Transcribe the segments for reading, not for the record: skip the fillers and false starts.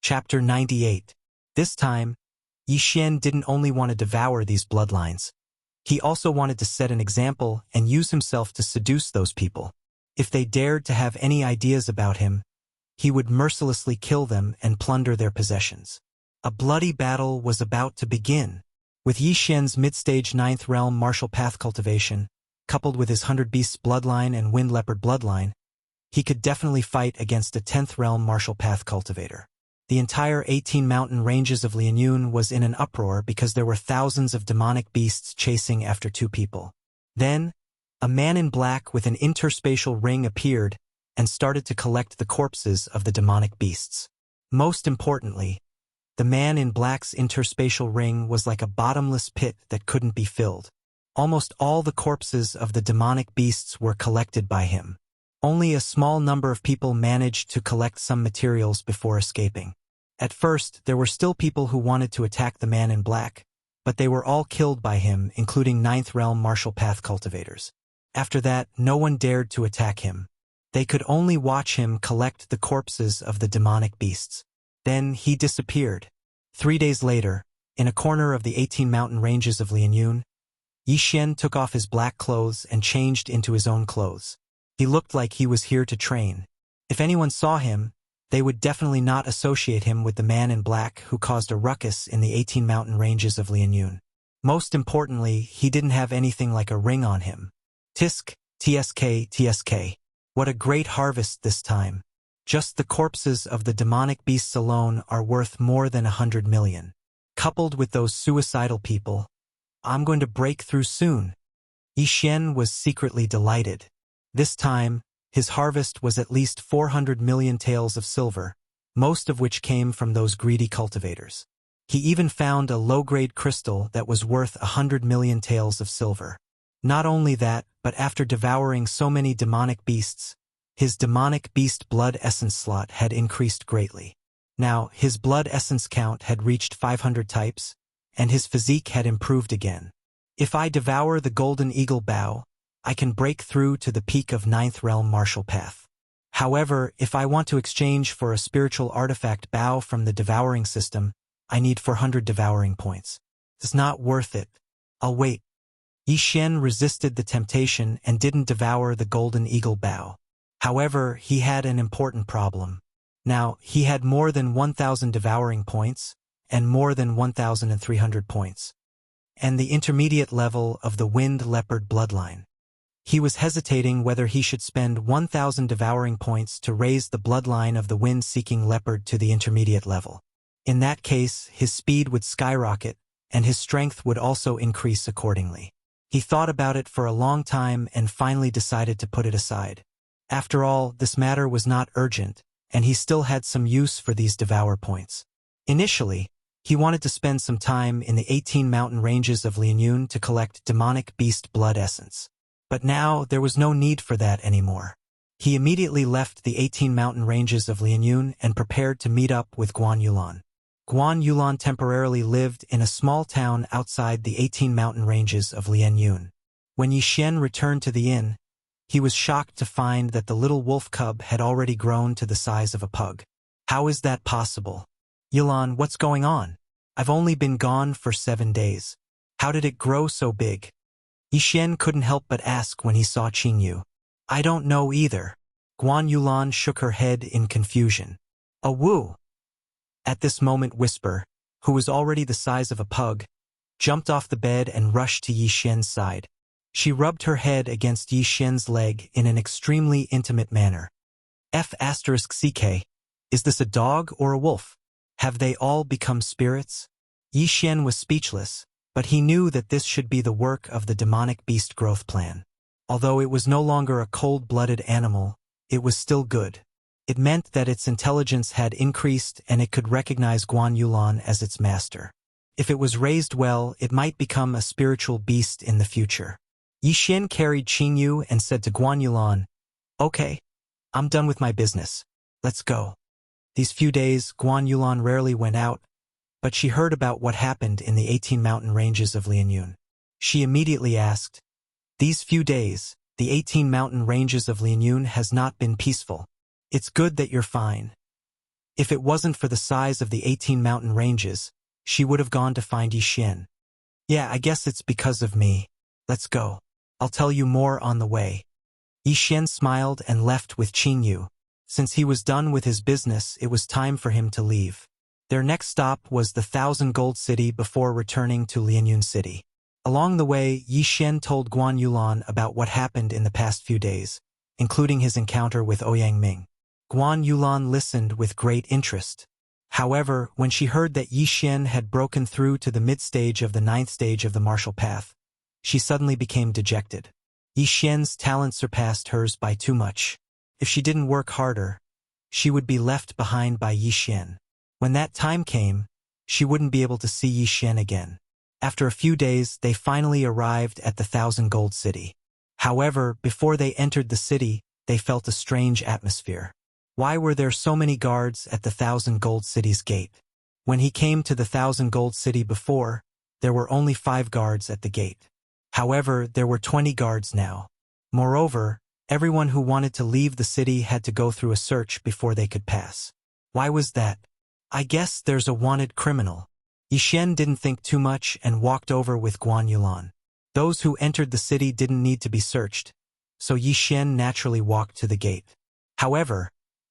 Chapter 98. This time, Yi Xian didn't only want to devour these bloodlines. He also wanted to set an example and use himself to seduce those people. If they dared to have any ideas about him, he would mercilessly kill them and plunder their possessions. A bloody battle was about to begin. With Yi Xian's mid-stage 9th realm martial path cultivation, coupled with his 100 beasts bloodline and wind leopard bloodline, he could definitely fight against a 10th realm martial path cultivator. The entire 18 mountain ranges of Lianyun was in an uproar because there were thousands of demonic beasts chasing after two people. Then, a man in black with an interspatial ring appeared and started to collect the corpses of the demonic beasts. Most importantly, the man in black's interspatial ring was like a bottomless pit that couldn't be filled. Almost all the corpses of the demonic beasts were collected by him. Only a small number of people managed to collect some materials before escaping. At first, there were still people who wanted to attack the man in black, but they were all killed by him, including 9th realm martial path cultivators. After that, no one dared to attack him. They could only watch him collect the corpses of the demonic beasts. Then he disappeared. 3 days later, in a corner of the 18 mountain ranges of Lianyun, Yi Xian took off his black clothes and changed into his own clothes. He looked like he was here to train. If anyone saw him, they would definitely not associate him with the man in black who caused a ruckus in the 18 mountain ranges of Lianyun. Most importantly, he didn't have anything like a ring on him. Tisk, tsk, tsk. What a great harvest this time. Just the corpses of the demonic beasts alone are worth more than 100 million. Coupled with those suicidal people, I'm going to break through soon. Yi Xian was secretly delighted. This time, his harvest was at least 400 million taels of silver, most of which came from those greedy cultivators. He even found a low-grade crystal that was worth 100 million taels of silver. Not only that, but after devouring so many demonic beasts, his demonic beast blood essence slot had increased greatly. Now, his blood essence count had reached 500 types, and his physique had improved again. If I devour the golden eagle bow, I can break through to the peak of 9th realm martial path. However, if I want to exchange for a spiritual artifact bow from the devouring system, I need 400 devouring points. It's not worth it. I'll wait. Yi Xian resisted the temptation and didn't devour the golden eagle bow. However, he had an important problem. Now, he had more than 1,000 devouring points, and more than 1,300 points, and the intermediate level of the wind leopard bloodline. He was hesitating whether he should spend 1,000 devouring points to raise the bloodline of the wind-seeking leopard to the intermediate level. In that case, his speed would skyrocket, and his strength would also increase accordingly. He thought about it for a long time and finally decided to put it aside. After all, this matter was not urgent, and he still had some use for these devour points. Initially, he wanted to spend some time in the 18 mountain ranges of Lianyun to collect demonic beast blood essence. But now, there was no need for that anymore. He immediately left the 18 mountain ranges of Lianyun and prepared to meet up with Guan Yulan. Guan Yulan temporarily lived in a small town outside the 18 mountain ranges of Lianyun. When Yi Xian returned to the inn, he was shocked to find that the little wolf cub had already grown to the size of a pug. How is that possible? Yulan, what's going on? I've only been gone for 7 days. How did it grow so big? Yi Xian couldn't help but ask when he saw Qingyu. I don't know either. Guan Yulan shook her head in confusion. A woo! At this moment Whisper, who was already the size of a pug, jumped off the bed and rushed to Yi Xian's side. She rubbed her head against Yi Xian's leg in an extremely intimate manner. F***ck, is this a dog or a wolf? Have they all become spirits? Yi Xian was speechless, but he knew that this should be the work of the demonic beast growth plan. Although it was no longer a cold-blooded animal, it was still good. It meant that its intelligence had increased and it could recognize Guan Yulan as its master. If it was raised well, it might become a spiritual beast in the future. Yi Xian carried Qingyu and said to Guan Yulan, Okay, I'm done with my business. Let's go. These few days, Guan Yulan rarely went out, but she heard about what happened in the 18 mountain ranges of Lianyun. She immediately asked, These few days, the 18 mountain ranges of Lianyun has not been peaceful. It's good that you're fine. If it wasn't for the size of the 18 mountain ranges, she would have gone to find Yixian. Yeah, I guess it's because of me. Let's go. I'll tell you more on the way. Yixian smiled and left with Qingyu. Since he was done with his business, it was time for him to leave. Their next stop was the 1,000 Gold City before returning to Lianyun City. Along the way, Yixian told Guan Yulan about what happened in the past few days, including his encounter with Ouyang Ming. Guan Yulan listened with great interest. However, when she heard that Yixian had broken through to the mid-stage of the 9th stage of the martial path, she suddenly became dejected. Yixian's talent surpassed hers by too much. If she didn't work harder, she would be left behind by Yixian. When that time came, she wouldn't be able to see Yixian again. After a few days, they finally arrived at the 1,000 Gold City. However, before they entered the city, they felt a strange atmosphere. Why were there so many guards at the 1,000 Gold City's gate? When he came to the 1,000 Gold City before, there were only 5 guards at the gate. However, there were 20 guards now. Moreover, everyone who wanted to leave the city had to go through a search before they could pass. Why was that? I guess there's a wanted criminal. Yixian didn't think too much and walked over with Guan Yulan. Those who entered the city didn't need to be searched, so Yixian naturally walked to the gate. However,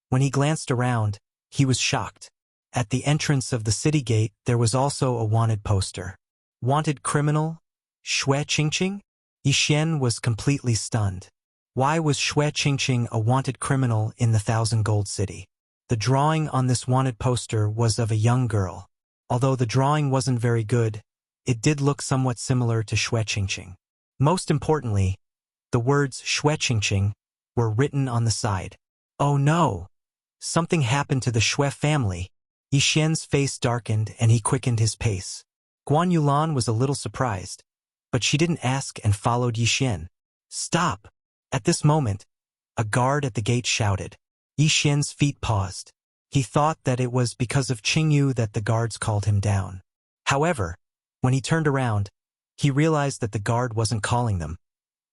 when he glanced around, he was shocked. At the entrance of the city gate, there was also a wanted poster. Wanted criminal? Xue Qingqing? Yixian was completely stunned. Why was Xue Qingqing a wanted criminal in the 1,000 Gold City? The drawing on this wanted poster was of a young girl. Although the drawing wasn't very good, it did look somewhat similar to Xue Qingqing. Most importantly, the words Xue Qingqing were written on the side. Oh no! Something happened to the Xue family. Yixian's face darkened and he quickened his pace. Guan Yulan was a little surprised, but she didn't ask and followed Yixian. Stop! At this moment, a guard at the gate shouted. Yixian's feet paused. He thought that it was because of Qingyu that the guards called him down. However, when he turned around, he realized that the guard wasn't calling them,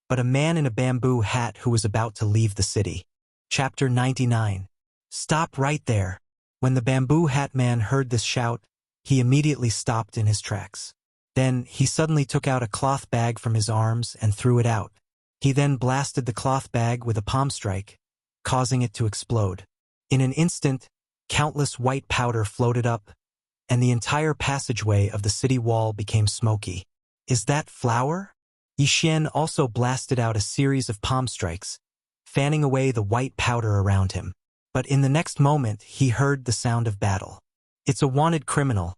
but a man in a bamboo hat who was about to leave the city. Chapter 99. Stop right there. When the bamboo hat man heard this shout, he immediately stopped in his tracks. Then, he suddenly took out a cloth bag from his arms and threw it out. He then blasted the cloth bag with a palm strike, causing it to explode. In an instant, countless white powder floated up, and the entire passageway of the city wall became smoky. Is that flour? Yixian also blasted out a series of palm strikes, fanning away the white powder around him. But in the next moment, he heard the sound of battle. It's a wanted criminal.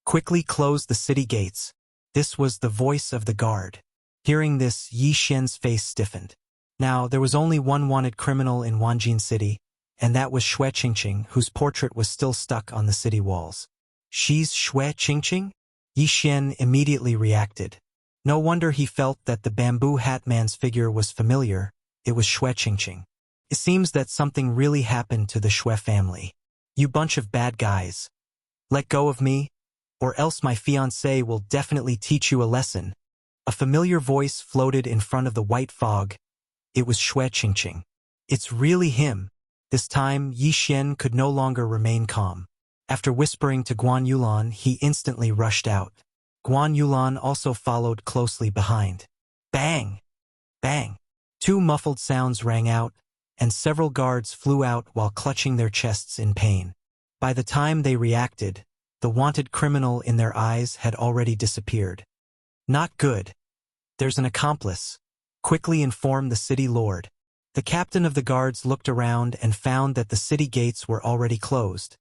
Quickly close the city gates. This was the voice of the guard. Hearing this, Yixian's face stiffened. Now, there was only one wanted criminal in Wanjin City, and that was Xue Qingqing, whose portrait was still stuck on the city walls. She's Xue Qingqing? Yixian immediately reacted. No wonder he felt that the bamboo hat man's figure was familiar. It was Xue Qingqing. It seems that something really happened to the Xue family. You bunch of bad guys. Let go of me, or else my fiancé will definitely teach you a lesson. A familiar voice floated in front of the white fog. It was Xue Qingqing. It's really him. This time, Yixian could no longer remain calm. After whispering to Guan Yulan, he instantly rushed out. Guan Yulan also followed closely behind. Bang! Bang! 2 muffled sounds rang out, and several guards flew out while clutching their chests in pain. By the time they reacted, the wanted criminal in their eyes had already disappeared. Not good. There's an accomplice. Quickly inform the city lord. The captain of the guards looked around and found that the city gates were already closed,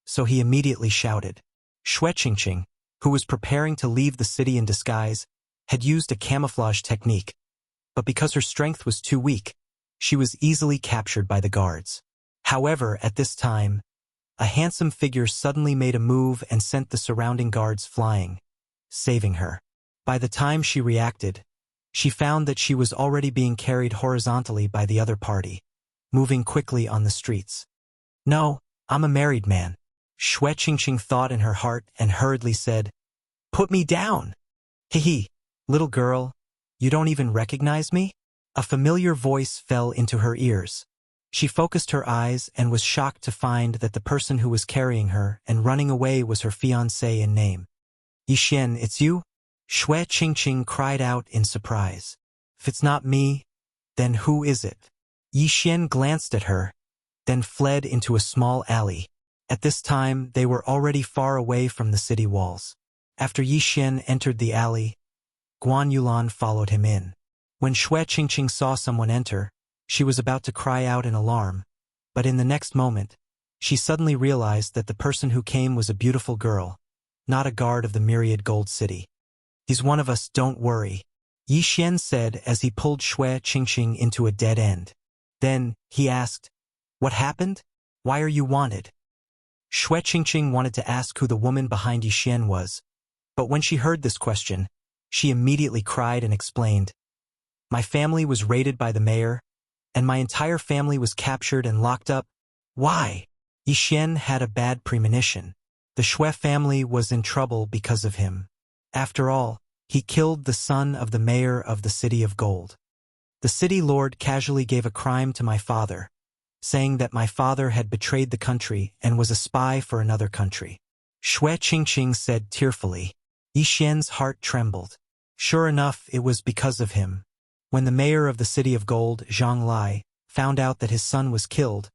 so he immediately shouted. Xue Qingqing, who was preparing to leave the city in disguise, had used a camouflage technique, but because her strength was too weak, she was easily captured by the guards. However, at this time, a handsome figure suddenly made a move and sent the surrounding guards flying, saving her. By the time she reacted, she found that she was already being carried horizontally by the other party, moving quickly on the streets. No, I'm a married man. Xue Qingqing thought in her heart and hurriedly said, Put me down! Hee, little girl, you don't even recognize me? A familiar voice fell into her ears. She focused her eyes and was shocked to find that the person who was carrying her and running away was her fiancé in name. Yixian, it's you? Shui Qingqing cried out in surprise. If it's not me, then who is it? Yixian glanced at her, then fled into a small alley. At this time, they were already far away from the city walls. After Yixian entered the alley, Guan Yulan followed him in. When Shui Qingqing saw someone enter, she was about to cry out in alarm, but in the next moment, she suddenly realized that the person who came was a beautiful girl, not a guard of the myriad gold city. He's one of us, don't worry, Yixian said as he pulled Shui Qingqing into a dead end. Then, he asked, what happened? Why are you wanted? Shui Qingqing wanted to ask who the woman behind Yixian was, but when she heard this question, she immediately cried and explained, my family was raided by the mayor, and my entire family was captured and locked up. Why? Yixian had a bad premonition. The Shui family was in trouble because of him. After all, he killed the son of the mayor of the City of Gold. The city lord casually gave a crime to my father, saying that my father had betrayed the country and was a spy for another country. Shui Qingqing said tearfully. Yixian's heart trembled. Sure enough, it was because of him. When the mayor of the City of Gold, Zhang Lai, found out that his son was killed,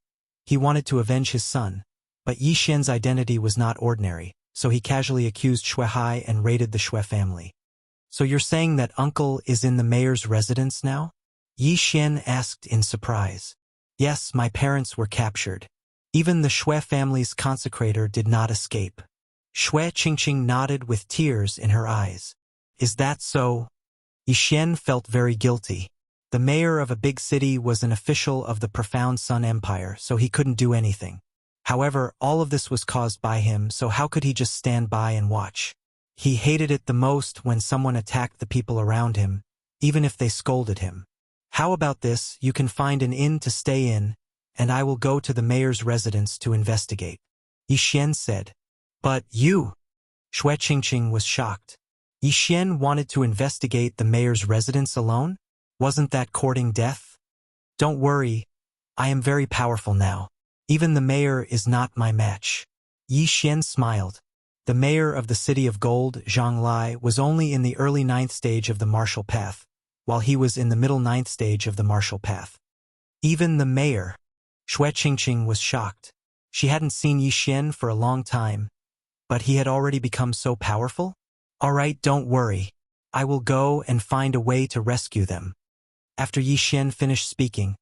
he wanted to avenge his son, but Yixian's identity was not ordinary, so he casually accused Shui Hai and raided the Shui family. So you're saying that uncle is in the mayor's residence now? Yixian asked in surprise. Yes, my parents were captured. Even the Shui family's consecrator did not escape. Shui Qingqing nodded with tears in her eyes. Is that so? Yixian felt very guilty. The mayor of a big city was an official of the Profound Sun Empire, so he couldn't do anything. However, all of this was caused by him, so how could he just stand by and watch? He hated it the most when someone attacked the people around him, even if they scolded him. How about this, you can find an inn to stay in, and I will go to the mayor's residence to investigate. Yixian said. But you? Shui Qingqing was shocked. Yixian wanted to investigate the mayor's residence alone? Wasn't that courting death? Don't worry, I am very powerful now. Even the mayor is not my match. Yixian smiled. The mayor of the City of Gold, Zhang Lai, was only in the early 9th stage of the martial path, while he was in the middle 9th stage of the martial path. Even the mayor? Shui Qingqing was shocked. She hadn't seen Yixian for a long time, but he had already become so powerful? All right, don't worry. I will go and find a way to rescue them. After Yixian finished speaking,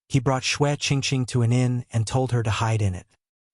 he brought Shui Qingqing to an inn and told her to hide in it.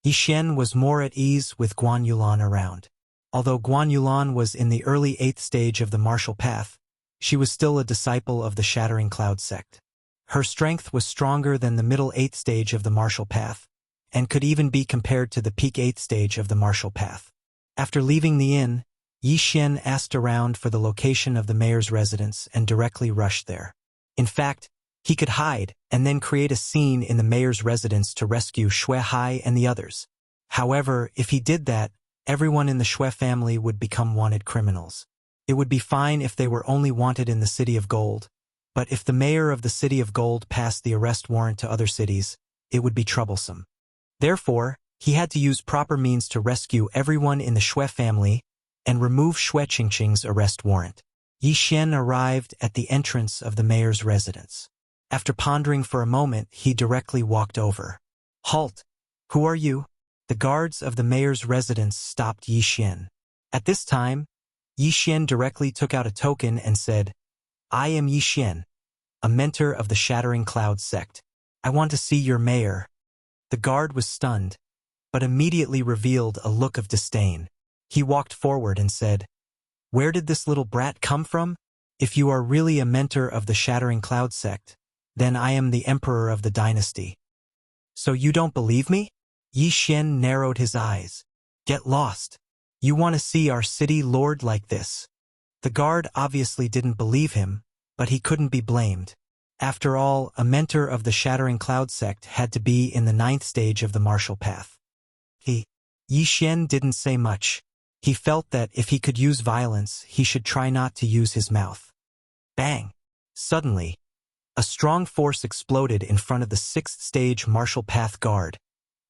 Yixian was more at ease with Guan Yulan around. Although Guan Yulan was in the early 8th stage of the martial path, she was still a disciple of the Shattering Cloud sect. Her strength was stronger than the middle 8th stage of the martial path, and could even be compared to the peak 8th stage of the martial path. After leaving the inn, Yixian asked around for the location of the mayor's residence and directly rushed there. In fact, he could hide and then create a scene in the mayor's residence to rescue Shui Hai and the others. However, if he did that, everyone in the Shui family would become wanted criminals. It would be fine if they were only wanted in the City of Gold, but if the mayor of the City of Gold passed the arrest warrant to other cities, it would be troublesome. Therefore, he had to use proper means to rescue everyone in the Shui family and remove Shui Qingqing's arrest warrant. Yixian arrived at the entrance of the mayor's residence. After pondering for a moment, he directly walked over. Halt! Who are you? The guards of the mayor's residence stopped Yixian. At this time, Yixian directly took out a token and said, I am Yixian, a mentor of the Shattering Cloud sect. I want to see your mayor. The guard was stunned, but immediately revealed a look of disdain. He walked forward and said, Where did this little brat come from? If you are really a mentor of the Shattering Cloud sect, then I am the emperor of the dynasty. So you don't believe me? Yixian narrowed his eyes. Get lost. You want to see our city lord like this? The guard obviously didn't believe him, but he couldn't be blamed. After all, a mentor of the Shattering Cloud sect had to be in the 9th stage of the martial path. Yixian didn't say much. He felt that if he could use violence, he should try not to use his mouth. Bang! Suddenly, A strong force exploded in front of the 6th stage martial path guard,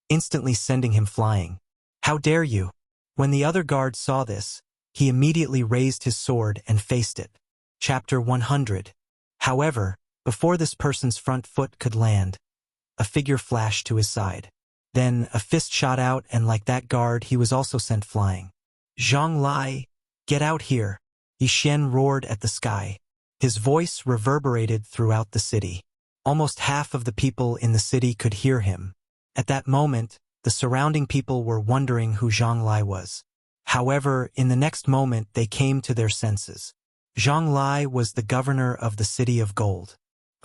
instantly sending him flying. How dare you? When the other guard saw this, he immediately raised his sword and faced it. Chapter 100. However, before this person's front foot could land, a figure flashed to his side. Then a fist shot out, and like that guard, he was also sent flying. Zhang Lai, get out here! Yi Xian roared at the sky. His voice reverberated throughout the city. Almost half of the people in the city could hear him. At that moment, the surrounding people were wondering who Zhang Lai was. However, in the next moment they came to their senses. Zhang Lai was the governor of the City of Gold.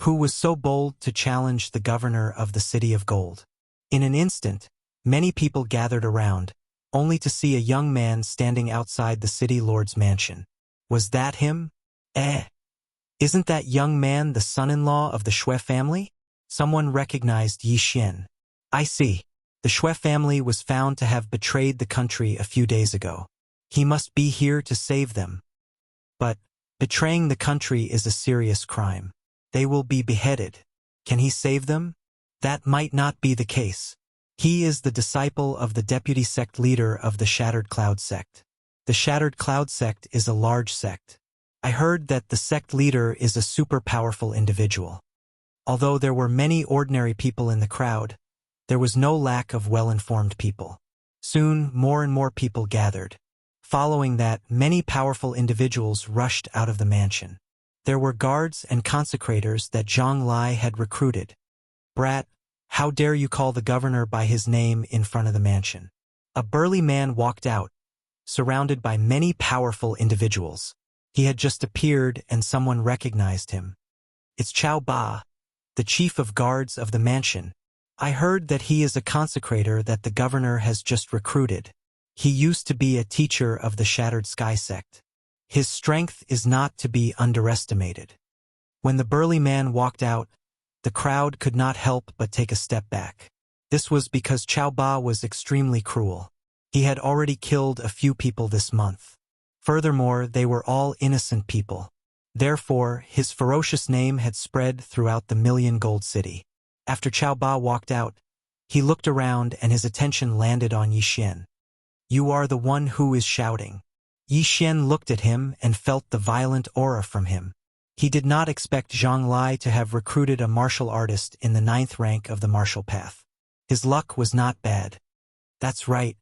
Who was so bold to challenge the governor of the City of Gold? In an instant, many people gathered around, only to see a young man standing outside the city lord's mansion. Was that him? Isn't that young man the son-in-law of the Shui family? Someone recognized Yi Xian. I see. The Shui family was found to have betrayed the country a few days ago. He must be here to save them. But betraying the country is a serious crime. They will be beheaded. Can he save them? That might not be the case. He is the disciple of the deputy sect leader of the Shattered Cloud sect. The Shattered Cloud sect is a large sect. I heard that the sect leader is a super powerful individual. Although there were many ordinary people in the crowd, there was no lack of well-informed people. Soon, more and more people gathered. Following that, many powerful individuals rushed out of the mansion. There were guards and consecrators that Zhang Lai had recruited. Brat, how dare you call the governor by his name in front of the mansion? A burly man walked out, surrounded by many powerful individuals. He had just appeared and someone recognized him. It's Chao Ba, the chief of guards of the mansion. I heard that he is a consecrator that the governor has just recruited. He used to be a teacher of the Shattered Sky sect. His strength is not to be underestimated. When the burly man walked out, the crowd could not help but take a step back. This was because Chao Ba was extremely cruel. He had already killed a few people this month. Furthermore, they were all innocent people. Therefore, his ferocious name had spread throughout the Million Gold City. After Chao Ba walked out, he looked around and his attention landed on Yi Xian. You are the one who is shouting. Yi Xian looked at him and felt the violent aura from him. He did not expect Zhang Lai to have recruited a martial artist in the 9th rank of the martial path. His luck was not bad. That's right.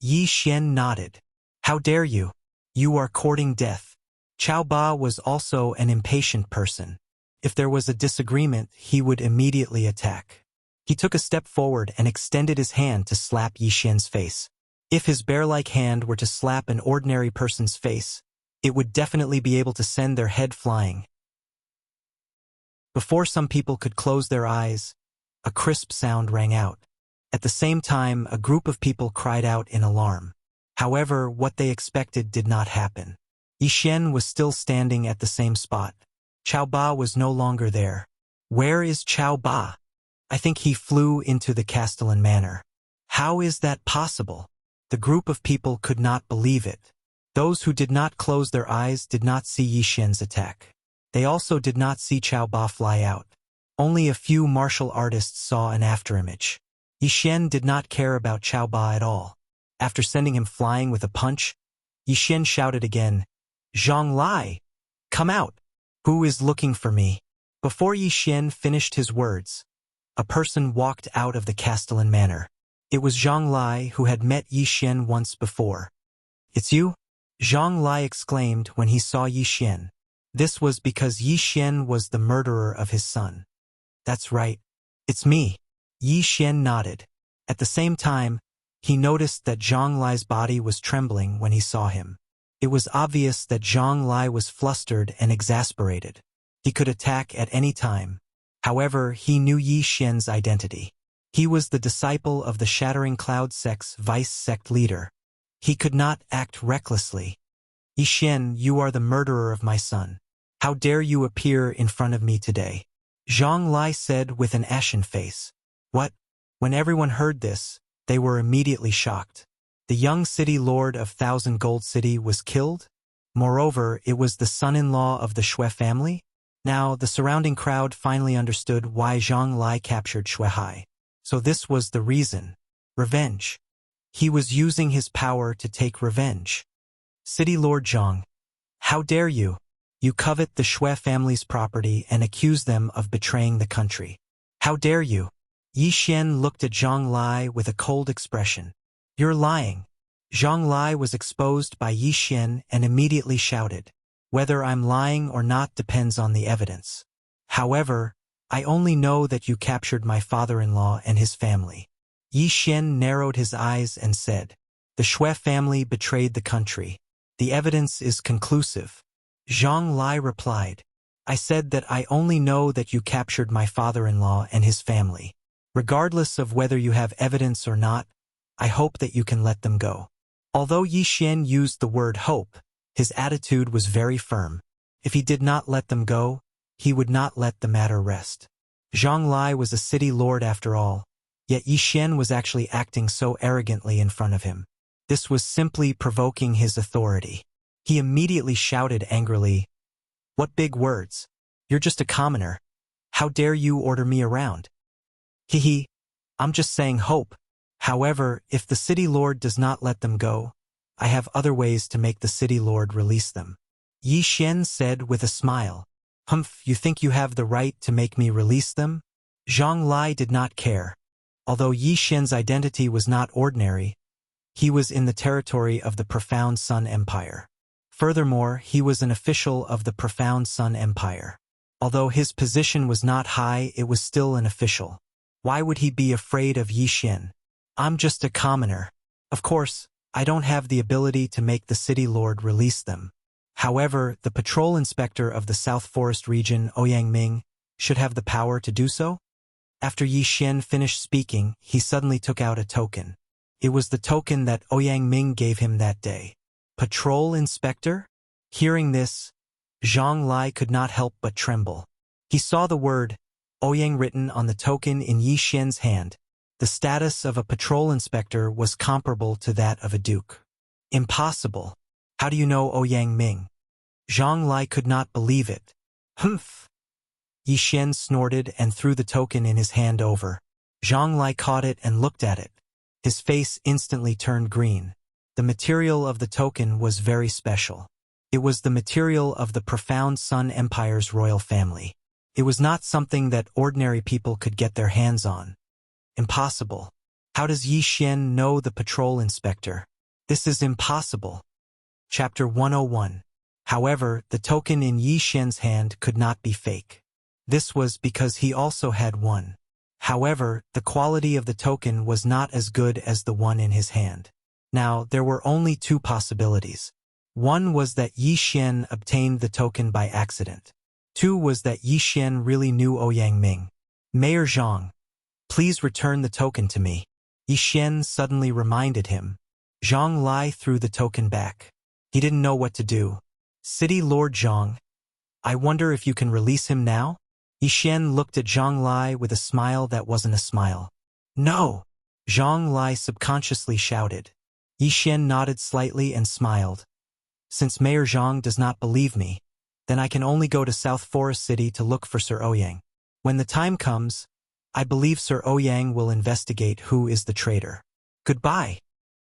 Yi Xian nodded. How dare you? You are courting death. Chao Ba was also an impatient person. If there was a disagreement, he would immediately attack. He took a step forward and extended his hand to slap Yi Xian's face. If his bear-like hand were to slap an ordinary person's face, it would definitely be able to send their head flying. Before some people could close their eyes, a crisp sound rang out. At the same time, a group of people cried out in alarm. However, what they expected did not happen. Yi Xian was still standing at the same spot. Chao Ba was no longer there. Where is Chao Ba? I think he flew into the Castellan Manor. How is that possible? The group of people could not believe it. Those who did not close their eyes did not see Yi Xian's attack. They also did not see Chao Ba fly out. Only a few martial artists saw an afterimage. Yi Xian did not care about Chao Ba at all. After sending him flying with a punch, Yi Xian shouted again, Zhang Lai, come out. Who is looking for me? Before Yi Xian finished his words, a person walked out of the Castellan Manor. It was Zhang Lai, who had met Yi Xian once before. It's you? Zhang Lai exclaimed when he saw Yi Xian. This was because Yi Xian was the murderer of his son. That's right. It's me. Yi Xian nodded. At the same time, he noticed that Zhang Lai's body was trembling when he saw him. It was obvious that Zhang Lai was flustered and exasperated. He could attack at any time. However, he knew Yi Xian's identity. He was the disciple of the Shattering Cloud sect's vice sect leader. He could not act recklessly. Yi Xian, you are the murderer of my son. How dare you appear in front of me today? Zhang Lai said with an ashen face. What? When everyone heard this, they were immediately shocked. The young city lord of 1,000 Gold City was killed? Moreover, it was the son-in-law of the Shui family? Now, the surrounding crowd finally understood why Zhang Lai captured Shuai. So this was the reason. Revenge. He was using his power to take revenge. City Lord Zhang. How dare you? You covet the Shui family's property and accuse them of betraying the country. How dare you? Yi Xian looked at Zhang Lai with a cold expression. You're lying. Zhang Lai was exposed by Yi Xian and immediately shouted. Whether I'm lying or not depends on the evidence. However, I only know that you captured my father-in-law and his family. Yi Xian narrowed his eyes and said, the Shui family betrayed the country. The evidence is conclusive. Zhang Lai replied, I said that I only know that you captured my father-in-law and his family. Regardless of whether you have evidence or not, I hope that you can let them go. Although Yi Xian used the word hope, his attitude was very firm. If he did not let them go, he would not let the matter rest. Zhang Lai was a city lord after all, yet Yi Xian was actually acting so arrogantly in front of him. This was simply provoking his authority. He immediately shouted angrily, What big words? You're just a commoner. How dare you order me around? Hee, I'm just saying hope. However, if the city lord does not let them go, I have other ways to make the city lord release them. Yi Xian said with a smile. Humph, you think you have the right to make me release them? Zhang Lai did not care. Although Yi Xian's identity was not ordinary, he was in the territory of the Profound Sun Empire. Furthermore, he was an official of the Profound Sun Empire. Although his position was not high, it was still an official. Why would he be afraid of Yi Xian? I'm just a commoner. Of course, I don't have the ability to make the city lord release them. However, the patrol inspector of the South Forest region, Ouyang Ming, should have the power to do so. After Yi Xian finished speaking, he suddenly took out a token. It was the token that Ouyang Ming gave him that day. Patrol inspector? Hearing this, Zhang Lai could not help but tremble. He saw the word Ouyang written on the token in Yi Xian's hand. The status of a patrol inspector was comparable to that of a duke. Impossible. How do you know Ouyang Ming? Zhang Lai could not believe it. Humph! Yi Xian snorted and threw the token in his hand over. Zhang Lai caught it and looked at it. His face instantly turned green. The material of the token was very special. It was the material of the Profound Sun Empire's royal family. It was not something that ordinary people could get their hands on. Impossible. How does Yi Xian know the patrol inspector? This is impossible. Chapter 101. However, the token in Yi Xian's hand could not be fake. This was because he also had one. However, the quality of the token was not as good as the one in his hand. Now, there were only two possibilities. One was that Yi Xian obtained the token by accident. Two was that Yi Xian really knew Ouyang Ming. Mayor Zhang, please return the token to me. Yi Xian suddenly reminded him. Zhang Lai threw the token back. He didn't know what to do. City Lord Zhang, I wonder if you can release him now? Yi Xian looked at Zhang Lai with a smile that wasn't a smile. No! Zhang Lai subconsciously shouted. Yi Xian nodded slightly and smiled. Since Mayor Zhang does not believe me, then I can only go to South Forest City to look for Sir Ouyang. When the time comes, I believe Sir Ouyang will investigate who is the traitor. Goodbye.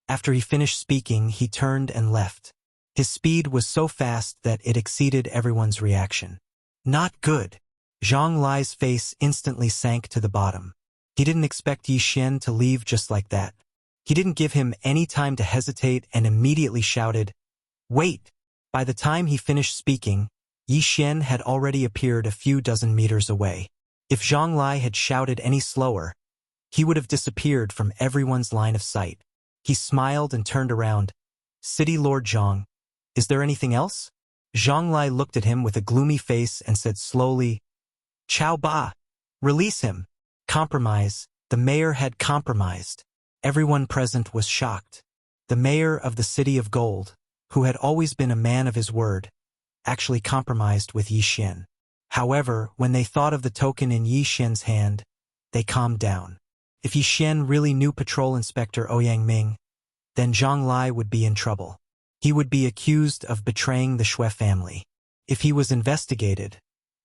After he finished speaking, he turned and left. His speed was so fast that it exceeded everyone's reaction. Not good. Zhang Lai's face instantly sank to the bottom. He didn't expect Yi Xian to leave just like that. He didn't give him any time to hesitate and immediately shouted, Wait! By the time he finished speaking, Yi Xian had already appeared a few dozen meters away. If Zhang Lai had shouted any slower, he would have disappeared from everyone's line of sight. He smiled and turned around. City Lord Zhang, is there anything else? Zhang Lai looked at him with a gloomy face and said slowly, Chao Ba! Release him! Compromise. The mayor had compromised. Everyone present was shocked. The mayor of the City of Gold, who had always been a man of his word, actually compromised with Yi Xian. However, when they thought of the token in Yi Xian's hand, they calmed down. If Yi Xian really knew Patrol Inspector Ouyang Ming, then Zhang Lai would be in trouble. He would be accused of betraying the Shui family. If he was investigated,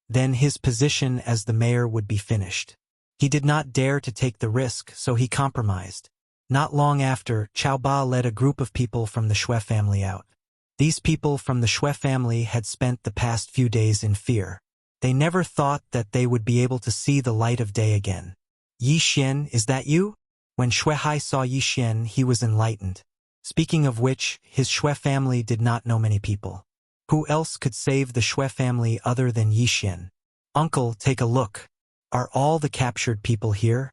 then his position as the mayor would be finished. He did not dare to take the risk, so he compromised. Not long after, Qiao Ba led a group of people from the Shui family out. These people from the Shui family had spent the past few days in fear. They never thought that they would be able to see the light of day again. Yi Xian, is that you? When Shui Hai saw Yi Xian, he was enlightened. Speaking of which, his Shui family did not know many people. Who else could save the Shui family other than Yi Xian? Uncle, take a look. Are all the captured people here?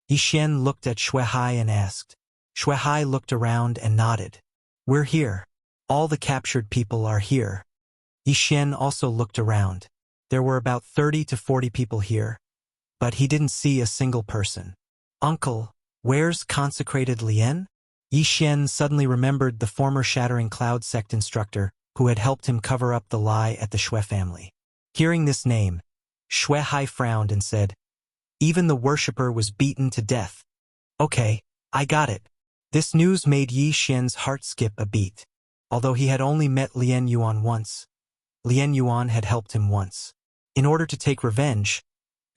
Yi Xian looked at Shui Hai and asked. Shui Hai looked around and nodded. We're here. All the captured people are here. Yi Xian also looked around. There were about 30 to 40 people here, but he didn't see a single person. Uncle, where's consecrated Lien? Yi Xian suddenly remembered the former Shattering Cloud sect instructor who had helped him cover up the lie at the Shui family. Hearing this name, Shui Hai frowned and said, even the worshipper was beaten to death. Okay, I got it. This news made Yi Xian's heart skip a beat. Although he had only met Lien Yuan once, Lien Yuan had helped him once. In order to take revenge,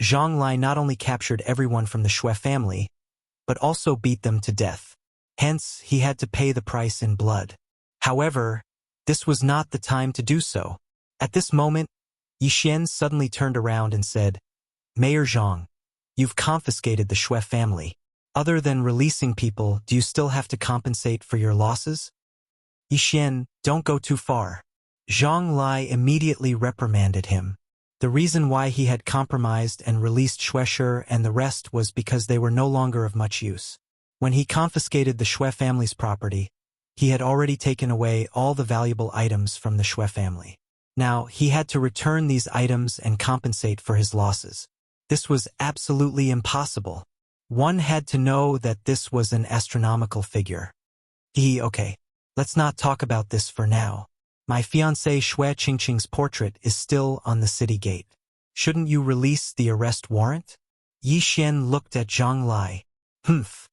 Zhang Lai not only captured everyone from the Shui family, but also beat them to death. Hence, he had to pay the price in blood. However, this was not the time to do so. At this moment, Yi Xian suddenly turned around and said, Mayor Zhang, you've confiscated the Shui family. Other than releasing people, do you still have to compensate for your losses? Yi Xian, don't go too far. Zhang Lai immediately reprimanded him. The reason why he had compromised and released Shueshi and the rest was because they were no longer of much use. When he confiscated the Shui family's property, he had already taken away all the valuable items from the Shui family. Now, he had to return these items and compensate for his losses. This was absolutely impossible. One had to know that this was an astronomical figure. Okay, let's not talk about this for now. My fiancée Shui Qingqing's portrait is still on the city gate. Shouldn't you release the arrest warrant? Yi Xian looked at Zhang Lai. Humph.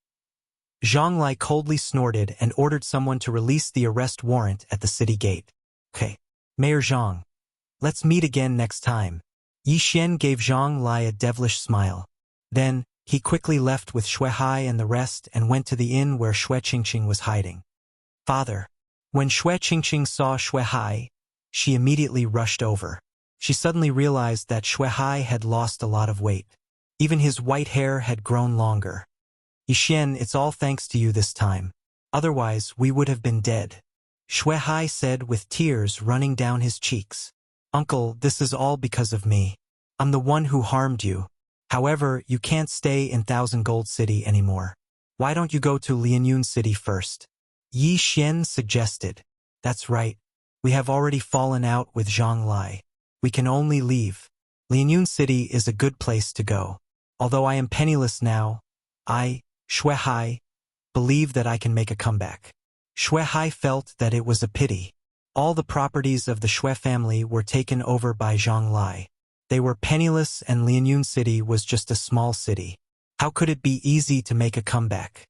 Zhang Lai coldly snorted and ordered someone to release the arrest warrant at the city gate. Okay, Mayor Zhang, let's meet again next time. Yi Xian gave Zhang Lai a devilish smile. Then, he quickly left with Shui Hai and the rest and went to the inn where Shui Qingqing was hiding. Father. When Shui Qingqing saw Shui Hai, she immediately rushed over. She suddenly realized that Shui Hai had lost a lot of weight. Even his white hair had grown longer. Yi Xian, it's all thanks to you this time. Otherwise, we would have been dead. Shui Hai said with tears running down his cheeks. Uncle, this is all because of me. I'm the one who harmed you. However, you can't stay in Thousand Gold City anymore. Why don't you go to Lianyun City first? Yi Xian suggested. That's right. We have already fallen out with Zhang Lai. We can only leave. Lianyun City is a good place to go. Although I am penniless now, I, Shui Hai, believe that I can make a comeback. Shui Hai felt that it was a pity. All the properties of the Shui family were taken over by Zhang Lai. They were penniless and Lianyun City was just a small city. How could it be easy to make a comeback?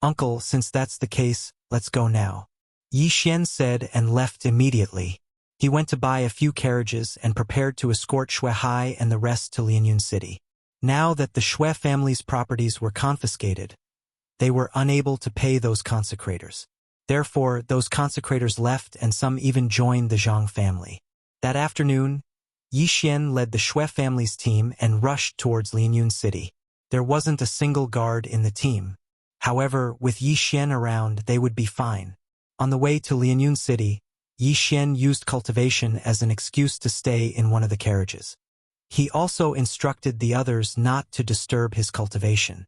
Uncle, since that's the case, let's go now. Yi Xian said and left immediately. He went to buy a few carriages and prepared to escort Shui Hai and the rest to Lianyun City. Now that the Shui family's properties were confiscated, they were unable to pay those consecrators. Therefore, those consecrators left and some even joined the Zhang family. That afternoon, Yi Xian led the Shui family's team and rushed towards Lianyun City. There wasn't a single guard in the team. However, with Yi Xian around, they would be fine. On the way to Lianyun City, Yi Xian used cultivation as an excuse to stay in one of the carriages. He also instructed the others not to disturb his cultivation.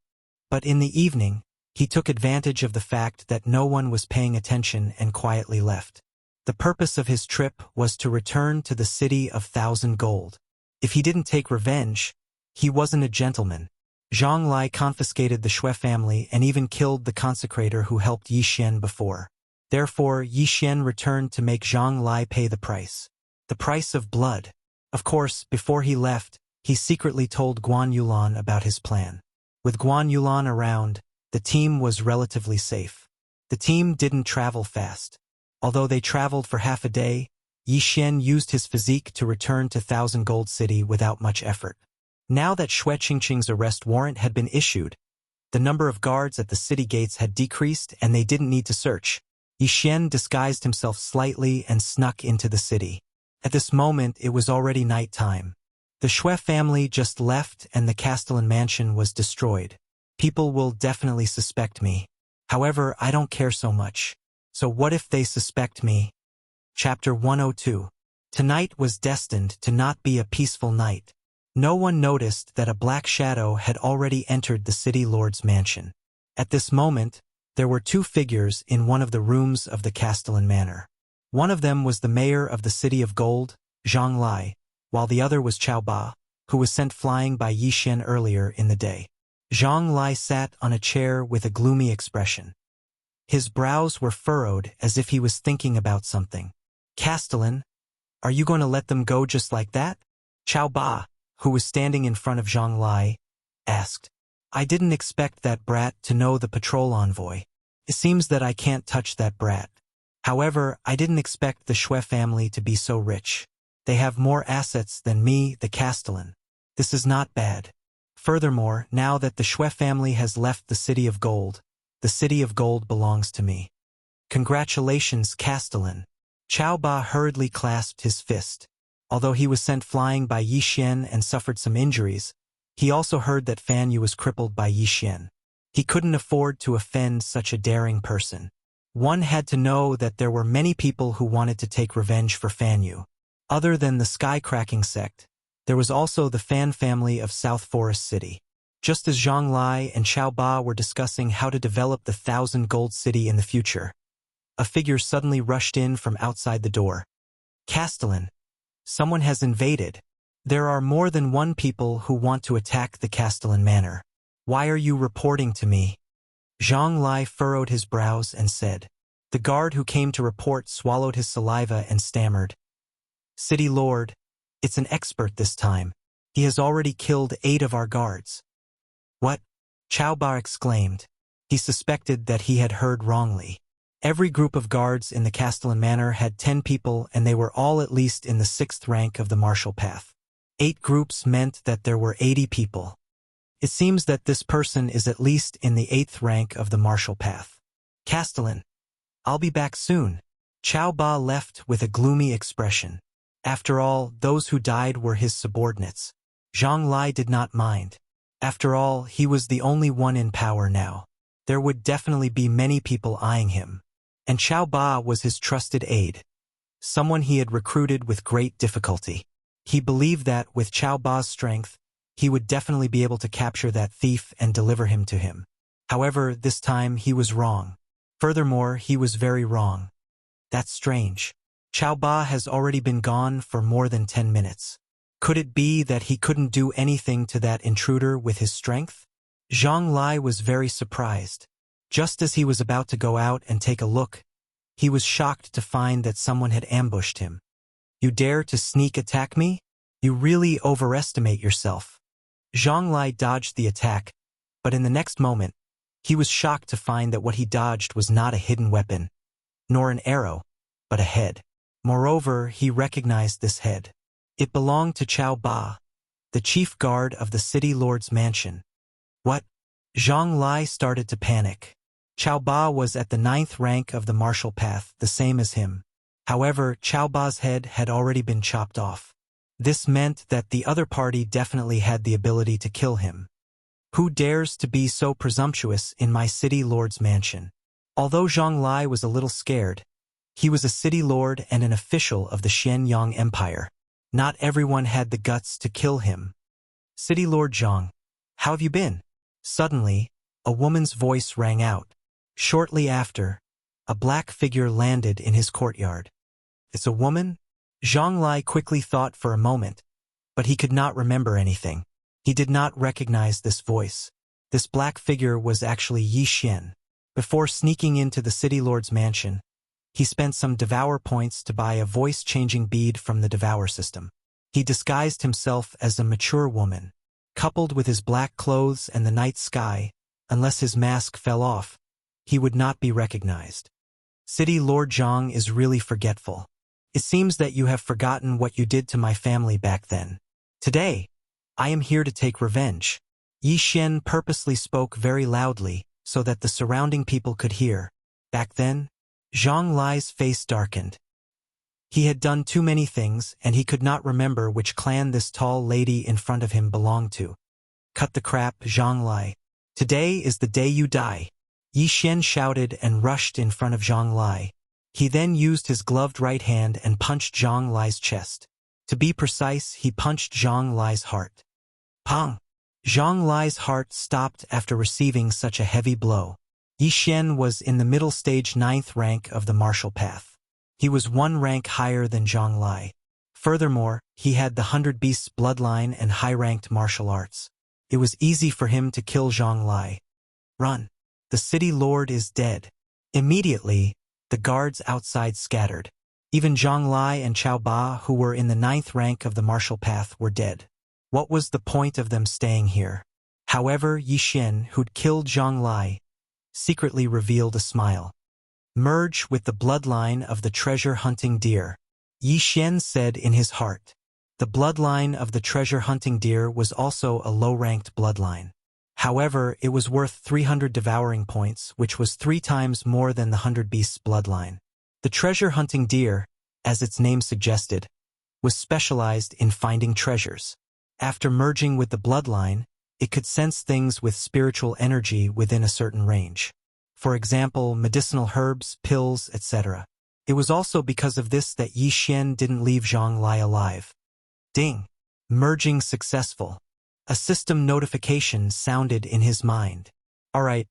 But in the evening, he took advantage of the fact that no one was paying attention and quietly left. The purpose of his trip was to return to the city of 1,000 gold. If he didn't take revenge, he wasn't a gentleman. Zhang Lai confiscated the Shui family and even killed the consecrator who helped Yi Xian before. Therefore, Yi Xian returned to make Zhang Lai pay the price. The price of blood. Of course, before he left, he secretly told Guan Yulan about his plan. With Guan Yulan around, the team was relatively safe. The team didn't travel fast. Although they traveled for half a day, Yi Xian used his physique to return to Thousand Gold City without much effort. Now that Xue Qingqing's arrest warrant had been issued, the number of guards at the city gates had decreased and they didn't need to search. Yi Xian disguised himself slightly and snuck into the city. At this moment, it was already night time. The Xue family just left and the Castellan mansion was destroyed. People will definitely suspect me. However, I don't care so much. So what if they suspect me? Chapter 102. Tonight was destined to not be a peaceful night. No one noticed that a black shadow had already entered the city lord's mansion. At this moment, there were two figures in one of the rooms of the Castellan manor. One of them was the mayor of the City of Gold, Zhang Lai, while the other was Chao Ba, who was sent flying by Yi Xian earlier in the day. Zhang Lai sat on a chair with a gloomy expression. His brows were furrowed as if he was thinking about something. Castellan, are you going to let them go just like that? Chao Ba, who was standing in front of Zhang Lai, asked. I didn't expect that brat to know the patrol envoy. It seems that I can't touch that brat. However, I didn't expect the Xue family to be so rich. They have more assets than me, the Castellan. This is not bad. Furthermore, now that the Xue family has left the City of Gold, the City of Gold belongs to me. Congratulations, Castellan. Chao Ba hurriedly clasped his fist. Although he was sent flying by Yi Xian and suffered some injuries, he also heard that Fan Yu was crippled by Yi Xian. He couldn't afford to offend such a daring person. One had to know that there were many people who wanted to take revenge for Fan Yu. Other than the Sky-Cracking sect, there was also the Fan family of South Forest City. Just as Zhang Lai and Chao Ba were discussing how to develop the Thousand Gold City in the future, a figure suddenly rushed in from outside the door. Castellan, someone has invaded. There are more than one people who want to attack the Castellan manor. Why are you reporting to me? Zhang Lai furrowed his brows and said. The guard who came to report swallowed his saliva and stammered. City Lord, it's an expert this time. He has already killed 8 of our guards. What? Chao Ba exclaimed. He suspected that he had heard wrongly. Every group of guards in the Castellan manor had 10 people and they were all at least in the 6th rank of the martial path. 8 groups meant that there were 80 people. It seems that this person is at least in the 8th rank of the martial path. Castellan, I'll be back soon. Chao Ba left with a gloomy expression. After all, those who died were his subordinates. Zhang Lai did not mind. After all, he was the only one in power now. There would definitely be many people eyeing him. And Chao Ba was his trusted aide, someone he had recruited with great difficulty. He believed that, with Chao Ba's strength, he would definitely be able to capture that thief and deliver him to him. However, this time he was wrong. Furthermore, he was very wrong. That's strange. Chao Ba has already been gone for more than 10 minutes. Could it be that he couldn't do anything to that intruder with his strength? Zhang Lai was very surprised. Just as he was about to go out and take a look, he was shocked to find that someone had ambushed him. You dare to sneak attack me? You really overestimate yourself. Zhang Lai dodged the attack, but in the next moment, he was shocked to find that what he dodged was not a hidden weapon, nor an arrow, but a head. Moreover, he recognized this head. It belonged to Chao Ba, the chief guard of the city lord's mansion. What? Zhang Lai started to panic. Chao Ba was at the 9th rank of the martial path, the same as him. However, Chao Ba's head had already been chopped off. This meant that the other party definitely had the ability to kill him. Who dares to be so presumptuous in my city lord's mansion? Although Zhang Lai was a little scared, he was a city lord and an official of the Xianyang Empire. Not everyone had the guts to kill him. City Lord Zhang, how have you been? Suddenly, a woman's voice rang out. Shortly after, a black figure landed in his courtyard. It's a woman? Zhang Lai quickly thought for a moment, but he could not remember anything. He did not recognize this voice. This black figure was actually Yi Xian. Before sneaking into the city lord's mansion, he spent some devour points to buy a voice-changing bead from the devour system. He disguised himself as a mature woman. Coupled with his black clothes and the night sky, unless his mask fell off, he would not be recognized. City Lord Zhang is really forgetful. It seems that you have forgotten what you did to my family back then. Today, I am here to take revenge. Yi Xian purposely spoke very loudly so that the surrounding people could hear. Back then, Zhang Lai's face darkened. He had done too many things, and he could not remember which clan this tall lady in front of him belonged to. Cut the crap, Zhang Lai. Today is the day you die. Yi Xian shouted and rushed in front of Zhang Lai. He then used his gloved right hand and punched Zhang Lai's chest. To be precise, he punched Zhang Lai's heart. Pang! Zhang Lai's heart stopped after receiving such a heavy blow. Yi Xian was in the middle stage 9th rank of the martial path. He was 1 rank higher than Zhang Lai. Furthermore, he had the 100 Beasts bloodline and high-ranked martial arts. It was easy for him to kill Zhang Lai. Run! The city lord is dead. Immediately, the guards outside scattered. Even Zhang Lai and Chao Ba, who were in the 9th rank of the martial path, were dead. What was the point of them staying here? However, Yi Xian, who'd killed Zhang Lai, secretly revealed a smile. Merge with the bloodline of the treasure-hunting deer, Yi Xian said in his heart. The bloodline of the treasure-hunting deer was also a low-ranked bloodline. However, it was worth 300 devouring points, which was 3 times more than the 100 Beasts bloodline. The treasure-hunting deer, as its name suggested, was specialized in finding treasures. After merging with the bloodline, it could sense things with spiritual energy within a certain range. For example, medicinal herbs, pills, etc. It was also because of this that Yi Xian didn't leave Zhang Lai alive. Ding! Merging successful. A system notification sounded in his mind. Alright,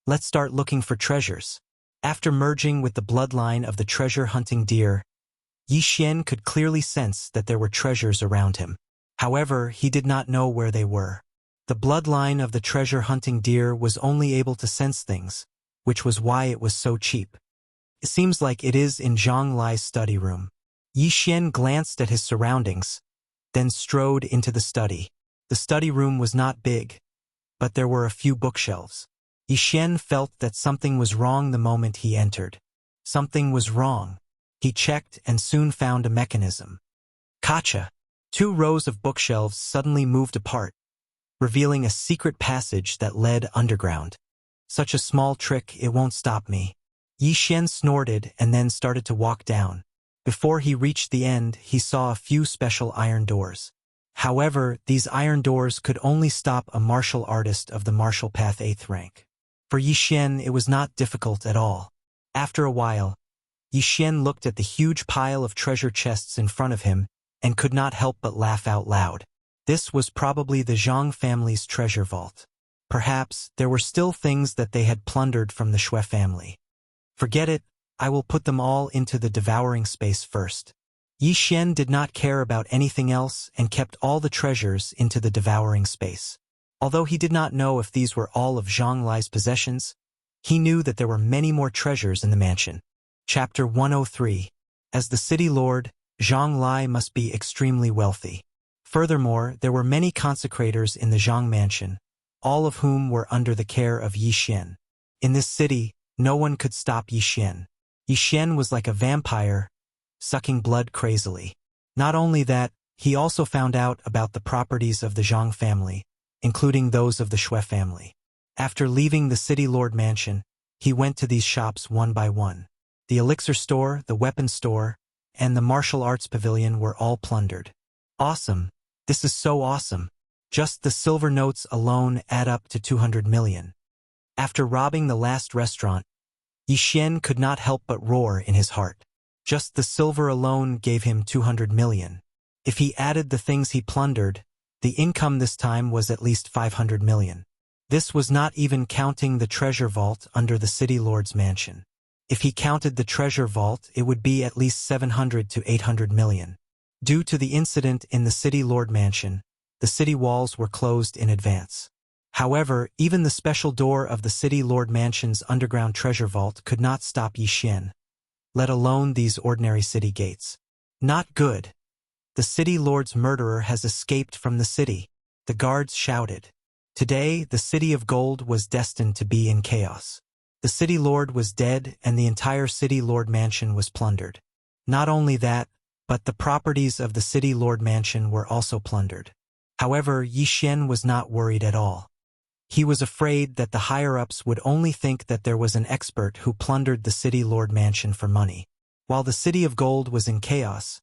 let's start looking for treasures. After merging with the bloodline of the treasure-hunting deer, Yi Xian could clearly sense that there were treasures around him. However, he did not know where they were. The bloodline of the treasure-hunting deer was only able to sense things, which was why it was so cheap. It seems like it is in Zhang Lai's study room. Yi Xian glanced at his surroundings, then strode into the study. The study room was not big, but there were a few bookshelves. Yi Xian felt that something was wrong the moment he entered. Something was wrong. He checked and soon found a mechanism. Gotcha! 2 rows of bookshelves suddenly moved apart, revealing a secret passage that led underground. Such a small trick, it won't stop me. Yi Xian snorted and then started to walk down. Before he reached the end, he saw a few special iron doors. However, these iron doors could only stop a martial artist of the martial path 8th rank. For Yi Xian, it was not difficult at all. After a while, Yi Xian looked at the huge pile of treasure chests in front of him and could not help but laugh out loud. This was probably the Zhang family's treasure vault. Perhaps there were still things that they had plundered from the Shui family. Forget it, I will put them all into the devouring space first. Yi Xian did not care about anything else and kept all the treasures into the devouring space. Although he did not know if these were all of Zhang Lai's possessions, he knew that there were many more treasures in the mansion. Chapter 103. As the city lord, Zhang Lai must be extremely wealthy. Furthermore, there were many consecrators in the Zhang mansion, all of whom were under the care of Yi Xian. In this city, no one could stop Yi Xian. Yi Xian was like a vampire, sucking blood crazily. Not only that, he also found out about the properties of the Zhang family, including those of the Shui family. After leaving the city lord mansion, he went to these shops one by one. The elixir store, the weapon store, and the martial arts pavilion were all plundered. Awesome! This is so awesome! Just the silver notes alone add up to 200 million. After robbing the last restaurant, Yi Xian could not help but roar in his heart. Just the silver alone gave him 200 million. If he added the things he plundered, the income this time was at least 500 million. This was not even counting the treasure vault under the city lord's mansion. If he counted the treasure vault, it would be at least 700 to 800 million. Due to the incident in the city lord mansion, the city walls were closed in advance. However, even the special door of the city lord mansion's underground treasure vault could not stop Yi Xian, let alone these ordinary city gates. Not good. The city lord's murderer has escaped from the city, the guards shouted. Today, the city of gold was destined to be in chaos. The city lord was dead and the entire city lord mansion was plundered. Not only that, but the properties of the city lord mansion were also plundered. However, Yi Xian was not worried at all. He was afraid that the higher-ups would only think that there was an expert who plundered the city lord mansion for money. While the city of gold was in chaos,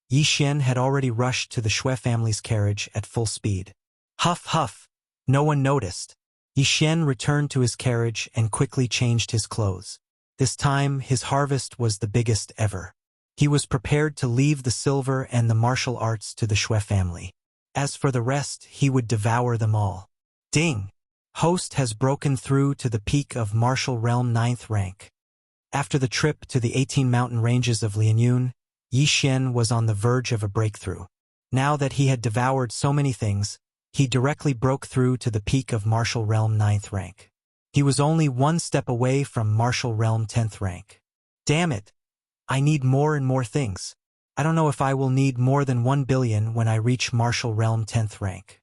Yi Xian had already rushed to the Shui family's carriage at full speed. Huff, huff. No one noticed. Yi Xian returned to his carriage and quickly changed his clothes. This time, his harvest was the biggest ever. He was prepared to leave the silver and the martial arts to the Shui family. As for the rest, he would devour them all. Ding! Host has broken through to the peak of martial realm 9th rank. After the trip to the 18 mountain ranges of Lianyun, Yi Xian was on the verge of a breakthrough. Now that he had devoured so many things, he directly broke through to the peak of martial realm 9th rank. He was only one step away from martial realm 10th rank. Damn it! I need more and more things. I don't know if I will need more than 1 billion when I reach martial realm 10th rank.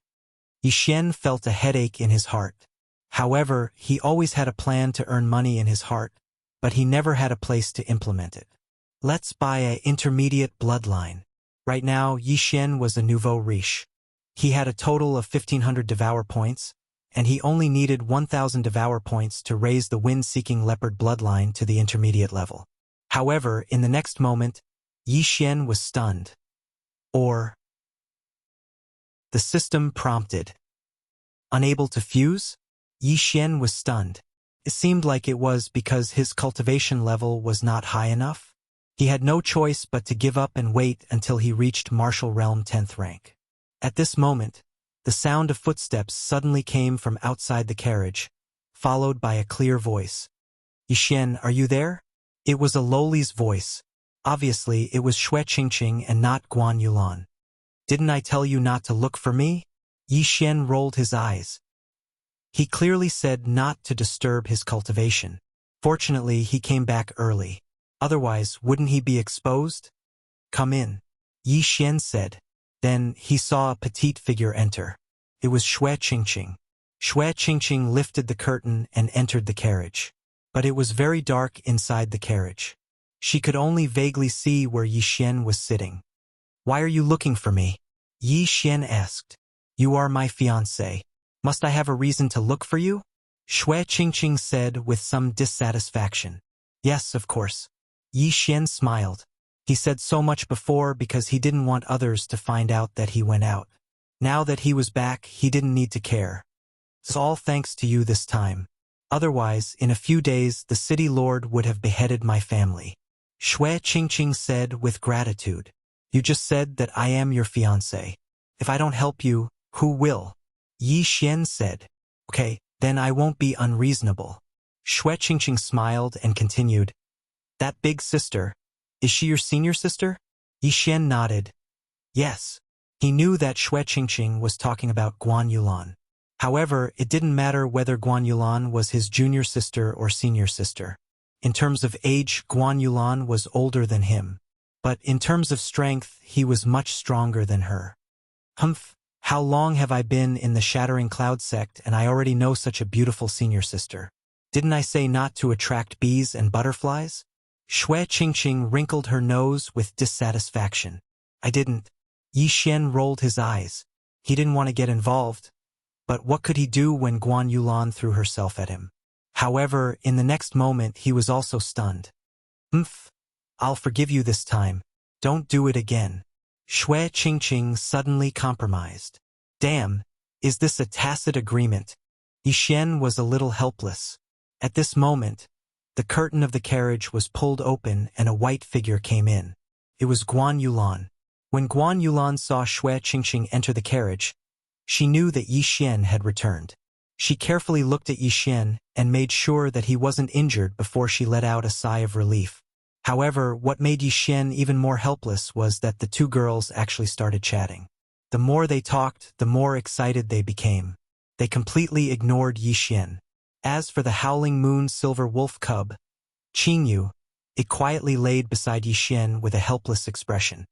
Yi Xian felt a headache in his heart. However, he always had a plan to earn money in his heart, but he never had a place to implement it. Let's buy an intermediate bloodline. Right now, Yi Xian was a nouveau riche. He had a total of 1,500 devour points, and he only needed 1,000 devour points to raise the wind-seeking leopard bloodline to the intermediate level. However, in the next moment, Yi Xian was stunned. The system prompted. Unable to fuse? Yi Xian was stunned. It seemed like it was because his cultivation level was not high enough. He had no choice but to give up and wait until he reached martial realm 10th rank. At this moment, the sound of footsteps suddenly came from outside the carriage, followed by a clear voice. Yi Xian, are you there? It was a lowly's voice. Obviously, it was Shui Qingqing and not Guan Yulan. Didn't I tell you not to look for me? Yi Xian rolled his eyes. He clearly said not to disturb his cultivation. Fortunately, he came back early. Otherwise, wouldn't he be exposed? Come in, Yi Xian said. Then he saw a petite figure enter. It was Shui Qingqing. Shui Qingqing lifted the curtain and entered the carriage. But it was very dark inside the carriage. She could only vaguely see where Yi Xian was sitting. Why are you looking for me? Yi Xian asked. You are my fiancé. Must I have a reason to look for you? Shui Qingqing said with some dissatisfaction. Yes, of course. Yi Xian smiled. He said so much before because he didn't want others to find out that he went out. Now that he was back, he didn't need to care. It's all thanks to you this time. Otherwise, in a few days, the city lord would have beheaded my family. Shui Qingqing said with gratitude. You just said that I am your fiancé. If I don't help you, who will? Yi Xian said. Okay, then I won't be unreasonable. Shui Qingqing smiled and continued. That big sister, is she your senior sister? Yi Xian nodded. Yes. He knew that Shui Qingqing was talking about Guan Yulan. However, it didn't matter whether Guan Yulan was his junior sister or senior sister. In terms of age, Guan Yulan was older than him. But in terms of strength, he was much stronger than her. Humph, how long have I been in the Shattering Cloud sect and I already know such a beautiful senior sister? Didn't I say not to attract bees and butterflies? Shui Qingqing wrinkled her nose with dissatisfaction. I didn't. Yi Xian rolled his eyes. He didn't want to get involved. But what could he do when Guan Yulan threw herself at him? However, in the next moment he was also stunned. I'll forgive you this time. Don't do it again. Shui Qingqing suddenly compromised. Damn, is this a tacit agreement? Yi Xian was a little helpless. At this moment, the curtain of the carriage was pulled open and a white figure came in. It was Guan Yulan. When Guan Yulan saw Shui Qingqing enter the carriage, she knew that Yi Xian had returned. She carefully looked at Yi Xian and made sure that he wasn't injured before she let out a sigh of relief. However, what made Yi Xian even more helpless was that the two girls actually started chatting. The more they talked, the more excited they became. They completely ignored Yi Xian. As for the Howling Moon Silver Wolf Cub, Qingyu, it quietly laid beside Yi Xian with a helpless expression.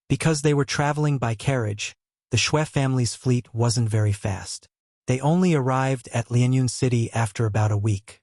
Because they were traveling by carriage, the Shui family's fleet wasn't very fast. They only arrived at Lianyun City after about a week.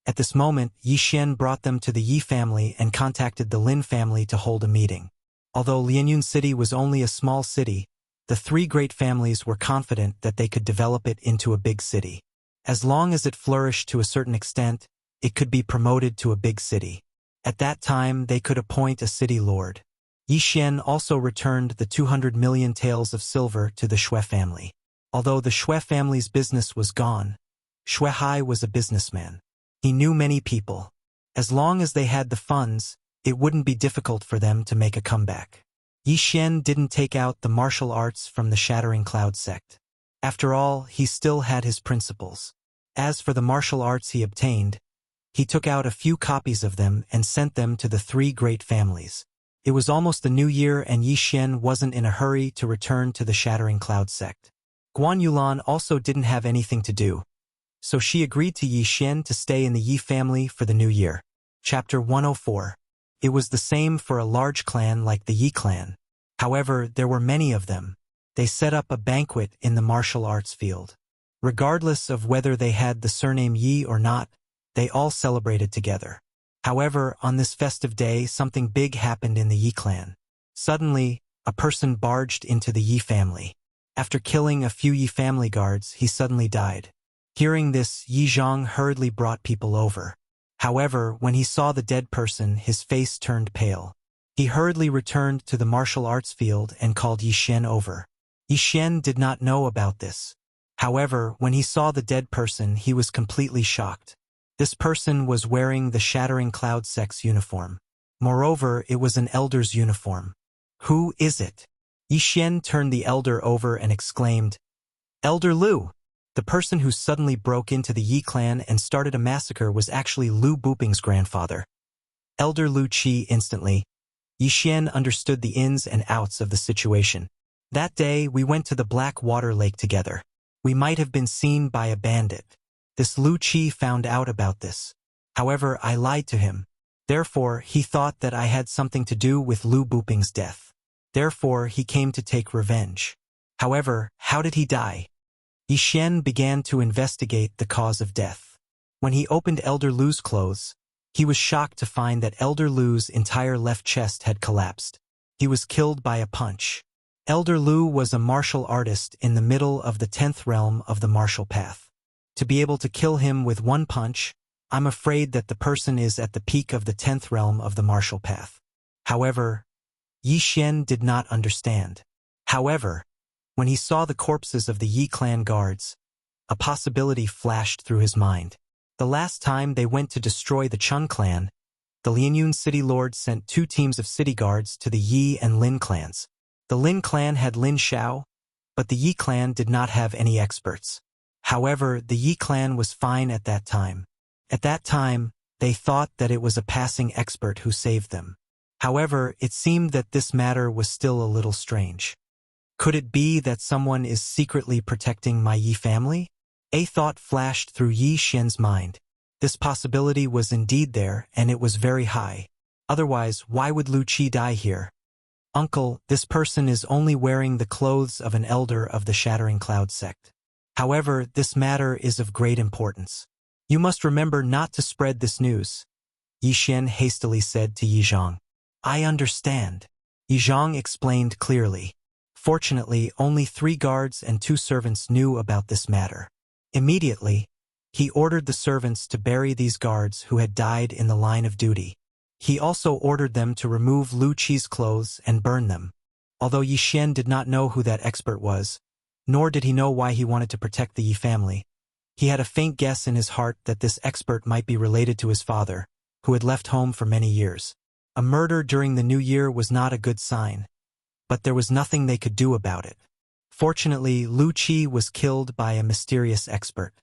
At this moment, Yi Xian brought them to the Yi family and contacted the Lin family to hold a meeting. Although Lianyun City was only a small city, the three great families were confident that they could develop it into a big city. As long as it flourished to a certain extent, it could be promoted to a big city. At that time, they could appoint a city lord. Yi Xian also returned the 200 million taels of silver to the Shui family. Although the Shui family's business was gone, Shui Hai was a businessman. He knew many people. As long as they had the funds, it wouldn't be difficult for them to make a comeback. Yi Xian didn't take out the martial arts from the Shattering Cloud sect. After all, he still had his principles. As for the martial arts he obtained, he took out a few copies of them and sent them to the three great families. It was almost the new year and Yi Xian wasn't in a hurry to return to the Shattering Cloud sect. Guan Yulan also didn't have anything to do, so she agreed to Yi Xian to stay in the Yi family for the new year. Chapter 104. It was the same for a large clan like the Yi clan. However, there were many of them. They set up a banquet in the martial arts field. Regardless of whether they had the surname Yi or not, they all celebrated together. However, on this festive day, something big happened in the Yi clan. Suddenly, a person barged into the Yi family. After killing a few Yi family guards, he suddenly died. Hearing this, Yi Zhang hurriedly brought people over. However, when he saw the dead person, his face turned pale. He hurriedly returned to the martial arts field and called Yi Xian over. Yi Xian did not know about this. However, when he saw the dead person, he was completely shocked. This person was wearing the Shattering Cloud sect's uniform. Moreover, it was an elder's uniform. Who is it? Yi Xian turned the elder over and exclaimed, "Elder Lu!" The person who suddenly broke into the Yi clan and started a massacre was actually Lu Buping's grandfather. Elder Lu Qi instantly. Yi Xian understood the ins and outs of the situation. That day, we went to the Black Water Lake together. We might have been seen by a bandit. This Lu Qi found out about this. However, I lied to him. Therefore, he thought that I had something to do with Lu Buping's death. Therefore, he came to take revenge. However, how did he die? Yi Xian began to investigate the cause of death. When he opened Elder Lu's clothes, he was shocked to find that Elder Lu's entire left chest had collapsed. He was killed by a punch. Elder Lu was a martial artist in the middle of the 10th realm of the martial path. To be able to kill him with one punch, I'm afraid that the person is at the peak of the 10th realm of the martial path. However, Yi Xian did not understand. However, when he saw the corpses of the Yi clan guards, a possibility flashed through his mind. The last time they went to destroy the Chun clan, the Lianyun city lord sent 2 teams of city guards to the Yi and Lin clans. The Lin clan had Lin Xiao, but the Yi clan did not have any experts. However, the Yi clan was fine at that time. At that time, they thought that it was a passing expert who saved them. However, it seemed that this matter was still a little strange. Could it be that someone is secretly protecting my Yi family? A thought flashed through Yi Xian's mind. This possibility was indeed there, and it was very high. Otherwise, why would Lu Qi die here? Uncle, this person is only wearing the clothes of an elder of the Shattering Cloud sect. However, this matter is of great importance. You must remember not to spread this news, Yi Xian hastily said to Yi Zhang. I understand. Yi Zhang explained clearly. Fortunately, only 3 guards and 2 servants knew about this matter. Immediately, he ordered the servants to bury these guards who had died in the line of duty. He also ordered them to remove Lu Qi's clothes and burn them. Although Yi Xian did not know who that expert was, nor did he know why he wanted to protect the Yi family, he had a faint guess in his heart that this expert might be related to his father, who had left home for many years. A murder during the new year was not a good sign, but there was nothing they could do about it. Fortunately, Lu Qi was killed by a mysterious expert.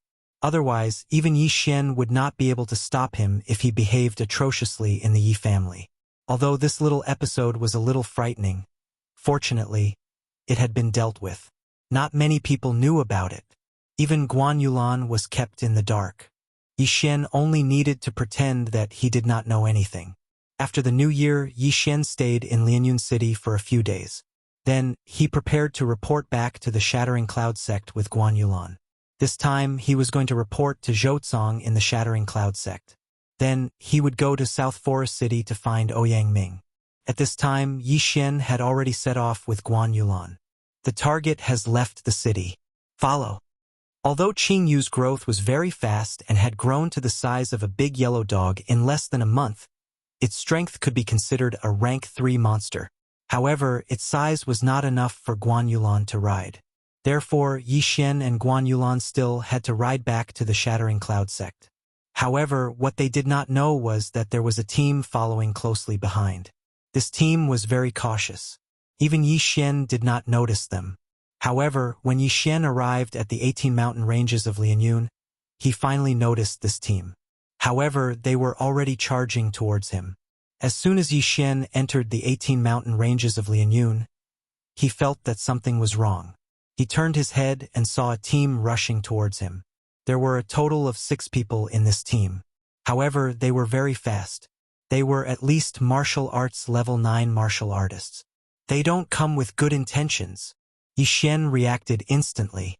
Otherwise, even Yi Xian would not be able to stop him if he behaved atrociously in the Yi family. Although this little episode was a little frightening, fortunately, it had been dealt with. Not many people knew about it. Even Guan Yulan was kept in the dark. Yi Xian only needed to pretend that he did not know anything. After the new year, Yi Xian stayed in Lianyun City for a few days. Then, he prepared to report back to the Shattering Cloud sect with Guan Yulan. This time, he was going to report to Zhou Cong in the Shattering Cloud sect. Then, he would go to South Forest City to find Ouyang Ming. At this time, Yi Xian had already set off with Guan Yulan. The target has left the city. Follow. Although Qing Yu's growth was very fast and had grown to the size of a big yellow dog in less than a month, its strength could be considered a rank 3 monster. However, its size was not enough for Guan Yulan to ride. Therefore, Yi Xian and Guan Yulan still had to ride back to the Shattering Cloud sect. However, what they did not know was that there was a team following closely behind. This team was very cautious. Even Yi Xian did not notice them. However, when Yi Xian arrived at the 18 mountain ranges of Lianyun, he finally noticed this team. However, they were already charging towards him. As soon as Yi Xian entered the 18 mountain ranges of Lianyun, he felt that something was wrong. He turned his head and saw a team rushing towards him. There were a total of 6 people in this team. However, they were very fast. They were at least martial arts level 9 martial artists. They don't come with good intentions. Yi Xian reacted instantly.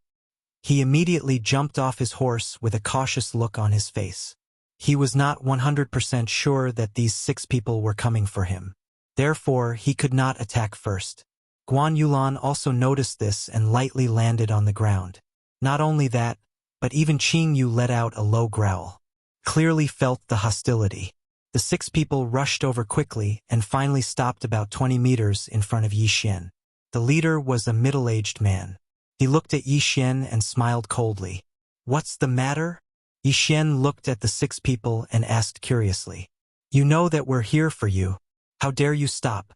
He immediately jumped off his horse with a cautious look on his face. He was not 100% sure that these 6 people were coming for him. Therefore, he could not attack first. Guan Yulan also noticed this and lightly landed on the ground. Not only that, but even Qing Yu let out a low growl. Clearly felt the hostility. The 6 people rushed over quickly and finally stopped about 20 meters in front of Yi Xian. The leader was a middle-aged man. He looked at Yi Xian and smiled coldly. "What's the matter?" Yi Xian looked at the 6 people and asked curiously. "You know that we're here for you. How dare you stop?"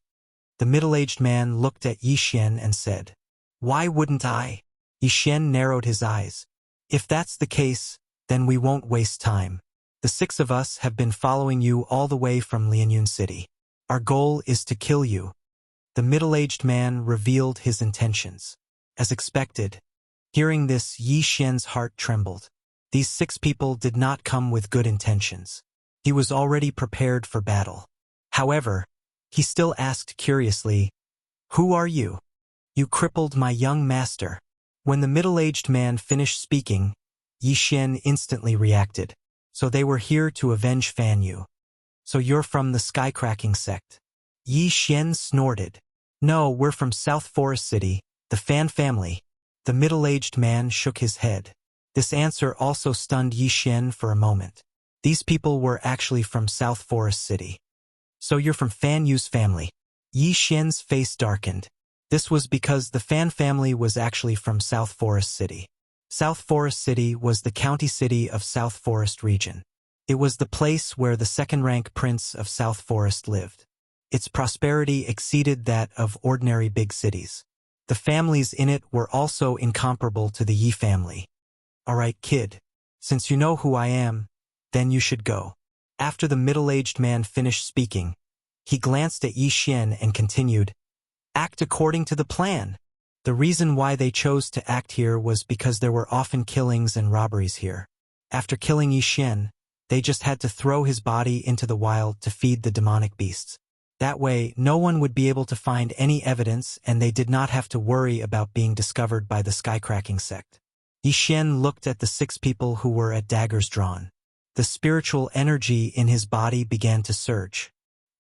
The middle-aged man looked at Yi Xian and said, "Why wouldn't I?" Yi Xian narrowed his eyes. "If that's the case, then we won't waste time. The 6 of us have been following you all the way from Lianyun City. Our goal is to kill you." The middle-aged man revealed his intentions. As expected, hearing this, Yi Xian's heart trembled. These 6 people did not come with good intentions. He was already prepared for battle. However, he still asked curiously, "Who are you? You crippled my young master." When the middle-aged man finished speaking, Yi Xian instantly reacted. "So they were here to avenge Fan Yu. So you're from the Skycracking sect?" Yi Xian snorted. "No, we're from South Forest City, the Fan family." The middle-aged man shook his head. This answer also stunned Yi Xian for a moment. These people were actually from South Forest City. "So you're from Fan Yu's family?" Yi Xian's face darkened. This was because the Fan family was actually from South Forest City. South Forest City was the county city of South Forest region. It was the place where the second-rank prince of South Forest lived. Its prosperity exceeded that of ordinary big cities. The families in it were also incomparable to the Yi family. "All right, kid. Since you know who I am, then you should go." After the middle-aged man finished speaking, he glanced at Yi Xian and continued, "Act according to the plan." The reason why they chose to act here was because there were often killings and robberies here. After killing Yi Xian, they just had to throw his body into the wild to feed the demonic beasts. That way, no one would be able to find any evidence and they did not have to worry about being discovered by the Skycracking sect. Yi Xian looked at the 6 people who were at daggers drawn. The spiritual energy in his body began to surge.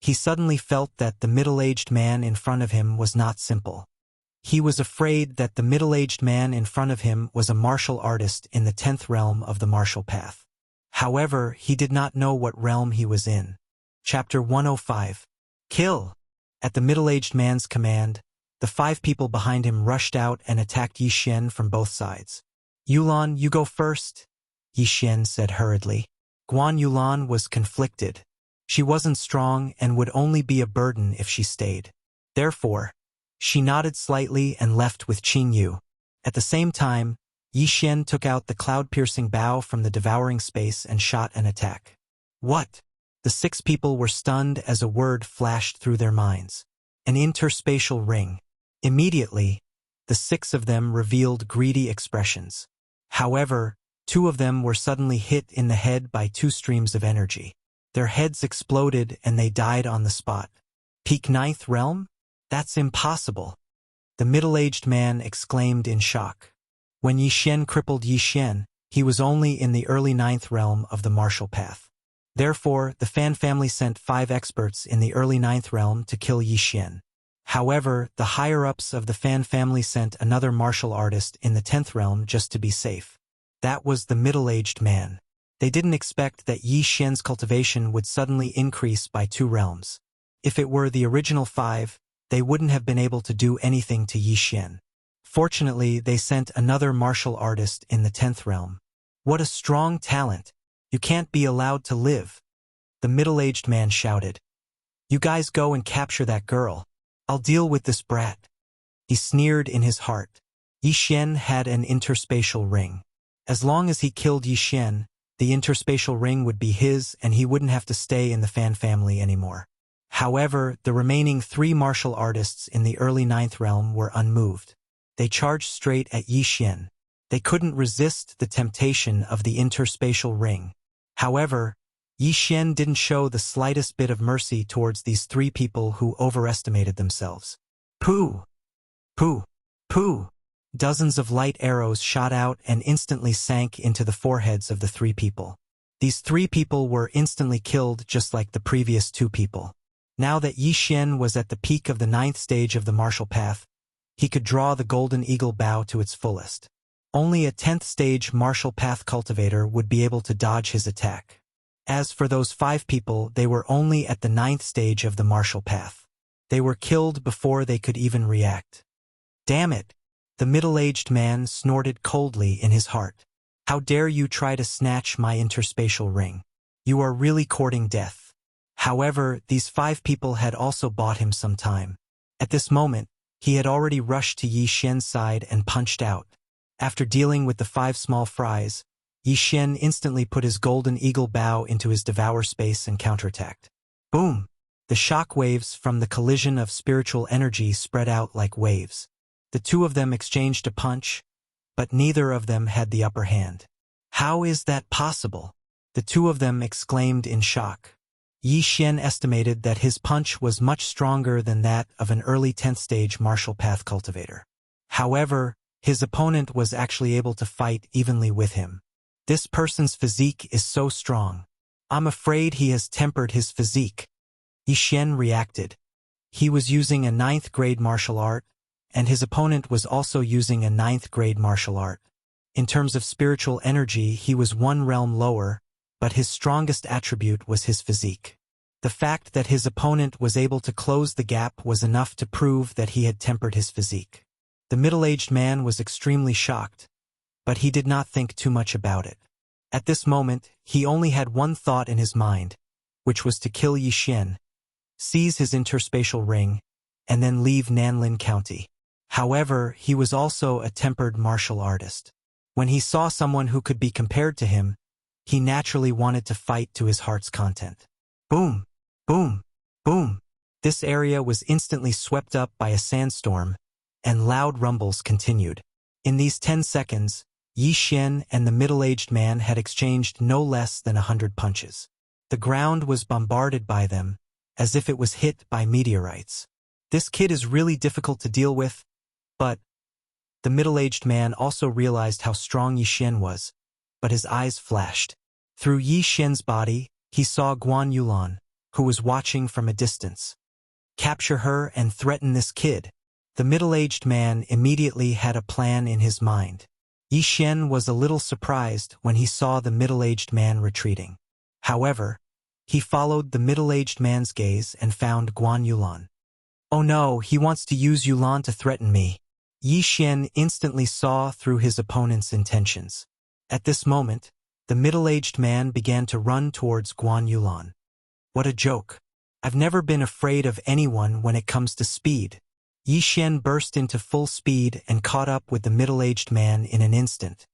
He suddenly felt that the middle-aged man in front of him was not simple. He was afraid that the middle-aged man in front of him was a martial artist in the 10th realm of the martial path. However, he did not know what realm he was in. Chapter 105. Kill! At the middle-aged man's command, the 5 people behind him rushed out and attacked Yi Xian from both sides. "Yulan, you go first," Yi Xian said hurriedly. Guan Yulan was conflicted. She wasn't strong and would only be a burden if she stayed. Therefore, she nodded slightly and left with Qing Yu. At the same time, Yi Xian took out the cloud-piercing bow from the devouring space and shot an attack. "What?" The 6 people were stunned as a word flashed through their minds. An interspatial ring. Immediately, the 6 of them revealed greedy expressions. However, 2 of them were suddenly hit in the head by 2 streams of energy. Their heads exploded and they died on the spot. "Peak 9th realm? That's impossible!" The middle-aged man exclaimed in shock. When Yi Xian crippled Yi Xian, he was only in the early 9th realm of the martial path. Therefore, the Fan family sent 5 experts in the early 9th realm to kill Yi Xian. However, the higher-ups of the Fan family sent another martial artist in the 10th realm just to be safe. That was the middle-aged man. They didn't expect that Yi Xian's cultivation would suddenly increase by 2 realms. If it were the original 5, they wouldn't have been able to do anything to Yi Xian. Fortunately, they sent another martial artist in the 10th realm. What a strong talent! You can't be allowed to live. The middle-aged man shouted. You guys go and capture that girl. I'll deal with this brat. He sneered in his heart. Yi Xian had an interspatial ring. As long as he killed Yi Xian, the interspatial ring would be his and he wouldn't have to stay in the Fan family anymore. However, the remaining 3 martial artists in the early 9th realm were unmoved. They charged straight at Yi Xian. They couldn't resist the temptation of the interspatial ring. However, Yi Xian didn't show the slightest bit of mercy towards these 3 people who overestimated themselves. Pooh! Pooh! Pooh! Dozens of light arrows shot out and instantly sank into the foreheads of the 3 people. These 3 people were instantly killed just like the previous 2 people. Now that Yi Xian was at the peak of the 9th stage of the martial path, he could draw the Golden Eagle Bow to its fullest. Only a 10th stage martial path cultivator would be able to dodge his attack. As for those 5 people, they were only at the 9th stage of the martial path. They were killed before they could even react. Damn it! The middle-aged man snorted coldly in his heart. How dare you try to snatch my interspatial ring? You are really courting death. However, these 5 people had also bought him some time. At this moment, he had already rushed to Yi Xian's side and punched out. After dealing with the 5 small fries, Yi Xian instantly put his Golden Eagle Bow into his devour space and counterattacked. Boom! The shock waves from the collision of spiritual energy spread out like waves. The 2 of them exchanged a punch, but neither of them had the upper hand. How is that possible? The 2 of them exclaimed in shock. Yi Xian estimated that his punch was much stronger than that of an early 10th stage martial path cultivator. However, his opponent was actually able to fight evenly with him. This person's physique is so strong. I'm afraid he has tempered his physique. Yi Xian reacted. He was using a 9th grade martial art, and his opponent was also using a 9th grade martial art. In terms of spiritual energy, he was 1 realm lower, but his strongest attribute was his physique. The fact that his opponent was able to close the gap was enough to prove that he had tempered his physique. The middle-aged man was extremely shocked, but he did not think too much about it. At this moment, he only had one thought in his mind, which was to kill Yi Xian, seize his interspatial ring, and then leave Nanlin County. However, he was also a tempered martial artist. When he saw someone who could be compared to him, he naturally wanted to fight to his heart's content. Boom! Boom! Boom! This area was instantly swept up by a sandstorm, and loud rumbles continued. In these 10 seconds, Yi Xian and the middle-aged man had exchanged no less than 100 punches. The ground was bombarded by them, as if it was hit by meteorites. This kid is really difficult to deal with, but the middle-aged man also realized how strong Yi Xian was, but his eyes flashed. Through Yi Xian's body, he saw Guan Yulan, who was watching from a distance. Capture her and threaten this kid. The middle-aged man immediately had a plan in his mind. Yi Xian was a little surprised when he saw the middle-aged man retreating. However, he followed the middle-aged man's gaze and found Guan Yulan. Oh no, he wants to use Yulan to threaten me. Yi Xian instantly saw through his opponent's intentions. At this moment, the middle-aged man began to run towards Guan Yulan. What a joke. I've never been afraid of anyone when it comes to speed. Yi Xian burst into full speed and caught up with the middle-aged man in an instant.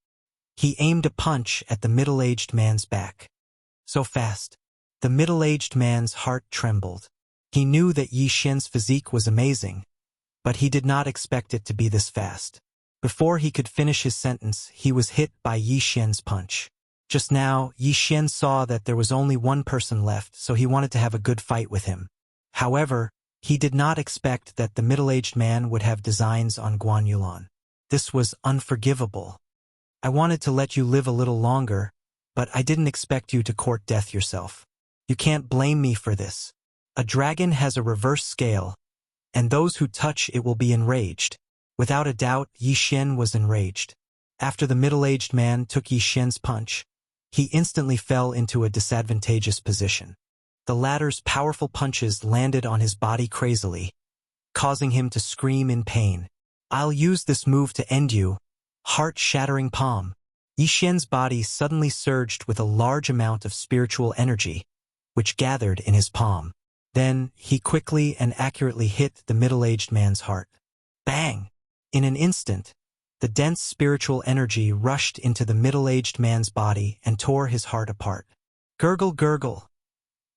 He aimed a punch at the middle-aged man's back. So fast. The middle-aged man's heart trembled. He knew that Yi Xian's physique was amazing, but he did not expect it to be this fast. Before he could finish his sentence, he was hit by Yi Xian's punch. Just now, Yi Xian saw that there was only one person left, so he wanted to have a good fight with him. However, he did not expect that the middle-aged man would have designs on Guan Yulan. This was unforgivable. I wanted to let you live a little longer, but I didn't expect you to court death yourself. You can't blame me for this. A dragon has a reverse scale, and those who touch it will be enraged. Without a doubt, Yi Xian was enraged. After the middle-aged man took Yi Xian's punch, he instantly fell into a disadvantageous position. The latter's powerful punches landed on his body crazily, causing him to scream in pain. I'll use this move to end you. Heart-shattering palm. Yi Xian's body suddenly surged with a large amount of spiritual energy, which gathered in his palm. Then, he quickly and accurately hit the middle-aged man's heart. Bang! In an instant, the dense spiritual energy rushed into the middle-aged man's body and tore his heart apart. Gurgle, gurgle.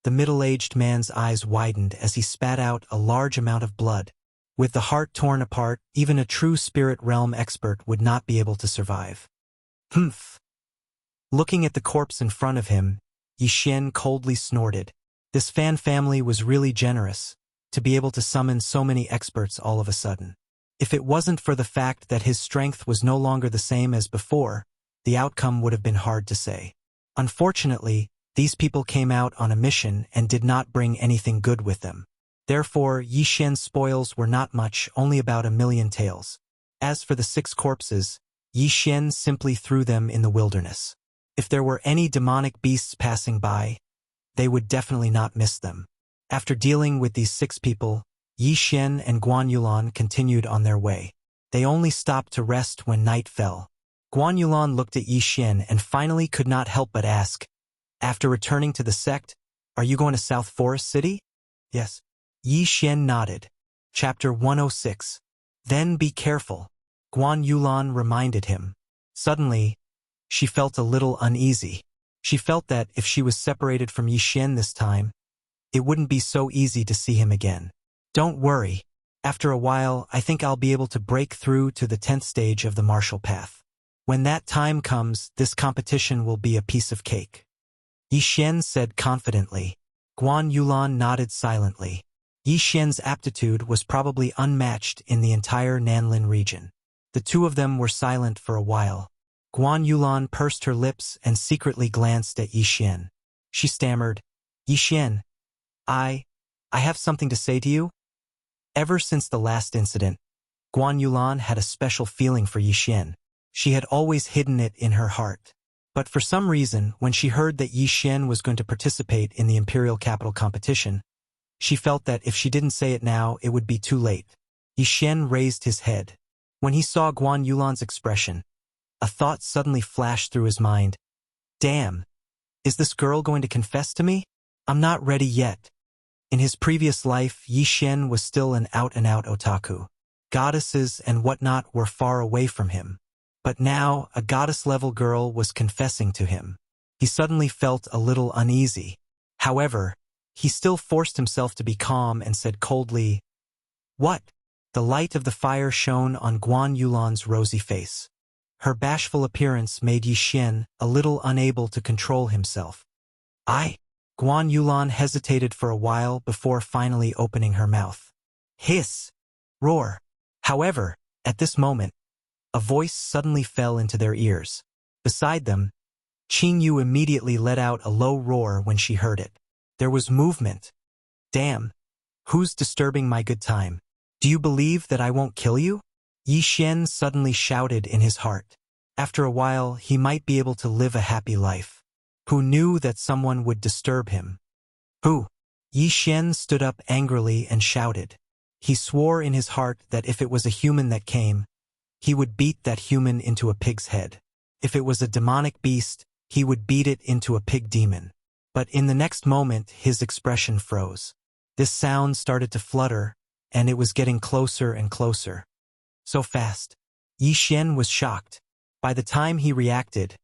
The middle-aged man's eyes widened as he spat out a large amount of blood. With the heart torn apart, even a true spirit realm expert would not be able to survive. Humph! Looking at the corpse in front of him, Yi Xian coldly snorted. This fan family was really generous, to be able to summon so many experts all of a sudden. If it wasn't for the fact that his strength was no longer the same as before, the outcome would have been hard to say. Unfortunately, these people came out on a mission and did not bring anything good with them. Therefore, Yi Xian's spoils were not much, only about 1,000,000 taels. As for the 6 corpses, Yi Xian simply threw them in the wilderness. If there were any demonic beasts passing by, they would definitely not miss them. After dealing with these 6 people, Yi Xian and Guan Yulan continued on their way. They only stopped to rest when night fell. Guan Yulan looked at Yi Xian and finally could not help but ask, after returning to the sect, are you going to South Forest City? Yes. Yi Xian nodded. Chapter 106. Then be careful, Guan Yulan reminded him. Suddenly, she felt a little uneasy. She felt that if she was separated from Yi Xian this time, it wouldn't be so easy to see him again. Don't worry. After a while, I think I'll be able to break through to the 10th stage of the martial path. When that time comes, this competition will be a piece of cake. Yi Xian said confidently. Guan Yulan nodded silently. Yi Xian's aptitude was probably unmatched in the entire Nanlin region. The two of them were silent for a while. Guan Yulan pursed her lips and secretly glanced at Yi Xian. She stammered, Yi Xian, I have something to say to you. Ever since the last incident, Guan Yulan had a special feeling for Yi Xian. She had always hidden it in her heart. But for some reason, when she heard that Yi Xian was going to participate in the Imperial Capital competition, she felt that if she didn't say it now, it would be too late. Yi Xian raised his head. When he saw Guan Yulan's expression, a thought suddenly flashed through his mind. Damn, is this girl going to confess to me? I'm not ready yet. In his previous life, Yi Xian was still an out-and-out otaku. Goddesses and whatnot were far away from him. But now, a goddess-level girl was confessing to him. He suddenly felt a little uneasy. However, he still forced himself to be calm and said coldly, What? The light of the fire shone on Guan Yulan's rosy face. Her bashful appearance made Yi Xian a little unable to control himself. Guan Yulan hesitated for a while before finally opening her mouth. Hiss! Roar! However, at this moment, a voice suddenly fell into their ears. Beside them, Qing Yu immediately let out a low roar when she heard it. There was movement. Damn! Who's disturbing my good time? Do you believe that I won't kill you? Yi Xian suddenly shouted in his heart. After a while, he might be able to live a happy life. Who knew that someone would disturb him? Who? Yi Xian stood up angrily and shouted. He swore in his heart that if it was a human that came, he would beat that human into a pig's head. If it was a demonic beast, he would beat it into a pig demon. But in the next moment, his expression froze. This sound started to flutter, and it was getting closer and closer. So fast. Yi Xian was shocked. By the time he reacted,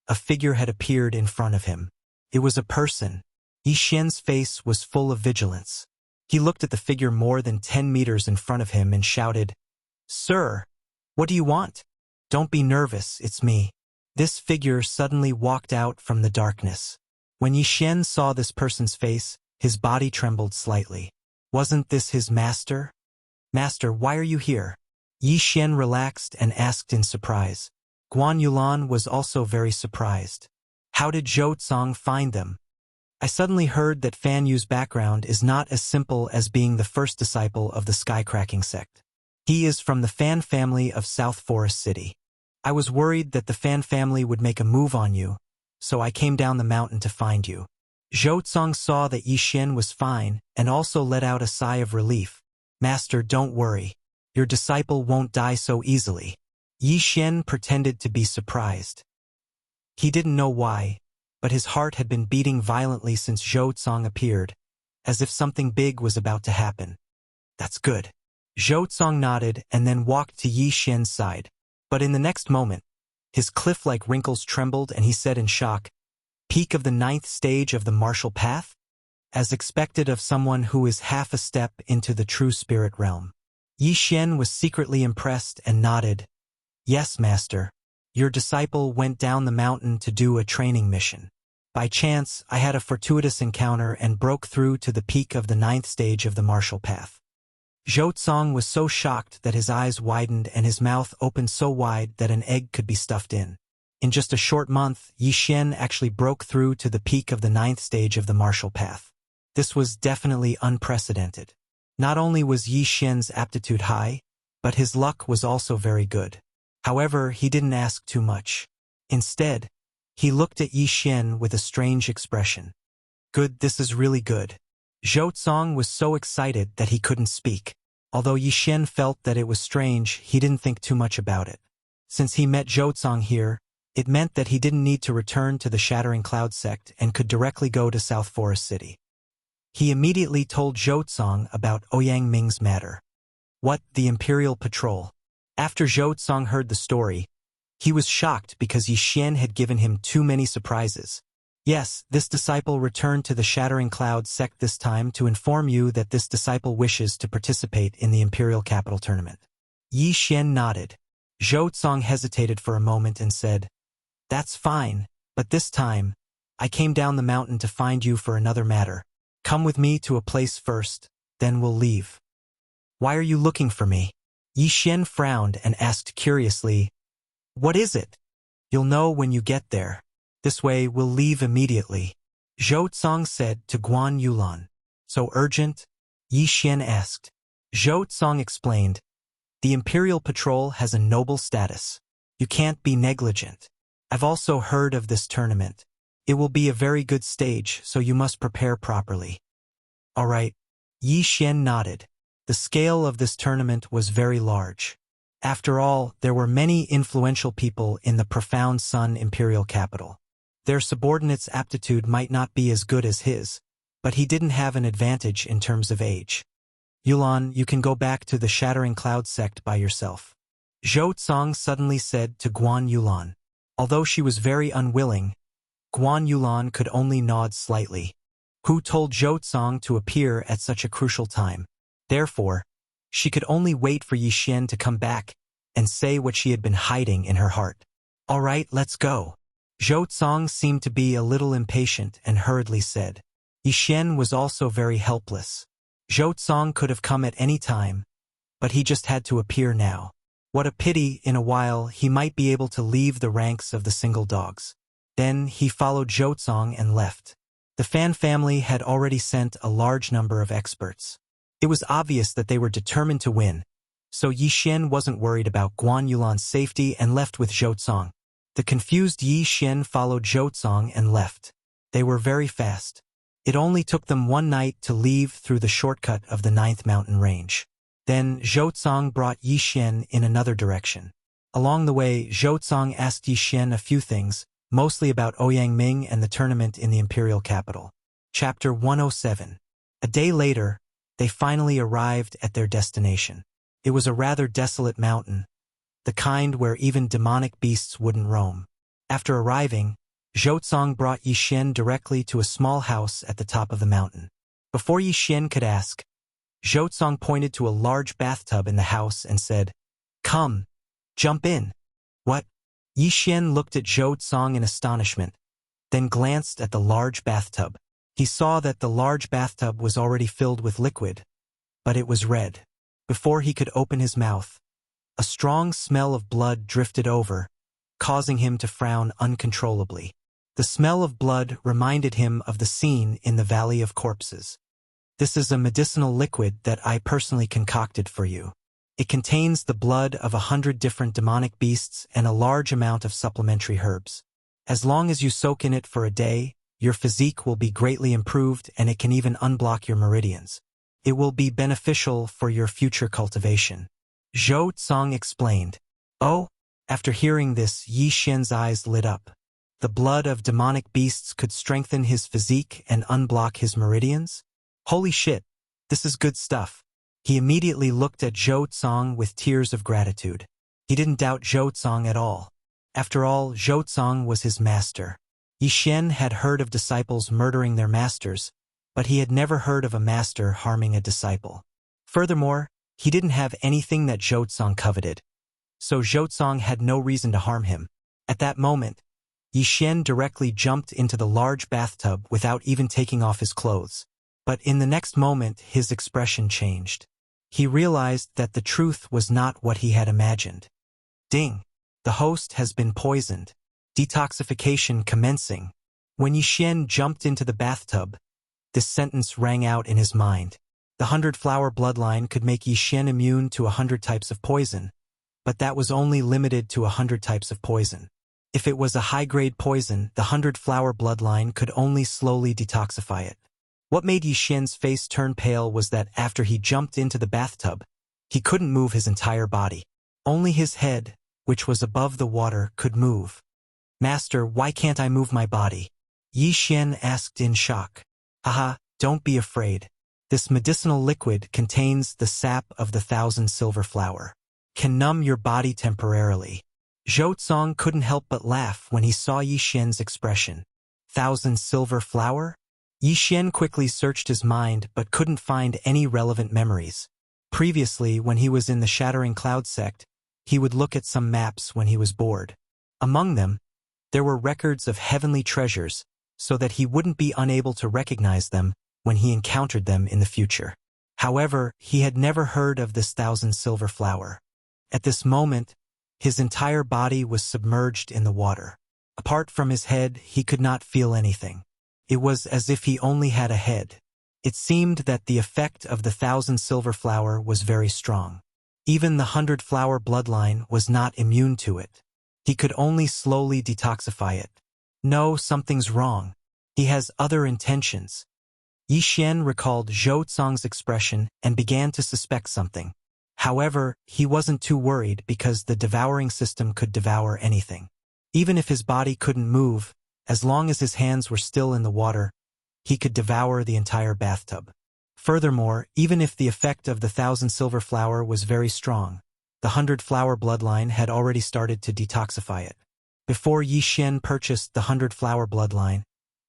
a figure had appeared in front of him. It was a person. Yi Xian's face was full of vigilance. He looked at the figure more than 10 meters in front of him and shouted, Sir, what do you want? Don't be nervous, it's me. This figure suddenly walked out from the darkness. When Yi Xian saw this person's face, his body trembled slightly. Wasn't this his master? Master, why are you here? Yi Xian relaxed and asked in surprise. Guan Yulan was also very surprised. How did Zhou Tsang find them? I suddenly heard that Fan Yu's background is not as simple as being the first disciple of the sky-cracking sect. He is from the Fan family of South Forest City. I was worried that the Fan family would make a move on you, so I came down the mountain to find you. Zhou Tsang saw that Yi Xian was fine and also let out a sigh of relief. Master, don't worry. Your disciple won't die so easily. Yi Xian pretended to be surprised. He didn't know why, but his heart had been beating violently since Zhou Tsang appeared, as if something big was about to happen. That's good. Zhou Tsang nodded and then walked to Yi Xian's side. But in the next moment, his cliff-like wrinkles trembled and he said in shock, "Peak of the 9th stage of the martial path?" As expected of someone who is half a step into the true spirit realm. Yi Xian was secretly impressed and nodded. "Yes, master. Your disciple went down the mountain to do a training mission. By chance, I had a fortuitous encounter and broke through to the peak of the 9th stage of the martial path." Zhou Tsang was so shocked that his eyes widened and his mouth opened so wide that an egg could be stuffed in. In just a short month, Yi Xian actually broke through to the peak of the 9th stage of the martial path. This was definitely unprecedented. Not only was Yi Xian's aptitude high, but his luck was also very good. However, he didn't ask too much. Instead, he looked at Yi Xian with a strange expression. "Good, this is really good." Zhou Tsang was so excited that he couldn't speak. Although Yi Xian felt that it was strange, he didn't think too much about it. Since he met Zhou Tsang here, it meant that he didn't need to return to the Shattering Cloud sect and could directly go to South Forest City. He immediately told Zhou Tsang about Ouyang Ming's matter. What, the Imperial Patrol? After Zhou Tsang heard the story, he was shocked because Yi Xian had given him too many surprises. Yes, this disciple returned to the Shattering Cloud sect this time to inform you that this disciple wishes to participate in the Imperial Capital Tournament. Yi Xian nodded. Zhou Tsang hesitated for a moment and said, "That's fine, but this time, I came down the mountain to find you for another matter. Come with me to a place first, then we'll leave." "Why are you looking for me?" Yi Xian frowned and asked curiously, "What is it?" "You'll know when you get there. This way, we'll leave immediately," Zhou Tsang said to Guan Yulan. "So urgent?" Yi Xian asked. Zhou Tsang explained, "The Imperial Patrol has a noble status. You can't be negligent. I've also heard of this tournament. It will be a very good stage, so you must prepare properly." "All right." Yi Xian nodded. The scale of this tournament was very large. After all, there were many influential people in the Profound Sun Imperial Capital. Their subordinates' aptitude might not be as good as his, but he didn't have an advantage in terms of age. "Yulan, you can go back to the Shattering Cloud sect by yourself," Zhou Tsang suddenly said to Guan Yulan. Although she was very unwilling, Guan Yulan could only nod slightly. Who told Zhou Tsang to appear at such a crucial time? Therefore, she could only wait for Yi Xian to come back and say what she had been hiding in her heart. "All right, let's go." Zhou Tsang seemed to be a little impatient and hurriedly said. Yi Xian was also very helpless. Zhou Tsang could have come at any time, but he just had to appear now. What a pity, in a while he might be able to leave the ranks of the single dogs. Then he followed Zhou Tsang and left. The Fan family had already sent a large number of experts. It was obvious that they were determined to win, so Yi Xian wasn't worried about Guan Yulan's safety and left with Zhou Tsang. The confused Yi Xian followed Zhou Tsang and left. They were very fast. It only took them one night to leave through the shortcut of the 9th mountain range. Then Zhou Tsang brought Yi Xian in another direction. Along the way, Zhou Tsang asked Yi Xian a few things, mostly about Ouyang Ming and the tournament in the Imperial Capital. Chapter 107. A day later, they finally arrived at their destination. It was a rather desolate mountain, the kind where even demonic beasts wouldn't roam. After arriving, Zhou Tsang brought Yi Xian directly to a small house at the top of the mountain. Before Yi Xian could ask, Zhou Tsang pointed to a large bathtub in the house and said, "Come, jump in." "What?" Yi Xian looked at Zhou Tsang in astonishment, then glanced at the large bathtub. He saw that the large bathtub was already filled with liquid, but it was red. Before he could open his mouth, a strong smell of blood drifted over, causing him to frown uncontrollably. The smell of blood reminded him of the scene in the Valley of Corpses. This is a medicinal liquid that I personally concocted for you. It contains the blood of 100 different demonic beasts and a large amount of supplementary herbs. As long as you soak in it for a day, your physique will be greatly improved and it can even unblock your meridians. It will be beneficial for your future cultivation. Zhou Tsang explained. Oh, after hearing this, Yi Xian's eyes lit up. The blood of demonic beasts could strengthen his physique and unblock his meridians? Holy shit, this is good stuff. He immediately looked at Zhou Tsang with tears of gratitude. He didn't doubt Zhou Tsang at all. After all, Zhou Tsang was his master. Yi Xian had heard of disciples murdering their masters, but he had never heard of a master harming a disciple. Furthermore, he didn't have anything that Zhou Tsang coveted, so Zhou Tsang had no reason to harm him. At that moment, Yi Xian directly jumped into the large bathtub without even taking off his clothes. But in the next moment, his expression changed. He realized that the truth was not what he had imagined. Ding! The host has been poisoned. Detoxification commencing. When Yi Xian jumped into the bathtub, this sentence rang out in his mind. The 100-flower bloodline could make Yi Xian immune to 100 types of poison, but that was only limited to 100 types of poison. If it was a high-grade poison, the 100-flower bloodline could only slowly detoxify it. What made Yi Xian's face turn pale was that after he jumped into the bathtub, he couldn't move his entire body. Only his head, which was above the water, could move. Master, why can't I move my body? Yi Xian asked in shock. Haha, don't be afraid. This medicinal liquid contains the sap of the 1,000 silver flower. Can numb your body temporarily. Zhou Tsang couldn't help but laugh when he saw Yi Xian's expression. 1,000 silver flower? Yi Xian quickly searched his mind but couldn't find any relevant memories. Previously, when he was in the Shattering Cloud sect, he would look at some maps when he was bored. Among them, there were records of heavenly treasures, so that he wouldn't be unable to recognize them when he encountered them in the future. However, he had never heard of this 1,000 silver flower. At this moment, his entire body was submerged in the water. Apart from his head, he could not feel anything. It was as if he only had a head. It seemed that the effect of the 1,000 silver flower was very strong. Even the 100-flower bloodline was not immune to it. He could only slowly detoxify it. No, something's wrong. He has other intentions. Yi Xian recalled Zhou Tsang's expression and began to suspect something. However, he wasn't too worried because the devouring system could devour anything. Even if his body couldn't move, as long as his hands were still in the water, he could devour the entire bathtub. Furthermore, even if the effect of the 1,000 silver flower was very strong, the 100-flower bloodline had already started to detoxify it. Before Yi Xian purchased the 100-flower bloodline,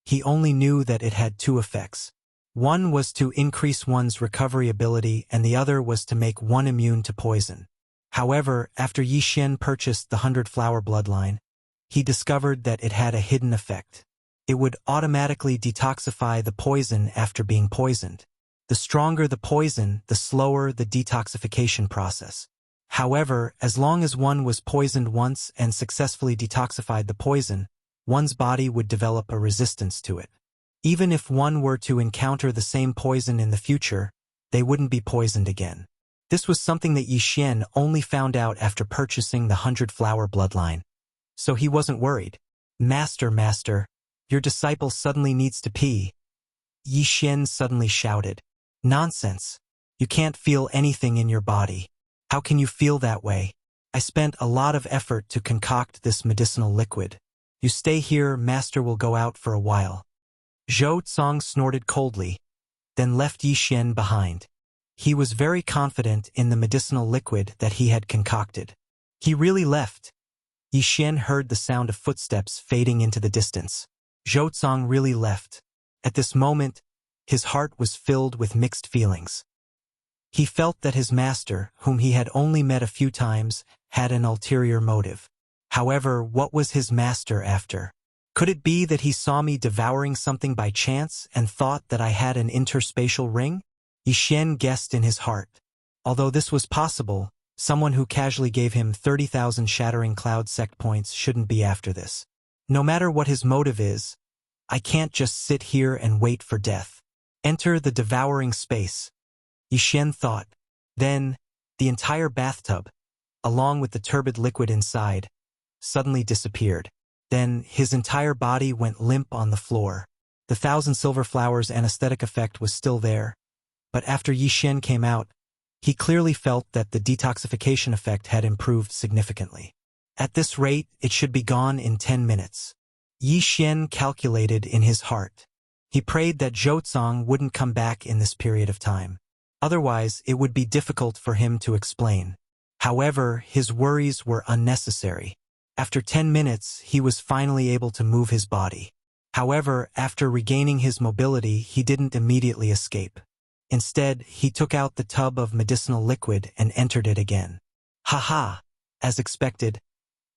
he only knew that it had two effects. One was to increase one's recovery ability and the other was to make one immune to poison. However, after Yi Xian purchased the 100-flower bloodline, he discovered that it had a hidden effect. It would automatically detoxify the poison after being poisoned. The stronger the poison, the slower the detoxification process. However, as long as one was poisoned once and successfully detoxified the poison, one's body would develop a resistance to it. Even if one were to encounter the same poison in the future, they wouldn't be poisoned again. This was something that Yi Xian only found out after purchasing the 100-flower bloodline. So he wasn't worried. Master, your disciple suddenly needs to pee. Yi Xian suddenly shouted. Nonsense. You can't feel anything in your body. How can you feel that way? I spent a lot of effort to concoct this medicinal liquid. You stay here, Master will go out for a while. Zhou Tsang snorted coldly, then left Yi Xian behind. He was very confident in the medicinal liquid that he had concocted. He really left. Yi Xian heard the sound of footsteps fading into the distance. Zhou Tsang really left. At this moment, his heart was filled with mixed feelings. He felt that his master, whom he had only met a few times, had an ulterior motive. However, what was his master after? Could it be that he saw me devouring something by chance and thought that I had an interspatial ring? Yi Xian guessed in his heart. Although this was possible, someone who casually gave him 30,000 Shattering Cloud sect points shouldn't be after this. No matter what his motive is, I can't just sit here and wait for death. Enter the devouring space, Yixian thought. Then, the entire bathtub, along with the turbid liquid inside, suddenly disappeared. Then, his entire body went limp on the floor. The 1,000 silver flowers anesthetic effect was still there, but after Yixian came out, he clearly felt that the detoxification effect had improved significantly. At this rate, it should be gone in 10 minutes. Yixian calculated in his heart. He prayed that Zhou wouldn't come back in this period of time. Otherwise, it would be difficult for him to explain. However, his worries were unnecessary. After 10 minutes, he was finally able to move his body. However, after regaining his mobility, he didn't immediately escape. Instead, he took out the tub of medicinal liquid and entered it again. Haha! As expected,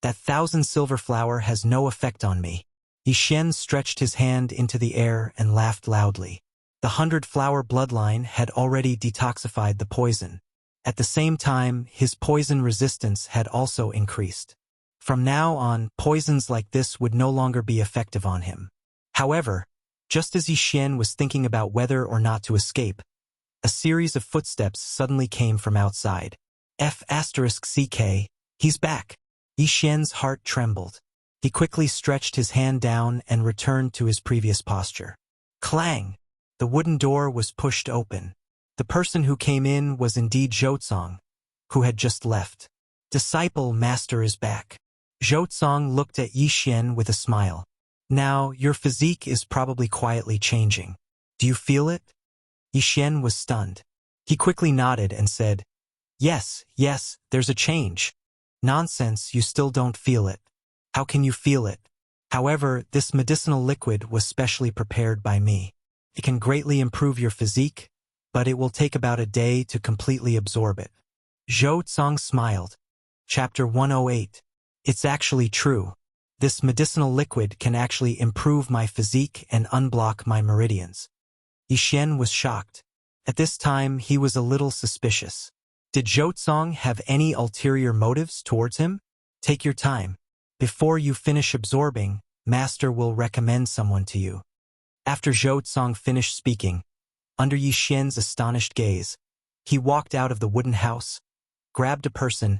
that 1,000 silver flower has no effect on me. Yixian stretched his hand into the air and laughed loudly. The 100-flower bloodline had already detoxified the poison. At the same time, his poison resistance had also increased. From now on, poisons like this would no longer be effective on him. However, just as Yixian was thinking about whether or not to escape, a series of footsteps suddenly came from outside. F***CK, he's back. Yixian's heart trembled. He quickly stretched his hand down and returned to his previous posture. Clang! The wooden door was pushed open. The person who came in was indeed Zhou, who had just left. Disciple master is back. Zhou looked at Yixian with a smile. Now, your physique is probably quietly changing. Do you feel it? Yixian was stunned. He quickly nodded and said, Yes, there's a change. Nonsense, you still don't feel it. How can you feel it? However, this medicinal liquid was specially prepared by me. It can greatly improve your physique, but it will take about a day to completely absorb it. Zhou smiled. Chapter 108. It's actually true. This medicinal liquid can actually improve my physique and unblock my meridians. Yixian was shocked. At this time, he was a little suspicious. Did Zhou have any ulterior motives towards him? Take your time. Before you finish absorbing, Master will recommend someone to you. After Zhou finished speaking, under Yixian's astonished gaze, he walked out of the wooden house, grabbed a person,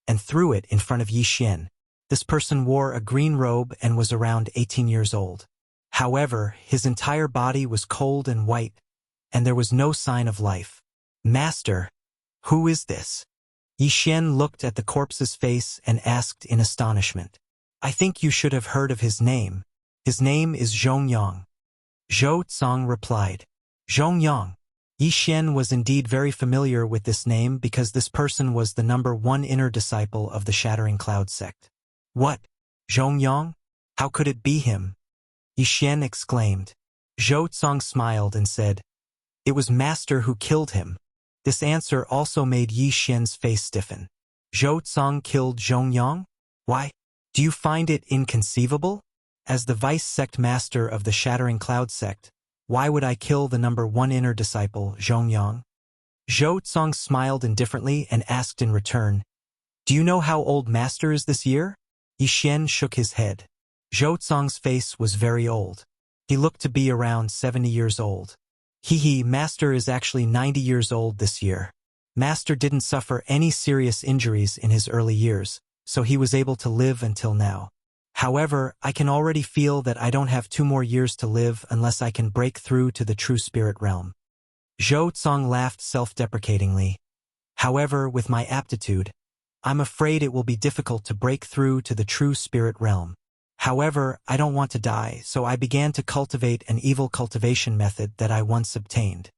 and threw it in front of Yixian. This person wore a green robe and was around 18 years old. However, his entire body was cold and white, and there was no sign of life. Master, who is this? Yixian looked at the corpse's face and asked in astonishment. I think you should have heard of his name. His name is Zhongyang. Zhou replied. Zhongyang. Yixian was indeed very familiar with this name because this person was the #1 inner disciple of the Shattering Cloud sect. What? Zhongyang? How could it be him? Yixian exclaimed. Zhou smiled and said, It was Master who killed him. This answer also made Yixian's face stiffen. Zhou killed Zhongyang? Why? Do you find it inconceivable? As the vice sect master of the Shattering Cloud sect, why would I kill the #1 inner disciple, Zhongyang? Zhou smiled indifferently and asked in return, Do you know how old Master is this year? Yixian shook his head. Zhou face was very old. He looked to be around 70 years old. Master is actually 90 years old this year. Master didn't suffer any serious injuries in his early years, so he was able to live until now. However, I can already feel that I don't have 2 more years to live unless I can break through to the true spirit realm. Zhou laughed self-deprecatingly. However, with my aptitude, I'm afraid it will be difficult to break through to the true spirit realm. However, I don't want to die, so I began to cultivate an evil cultivation method that I once obtained.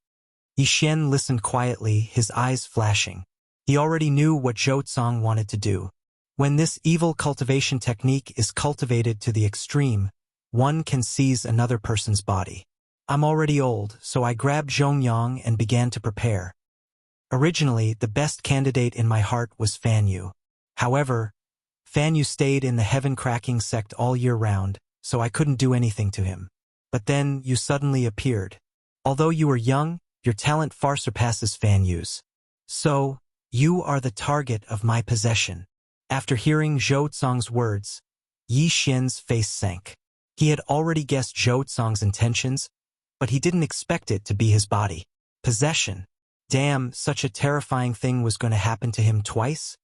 Yixian listened quietly, his eyes flashing. He already knew what Zhou wanted to do. When this evil cultivation technique is cultivated to the extreme, one can seize another person's body. I'm already old, so I grabbed Zhongyang and began to prepare. Originally, the best candidate in my heart was Fan Yu. However, Fan Yu stayed in the heaven-cracking sect all year round, so I couldn't do anything to him. But then you suddenly appeared. Although you were young, your talent far surpasses Fan Yu's. So, you are the target of my possession. After hearing Zhou words, Yi Xian's face sank. He had already guessed Zhou Tsong's intentions, but he didn't expect it to be his body. Possession. Damn, such a terrifying thing was going to happen to him twice?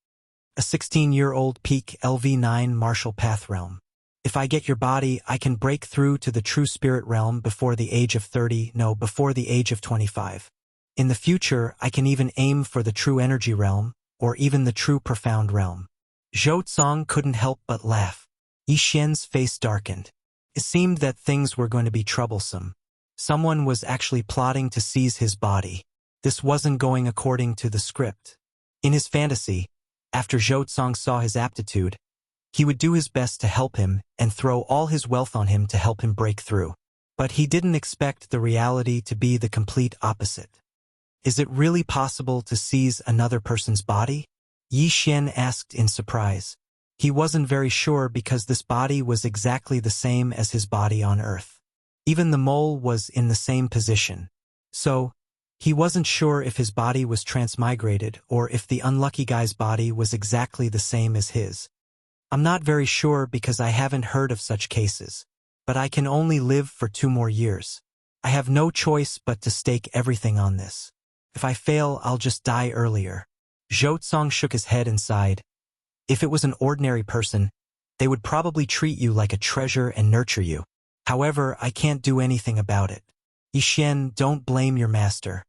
A 16-year-old peak LV9 Martial Path realm. If I get your body, I can break through to the true spirit realm before the age of 30, no, before the age of 25. In the future, I can even aim for the true energy realm, or even the true profound realm. Zhou Tsong couldn't help but laugh. Yi Xian's face darkened. It seemed that things were going to be troublesome. Someone was actually plotting to seize his body. This wasn't going according to the script. In his fantasy, after Zhou Tsong saw his aptitude, he would do his best to help him and throw all his wealth on him to help him break through. But he didn't expect the reality to be the complete opposite. Is it really possible to seize another person's body? Yi Xian asked in surprise. He wasn't very sure because this body was exactly the same as his body on Earth. Even the mole was in the same position. So, he wasn't sure if his body was transmigrated or if the unlucky guy's body was exactly the same as his. I'm not very sure because I haven't heard of such cases, but I can only live for 2 more years. I have no choice but to stake everything on this. If I fail, I'll just die earlier. Zhou Tsong shook his head and sighed. If it was an ordinary person, they would probably treat you like a treasure and nurture you. However, I can't do anything about it. Yi Xian, don't blame your master.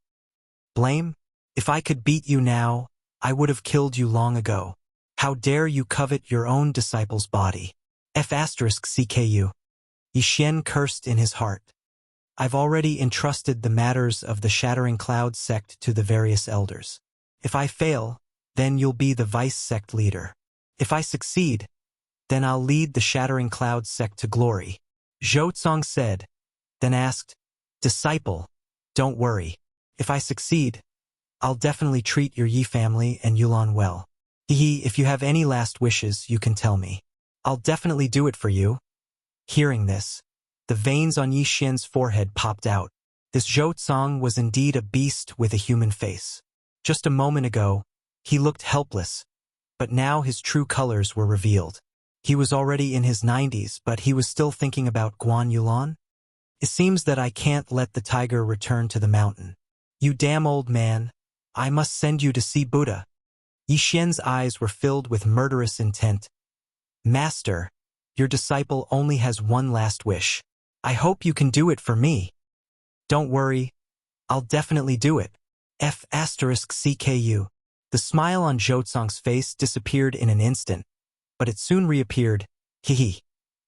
Blame? If I could beat you now, I would have killed you long ago. How dare you covet your own disciple's body? F***CKU. Yi Xian cursed in his heart. I've already entrusted the matters of the Shattering Cloud sect to the various elders. If I fail, then you'll be the vice sect leader. If I succeed, then I'll lead the Shattering Cloud sect to glory. Zhou Tsong said, then asked, Disciple, don't worry. If I succeed, I'll definitely treat your Yi family and Yulan well. If you have any last wishes, you can tell me. I'll definitely do it for you. Hearing this, the veins on Yi Xian's forehead popped out. This Zhou Tsong was indeed a beast with a human face. Just a moment ago, he looked helpless, but now his true colors were revealed. He was already in his 90s, but he was still thinking about Guan Yulan. It seems that I can't let the tiger return to the mountain. You damn old man, I must send you to see Buddha. Yi Xian's eyes were filled with murderous intent. Master, your disciple only has one last wish. I hope you can do it for me. Don't worry, I'll definitely do it. F***CKU. The smile on Zhou Tsong's face disappeared in an instant, but it soon reappeared.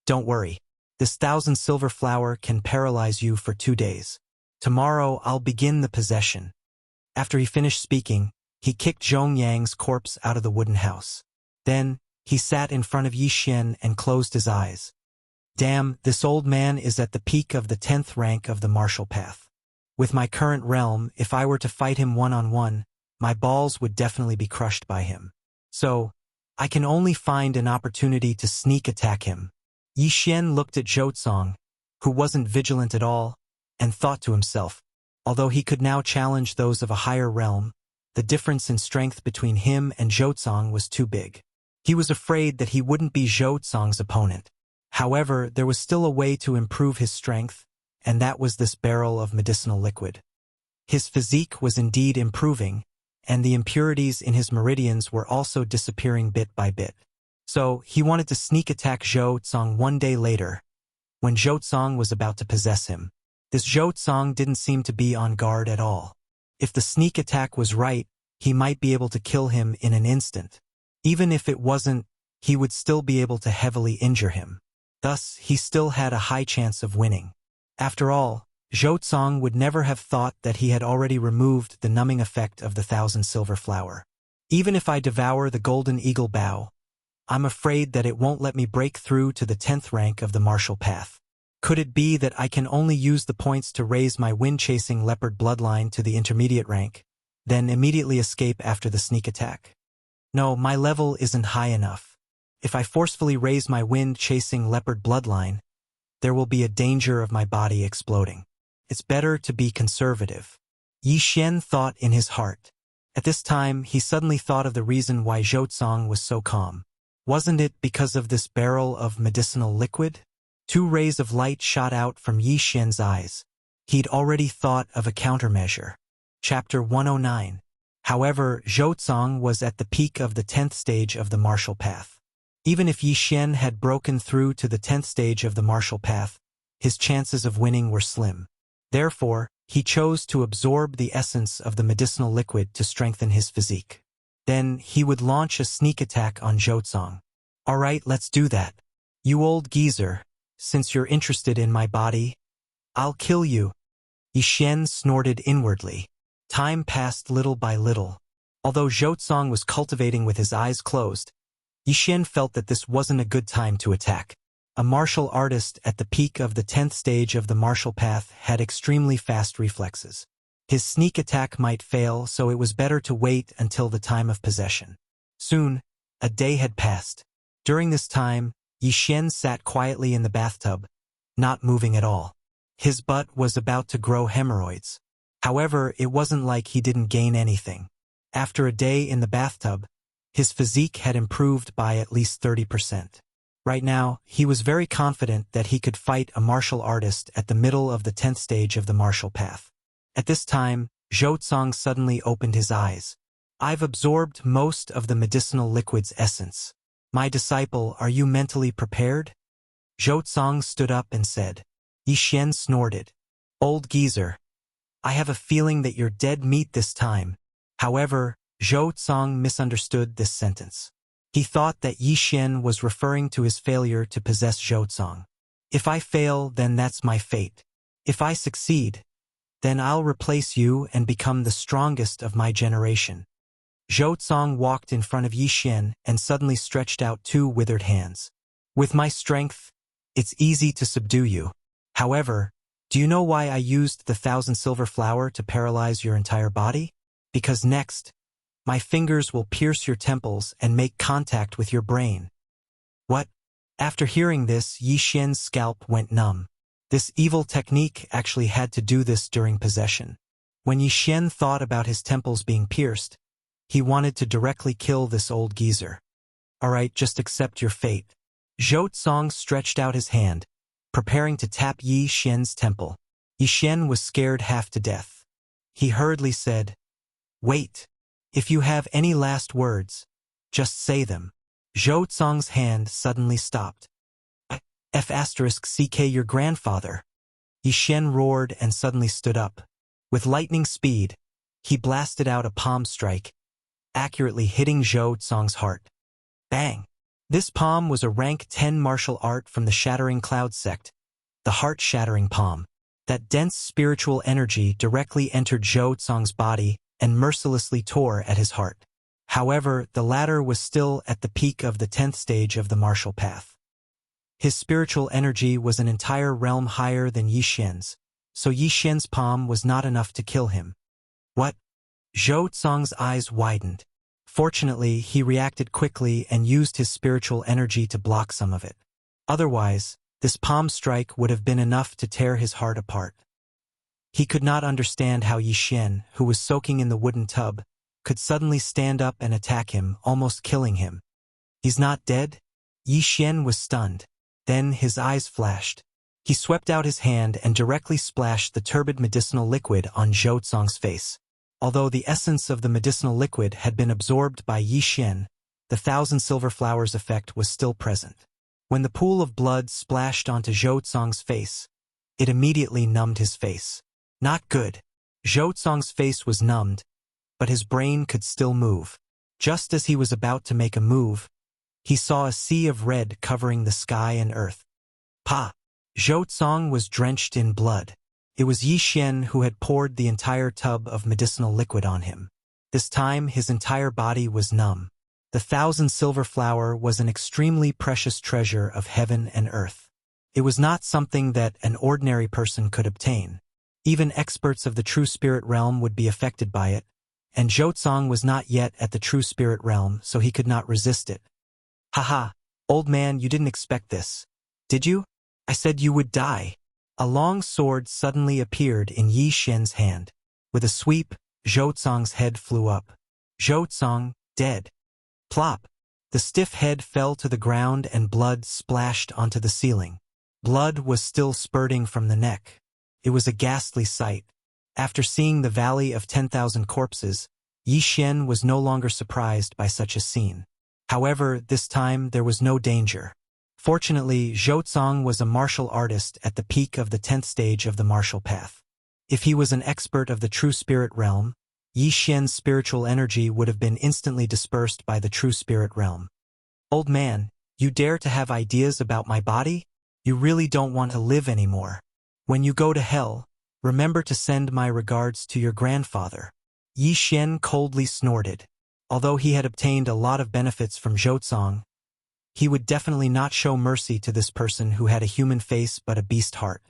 Don't worry. This 1,000 silver flower can paralyze you for 2 days. Tomorrow I'll begin the possession. After he finished speaking, he kicked Zhong Yang's corpse out of the wooden house. Then, he sat in front of Yi Xian and closed his eyes. Damn, this old man is at the peak of the 10th rank of the martial path. With my current realm, if I were to fight him one-on-one, my balls would definitely be crushed by him. So, I can only find an opportunity to sneak attack him. Yi Xian looked at Zhou Tsong, who wasn't vigilant at all, and thought to himself, although he could now challenge those of a higher realm, the difference in strength between him and Zhou Tsong was too big. He was afraid that he wouldn't be Zhou Tsong's opponent. However, there was still a way to improve his strength, and that was this barrel of medicinal liquid. His physique was indeed improving, and the impurities in his meridians were also disappearing bit by bit. So, he wanted to sneak attack Zhou Tsong 1 day later, when Zhou Tsong was about to possess him. This Zhou Tsong didn't seem to be on guard at all. If the sneak attack was right, he might be able to kill him in an instant. Even if it wasn't, he would still be able to heavily injure him. Thus, he still had a high chance of winning. After all, Zhou Tsong would never have thought that he had already removed the numbing effect of the 1,000 silver flower. Even if I devour the golden eagle bow, I'm afraid that it won't let me break through to the 10th rank of the martial path. Could it be that I can only use the points to raise my wind-chasing leopard bloodline to the intermediate rank, then immediately escape after the sneak attack? No, my level isn't high enough. If I forcefully raise my wind-chasing leopard bloodline, there will be a danger of my body exploding. It's better to be conservative. Yi Xian thought in his heart. At this time, he suddenly thought of the reason why Zhou Tsong was so calm. Wasn't it because of this barrel of medicinal liquid? Two rays of light shot out from Yi Xian's eyes. He'd already thought of a countermeasure. Chapter 109. However, Zhou Cong was at the peak of the 10th stage of the martial path. Even if Yi Xian had broken through to the 10th stage of the martial path, his chances of winning were slim. Therefore, he chose to absorb the essence of the medicinal liquid to strengthen his physique. Then, he would launch a sneak attack on Zhou Cong. Alright, let's do that. You old geezer, since you're interested in my body, I'll kill you. Yi Xian snorted inwardly. Time passed little by little. Although Zhou Cong was cultivating with his eyes closed, Yi Xian felt that this wasn't a good time to attack. A martial artist at the peak of the 10th stage of the martial path had extremely fast reflexes. His sneak attack might fail, so it was better to wait until the time of possession. Soon, a day had passed. During this time, Yi Xian sat quietly in the bathtub, not moving at all. His butt was about to grow hemorrhoids. However, it wasn't like he didn't gain anything. After a day in the bathtub, his physique had improved by at least 30%. Right now, he was very confident that he could fight a martial artist at the middle of the 10th stage of the martial path. At this time, Zhou Cong suddenly opened his eyes. I've absorbed most of the medicinal liquid's essence. My disciple, are you mentally prepared? Zhou Cong stood up and said. Yi Xian snorted. Old geezer. I have a feeling that you're dead meat this time. However, Zhou Cong misunderstood this sentence. He thought that Yi Xian was referring to his failure to possess Zhou Cong. If I fail, then that's my fate. If I succeed, then I'll replace you and become the strongest of my generation. Zhou Cong walked in front of Yi Xian and suddenly stretched out two withered hands. With my strength, it's easy to subdue you. However, do you know why I used the 1,000 silver flower to paralyze your entire body? Because next, my fingers will pierce your temples and make contact with your brain. What? After hearing this, Yi Xian's scalp went numb. This evil technique actually had to do this during possession. When Yi Xian thought about his temples being pierced, he wanted to directly kill this old geezer. Alright, just accept your fate. Zhou Cong stretched out his hand, preparing to tap Yi Xian's temple. Yi Xian was scared half to death. He hurriedly said, Wait. If you have any last words, just say them. Zhou Cong's hand suddenly stopped. F***ck your grandfather. Yi Xian roared and suddenly stood up. With lightning speed, he blasted out a palm strike, accurately hitting Zhou Cong's heart. Bang! This palm was a rank 10 martial art from the Shattering Cloud sect, the heart-shattering palm. That dense spiritual energy directly entered Zhou Cong's body and mercilessly tore at his heart. However, the latter was still at the peak of the 10th stage of the martial path. His spiritual energy was an entire realm higher than Yi Xian's, so Yi Xian's palm was not enough to kill him. What? Zhou Cong's eyes widened. Fortunately, he reacted quickly and used his spiritual energy to block some of it. Otherwise, this palm strike would have been enough to tear his heart apart. He could not understand how Yi Xian, who was soaking in the wooden tub, could suddenly stand up and attack him, almost killing him. He's not dead? Yi Xian was stunned. Then his eyes flashed. He swept out his hand and directly splashed the turbid medicinal liquid on Zhou Cong's face. Although the essence of the medicinal liquid had been absorbed by Yi Xian, the 1,000 silver flowers effect was still present. When the pool of blood splashed onto Zhou Cong's face, it immediately numbed his face. Not good. Zhou Cong's face was numbed, but his brain could still move. Just as he was about to make a move, he saw a sea of red covering the sky and earth. Pa! Zhou Cong was drenched in blood. It was Yi Xian who had poured the entire tub of medicinal liquid on him. This time his entire body was numb. The 1,000 silver flower was an extremely precious treasure of heaven and earth. It was not something that an ordinary person could obtain. Even experts of the true spirit realm would be affected by it, and Zhou Cong was not yet at the true spirit realm, so he could not resist it. Haha, old man, you didn't expect this, did you? I said you would die. A long sword suddenly appeared in Yi Xian's hand. With a sweep, Zhou Cong's head flew up. Zhou Cong, dead. Plop! The stiff head fell to the ground and blood splashed onto the ceiling. Blood was still spurting from the neck. It was a ghastly sight. After seeing the Valley of 10,000 Corpses, Yi Xian was no longer surprised by such a scene. However, this time there was no danger. Fortunately, Zhou Cong was a martial artist at the peak of the 10th stage of the martial path. If he was an expert of the true spirit realm, Yi Xian's spiritual energy would have been instantly dispersed by the true spirit realm. Old man, you dare to have ideas about my body? You really don't want to live anymore. When you go to hell, remember to send my regards to your grandfather. Yi Xian coldly snorted. Although he had obtained a lot of benefits from Zhou Cong, he would definitely not show mercy to this person who had a human face but a beast heart.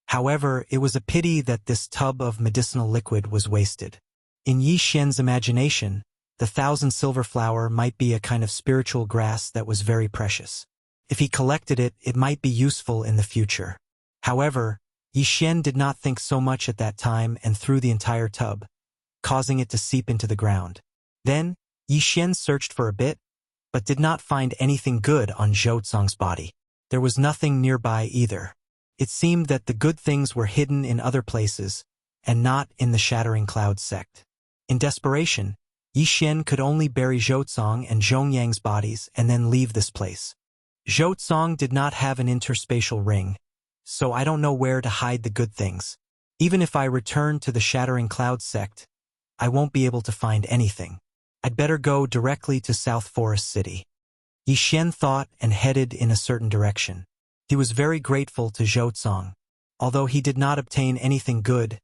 However, it was a pity that this tub of medicinal liquid was wasted. In Yi Xian's imagination, the 1,000 silver flower might be a kind of spiritual grass that was very precious. If he collected it, it might be useful in the future. However, Yi Xian did not think so much at that time and threw the entire tub, causing it to seep into the ground. Then, Yi Xian searched for a bit, but did not find anything good on Zhou Cong's body. There was nothing nearby either. It seemed that the good things were hidden in other places, and not in the Shattering Cloud sect. In desperation, Yi Xian could only bury Zhou Cong and Zhongyang's bodies and then leave this place. Zhou Cong did not have an interspatial ring, so I don't know where to hide the good things. Even if I return to the Shattering Cloud sect, I won't be able to find anything. I'd better go directly to South Forest City. Yi Xian thought and headed in a certain direction. He was very grateful to Zhou Cong. Although he did not obtain anything good,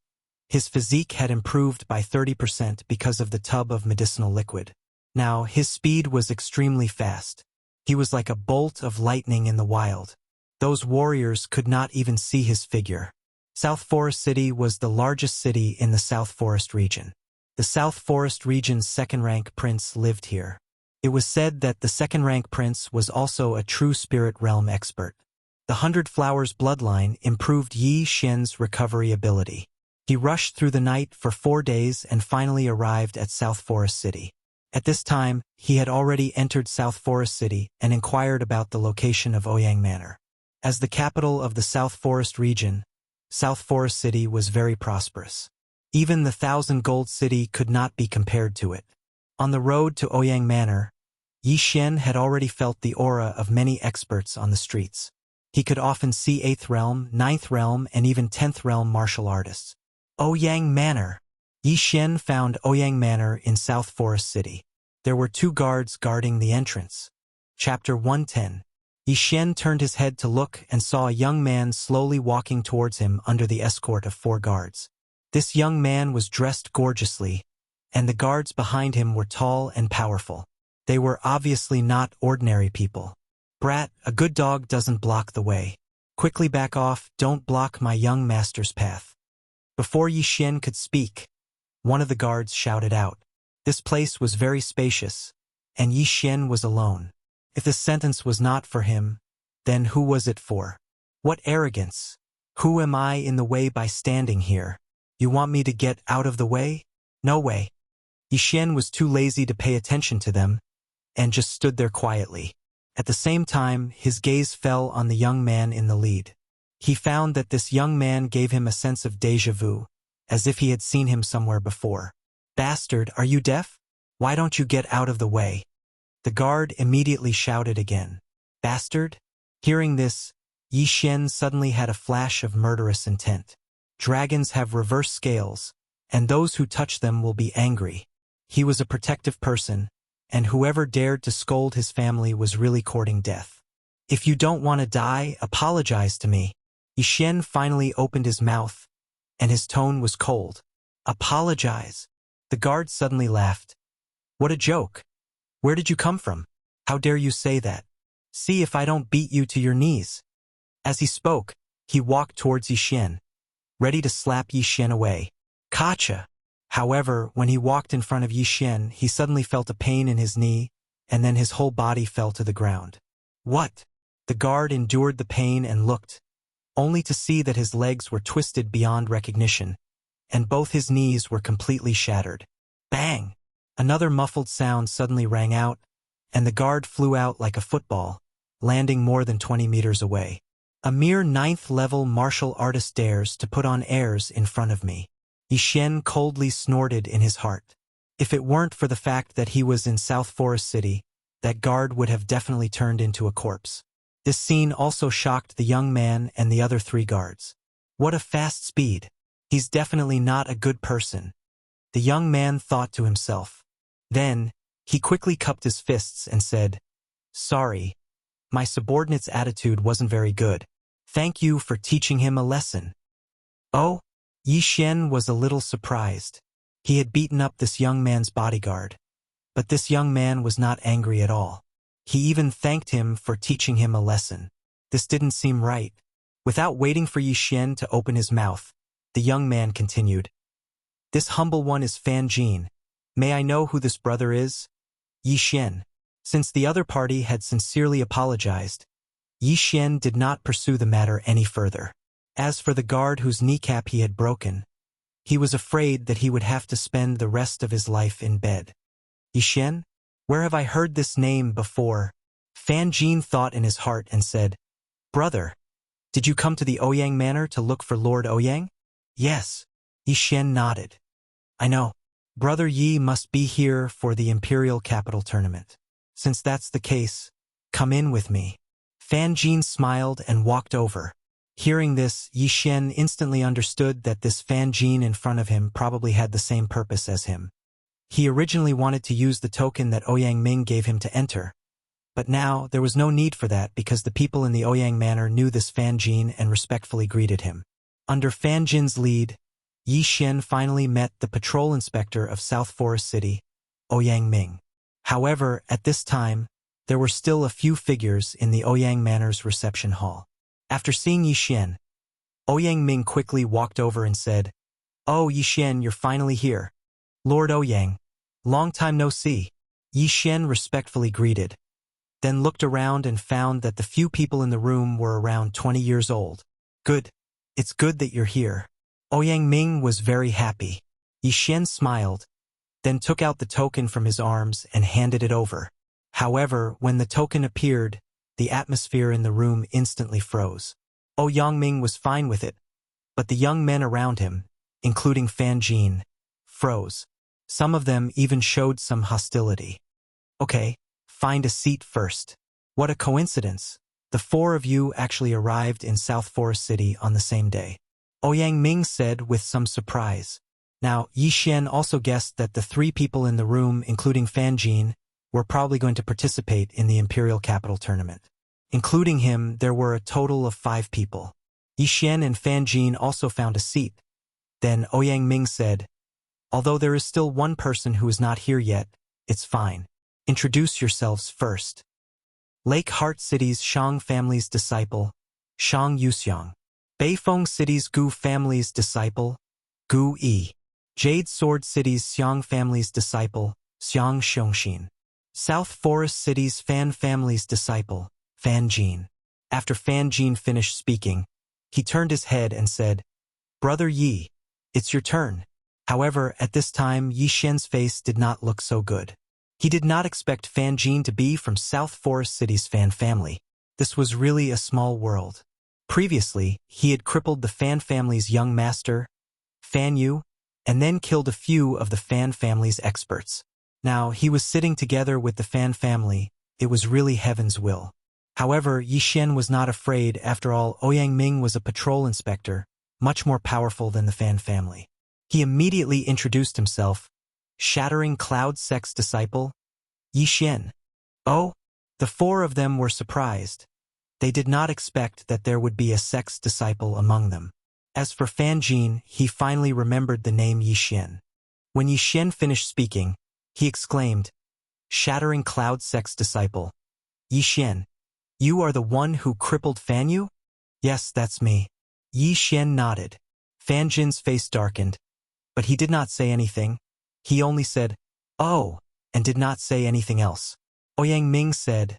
his physique had improved by 30% because of the tub of medicinal liquid. Now, his speed was extremely fast. He was like a bolt of lightning in the wild. Those warriors could not even see his figure. South Forest City was the largest city in the South Forest region. The South Forest region's second-rank prince lived here. It was said that the second-rank prince was also a true spirit realm expert. The 100 Flowers bloodline improved Yi Xian's recovery ability. He rushed through the night for 4 days and finally arrived at South Forest City. At this time, he had already entered South Forest City and inquired about the location of Ouyang Manor. As the capital of the South Forest region, South Forest City was very prosperous. Even the 1,000 gold city could not be compared to it. On the road to Ouyang Manor, Yi Xian had already felt the aura of many experts on the streets. He could often see 8th realm, 9th realm, and even 10th realm martial artists. Ouyang Manor. Yi Xian found Ouyang Manor in South Forest City. There were 2 guards guarding the entrance. Chapter 110. Yi Xian turned his head to look and saw a young man slowly walking towards him under the escort of 4 guards. This young man was dressed gorgeously, and the guards behind him were tall and powerful. They were obviously not ordinary people. Brat, a good dog doesn't block the way. Quickly back off, don't block my young master's path. Before Yi Xian could speak, one of the guards shouted out. This place was very spacious, and Yi Xian was alone. If this sentence was not for him, then who was it for? What arrogance! Who am I in the way by standing here? You want me to get out of the way? No way. Yi Xian was too lazy to pay attention to them, and just stood there quietly. At the same time, his gaze fell on the young man in the lead. He found that this young man gave him a sense of déjà vu, as if he had seen him somewhere before. Bastard, are you deaf? Why don't you get out of the way? The guard immediately shouted again. Bastard? Hearing this, Yi Xian suddenly had a flash of murderous intent. Dragons have reverse scales, and those who touch them will be angry. He was a protective person, and whoever dared to scold his family was really courting death. If you don't want to die, apologize to me. Yi Xian finally opened his mouth, and his tone was cold. Apologize. The guard suddenly laughed. What a joke. Where did you come from? How dare you say that? See if I don't beat you to your knees. As he spoke, he walked towards Yi Xian, ready to slap Yi Xian away. Gotcha! However, when he walked in front of Yi Xian, he suddenly felt a pain in his knee, and then his whole body fell to the ground. What? The guard endured the pain and looked, only to see that his legs were twisted beyond recognition, and both his knees were completely shattered. Bang! Another muffled sound suddenly rang out, and the guard flew out like a football, landing more than 20 meters away. A mere 9th-level martial artist dares to put on airs in front of me. Yi Xian coldly snorted in his heart. If it weren't for the fact that he was in South Forest City, that guard would have definitely turned into a corpse. This scene also shocked the young man and the other 3 guards. What a fast speed. He's definitely not a good person, the young man thought to himself. Then, he quickly cupped his fists and said, "Sorry, my subordinate's attitude wasn't very good. Thank you for teaching him a lesson." Oh, Yi Xian was a little surprised. He had beaten up this young man's bodyguard. But this young man was not angry at all. He even thanked him for teaching him a lesson. This didn't seem right. Without waiting for Yi Xian to open his mouth, the young man continued. "This humble one is Fan Jin. May I know who this brother is?" Yi Xian. Since the other party had sincerely apologized, Yi Xian did not pursue the matter any further. As for the guard whose kneecap he had broken, he was afraid that he would have to spend the rest of his life in bed. Yi Xian? Where have I heard this name before? Fan Jin thought in his heart and said, "Brother, did you come to the Ouyang Manor to look for Lord Ouyang?" "Yes." Yi Xian nodded. "I know. Brother Yi must be here for the Imperial Capital Tournament. Since that's the case, come in with me." Fan Jin smiled and walked over. Hearing this, Yi Xian instantly understood that this Fan Jin in front of him probably had the same purpose as him. He originally wanted to use the token that Ouyang Ming gave him to enter, but now there was no need for that because the people in the Ouyang Manor knew this Fan Jin and respectfully greeted him. Under Fan Jin's lead, Yi Xian finally met the patrol inspector of South Forest City, Ouyang Ming. However, at this time, there were still a few figures in the Ouyang Manor's reception hall. After seeing Yi Xian, Ouyang Ming quickly walked over and said, "Oh, Yi Xian, you're finally here. Lord Ouyang, long time no see." Yi Xian respectfully greeted, then looked around and found that the few people in the room were around 20 years old. "Good. It's good that you're here." Ouyang Ming was very happy. Yi Xian smiled, then took out the token from his arms and handed it over. However, when the token appeared, the atmosphere in the room instantly froze. Ouyang Ming was fine with it, but the young men around him, including Fan Jin, froze. Some of them even showed some hostility. "Okay, find a seat first." What a coincidence. The 4 of you actually arrived in South Forest City on the same day, Ouyang Ming said with some surprise. Now, Yi Xian also guessed that the 3 people in the room, including Fan Jin, were probably going to participate in the Imperial Capital Tournament. Including him, there were a total of 5 people. Yi Xian and Fan Jin also found a seat. Then Ouyang Ming said, "Although there is still one person who is not here yet, it's fine. Introduce yourselves first." Lake Heart City's Shang family's disciple, Shang Yuxiang. Beifeng City's Gu family's disciple, Gu Yi. Jade Sword City's Xiang family's disciple, Xiang Xiongxin. South Forest City's Fan family's disciple, Fan Jin. After Fan Jin finished speaking, he turned his head and said, "Brother Yi, it's your turn." However, at this time, Yi Xian's face did not look so good. He did not expect Fan Jin to be from South Forest City's Fan family. This was really a small world. Previously, he had crippled the Fan family's young master, Fan Yu, and then killed a few of the Fan family's experts. Now, he was sitting together with the Fan family. It was really heaven's will. However, Yi Xian was not afraid. After all, Ouyang Ming was a patrol inspector, much more powerful than the Fan family. He immediately introduced himself, Shattering Cloud Sect's disciple, Yi Xian. Oh, the 4 of them were surprised. They did not expect that there would be a sect's disciple among them. As for Fan Jin, he finally remembered the name Yi Xian. When Yi Xian finished speaking, he exclaimed, "Shattering Cloud Sect's disciple. Yi Xian, you are the one who crippled Fan Yu?" "Yes, that's me." Yi Xian nodded. Fan Jin's face darkened, but he did not say anything. He only said, "Oh," and did not say anything else. Ouyang Ming said,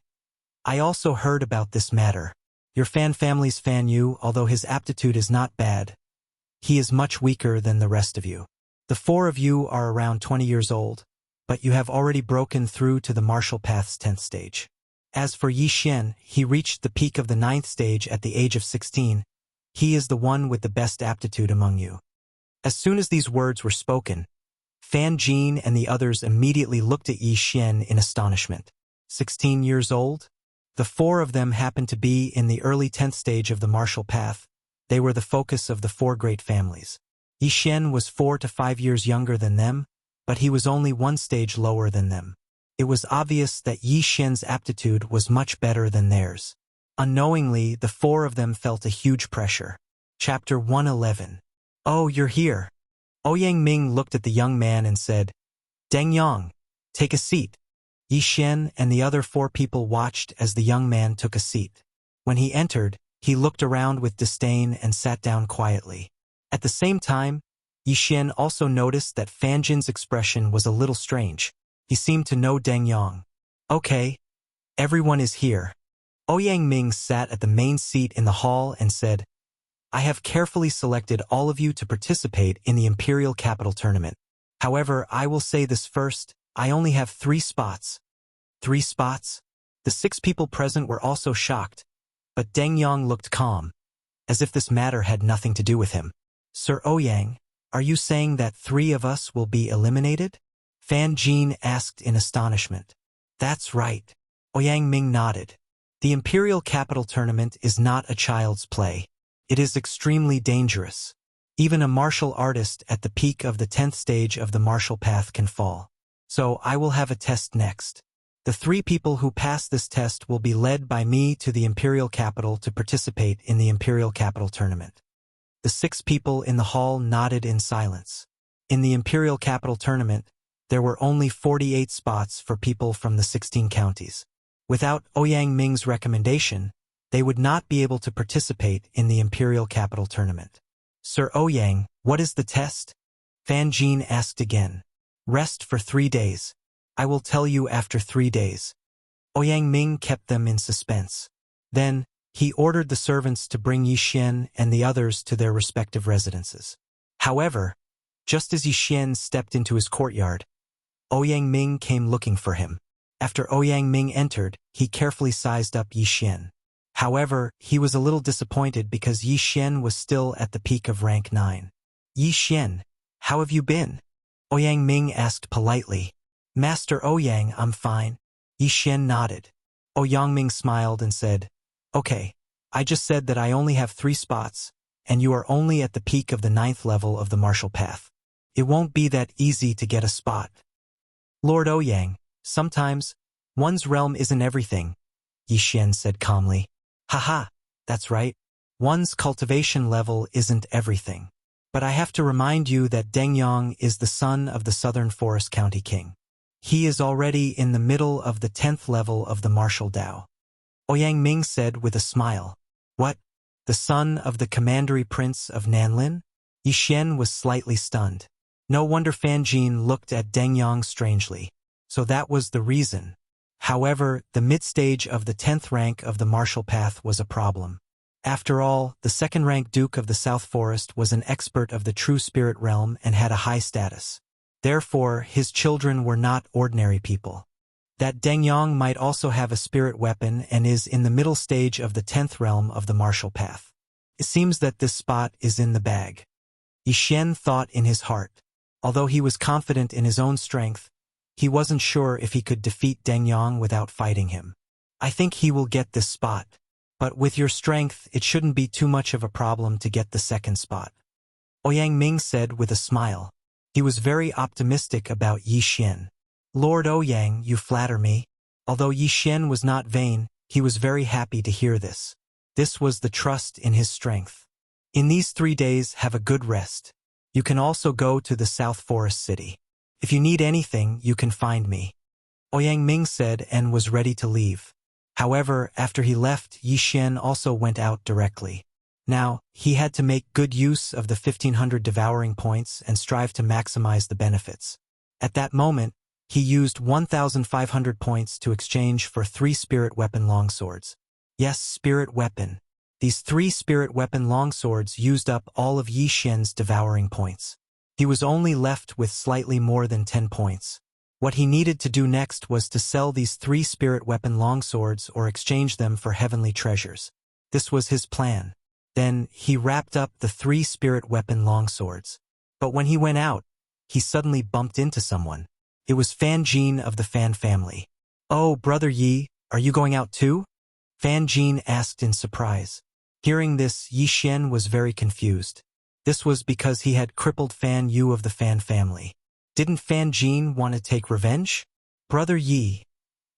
"I also heard about this matter. Your Fan family's Fan Yu, although his aptitude is not bad, he is much weaker than the rest of you. The 4 of you are around 20 years old, but you have already broken through to the martial path's 10th stage. As for Yi Xian, he reached the peak of the 9th stage at the age of 16. He is the one with the best aptitude among you. As soon as these words were spoken, Fan Jin and the others immediately looked at Yi Xian in astonishment. 16 years old? The four of them happened to be in the early 10th stage of the martial path. They were the focus of the four great families. Yi Xian was 4 to 5 years younger than them, but he was only one stage lower than them. It was obvious that Yi Xian's aptitude was much better than theirs. Unknowingly, the four of them felt a huge pressure. Chapter 111. Oh, you're here. Ouyang Ming looked at the young man and said, Deng Yang, take a seat. Yi Xian and the other four people watched as the young man took a seat. When he entered, he looked around with disdain and sat down quietly. At the same time, Yi Xian also noticed that Fan Jin's expression was a little strange. He seemed to know Deng Yang. Okay, everyone is here. Ouyang Ming sat at the main seat in the hall and said, I have carefully selected all of you to participate in the Imperial Capital Tournament. However, I will say this first, I only have 3 spots. 3 spots? The 6 people present were also shocked, but Deng Yang looked calm, as if this matter had nothing to do with him. Sir Ouyang, are you saying that 3 of us will be eliminated? Fan Jin asked in astonishment. That's right. Ouyang Ming nodded. The Imperial Capital Tournament is not a child's play. It is extremely dangerous. Even a martial artist at the peak of the 10th stage of the martial path can fall. So I will have a test next. The 3 people who pass this test will be led by me to the Imperial Capital to participate in the Imperial Capital Tournament. The 6 people in the hall nodded in silence. In the Imperial Capital Tournament, there were only 48 spots for people from the 16 counties. Without Ouyang Ming's recommendation, they would not be able to participate in the Imperial Capital Tournament. Sir Ouyang, what is the test? Fan Jin asked again. Rest for 3 days. I will tell you after 3 days. Ouyang Ming kept them in suspense. Then, he ordered the servants to bring Yi Xian and the others to their respective residences. However, just as Yi Xian stepped into his courtyard, Ouyang Ming came looking for him. After Ouyang Ming entered, he carefully sized up Yi Xian. However, he was a little disappointed because Yi Xian was still at the peak of rank 9. Yi Xian, how have you been? Ouyang Ming asked politely. Master Ouyang, I'm fine. Yi Xian nodded. Ouyang Ming smiled and said, Okay, I just said that I only have 3 spots, and you are only at the peak of the 9th level of the martial path. It won't be that easy to get a spot. Lord Ouyang, sometimes, one's realm isn't everything, Yi Xian said calmly. Haha, that's right. One's cultivation level isn't everything. But I have to remind you that Deng Yang is the son of the Southern Forest County King. He is already in the middle of the 10th level of the martial Dao. Ouyang Ming said with a smile. What? The son of the Commandery Prince of Nanlin? Yi Xian was slightly stunned. No wonder Fan Jin looked at Deng Yang strangely. So that was the reason. However, the mid-stage of the 10th rank of the martial path was a problem. After all, the 2nd-rank Duke of the South Forest was an expert of the true spirit realm and had a high status. Therefore, his children were not ordinary people. That Deng Yang might also have a spirit weapon and is in the middle stage of the 10th realm of the martial path. It seems that this spot is in the bag. Yi Xian thought in his heart. Although he was confident in his own strength, he wasn't sure if he could defeat Deng Yang without fighting him. I think he will get this spot. But with your strength, it shouldn't be too much of a problem to get the 2nd spot. Ouyang Ming said with a smile. He was very optimistic about Yi Xian. Lord Ouyang, you flatter me. Although Yi Xian was not vain, he was very happy to hear this. This was the trust in his strength. In these 3 days, have a good rest. You can also go to the South Forest City. If you need anything, you can find me. Ouyang Ming said and was ready to leave. However, after he left, Yi Xian also went out directly. Now, he had to make good use of the 1500 devouring points and strive to maximize the benefits. At that moment, he used 1500 points to exchange for 3 spirit weapon longswords. Yes, spirit weapon. These 3 spirit weapon longswords used up all of Yi Xian's devouring points. He was only left with slightly more than 10 points. What he needed to do next was to sell these 3 spirit weapon longswords or exchange them for heavenly treasures. This was his plan. Then, he wrapped up the 3 spirit weapon longswords. But when he went out, he suddenly bumped into someone. It was Fan Jin of the Fan family. "Oh, Brother Yi, are you going out too?" Fan Jin asked in surprise. Hearing this, Yi Xian was very confused. This was because he had crippled Fan Yu of the Fan family. Didn't Fan Jin want to take revenge? "Brother Yi,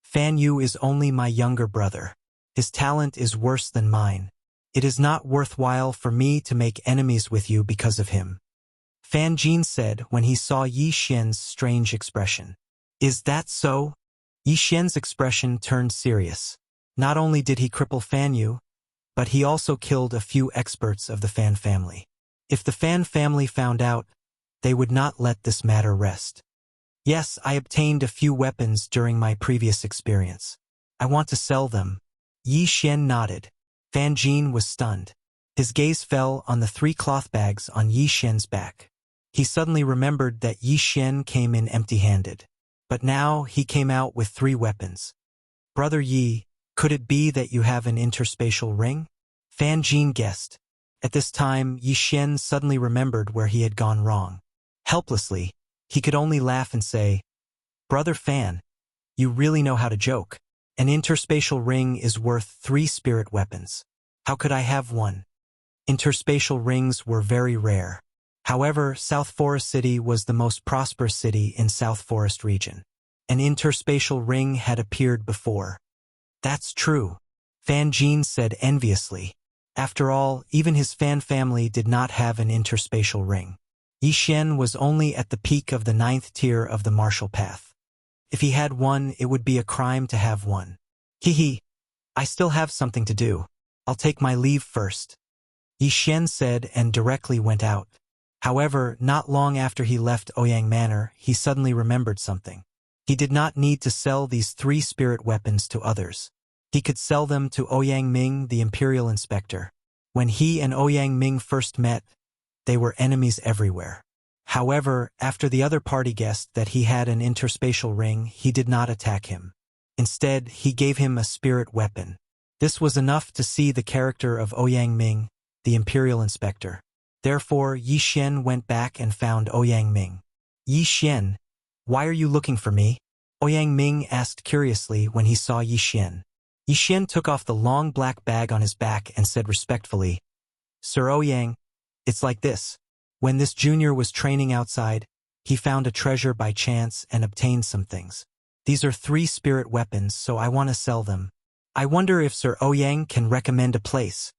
Fan Yu is only my younger brother. His talent is worse than mine. It is not worthwhile for me to make enemies with you because of him," Fan Jin said when he saw Yi Xian's strange expression. "Is that so?" Yi Xian's expression turned serious. Not only did he cripple Fan Yu, but he also killed a few experts of the Fan family. If the Fan family found out, they would not let this matter rest. "Yes, I obtained a few weapons during my previous experience. I want to sell them." Yi Xian nodded. Fan Jin was stunned. His gaze fell on the 3 cloth bags on Yi Xian's back. He suddenly remembered that Yi Xian came in empty-handed. But now he came out with 3 weapons. "Brother Yi, could it be that you have an interspatial ring?" Fan Jin guessed. At this time, Yi Xian suddenly remembered where he had gone wrong. Helplessly, he could only laugh and say, "Brother Fan, you really know how to joke. An interspatial ring is worth 3 spirit weapons. How could I have one?" Interspatial rings were very rare. However, South Forest City was the most prosperous city in South Forest region. An interspatial ring had appeared before. "That's true," Fan Jin said enviously. After all, even his Fan family did not have an interspatial ring. Yi Xian was only at the peak of the 9th tier of the martial path. If he had one, it would be a crime to have one. "Hee, I still have something to do. I'll take my leave first," Yi Xian said and directly went out. However, not long after he left Ouyang Manor, he suddenly remembered something. He did not need to sell these 3 spirit weapons to others. He could sell them to Ouyang Ming, the Imperial Inspector. When he and Ouyang Ming first met, they were enemies everywhere. However, after the other party guessed that he had an interspatial ring, he did not attack him. Instead, he gave him a spirit weapon. This was enough to see the character of Ouyang Ming, the Imperial Inspector. Therefore, Yi Xian went back and found Ouyang Ming. "Yi Xian, why are you looking for me?" Ouyang Ming asked curiously when he saw Yi Xian. Yi Xian took off the long black bag on his back and said respectfully, "Sir Ouyang, it's like this. When this junior was training outside, he found a treasure by chance and obtained some things. These are 3 spirit weapons, so I want to sell them. I wonder if Sir Ouyang can recommend a place."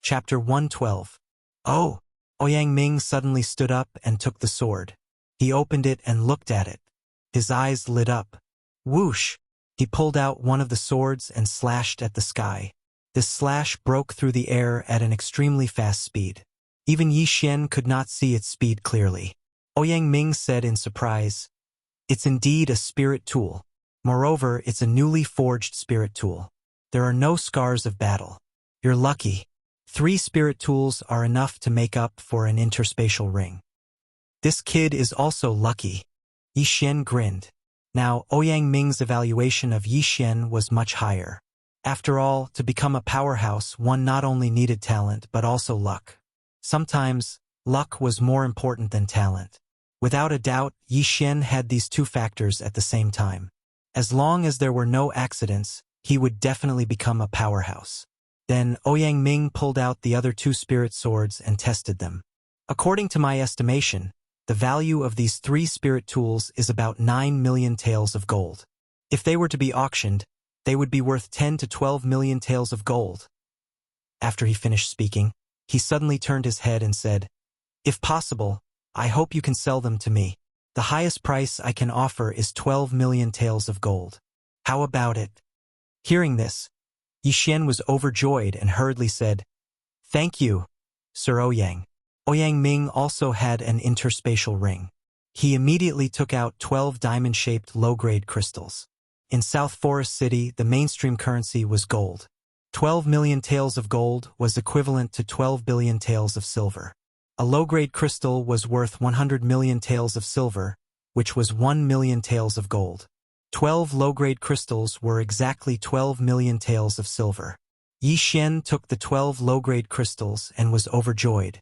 Chapter 112. "Oh!" Ouyang Ming suddenly stood up and took the sword. He opened it and looked at it. His eyes lit up. Whoosh! He pulled out one of the swords and slashed at the sky. This slash broke through the air at an extremely fast speed. Even Yi Xian could not see its speed clearly. Ouyang Ming said in surprise, "It's indeed a spirit tool. Moreover, it's a newly forged spirit tool. There are no scars of battle. You're lucky. 3 spirit tools are enough to make up for an interspatial ring." "This kid is also lucky." Yi Xian grinned. Now, Ouyang Ming's evaluation of Yi Xian was much higher. After all, to become a powerhouse, one not only needed talent but also luck. Sometimes, luck was more important than talent. Without a doubt, Yi Xian had these 2 factors at the same time. As long as there were no accidents, he would definitely become a powerhouse. Then Ouyang Ming pulled out the other 2 spirit swords and tested them. "According to my estimation, the value of these 3 spirit tools is about 9 million taels of gold. If they were to be auctioned, they would be worth 10 to 12 million taels of gold." After he finished speaking, he suddenly turned his head and said, "If possible, I hope you can sell them to me. The highest price I can offer is 12 million taels of gold. How about it?" Hearing this, Yi Xian was overjoyed and hurriedly said, "Thank you, Sir Ouyang." Ouyang Ming also had an interspatial ring. He immediately took out 12 diamond-shaped low-grade crystals. In South Forest City, the mainstream currency was gold. 12 million taels of gold was equivalent to 12 billion taels of silver. A low-grade crystal was worth 100 million taels of silver, which was 1 million taels of gold. 12 low-grade crystals were exactly 12 million taels of silver. Yi Xian took the 12 low-grade crystals and was overjoyed.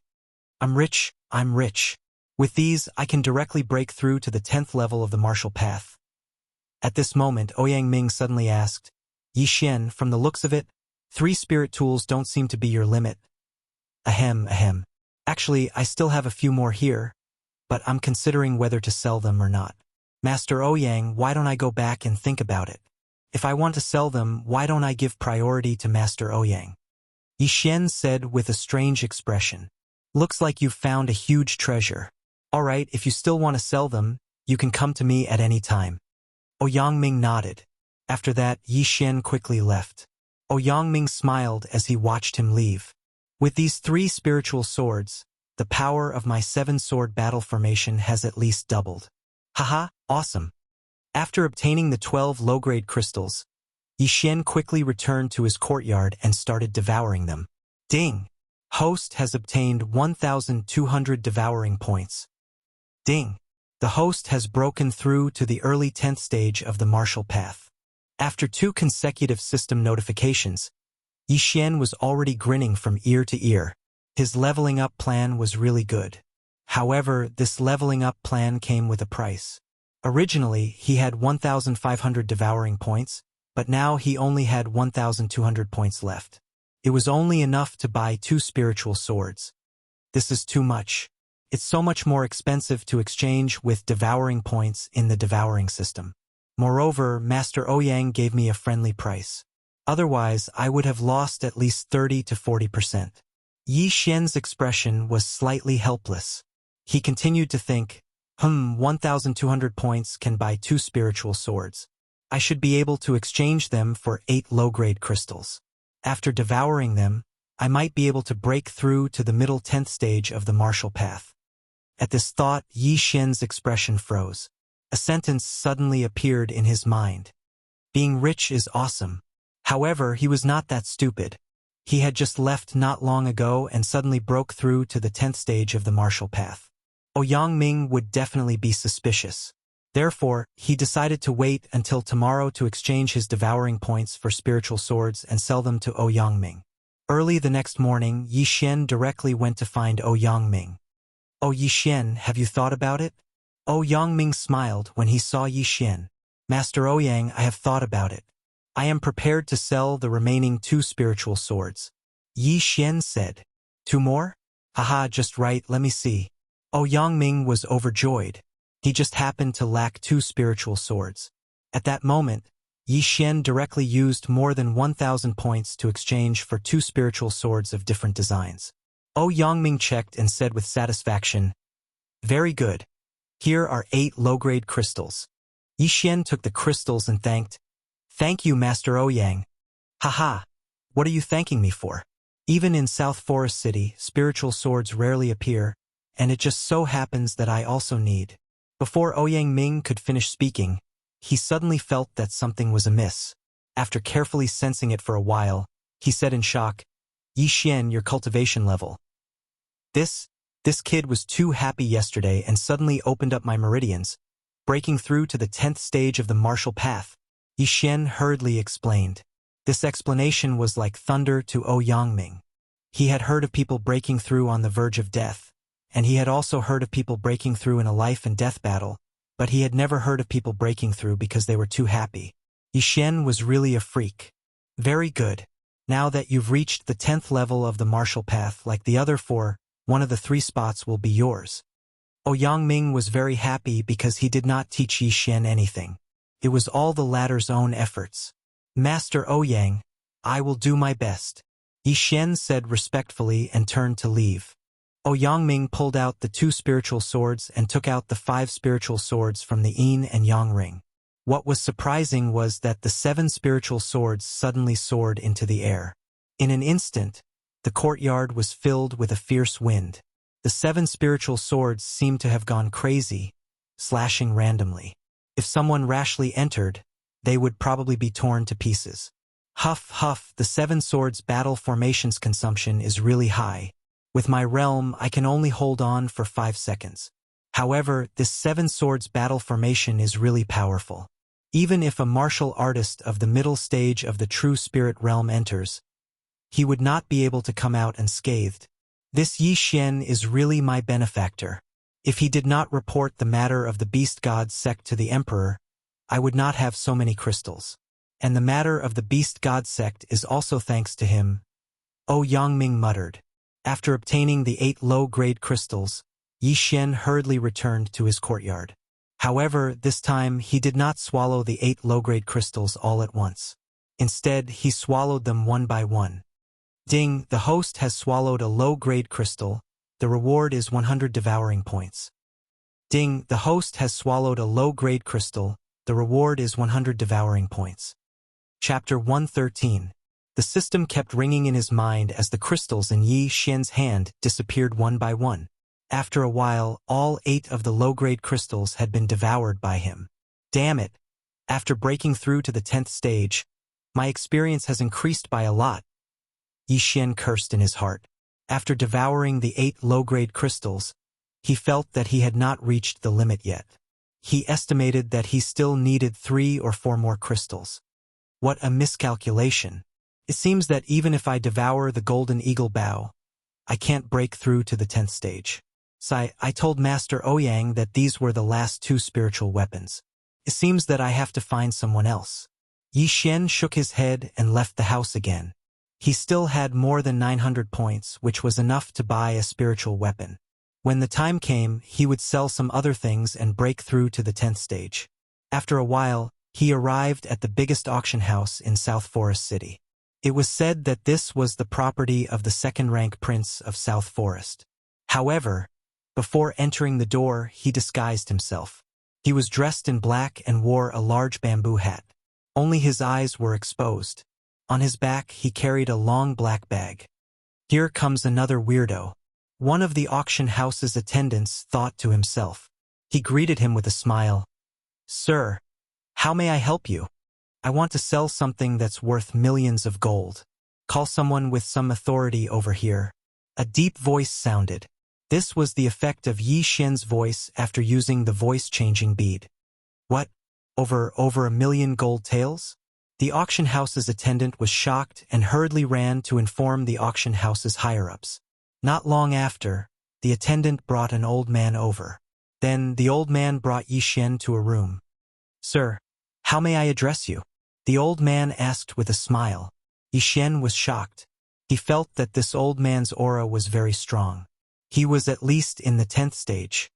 I'm rich, I'm rich. With these, I can directly break through to the 10th level of the martial path. At this moment, Ouyang Ming suddenly asked, Yi Xian, from the looks of it, 3 spirit tools don't seem to be your limit. Ahem, ahem. Actually, I still have a few more here, but I'm considering whether to sell them or not. Master Ouyang, why don't I go back and think about it? If I want to sell them, why don't I give priority to Master Ouyang? Yi Xian said with a strange expression. Looks like you've found a huge treasure. All right, if you still want to sell them, you can come to me at any time. Ouyang Ming nodded. After that, Yi Xian quickly left. Ouyang Ming smiled as he watched him leave. With these 3 spiritual swords, the power of my 7-sword battle formation has at least doubled. Haha, awesome. After obtaining the 12 low-grade crystals, Yi Xian quickly returned to his courtyard and started devouring them. Ding! Host has obtained 1,200 devouring points. Ding! The host has broken through to the early 10th stage of the martial path. After 2 consecutive system notifications, Yi Xian was already grinning from ear to ear. His leveling up plan was really good. However, this leveling up plan came with a price. Originally, he had 1,500 devouring points, but now he only had 1,200 points left. It was only enough to buy 2 spiritual swords. This is too much. It's so much more expensive to exchange with devouring points in the devouring system. Moreover, Master Ouyang gave me a friendly price. Otherwise, I would have lost at least 30 to 40%. Yi Xian's expression was slightly helpless. He continued to think, 1,200 points can buy 2 spiritual swords. I should be able to exchange them for 8 low-grade crystals. After devouring them, I might be able to break through to the middle 10th stage of the martial path. At this thought, Yi Xian's expression froze. A sentence suddenly appeared in his mind. Being rich is awesome. However, he was not that stupid. He had just left not long ago and suddenly broke through to the 10th stage of the martial path. Ouyang Ming would definitely be suspicious. Therefore, he decided to wait until tomorrow to exchange his devouring points for spiritual swords and sell them to Ouyang Ming. Early the next morning, Yi Xian directly went to find Ouyang Ming. Oh, Yi Xian, have you thought about it? Ouyang Ming smiled when he saw Yi Xian. Master Ouyang, I have thought about it. I am prepared to sell the remaining 2 spiritual swords. Yi Xian said. 2 more? Haha, just right, let me see. Ouyang Ming was overjoyed. He just happened to lack 2 spiritual swords. At that moment, Yi Xian directly used more than 1,000 points to exchange for 2 spiritual swords of different designs. Ouyang Ming checked and said with satisfaction, Very good. Here are 8 low-grade crystals. Yi Xian took the crystals and thanked, Thank you, Master Ouyang. Haha, what are you thanking me for? Even in South Forest City, spiritual swords rarely appear, and it just so happens that I also need. Before Ouyang Ming could finish speaking, he suddenly felt that something was amiss. After carefully sensing it for a while, he said in shock, Yi Xian, your cultivation level. This kid was too happy yesterday and suddenly opened up my meridians, breaking through to the 10th stage of the martial path. Yi Xian hurriedly explained. This explanation was like thunder to Ouyang Ming. He had heard of people breaking through on the verge of death, and he had also heard of people breaking through in a life and death battle, but he had never heard of people breaking through because they were too happy. Yi Xian was really a freak. Very good. Now that you've reached the 10th level of the martial path like the other 4, one of the 3 spots will be yours. Ouyang Ming was very happy because he did not teach Yi Xian anything. It was all the latter's own efforts. Master Ouyang, I will do my best. Yi Xian said respectfully and turned to leave. Ouyang Ming pulled out the 2 spiritual swords and took out the 5 spiritual swords from the yin and yang ring. What was surprising was that the 7 spiritual swords suddenly soared into the air. In an instant, the courtyard was filled with a fierce wind. The 7 spiritual swords seemed to have gone crazy, slashing randomly. If someone rashly entered, they would probably be torn to pieces. Huff, huff, the 7 swords battle formation's consumption is really high. With my realm, I can only hold on for 5 seconds. However, this seven swords battle formation is really powerful. Even if a martial artist of the middle stage of the true spirit realm enters, he would not be able to come out unscathed. This Yi Xian is really my benefactor. If he did not report the matter of the beast god sect to the emperor, I would not have so many crystals. And the matter of the beast god sect is also thanks to him, Oh Yangming muttered. After obtaining the 8 low-grade crystals, Yi Xian hurriedly returned to his courtyard. However, this time he did not swallow the 8 low-grade crystals all at once. Instead, he swallowed them one by one. Ding, the host has swallowed a low-grade crystal. The reward is 100 devouring points. Ding, the host has swallowed a low-grade crystal. The reward is 100 devouring points. Chapter 113. The system kept ringing in his mind as the crystals in Yi Xian's hand disappeared one by one. After a while, all 8 of the low-grade crystals had been devoured by him. Damn it! After breaking through to the 10th stage, my experience has increased by a lot. Yi Xian cursed in his heart. After devouring the 8 low-grade crystals, he felt that he had not reached the limit yet. He estimated that he still needed 3 or 4 more crystals. What a miscalculation. It seems that even if I devour the golden eagle bow, I can't break through to the 10th stage. I told Master Ouyang that these were the last 2 spiritual weapons. It seems that I have to find someone else. Yi Xian shook his head and left the house again. He still had more than 900 points, which was enough to buy a spiritual weapon. When the time came, he would sell some other things and break through to the 10th stage. After a while, he arrived at the biggest auction house in South Forest City. It was said that this was the property of the second-rank prince of South Forest. However, before entering the door, he disguised himself. He was dressed in black and wore a large bamboo hat. Only his eyes were exposed. On his back, he carried a long black bag. Here comes another weirdo. One of the auction house's attendants thought to himself. He greeted him with a smile. Sir, how may I help you? I want to sell something that's worth millions of gold. Call someone with some authority over here. A deep voice sounded. This was the effect of Yi Xian's voice after using the voice-changing bead. What? Over 1,000,000 gold taels? The auction house's attendant was shocked and hurriedly ran to inform the auction house's higher-ups. Not long after, the attendant brought an old man over. Then the old man brought Yi Xian to a room. Sir, how may I address you? The old man asked with a smile. Yi Xian was shocked. He felt that this old man's aura was very strong. He was at least in the 10th stage.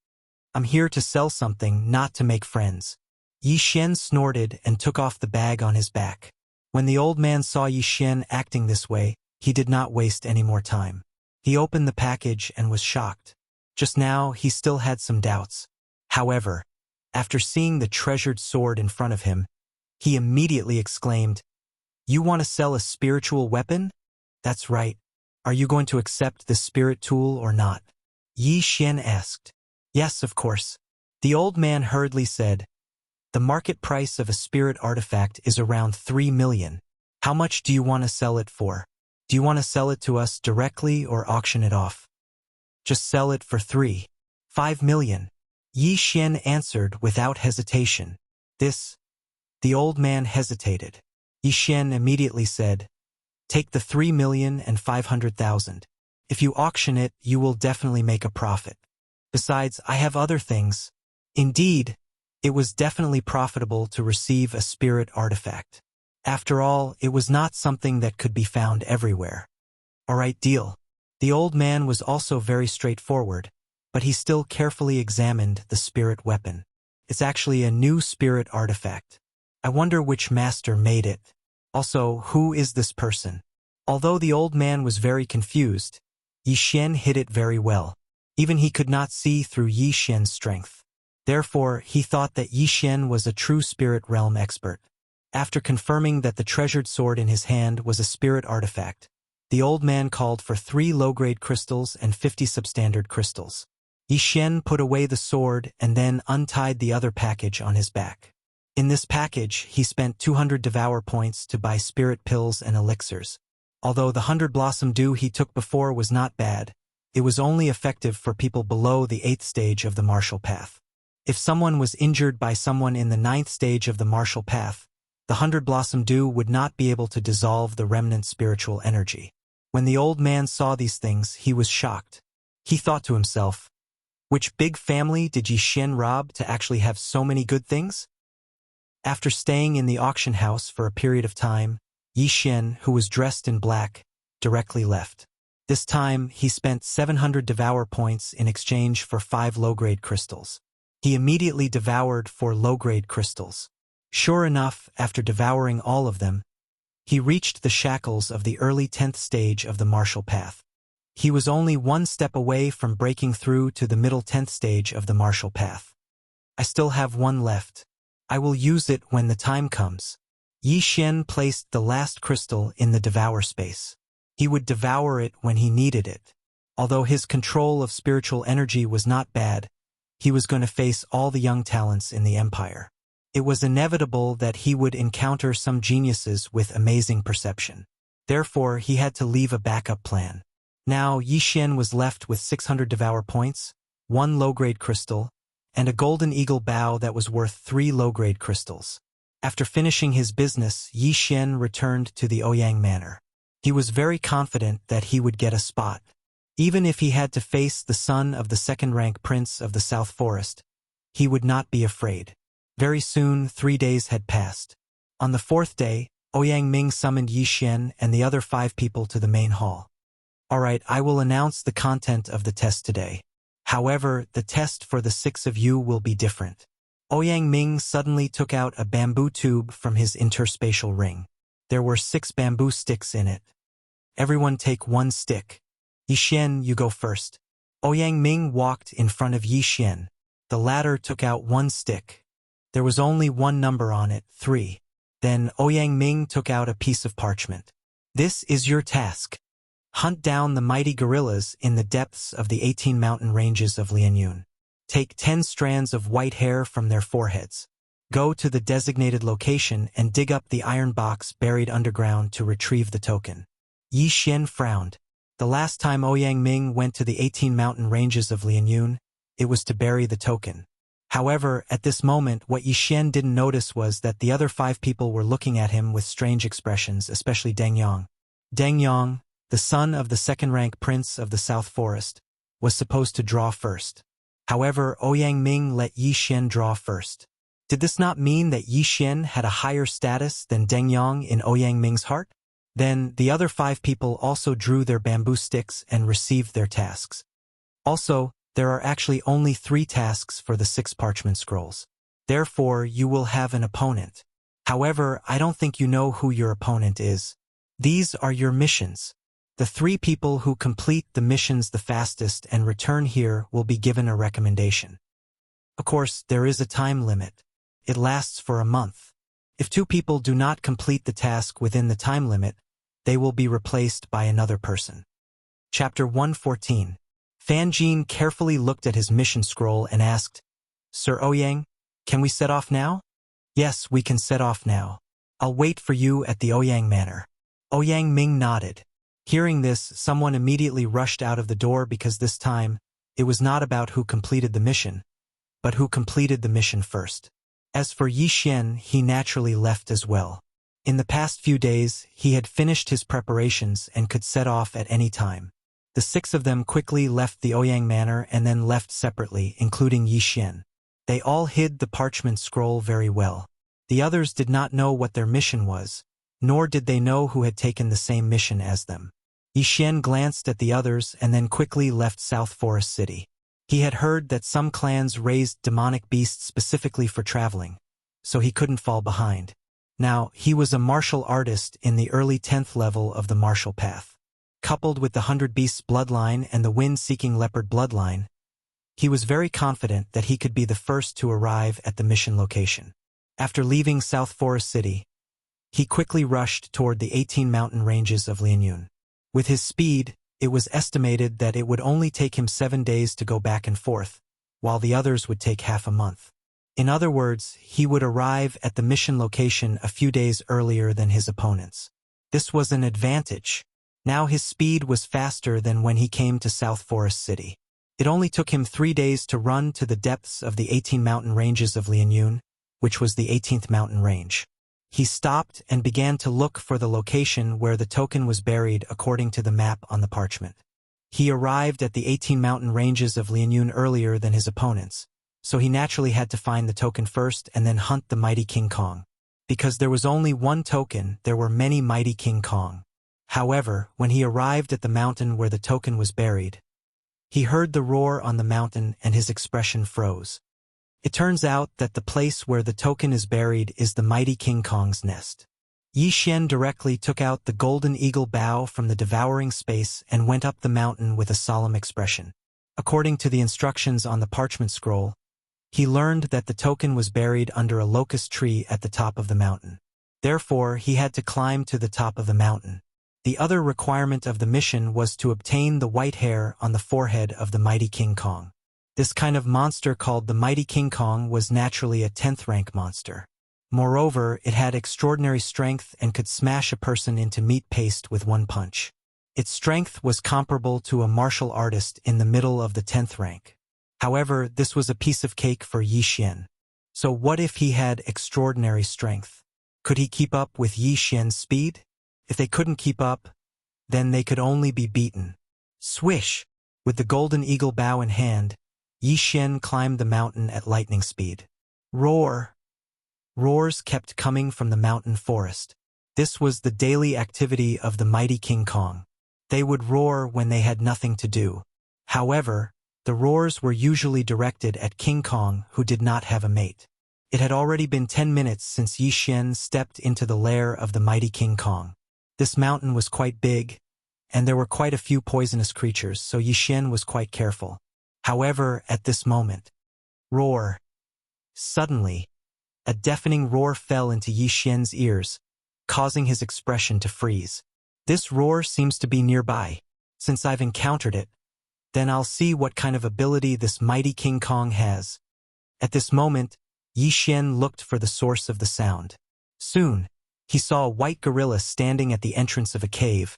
I'm here to sell something, not to make friends. Yi Xian snorted and took off the bag on his back. When the old man saw Yi Xian acting this way, he did not waste any more time. He opened the package and was shocked. Just now, he still had some doubts. However, after seeing the treasured sword in front of him, he immediately exclaimed, You want to sell a spiritual weapon? That's right. Are you going to accept this spirit tool or not? Yi Xian asked. Yes, of course. The old man hurriedly said, The market price of a spirit artifact is around 3 million. How much do you want to sell it for? Do you want to sell it to us directly or auction it off? Just sell it for 5 million. Yi Xian answered without hesitation. The old man hesitated. Yi Xian immediately said, Take the 3,500,000. If you auction it, you will definitely make a profit. Besides, I have other things. Indeed, it was definitely profitable to receive a spirit artifact. After all, it was not something that could be found everywhere. All right, deal. The old man was also very straightforward, but he still carefully examined the spirit weapon. It's actually a new spirit artifact. I wonder which master made it. Also, who is this person? Although the old man was very confused, Yi Xian hid it very well. Even he could not see through Yi Xian's strength. Therefore, he thought that Yi Xian was a true spirit realm expert. After confirming that the treasured sword in his hand was a spirit artifact, the old man called for 3 low-grade crystals and 50 substandard crystals. Yi Xian put away the sword and then untied the other package on his back. In this package, he spent 200 devour points to buy spirit pills and elixirs. Although the 100 blossom dew he took before was not bad, It was only effective for people below the 8th stage of the martial path. If someone was injured by someone in the 9th stage of the martial path, the 100 Blossom Dew would not be able to dissolve the remnant spiritual energy. When the old man saw these things, he was shocked. He thought to himself, which big family did Yi Xian rob to actually have so many good things? After staying in the auction house for a period of time, Yi Xian, who was dressed in black, directly left. This time, he spent 700 devour points in exchange for 5 low-grade crystals. He immediately devoured 4 low-grade crystals. Sure enough, after devouring all of them, he reached the shackles of the early 10th stage of the martial path. He was only 1 step away from breaking through to the middle 10th stage of the martial path. I still have 1 left. I will use it when the time comes. Yi Xian placed the last crystal in the devour space. He would devour it when he needed it. Although his control of spiritual energy was not bad, he was going to face all the young talents in the empire. It was inevitable that he would encounter some geniuses with amazing perception. Therefore, he had to leave a backup plan. Now, Yi Xian was left with 600 devour points, 1 low-grade crystal, and a golden eagle bow that was worth 3 low-grade crystals. After finishing his business, Yi Xian returned to the Ouyang Manor. He was very confident that he would get a spot. Even if he had to face the son of the 2nd-rank prince of the South Forest, he would not be afraid. Very soon, 3 days had passed. On the 4th day, Ouyang Ming summoned Yi Xian and the other 5 people to the main hall. Alright, I will announce the content of the test today. However, the test for the 6 of you will be different. Ouyang Ming suddenly took out a bamboo tube from his interspatial ring. There were 6 bamboo sticks in it. Everyone take 1 stick. Yi Xian, you go first. Ouyang Ming walked in front of Yi Xian. The latter took out 1 stick. There was only 1 number on it, 3. Then Ouyang Ming took out a piece of parchment. This is your task. Hunt down the mighty gorillas in the depths of the 18 mountain ranges of Lianyun. Take 10 strands of white hair from their foreheads. Go to the designated location and dig up the iron box buried underground to retrieve the token. Yi Xian frowned. The last time Ouyang Ming went to the 18 mountain ranges of Lianyun, it was to bury the token. However, at this moment, what Yi Xian didn't notice was that the other 5 people were looking at him with strange expressions, especially Deng Yang. Deng Yang, the son of the 2nd-rank prince of the South Forest, was supposed to draw first. However, Ouyang Ming let Yi Xian draw first. Did this not mean that Yi Xian had a higher status than Deng Yang in Ouyang Ming's heart? Then, the other 5 people also drew their bamboo sticks and received their tasks. Also, there are actually only 3 tasks for the 6 parchment scrolls. Therefore, you will have an opponent. However, I don't think you know who your opponent is. These are your missions. The 3 people who complete the missions the fastest and return here will be given a recommendation. Of course, there is a time limit. It lasts for a month. If 2 people do not complete the task within the time limit, they will be replaced by another person. Chapter 114. Fan Jin carefully looked at his mission scroll and asked, Sir Ouyang, can we set off now? Yes, we can set off now. I'll wait for you at the Ouyang Manor. Ouyang Ming nodded. Hearing this, someone immediately rushed out of the door because this time, it was not about who completed the mission, but who completed the mission first. As for Yi Xian, he naturally left as well. In the past few days, he had finished his preparations and could set off at any time. The 6 of them quickly left the Ouyang Manor and then left separately, including Yi Xian. They all hid the parchment scroll very well. The others did not know what their mission was, nor did they know who had taken the same mission as them. Yi Xian glanced at the others and then quickly left South Forest City. He had heard that some clans raised demonic beasts specifically for traveling, so he couldn't fall behind. Now, he was a martial artist in the early 10th level of the martial path. Coupled with the 100 Beasts bloodline and the wind-seeking leopard bloodline, he was very confident that he could be the first to arrive at the mission location. After leaving South Forest City, he quickly rushed toward the 18 mountain ranges of Lianyun. With his speed, it was estimated that it would only take him 7 days to go back and forth, while the others would take half a month. In other words, he would arrive at the mission location a few days earlier than his opponents. This was an advantage. Now his speed was faster than when he came to South Forest City. It only took him 3 days to run to the depths of the 18 mountain ranges of Lianyun, which was the 18th mountain range. He stopped and began to look for the location where the token was buried according to the map on the parchment. He arrived at the 18 mountain ranges of Lianyun earlier than his opponents, so he naturally had to find the token first and then hunt the mighty King Kong. Because there was only one token, there were many mighty King Kong. However, when he arrived at the mountain where the token was buried, he heard the roar on the mountain and his expression froze. It turns out that the place where the token is buried is the mighty King Kong's nest. Yi Xian directly took out the golden eagle bow from the devouring space and went up the mountain with a solemn expression. According to the instructions on the parchment scroll, he learned that the token was buried under a locust tree at the top of the mountain. Therefore, he had to climb to the top of the mountain. The other requirement of the mission was to obtain the white hair on the forehead of the mighty King Kong. This kind of monster called the mighty King Kong was naturally a 10th rank monster. Moreover, it had extraordinary strength and could smash a person into meat paste with one punch. Its strength was comparable to a martial artist in the middle of the 10th rank. However, this was a piece of cake for Yi Xian. So what if he had extraordinary strength? Could he keep up with Yi Xian's speed? If they couldn't keep up, then they could only be beaten. Swish! With the golden eagle bow in hand, Yi Xian climbed the mountain at lightning speed. Roar! Roars kept coming from the mountain forest. This was the daily activity of the mighty King Kong. They would roar when they had nothing to do. However, the roars were usually directed at King Kong, who did not have a mate. It had already been 10 minutes since Yi Xian stepped into the lair of the mighty King Kong. This mountain was quite big, and there were quite a few poisonous creatures, so Yi Xian was quite careful. However, at this moment, roar! Suddenly, a deafening roar fell into Yi Xian's ears, causing his expression to freeze. This roar seems to be nearby. Since I've encountered it, then I'll see what kind of ability this mighty King Kong has. At this moment, Yi Xian looked for the source of the sound. Soon, he saw a white gorilla standing at the entrance of a cave,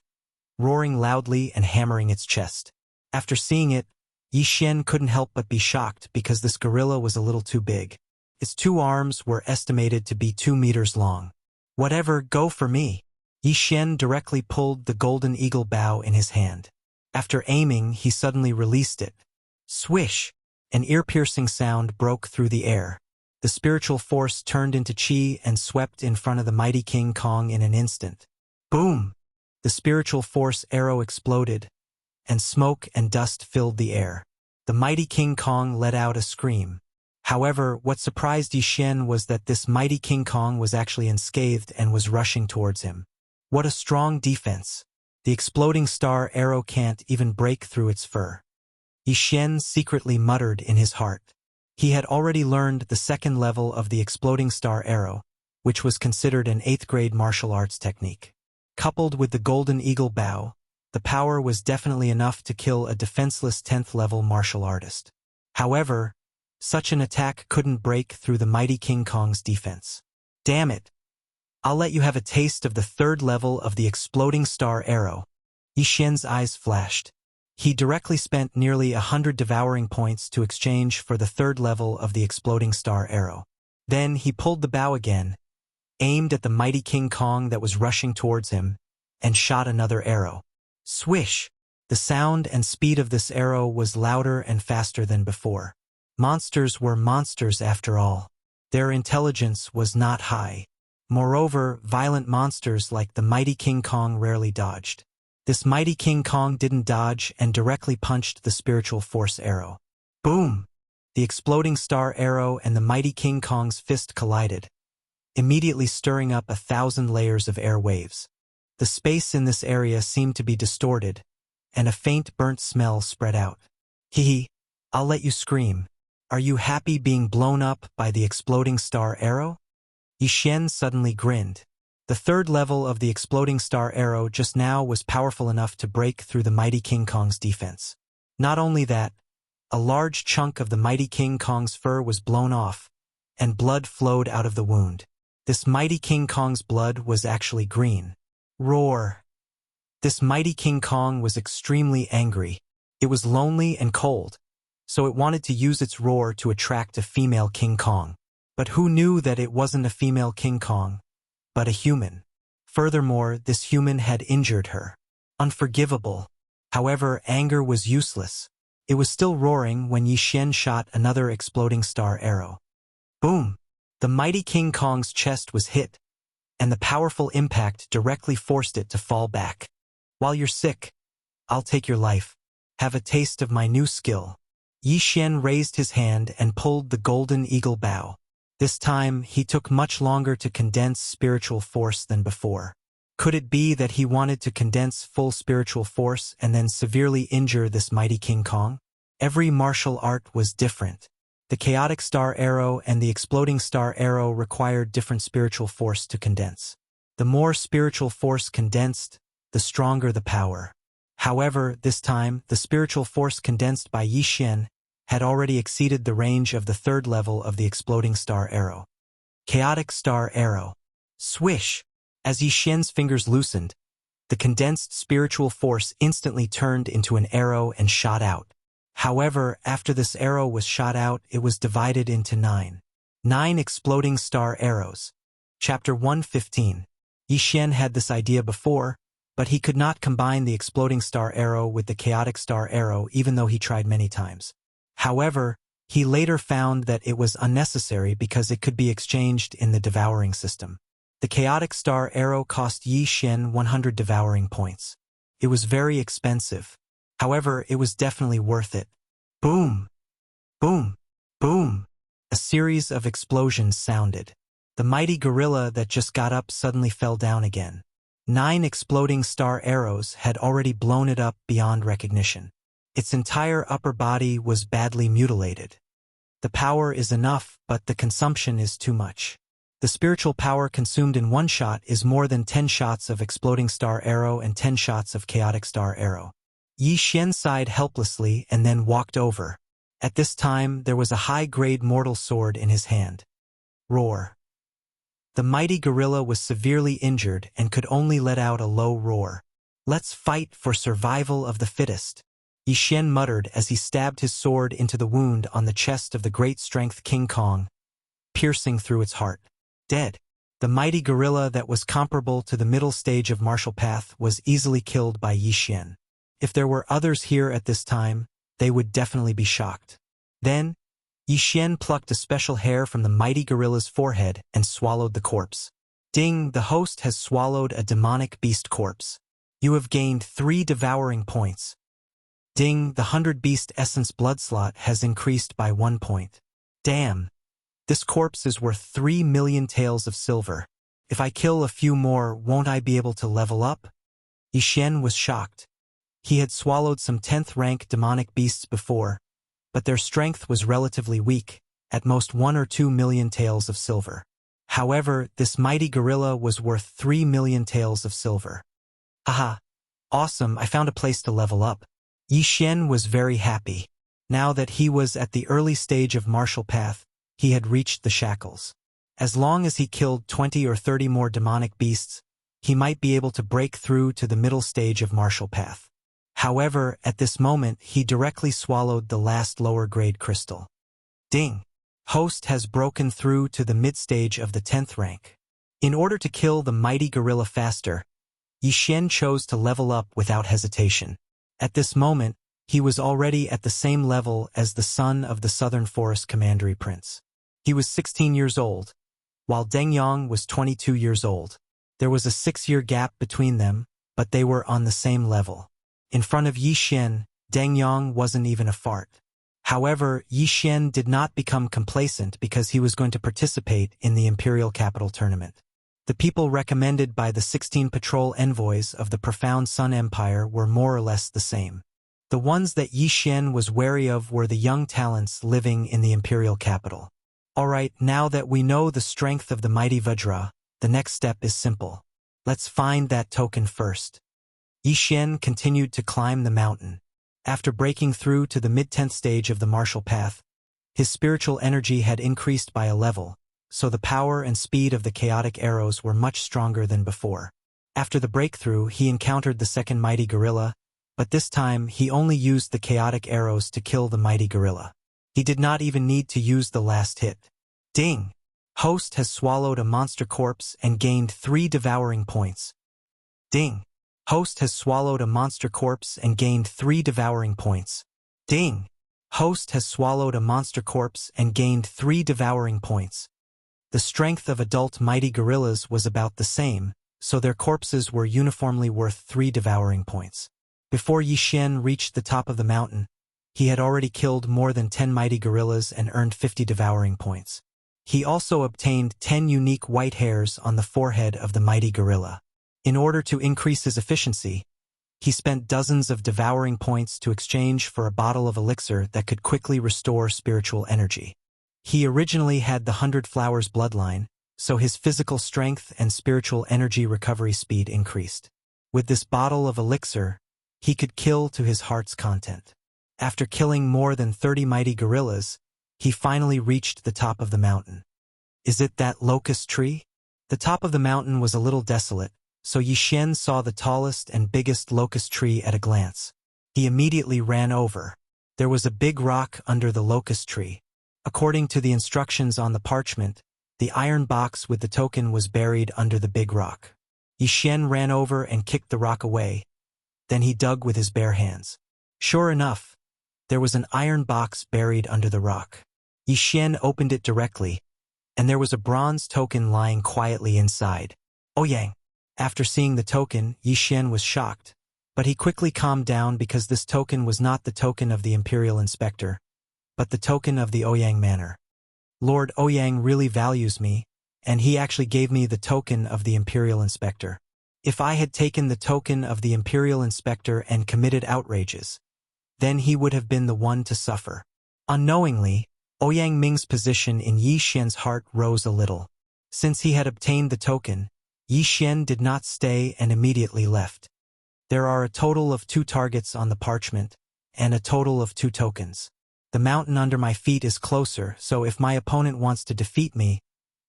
roaring loudly and hammering its chest. After seeing it, Yi Xian couldn't help but be shocked because this gorilla was a little too big. Its 2 arms were estimated to be 2 meters long. Whatever, go for me. Yi Xian directly pulled the golden eagle bow in his hand. After aiming, he suddenly released it. Swish! An ear-piercing sound broke through the air. The spiritual force turned into chi and swept in front of the mighty King Kong in an instant. Boom! The spiritual force arrow exploded, and smoke and dust filled the air. The mighty King Kong let out a scream. However, what surprised Yi Xian was that this mighty King Kong was actually unscathed and was rushing towards him. What a strong defense! The exploding star arrow can't even break through its fur. Yi Xian secretly muttered in his heart. He had already learned the 2nd level of the exploding star arrow, which was considered an 8th grade martial arts technique. Coupled with the golden eagle bow, the power was definitely enough to kill a defenseless 10th level martial artist. However, such an attack couldn't break through the mighty King Kong's defense. Damn it! I'll let you have a taste of the 3rd level of the exploding star arrow. Yi Xian's eyes flashed. He directly spent nearly 100 devouring points to exchange for the 3rd level of the exploding star arrow. Then he pulled the bow again, aimed at the mighty King Kong that was rushing towards him, and shot another arrow. Swish! The sound and speed of this arrow was louder and faster than before. Monsters were monsters after all. Their intelligence was not high. Moreover, violent monsters like the mighty King Kong rarely dodged. This mighty King Kong didn't dodge and directly punched the spiritual force arrow. Boom! The exploding star arrow and the mighty King Kong's fist collided, immediately stirring up 1,000 layers of air waves. The space in this area seemed to be distorted, and a faint burnt smell spread out. Hee, I'll let you scream. Are you happy being blown up by the exploding star arrow? Yi Xian suddenly grinned. The 3rd level of the exploding star arrow just now was powerful enough to break through the mighty King Kong's defense. Not only that, a large chunk of the mighty King Kong's fur was blown off, and blood flowed out of the wound. This mighty King Kong's blood was actually green. Roar! This mighty King Kong was extremely angry. It was lonely and cold, so it wanted to use its roar to attract a female King Kong. But who knew that it wasn't a female King Kong, but a human? Furthermore, this human had injured her. Unforgivable. However, anger was useless. It was still roaring when Yi Xian shot another exploding star arrow. Boom! The mighty King Kong's chest was hit, and the powerful impact directly forced it to fall back. While you're sick, I'll take your life. Have a taste of my new skill. Yi Xian raised his hand and pulled the golden eagle bow. This time, he took much longer to condense spiritual force than before. Could it be that he wanted to condense full spiritual force and then severely injure this mighty King Kong? Every martial art was different. The chaotic star arrow and the exploding star arrow required different spiritual force to condense. The more spiritual force condensed, the stronger the power. However, this time, the spiritual force condensed by Yi Xian had already exceeded the range of the third level of the exploding star arrow. Chaotic star arrow. Swish! As Yi Xian's fingers loosened, the condensed spiritual force instantly turned into an arrow and shot out. However, after this arrow was shot out, it was divided into 9 exploding star arrows. Chapter 115. Yi Xian had this idea before, but he could not combine the exploding star arrow with the chaotic star arrow even though he tried many times. However, he later found that it was unnecessary because it could be exchanged in the devouring system. The chaotic star arrow cost Yi Xian 100 devouring points. It was very expensive. However, it was definitely worth it. Boom! Boom! Boom! A series of explosions sounded. The mighty gorilla that just got up suddenly fell down again. 9 exploding star arrows had already blown it up beyond recognition. Its entire upper body was badly mutilated. The power is enough, but the consumption is too much. The spiritual power consumed in one shot is more than 10 shots of exploding star arrow and 10 shots of chaotic star arrow. Yi Xian sighed helplessly and then walked over. At this time, there was a high-grade mortal sword in his hand. Roar. The mighty gorilla was severely injured and could only let out a low roar. Let's fight for survival of the fittest. Yi Xian muttered as he stabbed his sword into the wound on the chest of the great strength King Kong, piercing through its heart. Dead. The mighty gorilla that was comparable to the middle stage of martial path was easily killed by Yi Xian. If there were others here at this time, they would definitely be shocked. Then, Yi Xian plucked a special hair from the mighty gorilla's forehead and swallowed the corpse. Ding, the host has swallowed a demonic beast corpse. You have gained 3 devouring points. Ding, the 100 beast essence blood slot has increased by 1 point. Damn. This corpse is worth 3 million taels of silver. If I kill a few more, won't I be able to level up? Yi Xian was shocked. He had swallowed some 10th rank demonic beasts before, but their strength was relatively weak, at most 1 or 2 million taels of silver. However, this mighty gorilla was worth 3 million taels of silver. Haha. Awesome, I found a place to level up. Yi Xian was very happy. Now that he was at the early stage of martial path, he had reached the shackles. As long as he killed 20 or 30 more demonic beasts, he might be able to break through to the middle stage of martial path. However, at this moment, he directly swallowed the last lower-grade crystal. Ding! Host has broken through to the mid-stage of the 10th rank. In order to kill the mighty gorilla faster, Yi Xian chose to level up without hesitation. At this moment, he was already at the same level as the son of the Southern Forest Commandery Prince. He was 16 years old, while Deng Yang was 22 years old. There was a 6-year gap between them, but they were on the same level. In front of Yi Xian, Deng Yang wasn't even a fart. However, Yi Xian did not become complacent because he was going to participate in the Imperial Capital Tournament. The people recommended by the 16 patrol envoys of the Profound Sun Empire were more or less the same. The ones that Yi Xian was wary of were the young talents living in the Imperial Capital. Alright, now that we know the strength of the mighty Vajra, the next step is simple. Let's find that token first. Yi Xian continued to climb the mountain. After breaking through to the mid-10th stage of the martial path, his spiritual energy had increased by a level, so the power and speed of the chaotic arrows were much stronger than before. After the breakthrough, he encountered the second mighty gorilla, but this time he only used the chaotic arrows to kill the mighty gorilla. He did not even need to use the last hit. Ding! Host has swallowed a monster corpse and gained 3 devouring points. Ding! Host has swallowed a monster corpse and gained 3 devouring points. Ding! Host has swallowed a monster corpse and gained 3 devouring points. The strength of adult mighty gorillas was about the same, so their corpses were uniformly worth 3 devouring points. Before Yi Xian reached the top of the mountain, he had already killed more than 10 mighty gorillas and earned 50 devouring points. He also obtained 10 unique white hairs on the forehead of the mighty gorilla. In order to increase his efficiency, he spent dozens of devouring points to exchange for a bottle of elixir that could quickly restore spiritual energy. He originally had the 100 Flowers bloodline, so his physical strength and spiritual energy recovery speed increased. With this bottle of elixir, he could kill to his heart's content. After killing more than 30 mighty gorillas, he finally reached the top of the mountain. Is it that locust tree? The top of the mountain was a little desolate, so Yi Xian saw the tallest and biggest locust tree at a glance. He immediately ran over. There was a big rock under the locust tree. According to the instructions on the parchment, the iron box with the token was buried under the big rock. Yi Xian ran over and kicked the rock away. Then he dug with his bare hands. Sure enough, there was an iron box buried under the rock. Yi Xian opened it directly, and there was a bronze token lying quietly inside. Ouyang! After seeing the token, Yi Xian was shocked, but he quickly calmed down because this token was not the token of the Imperial Inspector, but the token of the Ouyang Manor. Lord Ouyang really values me, and he actually gave me the token of the Imperial Inspector. If I had taken the token of the Imperial Inspector and committed outrages, then he would have been the one to suffer. Unknowingly, Ouyang Ming's position in Yi Xian's heart rose a little. Since he had obtained the token, Yi Xian did not stay and immediately left. There are a total of 2 targets on the parchment, and a total of 2 tokens. The mountain under my feet is closer, so if my opponent wants to defeat me,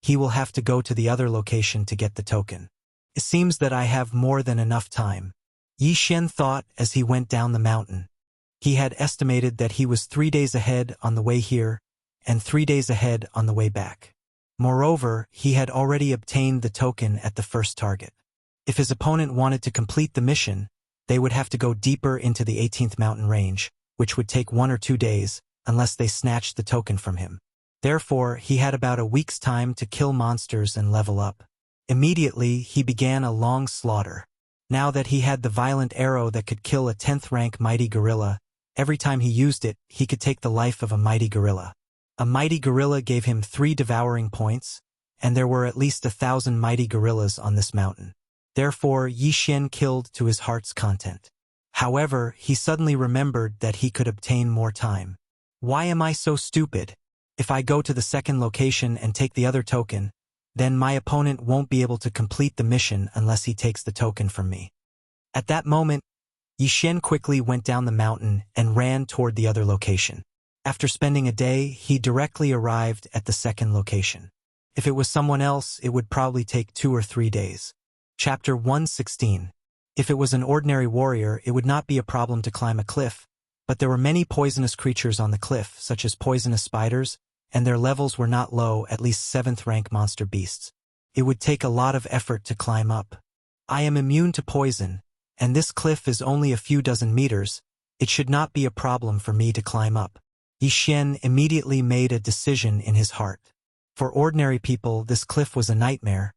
he will have to go to the other location to get the token. It seems that I have more than enough time. Yi Xian thought as he went down the mountain. He had estimated that he was 3 days ahead on the way here, and 3 days ahead on the way back. Moreover, he had already obtained the token at the first target. If his opponent wanted to complete the mission, they would have to go deeper into the 18th mountain range, which would take 1 or 2 days, unless they snatched the token from him. Therefore, he had about a week's time to kill monsters and level up. Immediately, he began a long slaughter. Now that he had the violent arrow that could kill a 10th rank mighty gorilla, every time he used it, he could take the life of a mighty gorilla. A mighty gorilla gave him 3 devouring points, and there were at least 1,000 mighty gorillas on this mountain. Therefore, Yi Xian killed to his heart's content. However, he suddenly remembered that he could obtain more time. Why am I so stupid? If I go to the second location and take the other token, then my opponent won't be able to complete the mission unless he takes the token from me. At that moment, Yi Xian quickly went down the mountain and ran toward the other location. After spending a day, he directly arrived at the second location. If it was someone else, it would probably take 2 or 3 days. Chapter 116. If it was an ordinary warrior, it would not be a problem to climb a cliff, but there were many poisonous creatures on the cliff, such as poisonous spiders, and their levels were not low, at least 7th rank monster beasts. It would take a lot of effort to climb up. I am immune to poison, and this cliff is only a few dozen meters. It should not be a problem for me to climb up. Yi Xian immediately made a decision in his heart. For ordinary people, this cliff was a nightmare,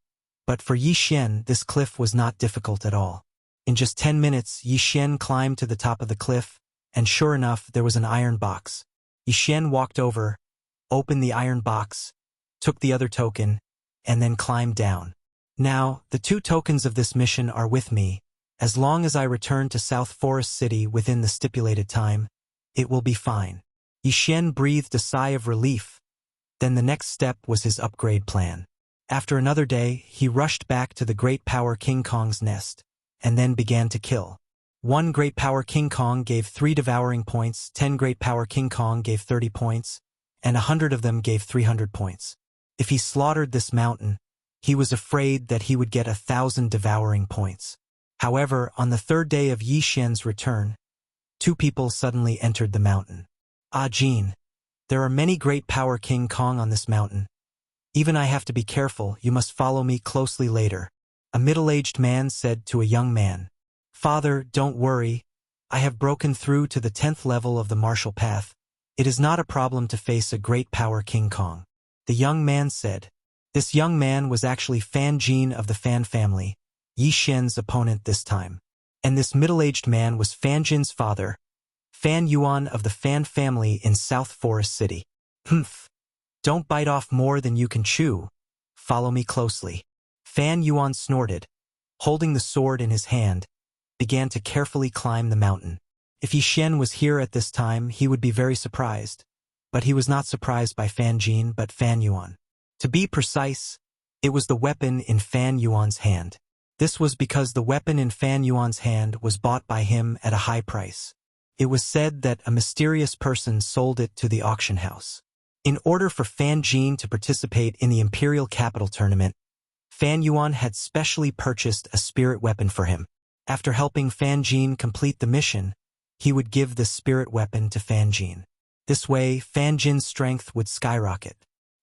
but for Yi Xian, this cliff was not difficult at all. In just 10 minutes, Yi Xian climbed to the top of the cliff, and sure enough, there was an iron box. Yi Xian walked over, opened the iron box, took the other token, and then climbed down. Now, the 2 tokens of this mission are with me. As long as I return to South Forest City within the stipulated time, it will be fine. Yi Xian breathed a sigh of relief. Then the next step was his upgrade plan. After another day, he rushed back to the Great Power King Kong's nest, and then began to kill. 1 Great Power King Kong gave 3 devouring points, 10 Great Power King Kong gave 30 points, and 100 of them gave 300 points. If he slaughtered this mountain, He was afraid that he would get 1,000 devouring points. However, on the third day of Yi Xian's return, two people suddenly entered the mountain. Ah, Jin, there are many great power King Kong on this mountain. Even I have to be careful, you must follow me closely later. A middle-aged man said to a young man. Father, don't worry. I have broken through to the 10th level of the martial path. It is not a problem to face a great power King Kong. The young man said. This young man was actually Fan Jin of the Fan family, Yi Xian's opponent this time. And this middle-aged man was Fan Jin's father, Fan Yuan of the Fan family in South Forest City. Humph. Don't bite off more than you can chew. Follow me closely. Fan Yuan snorted, holding the sword in his hand, began to carefully climb the mountain. If Yi Xian was here at this time, he would be very surprised. But he was not surprised by Fan Jin but Fan Yuan. To be precise, it was the weapon in Fan Yuan's hand. This was because the weapon in Fan Yuan's hand was bought by him at a high price. It was said that a mysterious person sold it to the auction house. In order for Fan Jin to participate in the Imperial Capital Tournament, Fan Yuan had specially purchased a spirit weapon for him. After helping Fan Jin complete the mission, he would give the spirit weapon to Fan Jin. This way, Fan Jin's strength would skyrocket.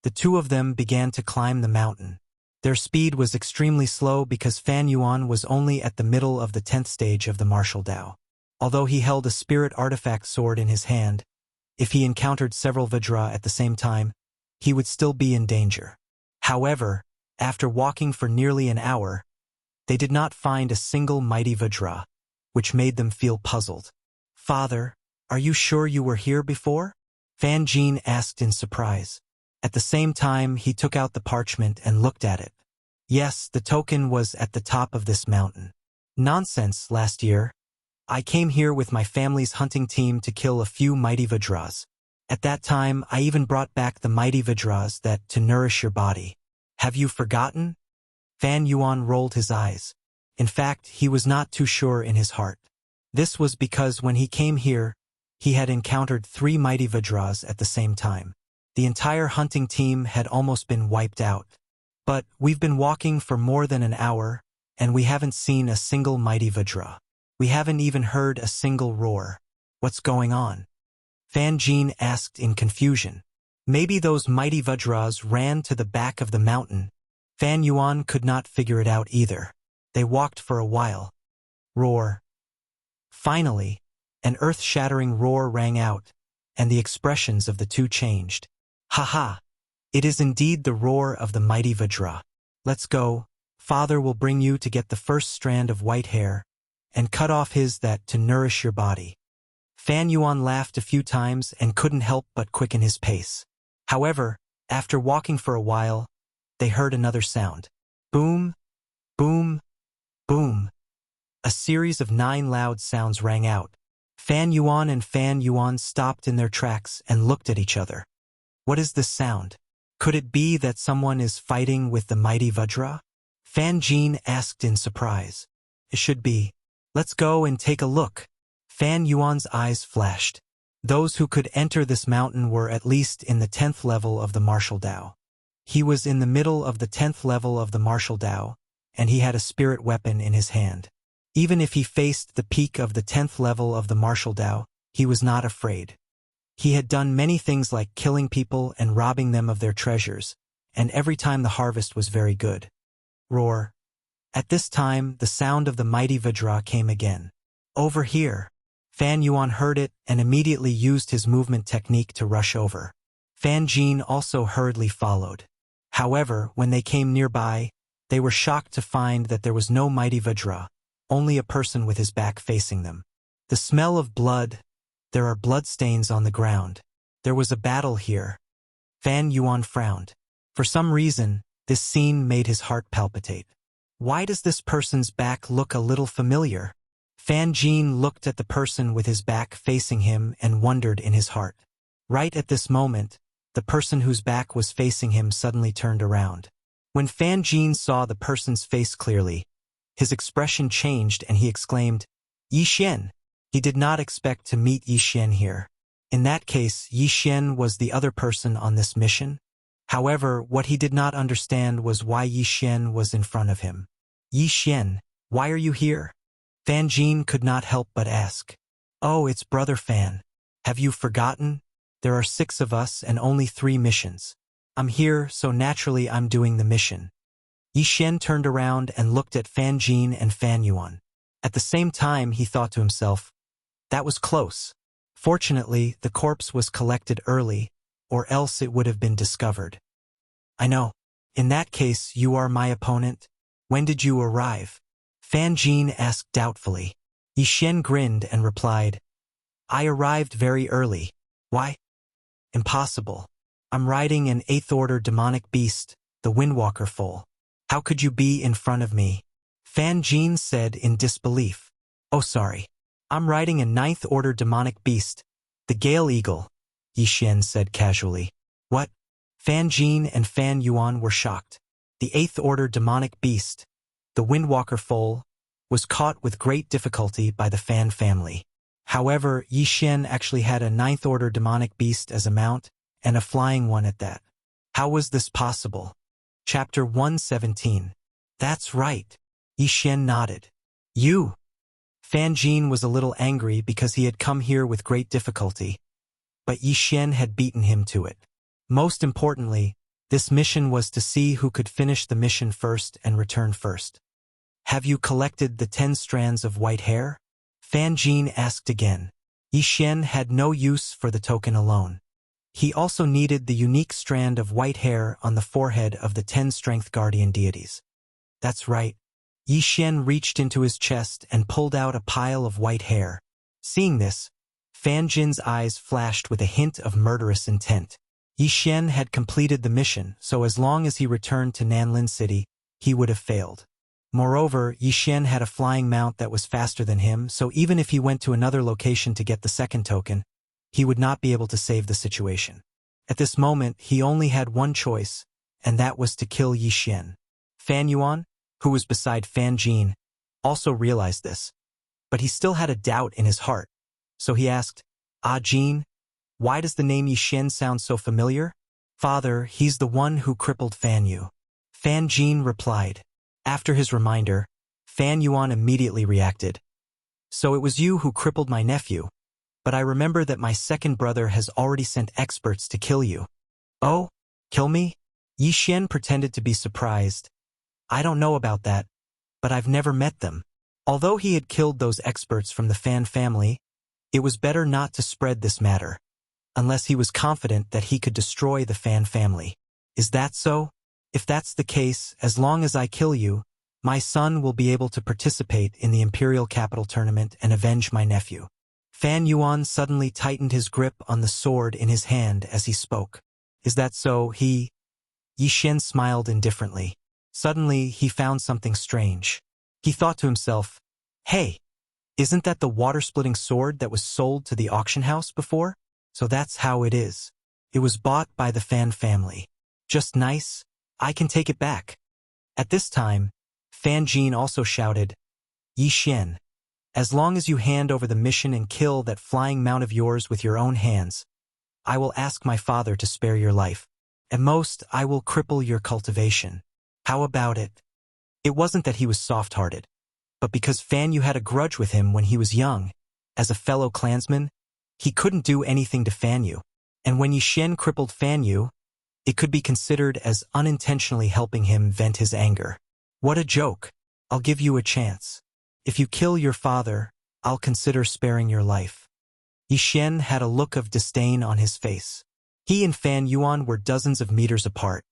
The two of them began to climb the mountain. Their speed was extremely slow because Fan Yuan was only at the middle of the 10th stage of the martial Dao. Although he held a spirit artifact sword in his hand, if he encountered several Vajra at the same time, he would still be in danger. However, after walking for nearly an hour, they did not find a single mighty Vajra, which made them feel puzzled. Father, are you sure you were here before? Fan Jin asked in surprise. At the same time, he took out the parchment and looked at it. Yes, the token was at the top of this mountain. Nonsense, last year. I came here with my family's hunting team to kill a few mighty Vajras. At that time, I even brought back the mighty Vajras that to nourish your body. Have you forgotten? Fan Yuan rolled his eyes. In fact, he was not too sure in his heart. This was because when he came here, he had encountered 3 mighty Vajras at the same time. The entire hunting team had almost been wiped out. But we've been walking for more than an hour, and we haven't seen a single mighty Vajra. We haven't even heard a single roar. What's going on? Fan Jin asked in confusion. Maybe those mighty Vajras ran to the back of the mountain. Fan Yuan could not figure it out either. They walked for a while. Roar. Finally, an earth-shattering roar rang out, and the expressions of the two changed. Ha! It is indeed the roar of the mighty Vajra. Let's go. Father will bring you to get the first strand of white hair, and cut off his that to nourish your body. Fan Yuan laughed a few times and couldn't help but quicken his pace. However, after walking for a while, they heard another sound. Boom, boom, boom. A series of 9 loud sounds rang out. Fan Yuan and Fan Yuan stopped in their tracks and looked at each other. What is this sound? Could it be that someone is fighting with the mighty Vajra? Fan Jin asked in surprise. It should be. Let's go and take a look. Fan Yuan's eyes flashed. Those who could enter this mountain were at least in the 10th level of the martial Dao. He was in the middle of the 10th level of the martial Dao, and he had a spirit weapon in his hand. Even if he faced the peak of the 10th level of the martial Dao, he was not afraid. He had done many things like killing people and robbing them of their treasures, and every time the harvest was very good. Roar. At this time, the sound of the mighty Vajra came again. Over here. Fan Yuan heard it and immediately used his movement technique to rush over. Fan Jin also hurriedly followed. However, when they came nearby, they were shocked to find that there was no mighty Vajra, only a person with his back facing them. The smell of blood. There are bloodstains on the ground. There was a battle here. Fan Yuan frowned. For some reason, this scene made his heart palpitate. Why does this person's back look a little familiar? Fan Jin looked at the person with his back facing him and wondered in his heart. Right at this moment, the person whose back was facing him suddenly turned around. When Fan Jin saw the person's face clearly, his expression changed and he exclaimed, Yi Xian! He did not expect to meet Yi Xian here. In that case, Yi Xian was the other person on this mission? However, what he did not understand was why Yi Xian was in front of him. Yi Xian, why are you here? Fan Jin could not help but ask. Oh, it's Brother Fan. Have you forgotten? There are 6 of us and only 3 missions. I'm here, so naturally I'm doing the mission. Yi Xian turned around and looked at Fan Jin and Fan Yuan. At the same time, he thought to himself, that was close. Fortunately, the corpse was collected early, or else it would have been discovered. I know. In that case, you are my opponent? When did you arrive? Fan Jin asked doubtfully. Yi Xian grinned and replied, I arrived very early. Why? Impossible. I'm riding an 8th order demonic beast, the Windwalker foal. How could you be in front of me? Fan Jin said in disbelief. Oh, sorry. I'm riding a 9th order demonic beast, the Gale Eagle, Yi Xian said casually. What? Fan Jin and Fan Yuan were shocked. The 8th order demonic beast, the Windwalker foal, was caught with great difficulty by the Fan family. However, Yi Xian actually had a 9th order demonic beast as a mount, and a flying one at that. How was this possible? Chapter 117. That's right. Yi Xian nodded. You! Fan Jin was a little angry because he had come here with great difficulty, but Yi Xian had beaten him to it. Most importantly, this mission was to see who could finish the mission first and return first. Have you collected the 10 strands of white hair? Fan Jin asked again. Yi Xian had no use for the token alone. He also needed the unique strand of white hair on the forehead of the 10 strength guardian deities. That's right. Yi Xian reached into his chest and pulled out a pile of white hair. Seeing this, Fan Jin's eyes flashed with a hint of murderous intent. Yi Xian had completed the mission, so as long as he returned to Nanlin City, he would have failed. Moreover, Yi Xian had a flying mount that was faster than him, so even if he went to another location to get the second token, he would not be able to save the situation. At this moment, he only had one choice, and that was to kill Yi Xian. Fan Yuan, who was beside Fan Jin, also realized this, but he still had a doubt in his heart, so he asked, Jin, why does the name Yi Xian sound so familiar? Father, he's the one who crippled Fan Yu. Fan Jin replied. After his reminder, Fan Yuan immediately reacted. So it was you who crippled my nephew, but I remember that my second brother has already sent experts to kill you. Oh, kill me? Yi Xian pretended to be surprised. I don't know about that, but I've never met them. Although he had killed those experts from the Fan family, it was better not to spread this matter, unless he was confident that he could destroy the Fan family. Is that so? If that's the case, as long as I kill you, my son will be able to participate in the Imperial Capital Tournament and avenge my nephew. Fan Yuan suddenly tightened his grip on the sword in his hand as he spoke. Is that so? Yi Xian smiled indifferently. Suddenly, he found something strange. He thought to himself, hey, isn't that the water-splitting sword that was sold to the auction house before? So that's how it is. It was bought by the Fan family. Just nice. I can take it back. At this time, Fan Jin also shouted, Yi Xian, as long as you hand over the mission and kill that flying mount of yours with your own hands, I will ask my father to spare your life. At most, I will cripple your cultivation. How about it? It wasn't that he was soft-hearted, but because Fan Yu had a grudge with him when he was young. As a fellow clansman, he couldn't do anything to Fan Yu, and when Yi Xian crippled Fan Yu, it could be considered as unintentionally helping him vent his anger. What a joke. I'll give you a chance. If you kill your father, I'll consider sparing your life. Yi Xian had a look of disdain on his face. He and Fan Yuan were dozens of meters apart,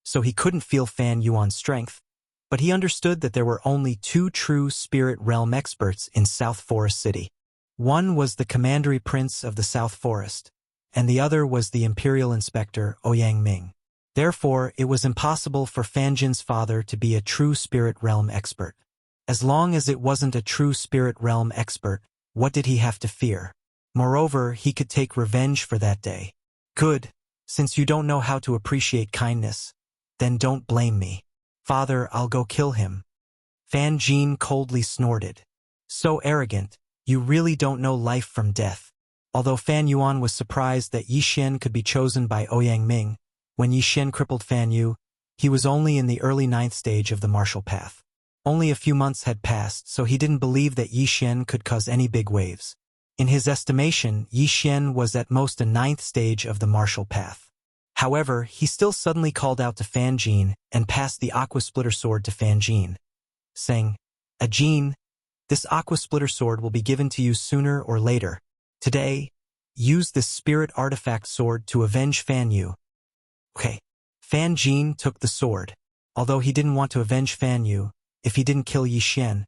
so he couldn't feel Fan Yuan's strength, but he understood that there were only 2 true spirit realm experts in South Forest City. One was the Commandery Prince of the South Forest, and the other was the Imperial Inspector Ouyang Ming. Therefore, it was impossible for Fan Jin's father to be a true spirit realm expert. As long as it wasn't a true spirit realm expert, what did he have to fear? Moreover, he could take revenge for that day. Good. Since you don't know how to appreciate kindness, then don't blame me. Father, I'll go kill him. Fan Jin coldly snorted. So arrogant, you really don't know life from death. Although Fan Yuan was surprised that Yi Xian could be chosen by Ouyang Ming, When Yi Xian crippled Fan Yu, he was only in the early 9th stage of the martial path. Only a few months had passed, so he didn't believe that Yi Xian could cause any big waves. In his estimation, Yi Xian was at most a 9th stage of the martial path. However, he still suddenly called out to Fan Jin and passed the Aqua Splitter Sword to Fan Jin, saying, Jin, this Aqua Splitter Sword will be given to you sooner or later. Today, use this spirit artifact sword to avenge Fan Yu. Okay. Fan Jin took the sword. Although he didn't want to avenge Fan Yu, if he didn't kill Yi Xian,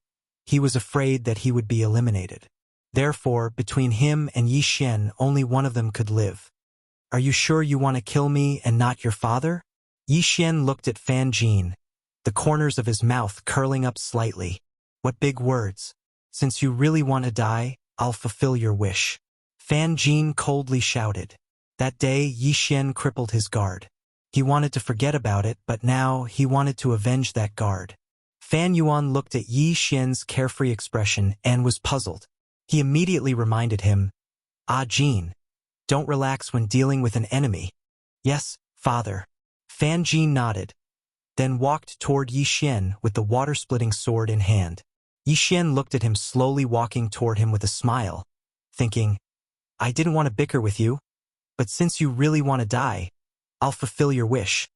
he was afraid that he would be eliminated. Therefore, between him and Yi Xian, only one of them could live. Are you sure you want to kill me and not your father? Yi Xian looked at Fan Jin, the corners of his mouth curling up slightly. What big words. Since you really want to die, I'll fulfill your wish. Fan Jin coldly shouted. That day, Yi Xian crippled his guard. He wanted to forget about it, but now he wanted to avenge that guard. Fan Yuan looked at Yi Xian's carefree expression and was puzzled. He immediately reminded him, Jin, don't relax when dealing with an enemy. Yes, father. Fan Jin nodded, then walked toward Yi Xian with the water-splitting sword in hand. Yi Xian looked at him slowly walking toward him with a smile, thinking, I didn't want to bicker with you, but since you really want to die, I'll fulfill your wish.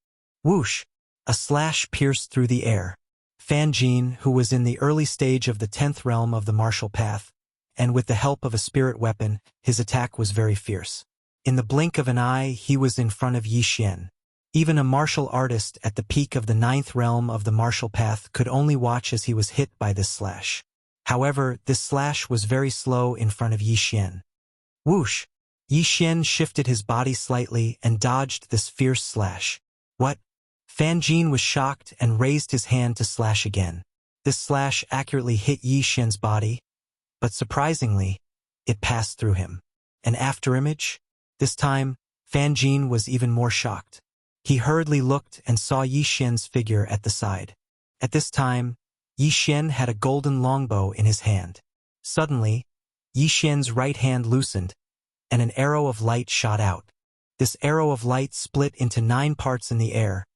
Whoosh! A slash pierced through the air. Fan Jin, who was in the early stage of the 10th realm of the martial path, and with the help of a spirit weapon, his attack was very fierce. In the blink of an eye, he was in front of Yi Xian. Even a martial artist at the peak of the 9th realm of the martial path could only watch as he was hit by this slash. However, this slash was very slow in front of Yi Xian. Whoosh! Yi Xian shifted his body slightly and dodged this fierce slash. What? Fan Jin was shocked and raised his hand to slash again. This slash accurately hit Yi Xian's body, but surprisingly, it passed through him. An afterimage? This time, Fan Jin was even more shocked. He hurriedly looked and saw Yi Xian's figure at the side. At this time, Yi Xian had a golden longbow in his hand. Suddenly, Yi Xian's right hand loosened, and an arrow of light shot out. This arrow of light split into 9 parts in the air,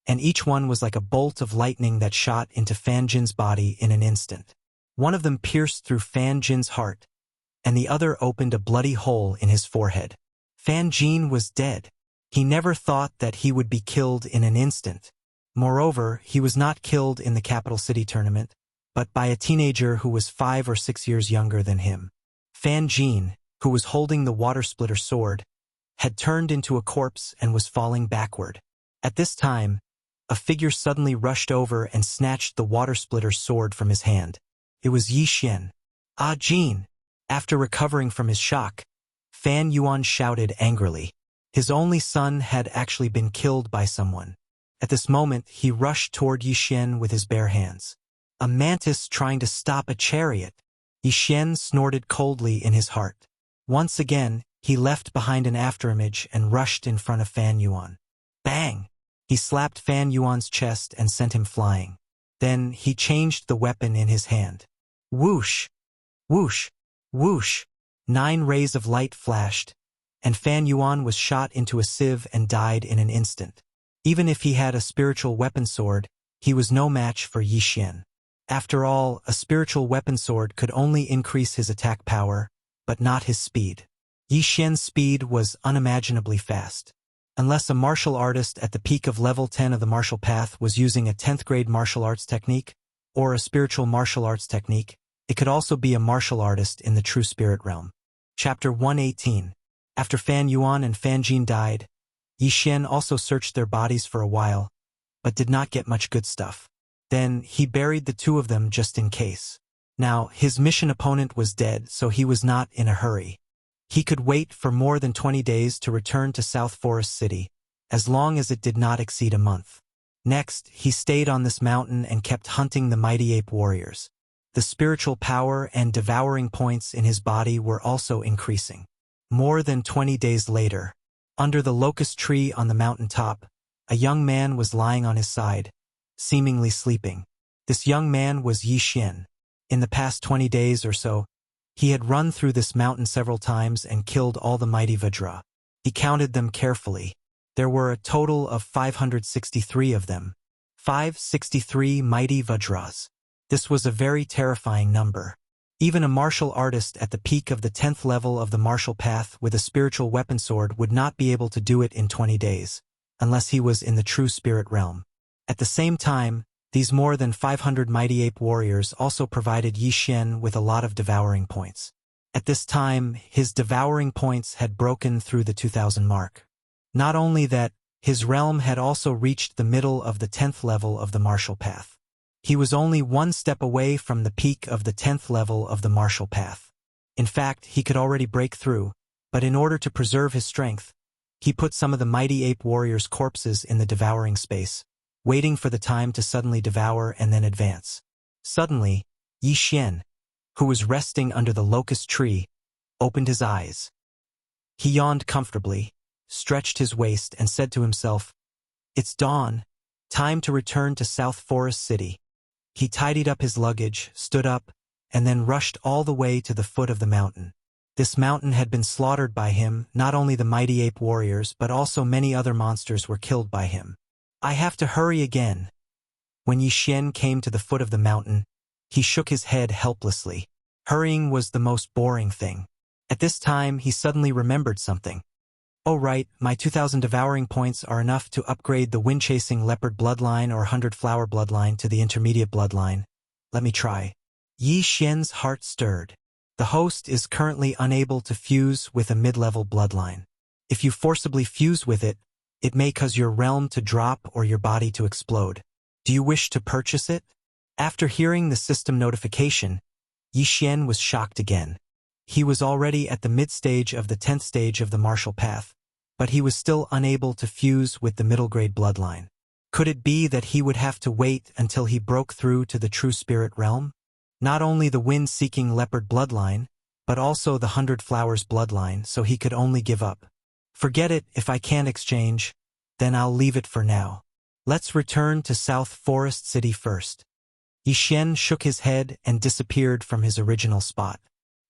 and each one was like a bolt of lightning that shot into Fan Jin's body in an instant. One of them pierced through Fan Jin's heart, and the other opened a bloody hole in his forehead. Fan Jin was dead. He never thought that he would be killed in an instant. Moreover, he was not killed in the capital city tournament, but by a teenager who was 5 or 6 years younger than him. Fan Jin, who was holding the water splitter sword, had turned into a corpse and was falling backward. At this time, a figure suddenly rushed over and snatched the water splitter sword from his hand. It was Yi Xian. Jin! After recovering from his shock, Fan Yuan shouted angrily. His only son had actually been killed by someone. At this moment, he rushed toward Yi Xian with his bare hands. A mantis trying to stop a chariot. Yi Xian snorted coldly in his heart. Once again, he left behind an afterimage and rushed in front of Fan Yuan. Bang! He slapped Fan Yuan's chest and sent him flying. Then he changed the weapon in his hand. Whoosh! Whoosh! Whoosh! 9 rays of light flashed, and Fan Yuan was shot into a sieve and died in an instant. Even if he had a spiritual weapon sword, he was no match for Yi Xian. After all, a spiritual weapon sword could only increase his attack power, but not his speed. Yi Xian's speed was unimaginably fast. Unless a martial artist at the peak of level 10 of the martial path was using a 10th grade martial arts technique, or a spiritual martial arts technique, it could also be a martial artist in the true spirit realm. Chapter 118. After Fan Yuan and Fan Jin died, Yi Xian also searched their bodies for a while, but did not get much good stuff. Then he buried the 2 of them just in case. Now, his mission opponent was dead, so he was not in a hurry. He could wait for more than 20 days to return to South Forest City, as long as it did not exceed a month. Next, he stayed on this mountain and kept hunting the mighty ape warriors. The spiritual power and devouring points in his body were also increasing. More than 20 days later, under the locust tree on the mountain top, a young man was lying on his side, seemingly sleeping. This young man was Yi Xian. In the past 20 days or so, he had run through this mountain several times and killed all the mighty Vajra. He counted them carefully. There were a total of 563 of them. 563 mighty Vajras. This was a very terrifying number. Even a martial artist at the peak of the 10th level of the martial path with a spiritual weapon sword would not be able to do it in 20 days, unless he was in the true spirit realm. At the same time, these more than 500 mighty ape warriors also provided Yi Xian with a lot of devouring points. At this time, his devouring points had broken through the 2,000 mark. Not only that, his realm had also reached the middle of the 10th level of the martial path. He was only one step away from the peak of the 10th level of the martial path. In fact, he could already break through, but in order to preserve his strength, he put some of the mighty ape warriors' corpses in the devouring space, waiting for the time to suddenly devour and then advance. Suddenly, Yi Xian, who was resting under the locust tree, opened his eyes. He yawned comfortably, stretched his waist, and said to himself, "It's dawn. Time to return to South Forest City." He tidied up his luggage, stood up, and then rushed all the way to the foot of the mountain. This mountain had been slaughtered by him. Not only the mighty ape warriors, but also many other monsters were killed by him. "I have to hurry again." When Yi Xian came to the foot of the mountain, he shook his head helplessly. Hurrying was the most boring thing. At this time, he suddenly remembered something. "Oh right, my 2,000 devouring points are enough to upgrade the wind-chasing leopard bloodline or 100-flower bloodline to the intermediate bloodline. Let me try." Yi Xian's heart stirred. The host is currently unable to fuse with a mid-level bloodline. If you forcibly fuse with it, it may cause your realm to drop or your body to explode. Do you wish to purchase it? After hearing the system notification, Yi Xian was shocked again. He was already at the mid-stage of the 10th stage of the martial path, but he was still unable to fuse with the middle-grade bloodline. Could it be that he would have to wait until he broke through to the true spirit realm? Not only the wind-seeking leopard bloodline, but also the 100 flowers bloodline, so he could only give up. "Forget it. If I can't exchange, then I'll leave it for now. Let's return to South Forest City first." Yi Xian shook his head and disappeared from his original spot.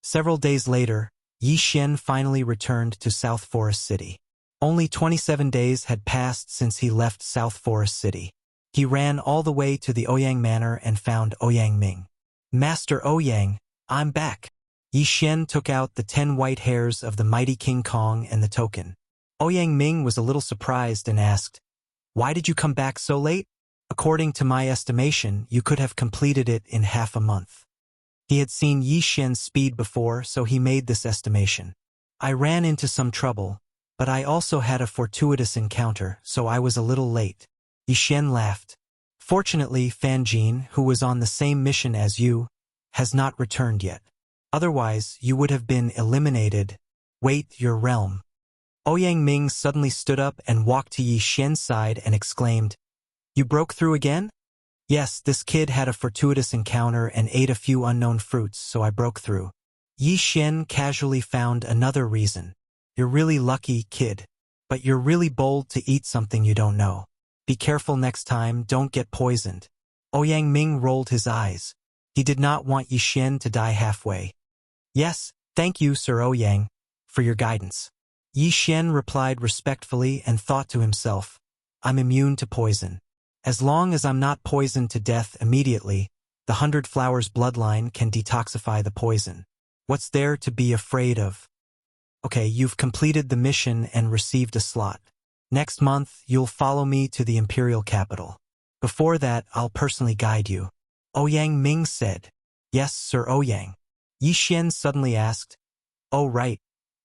Several days later, Yi Xian finally returned to South Forest City. Only 27 days had passed since he left South Forest City. He ran all the way to the Ouyang Manor and found Ouyang Ming. "Master Ouyang, I'm back." Yi Xian took out the 10 white hairs of the mighty King Kong and the token. Ouyang Ming was a little surprised and asked, "Why did you come back so late? According to my estimation, you could have completed it in half a month." He had seen Yi Xian's speed before, so he made this estimation. "I ran into some trouble, but I also had a fortuitous encounter, so I was a little late." Yi Xian laughed. "Fortunately, Fan Jin, who was on the same mission as you, has not returned yet. Otherwise, you would have been eliminated. Wait, your realm." Ouyang Ming suddenly stood up and walked to Yi Xian's side and exclaimed, "You broke through again?" "Yes, this kid had a fortuitous encounter and ate a few unknown fruits, so I broke through." Yi Xian casually found another reason. "You're really lucky, kid. But you're really bold to eat something you don't know. Be careful next time, don't get poisoned." Ouyang Ming rolled his eyes. He did not want Yi Xian to die halfway. "Yes, thank you, Sir Ouyang, for your guidance." Yi Xian replied respectfully and thought to himself, "I'm immune to poison. As long as I'm not poisoned to death immediately, the 100 flowers bloodline can detoxify the poison. What's there to be afraid of?" "Okay, you've completed the mission and received a slot. Next month, you'll follow me to the imperial capital. Before that, I'll personally guide you." Ouyang Ming said. "Yes, Sir Ouyang." Yi Xian suddenly asked, "Oh right,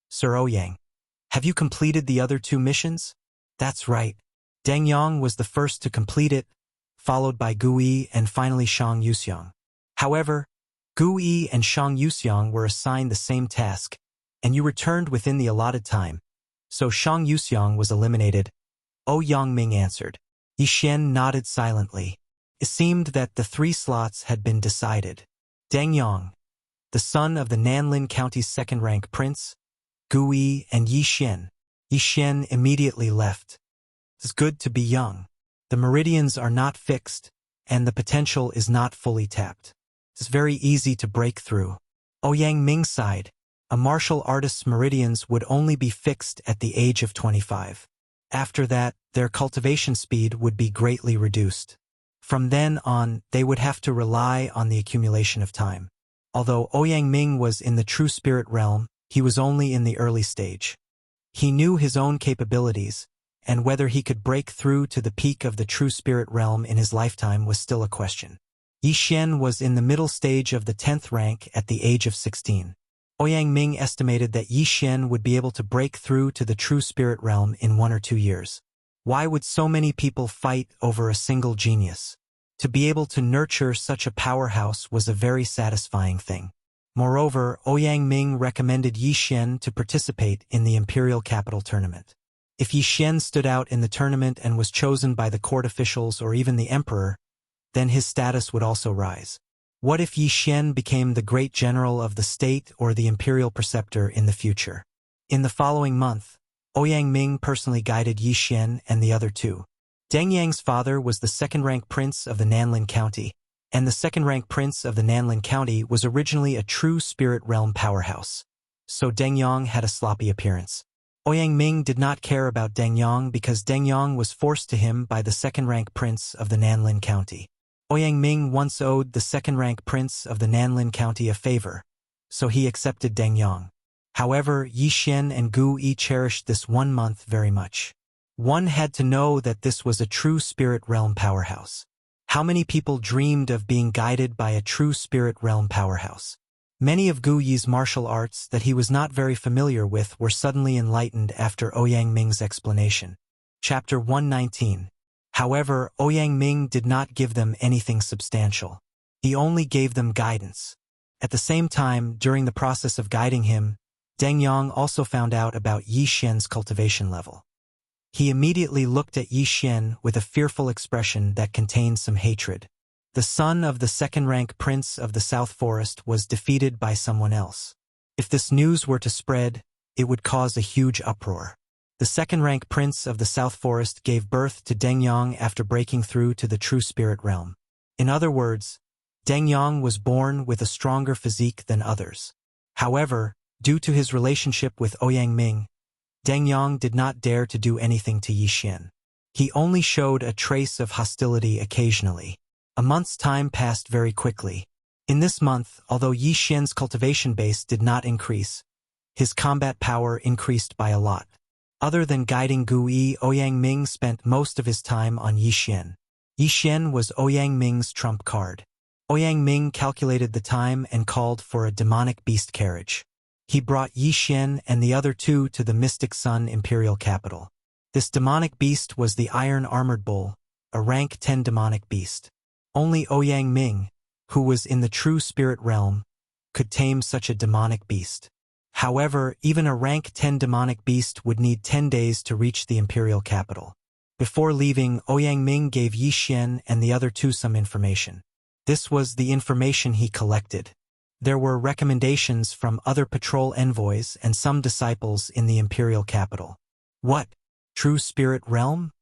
Sir Ouyang. Have you completed the other 2 missions?" "That's right. Deng Yang was the first to complete it, followed by Gu Yi and finally Shang Yuxiang. However, Gu Yi and Shang Yuxiang were assigned the same task, and you returned within the allotted time, so Shang Yuxiang was eliminated." Ouyang Ming answered. Yi Xian nodded silently. It seemed that the 3 slots had been decided. Deng Yang, the son of the Nanlin County's second-rank prince, Gu Yi, and Yi Xian. Yi Xian immediately left. It's good to be young. The meridians are not fixed, and the potential is not fully tapped. It's very easy to break through. Ouyang Ming sighed. A martial artist's meridians would only be fixed at the age of 25. After that, their cultivation speed would be greatly reduced. From then on, they would have to rely on the accumulation of time. Although Ouyang Ming was in the true spirit realm, he was only in the early stage. He knew his own capabilities, and whether he could break through to the peak of the true spirit realm in his lifetime was still a question. Yi Xian was in the middle stage of the 10th rank at the age of 16. Ouyang Ming estimated that Yi Xian would be able to break through to the true spirit realm in 1 or 2 years. Why would so many people fight over a single genius? To be able to nurture such a powerhouse was a very satisfying thing. Moreover, Ouyang Ming recommended Yi Xian to participate in the imperial capital tournament. If Yi Xian stood out in the tournament and was chosen by the court officials or even the emperor, then his status would also rise. What if Yi Xian became the great general of the state or the imperial preceptor in the future? In the following month, Ouyang Ming personally guided Yi Xian and the other two. Deng Yang's father was the second-rank prince of the Nanlin County, and the second-rank prince of the Nanlin County was originally a true spirit realm powerhouse. So Deng Yang had a sloppy appearance. Ouyang Ming did not care about Deng Yang because Deng Yang was forced to him by the second-rank prince of the Nanlin County. Ouyang Ming once owed the second-rank prince of the Nanlin County a favor, so he accepted Deng Yang. However, Yi Xian and Gu Yi cherished this 1 month very much. One had to know that this was a true spirit realm powerhouse. How many people dreamed of being guided by a true spirit realm powerhouse? Many of Gu Yi's martial arts that he was not very familiar with were suddenly enlightened after Ouyang Ming's explanation. Chapter 119. However, Ouyang Ming did not give them anything substantial. He only gave them guidance. At the same time, during the process of guiding him, Deng Yang also found out about Yi Xian's cultivation level. He immediately looked at Yi Xian with a fearful expression that contained some hatred. The son of the second-rank prince of the South Forest was defeated by someone else. If this news were to spread, it would cause a huge uproar. The second-rank prince of the South Forest gave birth to Deng Yang after breaking through to the true spirit realm. In other words, Deng Yang was born with a stronger physique than others. However, due to his relationship with Ouyang Ming, Deng Yang did not dare to do anything to Yi Xian. He only showed a trace of hostility occasionally. A month's time passed very quickly. In this month, although Yi Xian's cultivation base did not increase, his combat power increased by a lot. Other than guiding Gu Yi, Ouyang Ming spent most of his time on Yi Xian. Yi Xian was Ouyang Ming's trump card. Ouyang Ming calculated the time and called for a demonic beast carriage. He brought Yi Xian and the other two to the Mystic Sun imperial capital. This demonic beast was the Iron Armored Bull, a rank 10 demonic beast. Only Ouyang Ming, who was in the true spirit realm, could tame such a demonic beast. However, even a rank 10 demonic beast would need 10 days to reach the imperial capital. Before leaving, Ouyang Ming gave Yi Xian and the other two some information. This was the information he collected. There were recommendations from other patrol envoys and some disciples in the imperial capital. What? True spirit realm?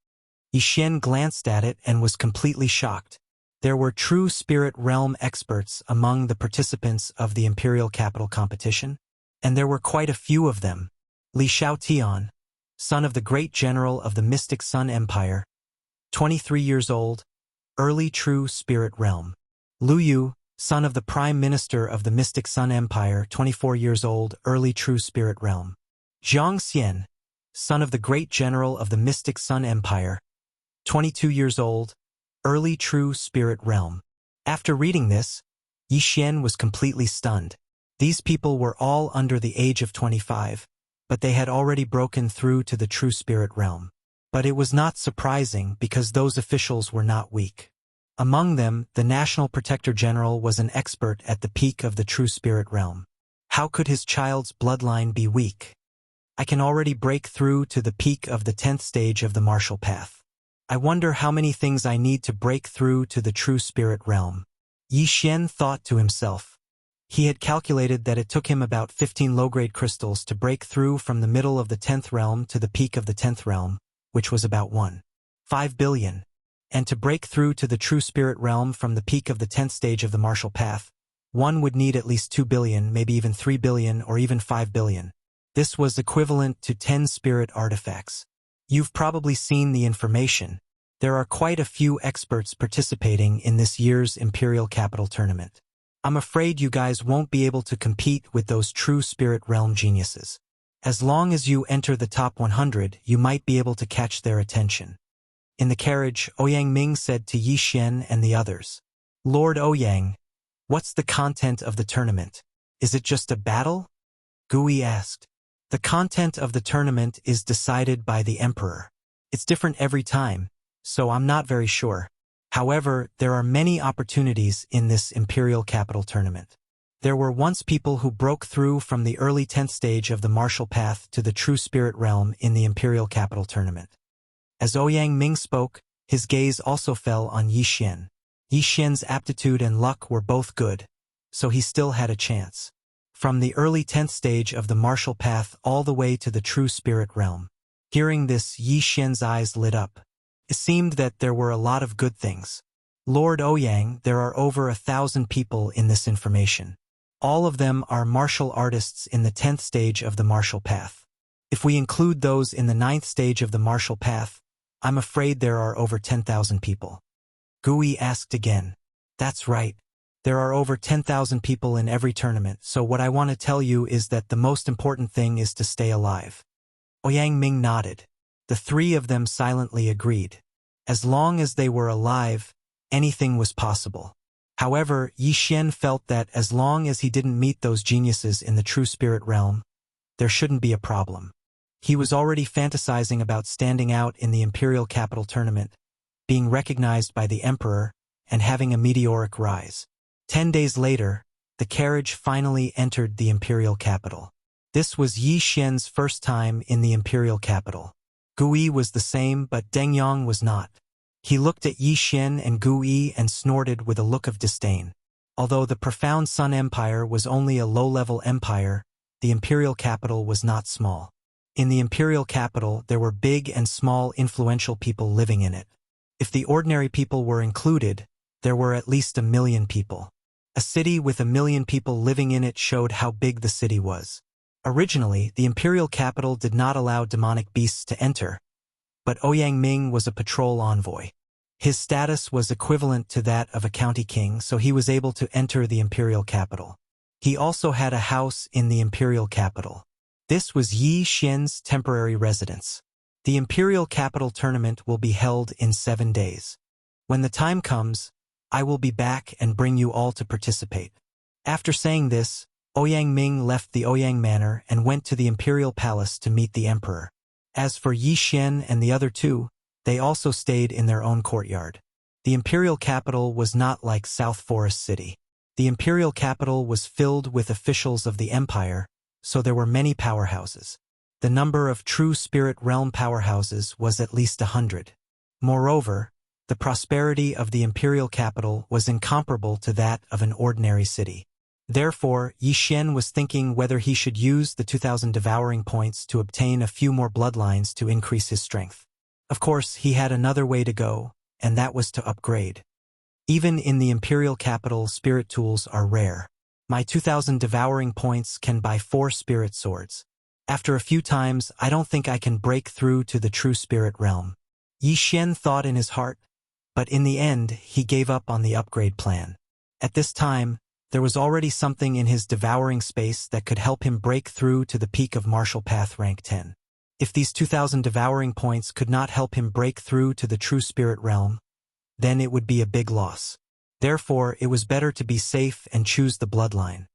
Yi Xian glanced at it and was completely shocked. There were true spirit realm experts among the participants of the imperial capital competition, and there were quite a few of them. Li Xiaotian, son of the great general of the Mystic Sun Empire, 23 years old, early true spirit realm. Lu Yu, son of the Prime Minister of the Mystic Sun Empire, 24 years old, early true spirit realm. Zhang Xian, son of the great general of the Mystic Sun Empire, 22 years old, early true spirit realm. After reading this, Yi Xian was completely stunned. These people were all under the age of 25, but they had already broken through to the true spirit realm. But it was not surprising because those officials were not weak. Among them, the National Protector General was an expert at the peak of the true spirit realm. How could his child's bloodline be weak? I can already break through to the peak of the 10th stage of the martial path. I wonder how many things I need to break through to the true spirit realm. Yi Xian thought to himself. He had calculated that it took him about 15 low-grade crystals to break through from the middle of the 10th realm to the peak of the 10th realm, which was about 1.5 billion. And to break through to the true spirit realm from the peak of the 10th stage of the martial path, one would need at least 2 billion, maybe even 3 billion, or even 5 billion. This was equivalent to 10 spirit artifacts. You've probably seen the information. There are quite a few experts participating in this year's Imperial Capital Tournament. I'm afraid you guys won't be able to compete with those true spirit realm geniuses. As long as you enter the top 100, you might be able to catch their attention. In the carriage, Ouyang Ming said to Yi Xian and the others, Lord Ouyang, what's the content of the tournament? Is it just a battle? Gui asked. The content of the tournament is decided by the Emperor. It's different every time, so I'm not very sure. However, there are many opportunities in this Imperial Capital Tournament. There were once people who broke through from the early 10th stage of the martial path to the true spirit realm in the Imperial Capital Tournament. As Ouyang Ming spoke, his gaze also fell on Yi Xian. Yi Xian's aptitude and luck were both good, so he still had a chance. From the early 10th stage of the martial path all the way to the true spirit realm. Hearing this, Yi Xian's eyes lit up. It seemed that there were a lot of good things. Lord Ouyang, there are over 1,000 people in this information. All of them are martial artists in the 10th stage of the martial path. If we include those in the 9th stage of the martial path, I'm afraid there are over 10,000 people. Gui asked again. That's right. There are over 10,000 people in every tournament, so what I want to tell you is that the most important thing is to stay alive. Ouyang Ming nodded. The three of them silently agreed. As long as they were alive, anything was possible. However, Yi Xian felt that as long as he didn't meet those geniuses in the true spirit realm, there shouldn't be a problem. He was already fantasizing about standing out in the Imperial Capital Tournament, being recognized by the Emperor, and having a meteoric rise. 10 days later, the carriage finally entered the Imperial Capital. This was Yi Xian's first time in the Imperial Capital. Gui was the same, but Deng Yang was not. He looked at Yi Xian and Gui and snorted with a look of disdain. Although the profound Sun Empire was only a low-level empire, the Imperial Capital was not small. In the Imperial Capital, there were big and small influential people living in it. If the ordinary people were included, there were at least 1 million people. A city with 1 million people living in it showed how big the city was. Originally, the Imperial Capital did not allow demonic beasts to enter, but Ouyang Ming was a patrol envoy. His status was equivalent to that of a county king, so he was able to enter the Imperial Capital. He also had a house in the Imperial Capital. This was Yi Xian's temporary residence. The Imperial Capital Tournament will be held in 7 days. When the time comes, I will be back and bring you all to participate. After saying this, Ouyang Ming left the Ouyang Manor and went to the Imperial Palace to meet the Emperor. As for Yi Xian and the other two, they also stayed in their own courtyard. The Imperial Capital was not like South Forest City. The Imperial Capital was filled with officials of the Empire, so there were many powerhouses. The number of true spirit realm powerhouses was at least 100. Moreover, the prosperity of the Imperial Capital was incomparable to that of an ordinary city. Therefore, Yi Xian was thinking whether he should use the 2,000 devouring points to obtain a few more bloodlines to increase his strength. Of course, he had another way to go, and that was to upgrade. Even in the Imperial Capital, spirit tools are rare. My 2,000 devouring points can buy 4 spirit swords. After a few times, I don't think I can break through to the true spirit realm. Yi Xian thought in his heart, but in the end, he gave up on the upgrade plan. At this time, there was already something in his devouring space that could help him break through to the peak of Martial Path rank 10. If these 2,000 devouring points could not help him break through to the true spirit realm, then it would be a big loss. Therefore, it was better to be safe and choose the bloodline.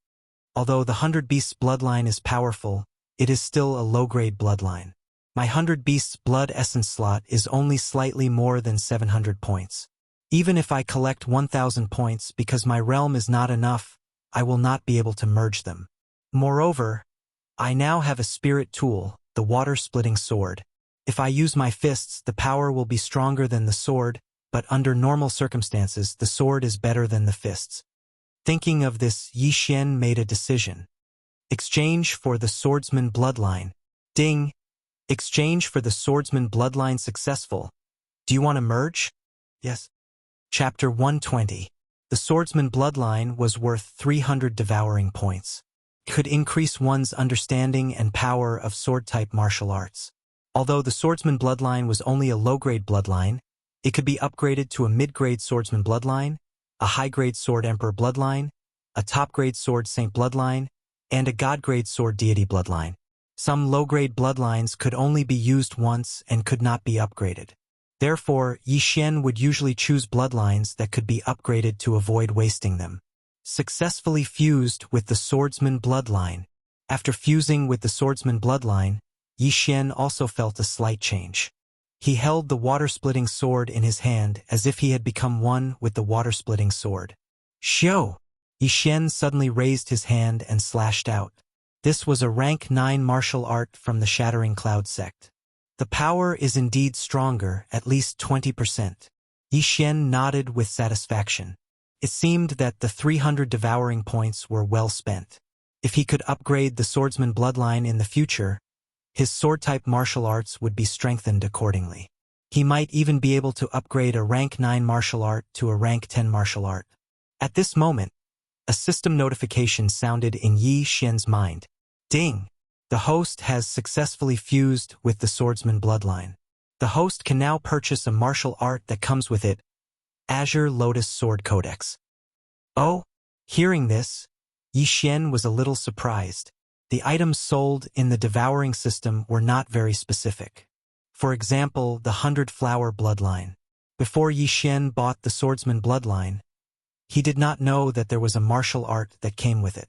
Although the 100 Beasts bloodline is powerful, it is still a low-grade bloodline. My 100 Beasts blood essence slot is only slightly more than 700 points. Even if I collect 1,000 points because my realm is not enough, I will not be able to merge them. Moreover, I now have a spirit tool, the water-splitting sword. If I use my fists, the power will be stronger than the sword, but under normal circumstances, the sword is better than the fists. Thinking of this, Yi Xian made a decision. Exchange for the swordsman bloodline. Ding! Exchange for the swordsman bloodline successful. Do you want to merge? Yes. Chapter 120. The swordsman bloodline was worth 300 devouring points. Could increase one's understanding and power of sword-type martial arts. Although the swordsman bloodline was only a low-grade bloodline, it could be upgraded to a mid-grade swordsman bloodline, a high-grade sword emperor bloodline, a top-grade sword saint bloodline, and a god-grade sword deity bloodline. Some low-grade bloodlines could only be used once and could not be upgraded. Therefore, Yi Xian would usually choose bloodlines that could be upgraded to avoid wasting them. Successfully fused with the swordsman bloodline. After fusing with the swordsman bloodline, Yi Xian also felt a slight change. He held the water-splitting sword in his hand as if he had become one with the water-splitting sword. Xiao! Yi Xian suddenly raised his hand and slashed out. This was a rank 9 martial art from the Shattering Cloud sect. The power is indeed stronger, at least 20%. Yi Xian nodded with satisfaction. It seemed that the 300 devouring points were well spent. If he could upgrade the swordsman bloodline in the future, his sword-type martial arts would be strengthened accordingly. He might even be able to upgrade a rank 9 martial art to a rank 10 martial art. At this moment, a system notification sounded in Yi Xian's mind. Ding! The host has successfully fused with the swordsman bloodline. The host can now purchase a martial art that comes with it, Azure Lotus Sword Codex. Oh! Hearing this, Yi Xian was a little surprised. The items sold in the devouring system were not very specific. For example, the 100-flower bloodline. Before Yi Xian bought the swordsman bloodline, he did not know that there was a martial art that came with it.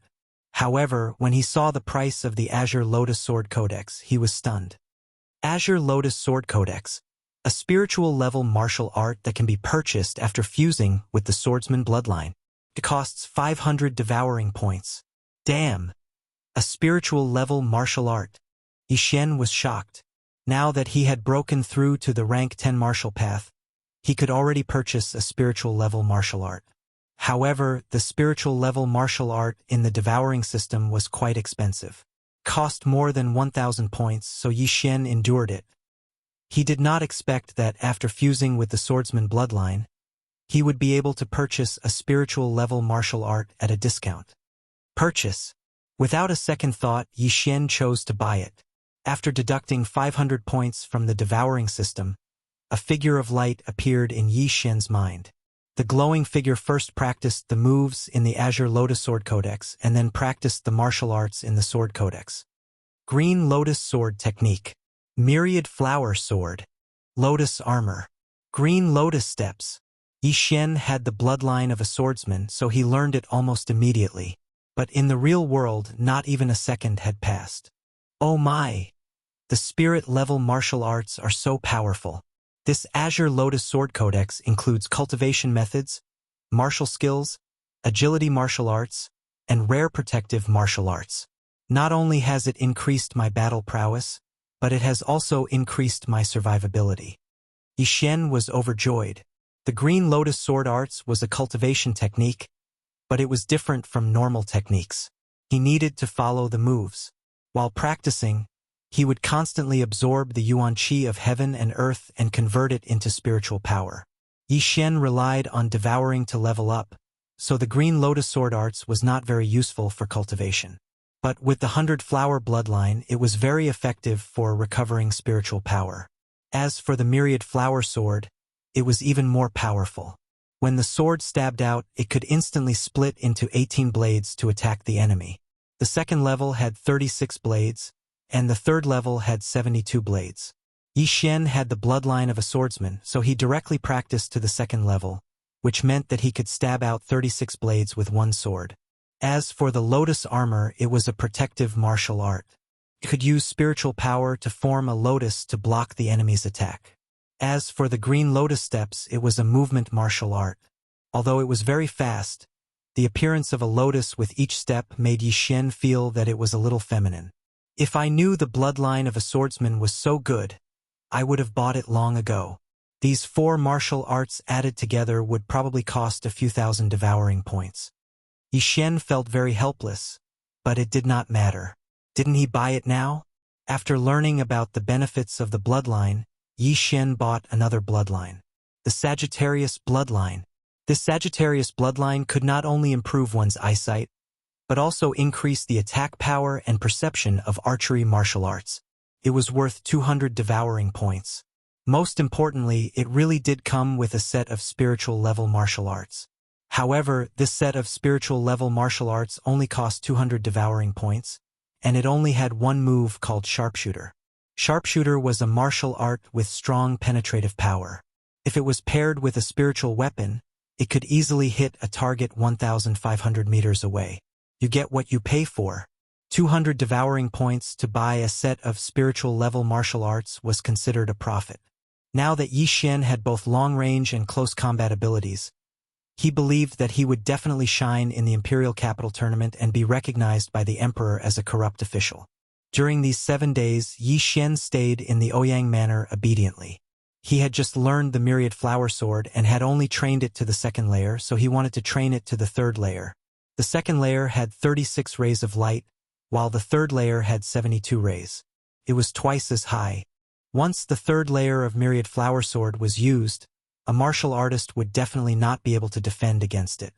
However, when he saw the price of the Azure Lotus Sword Codex, he was stunned. Azure Lotus Sword Codex, a spiritual-level martial art that can be purchased after fusing with the swordsman bloodline. It costs 500 devouring points. Damn! A spiritual-level martial art. Yi Xian was shocked. Now that he had broken through to the rank 10 martial path, he could already purchase a spiritual-level martial art. However, the spiritual-level martial art in the devouring system was quite expensive. Cost more than 1,000 points, so Yi Xian endured it. He did not expect that after fusing with the swordsman bloodline, he would be able to purchase a spiritual-level martial art at a discount. Purchase. Without a second thought, Yi Xian chose to buy it. After deducting 500 points from the devouring system, a figure of light appeared in Yi Xian's mind. The glowing figure first practiced the moves in the Azure Lotus Sword Codex and then practiced the martial arts in the Sword Codex. Green Lotus Sword Technique. Myriad Flower Sword. Lotus Armor. Green Lotus Steps. Yi Xian had the bloodline of a swordsman, so he learned it almost immediately. But in the real world, not even a second had passed. Oh my! The spirit-level martial arts are so powerful. This Azure Lotus Sword Codex includes cultivation methods, martial skills, agility martial arts, and rare protective martial arts. Not only has it increased my battle prowess, but it has also increased my survivability. Yi Xian was overjoyed. The Green Lotus Sword Arts was a cultivation technique, but it was different from normal techniques. He needed to follow the moves. While practicing, he would constantly absorb the yuan qi of heaven and earth and convert it into spiritual power. Yi Xian relied on devouring to level up, so the Green Lotus Sword Arts was not very useful for cultivation. But with the 100-flower bloodline, it was very effective for recovering spiritual power. As for the Myriad Flower Sword, it was even more powerful. When the sword stabbed out, it could instantly split into 18 blades to attack the enemy. The second level had 36 blades, and the third level had 72 blades. Yi Xian had the bloodline of a swordsman, so he directly practiced to the second level, which meant that he could stab out 36 blades with one sword. As for the lotus armor, it was a protective martial art. It could use spiritual power to form a lotus to block the enemy's attack. As for the green lotus steps, it was a movement martial art. Although it was very fast, the appearance of a lotus with each step made Yi Xian feel that it was a little feminine. If I knew the bloodline of a swordsman was so good, I would have bought it long ago. These 4 martial arts added together would probably cost a few thousand devouring points. Yi Xian felt very helpless, but it did not matter. Didn't he buy it now? After learning about the benefits of the bloodline, Yi Xian bought another bloodline. The Sagittarius bloodline. This Sagittarius bloodline could not only improve one's eyesight, but also increase the attack power and perception of archery martial arts. It was worth 200 devouring points. Most importantly, it really did come with a set of spiritual level martial arts. However, this set of spiritual level martial arts only cost 200 devouring points, and it only had one move called Sharpshooter. Sharpshooter was a martial art with strong penetrative power. If it was paired with a spiritual weapon, it could easily hit a target 1,500 meters away. You get what you pay for. 200 devouring points to buy a set of spiritual level martial arts was considered a profit. Now that Yi Xian had both long-range and close combat abilities, he believed that he would definitely shine in the Imperial Capital Tournament and be recognized by the Emperor as a corrupt official. During these 7 days, Yi Xian stayed in the Ouyang Manor obediently. He had just learned the Myriad Flower Sword and had only trained it to the 2nd layer, so he wanted to train it to the 3rd layer. The 2nd layer had 36 rays of light, while the 3rd layer had 72 rays. It was twice as high. Once the 3rd layer of Myriad Flower Sword was used, a martial artist would definitely not be able to defend against it.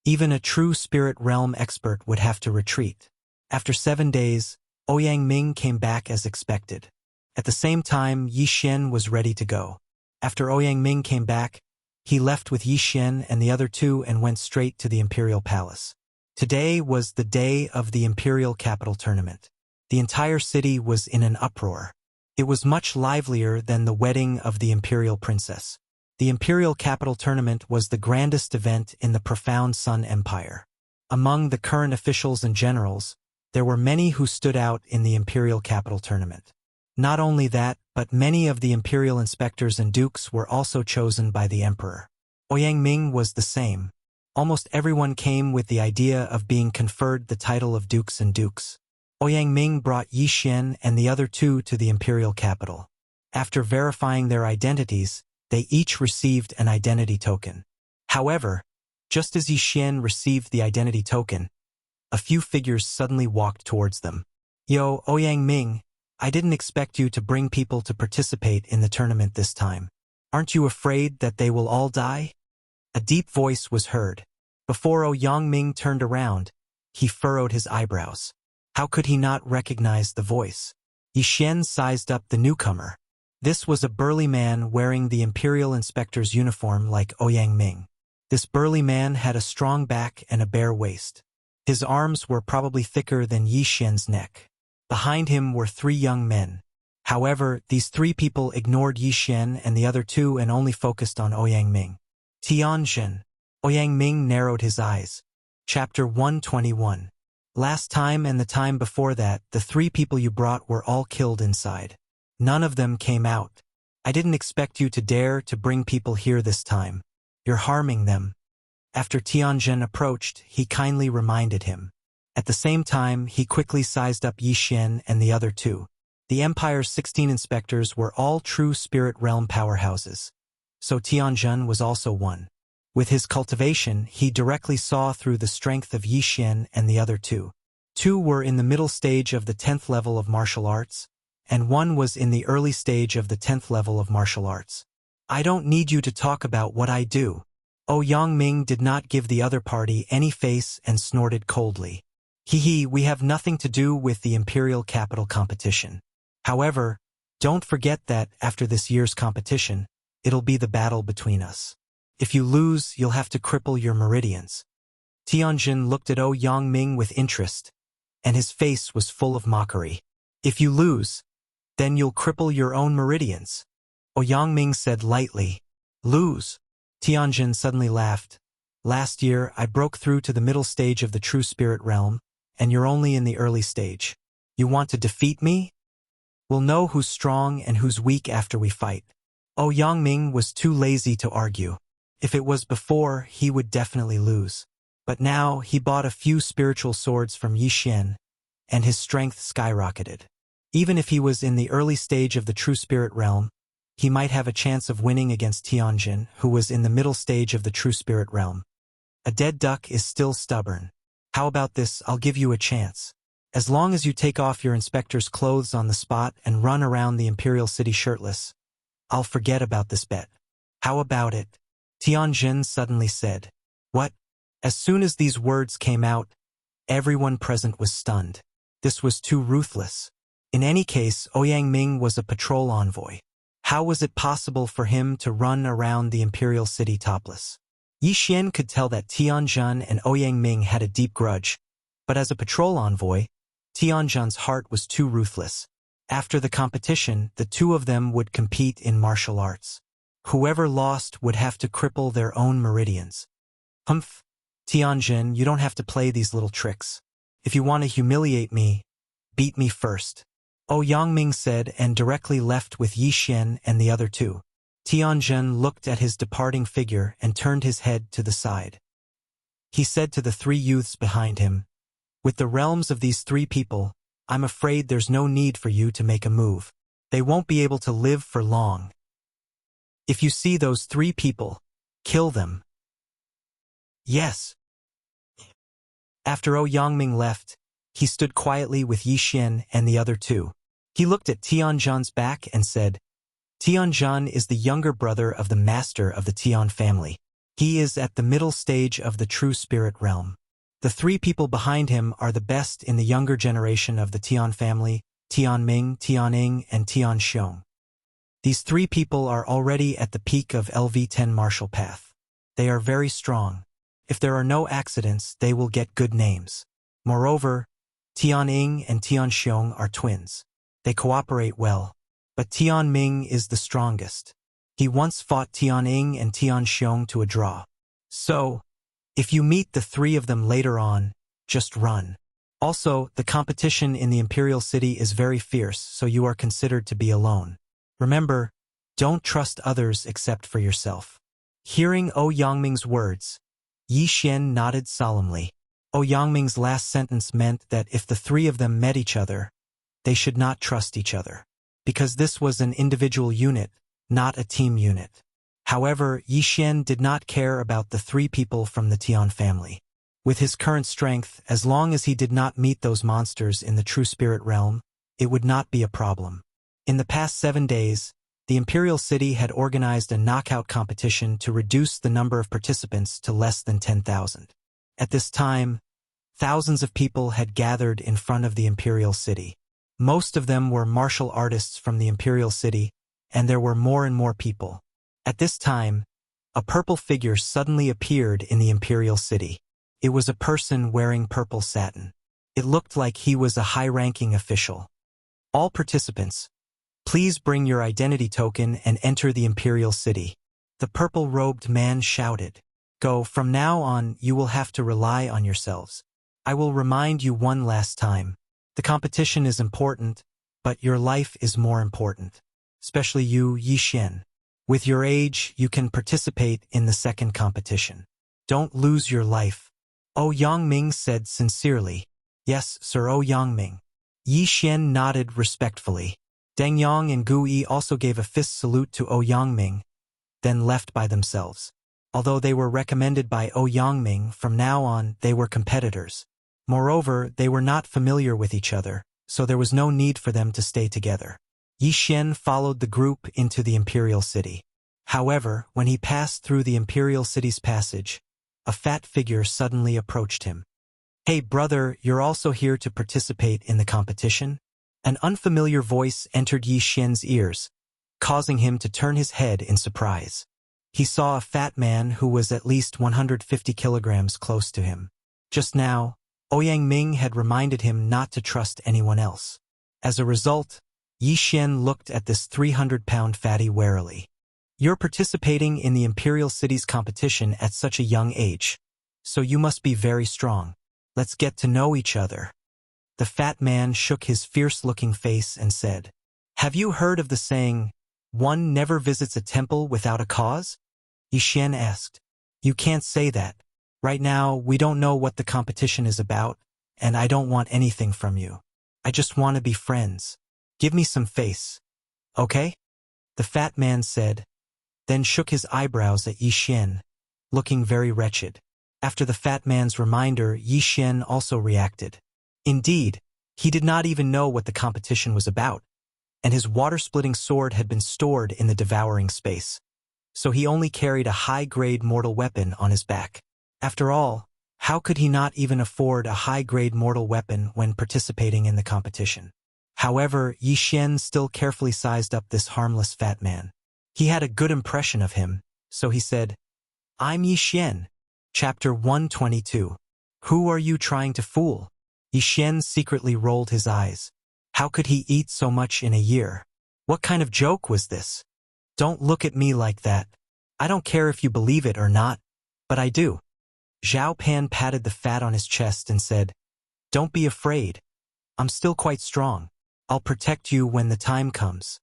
Even a true spirit realm expert would have to retreat. After 7 days, Ouyang Ming came back as expected. At the same time, Yi Xian was ready to go. After Ouyang Ming came back, he left with Yi Xian and the other two and went straight to the Imperial Palace. Today was the day of the Imperial Capital Tournament. The entire city was in an uproar. It was much livelier than the wedding of the Imperial Princess. The Imperial Capital Tournament was the grandest event in the profound Sun Empire. Among the current officials and generals, there were many who stood out in the Imperial Capital Tournament. Not only that, but many of the Imperial inspectors and dukes were also chosen by the Emperor. Ouyang Ming was the same. Almost everyone came with the idea of being conferred the title of dukes and dukes. Ouyang Ming brought Yi Xian and the other two to the Imperial capital. After verifying their identities, they each received an identity token. However, just as Yi Xian received the identity token, a few figures suddenly walked towards them. "Yo, Ouyang Ming, I didn't expect you to bring people to participate in the tournament this time. Aren't you afraid that they will all die?" A deep voice was heard. Before Ouyang Ming turned around, he furrowed his eyebrows. How could he not recognize the voice? Yi Xian sized up the newcomer. This was a burly man wearing the Imperial Inspector's uniform like Ouyang Ming. This burly man had a strong back and a bare waist. His arms were probably thicker than Yi Xian's neck. Behind him were 3 young men. However, these 3 people ignored Yi Xian and the other 2 and only focused on Ouyang Ming. Tianjin. Ouyang Ming narrowed his eyes. Chapter 121. Last time and the time before that, the 3 people you brought were all killed inside. None of them came out. I didn't expect you to dare to bring people here this time. You're harming them. After Tianjin approached, he kindly reminded him. At the same time, he quickly sized up Yi Xian and the other 2. The Empire's 16 inspectors were all true spirit realm powerhouses. So Tianjin was also one. With his cultivation, he directly saw through the strength of Yi Xian and the other 2. 2 were in the middle stage of the 10th level of martial arts, and 1 was in the early stage of the 10th level of martial arts. I don't need you to talk about what I do. Ouyang Ming did not give the other party any face and snorted coldly. Hee, we have nothing to do with the Imperial Capital competition. However, don't forget that, after this year's competition, it'll be the battle between us. If you lose, you'll have to cripple your meridians. Tianjin looked at Ouyang Ming with interest, and his face was full of mockery. If you lose, then you'll cripple your own meridians. Ouyang Ming said lightly. Lose? Tianjin suddenly laughed. Last year, I broke through to the middle stage of the true spirit realm, and you're only in the early stage. You want to defeat me? We'll know who's strong and who's weak after we fight. Ouyang Ming was too lazy to argue. If it was before, he would definitely lose. But now, he bought a few spiritual swords from Yi Xian, and his strength skyrocketed. Even if he was in the early stage of the true spirit realm, he might have a chance of winning against Tianjin, who was in the middle stage of the true spirit realm. A dead duck is still stubborn. How about this? I'll give you a chance. As long as you take off your inspector's clothes on the spot and run around the Imperial City shirtless, I'll forget about this bet. How about it? Tianjin suddenly said. What? As soon as these words came out, everyone present was stunned. This was too ruthless. In any case, Ouyang Ming was a patrol envoy. How was it possible for him to run around the imperial city topless? Yi Xian could tell that Tianjun and Ouyang Ming had a deep grudge, but as a patrol envoy, Tianjun's heart was too ruthless. After the competition, the two of them would compete in martial arts. Whoever lost would have to cripple their own meridians. Humph, Tianjun, you don't have to play these little tricks. If you want to humiliate me, beat me first. Ouyang Ming said and directly left with Yi Xian and the other two. Tianjun looked at his departing figure and turned his head to the side. He said to the three youths behind him, "With the realms of these three people, I'm afraid there's no need for you to make a move. They won't be able to live for long. If you see those three people, kill them." Yes. After Ouyang Ming left, he stood quietly with Yi Xian and the other two. He looked at Tianjun's back and said, "Tianjun is the younger brother of the master of the Tian family. He is at the middle stage of the true spirit realm. The three people behind him are the best in the younger generation of the Tian family, Tian Ming, Tian Ying, and Tian Xiong. These three people are already at the peak of LV10 martial path. They are very strong. If there are no accidents, they will get good names. Moreover, Tian Ying and Tian Xiong are twins. They cooperate well, but Tian Ming is the strongest. He once fought Tian Ying and Tian Xiong to a draw. So, if you meet the three of them later on, just run. Also, the competition in the Imperial City is very fierce, so you are considered to be alone. Remember, don't trust others except for yourself." Hearing Ouyang Ming's words, Yi Xian nodded solemnly. Ouyang Ming's last sentence meant that if the three of them met each other, they should not trust each other, because this was an individual unit, not a team unit. However, Yi Xian did not care about the three people from the Tian family. With his current strength, as long as he did not meet those monsters in the true spirit realm, it would not be a problem. In the past 7 days, the Imperial City had organized a knockout competition to reduce the number of participants to less than 10,000. At this time, thousands of people had gathered in front of the Imperial City. Most of them were martial artists from the Imperial City, and there were more and more people. At this time, a purple figure suddenly appeared in the Imperial City. It was a person wearing purple satin. It looked like he was a high-ranking official. "All participants, please bring your identity token and enter the Imperial City," the purple-robed man shouted. "Go, from now on, you will have to rely on yourselves. I will remind you one last time. The competition is important, but your life is more important. Especially you, Yi Xian. With your age, you can participate in the second competition. Don't lose your life." Ouyang Ming said sincerely. "Yes, Sir Ouyang Ming." Yi Xian nodded respectfully. Deng Yang and Gu Yi also gave a fist salute to Ouyang Ming, then left by themselves. Although they were recommended by Ouyang Ming, from now on they were competitors. Moreover, they were not familiar with each other, so there was no need for them to stay together. Yi Xian followed the group into the Imperial City. However, when he passed through the Imperial City's passage, a fat figure suddenly approached him. "Hey brother, you're also here to participate in the competition?" An unfamiliar voice entered Yi Xian's ears, causing him to turn his head in surprise. He saw a fat man who was at least 150 kilograms close to him. Just now, Ouyang Ming had reminded him not to trust anyone else. As a result, Yi Xian looked at this 300-pound fatty warily. "You're participating in the Imperial City's competition at such a young age, so you must be very strong. Let's get to know each other." The fat man shook his fierce-looking face and said, "Have you heard of the saying, 'One never visits a temple without a cause'?" Yi Xian asked. "You can't say that. Right now, we don't know what the competition is about, and I don't want anything from you. I just want to be friends. Give me some face. Okay?" The fat man said, then shook his eyebrows at Yi Xian, looking very wretched. After the fat man's reminder, Yi Xian also reacted. Indeed, he did not even know what the competition was about, and his water-splitting sword had been stored in the devouring space. So he only carried a high-grade mortal weapon on his back. After all, how could he not even afford a high-grade mortal weapon when participating in the competition? However, Yi Xian still carefully sized up this harmless fat man. He had a good impression of him, so he said, "I'm Yi Xian." Chapter 122. Who are you trying to fool? Yi Xian secretly rolled his eyes. How could he eat so much in a year? What kind of joke was this? Don't look at me like that. I don't care if you believe it or not, but I do. Zhao Pan patted the fat on his chest and said, "Don't be afraid. I'm still quite strong. I'll protect you when the time comes."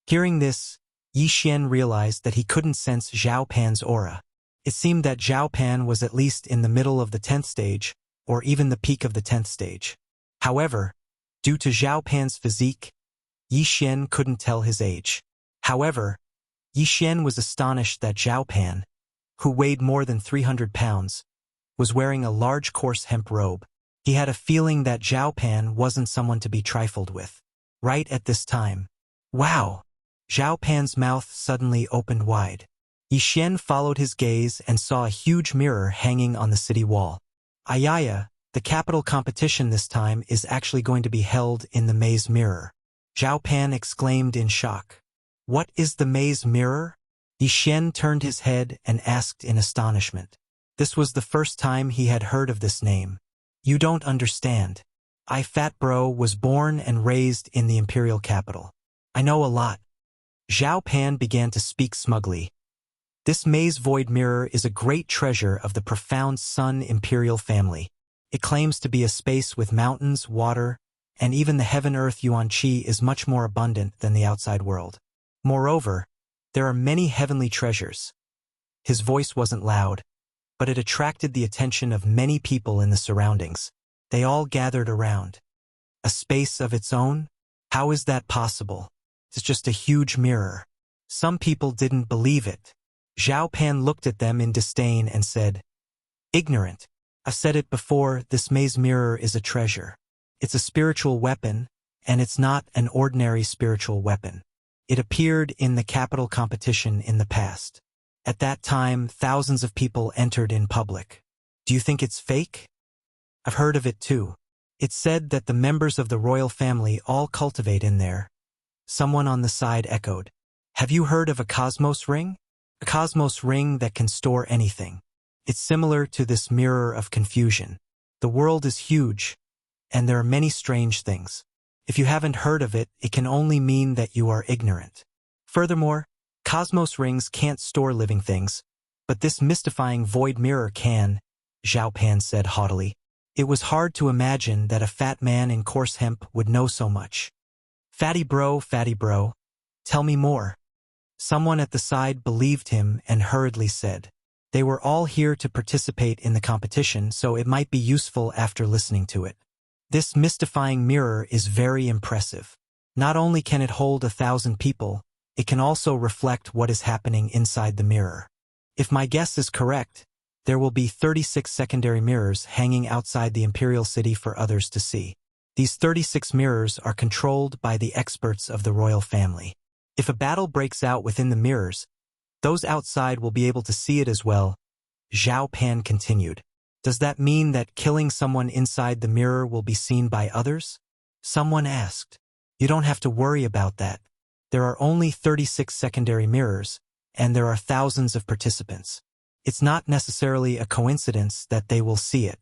Hearing this, Yi Xian realized that he couldn't sense Zhao Pan's aura. It seemed that Zhao Pan was at least in the middle of the 10th stage, or even the peak of the 10th stage. However, due to Zhao Pan's physique, Yi Xian couldn't tell his age. However, Yi Xian was astonished that Zhao Pan, who weighed more than 300 pounds, was wearing a large coarse hemp robe. He had a feeling that Zhao Pan wasn't someone to be trifled with. Right at this time. Wow! Zhao Pan's mouth suddenly opened wide. Yi Xian followed his gaze and saw a huge mirror hanging on the city wall. Ayaya, the capital competition this time is actually going to be held in the maze mirror. Zhao Pan exclaimed in shock. What is the maze mirror? Yi Xian turned his head and asked in astonishment. This was the first time he had heard of this name. You don't understand. I, Fat Bro, was born and raised in the imperial capital. I know a lot. Zhao Pan began to speak smugly. This maze void mirror is a great treasure of the profound Sun imperial family. It claims to be a space with mountains, water, and even the heaven-earth yuan qi is much more abundant than the outside world. Moreover, there are many heavenly treasures. His voice wasn't loud, but it attracted the attention of many people in the surroundings. They all gathered around. A space of its own? How is that possible? It's just a huge mirror. Some people didn't believe it. Zhao Pan looked at them in disdain and said, "Ignorant. I've said it before, this maze mirror is a treasure. It's a spiritual weapon, and it's not an ordinary spiritual weapon. It appeared in the capital competition in the past. At that time, thousands of people entered in public. Do you think it's fake? I've heard of it too. It's said that the members of the royal family all cultivate in there." Someone on the side echoed, "Have you heard of a cosmos ring? A cosmos ring that can store anything. It's similar to this mirror of confusion. The world is huge, and there are many strange things. If you haven't heard of it, it can only mean that you are ignorant. Furthermore, cosmos rings can't store living things, but this mystifying void mirror can," Zhao Pan said haughtily. It was hard to imagine that a fat man in coarse hemp would know so much. Fatty bro, tell me more." Someone at the side believed him and hurriedly said, "They were all here to participate in the competition, so it might be useful after listening to it. This mystifying mirror is very impressive. Not only can it hold 1,000 people, it can also reflect what is happening inside the mirror. If my guess is correct, there will be 36 secondary mirrors hanging outside the imperial city for others to see. These 36 mirrors are controlled by the experts of the royal family. If a battle breaks out within the mirrors, those outside will be able to see it as well." Zhao Pan continued. "Does that mean that killing someone inside the mirror will be seen by others?" Someone asked. "You don't have to worry about that. There are only 36 secondary mirrors, and there are thousands of participants. It's not necessarily a coincidence that they will see it.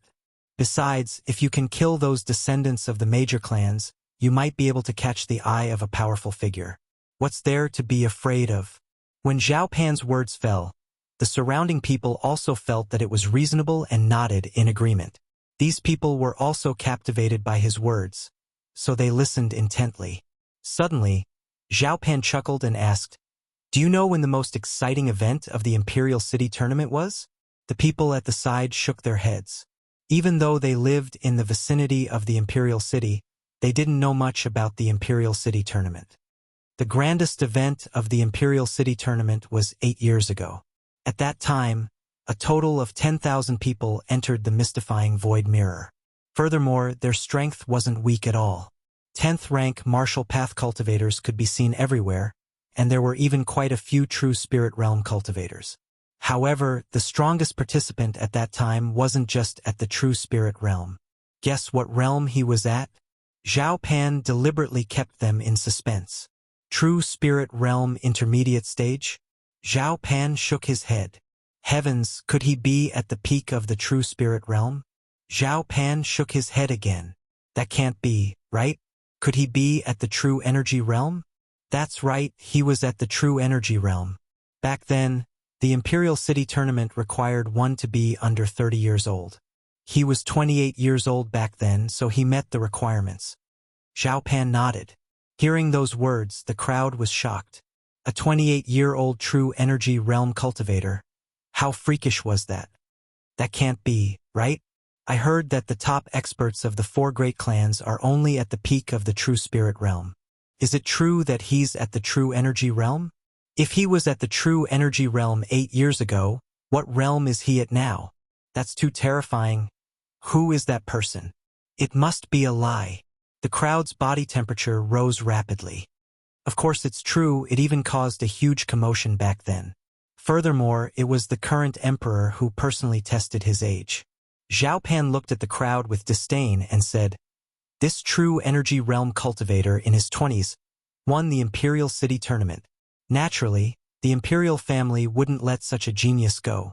Besides, if you can kill those descendants of the major clans, you might be able to catch the eye of a powerful figure. What's there to be afraid of?" When Zhao Pan's words fell, the surrounding people also felt that it was reasonable and nodded in agreement. These people were also captivated by his words, so they listened intently. Suddenly, Zhao Pan chuckled and asked, "Do you know when the most exciting event of the Imperial City tournament was?" The people at the side shook their heads. Even though they lived in the vicinity of the Imperial City, they didn't know much about the Imperial City tournament. The grandest event of the Imperial City tournament was 8 years ago. At that time, a total of 10,000 people entered the mystifying void mirror. Furthermore, their strength wasn't weak at all. 10th rank martial path cultivators could be seen everywhere, and there were even quite a few true spirit realm cultivators. However, the strongest participant at that time wasn't just at the true spirit realm. Guess what realm he was at? Zhao Pan deliberately kept them in suspense. True Spirit Realm Intermediate Stage? Zhao Pan shook his head. Heavens, could he be at the peak of the True Spirit Realm? Zhao Pan shook his head again. That can't be, right? Could he be at the True Energy Realm? That's right, he was at the True Energy Realm. Back then, the Imperial City Tournament required one to be under 30 years old. He was 28 years old back then, so he met the requirements. Zhao Pan nodded. Hearing those words, the crowd was shocked. A 28-year-old True Energy Realm cultivator. How freakish was that? That can't be, right? I heard that the top experts of the 4 great clans are only at the peak of the True Spirit Realm. Is it true that he's at the True Energy Realm? If he was at the True Energy Realm 8 years ago, what realm is he at now? That's too terrifying. Who is that person? It must be a lie. The crowd's body temperature rose rapidly. Of course it's true, it even caused a huge commotion back then. Furthermore, it was the current emperor who personally tested his age. Zhao Pan looked at the crowd with disdain and said, "This True Energy Realm cultivator in his 20s won the Imperial City Tournament. Naturally, the Imperial family wouldn't let such a genius go.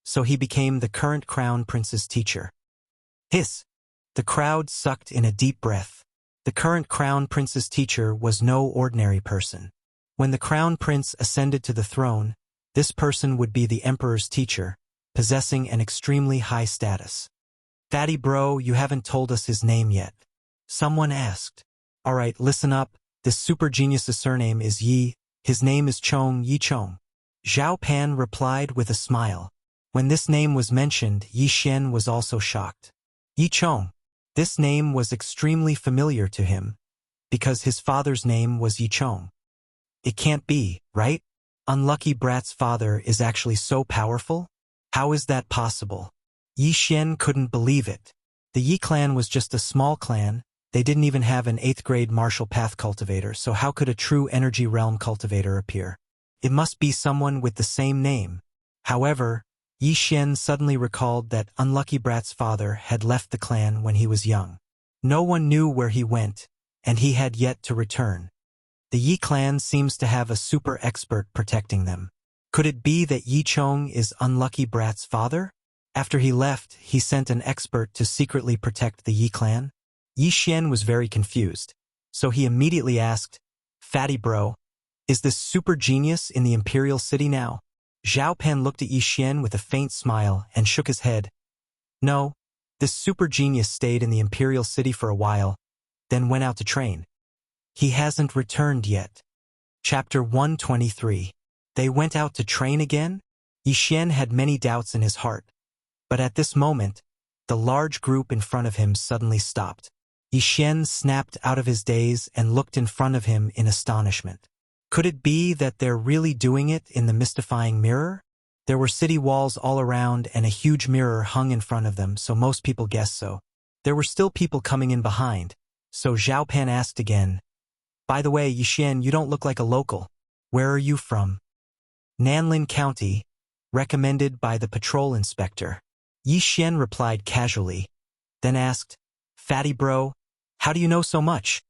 So he became the current Crown Prince's teacher." Hiss! The crowd sucked in a deep breath. The current Crown Prince's teacher was no ordinary person. When the Crown Prince ascended to the throne, this person would be the Emperor's teacher, possessing an extremely high status. "Fatty bro, you haven't told us his name yet," someone asked. "Alright, listen up, this super genius's surname is Yi, his name is Yi Chong." Zhao Pan replied with a smile. When this name was mentioned, Yi Xian was also shocked. Yi Chong. This name was extremely familiar to him, because his father's name was Yi Chong. It can't be, right? Unlucky Brat's father is actually so powerful? How is that possible? Yi Xian couldn't believe it. The Yi clan was just a small clan, they didn't even have an 8th grade martial path cultivator, so how could a True Energy Realm cultivator appear? It must be someone with the same name. However, Yi Xian suddenly recalled that Unlucky Brat's father had left the clan when he was young. No one knew where he went, and he had yet to return. The Yi clan seems to have a super expert protecting them. Could it be that Yi Chong is Unlucky Brat's father? After he left, he sent an expert to secretly protect the Yi clan? Yi Xian was very confused, so he immediately asked, "Fatty bro, is this super genius in the Imperial City now?" Zhao Pan looked at Yi Xian with a faint smile and shook his head. "No, this super genius stayed in the Imperial City for a while, then went out to train. He hasn't returned yet." Chapter 123. They went out to train again? Yi Xian had many doubts in his heart. But at this moment, the large group in front of him suddenly stopped. Yi Xian snapped out of his daze and looked in front of him in astonishment. Could it be that they're really doing it in the mystifying mirror? There were city walls all around and a huge mirror hung in front of them, so most people guessed so. There were still people coming in behind, so Zhao Pan asked again, "By the way, Yi Xian, you don't look like a local. Where are you from?" "Nanlin County, recommended by the patrol inspector." Yi Xian replied casually, then asked, "Fatty bro, how do you know so much?"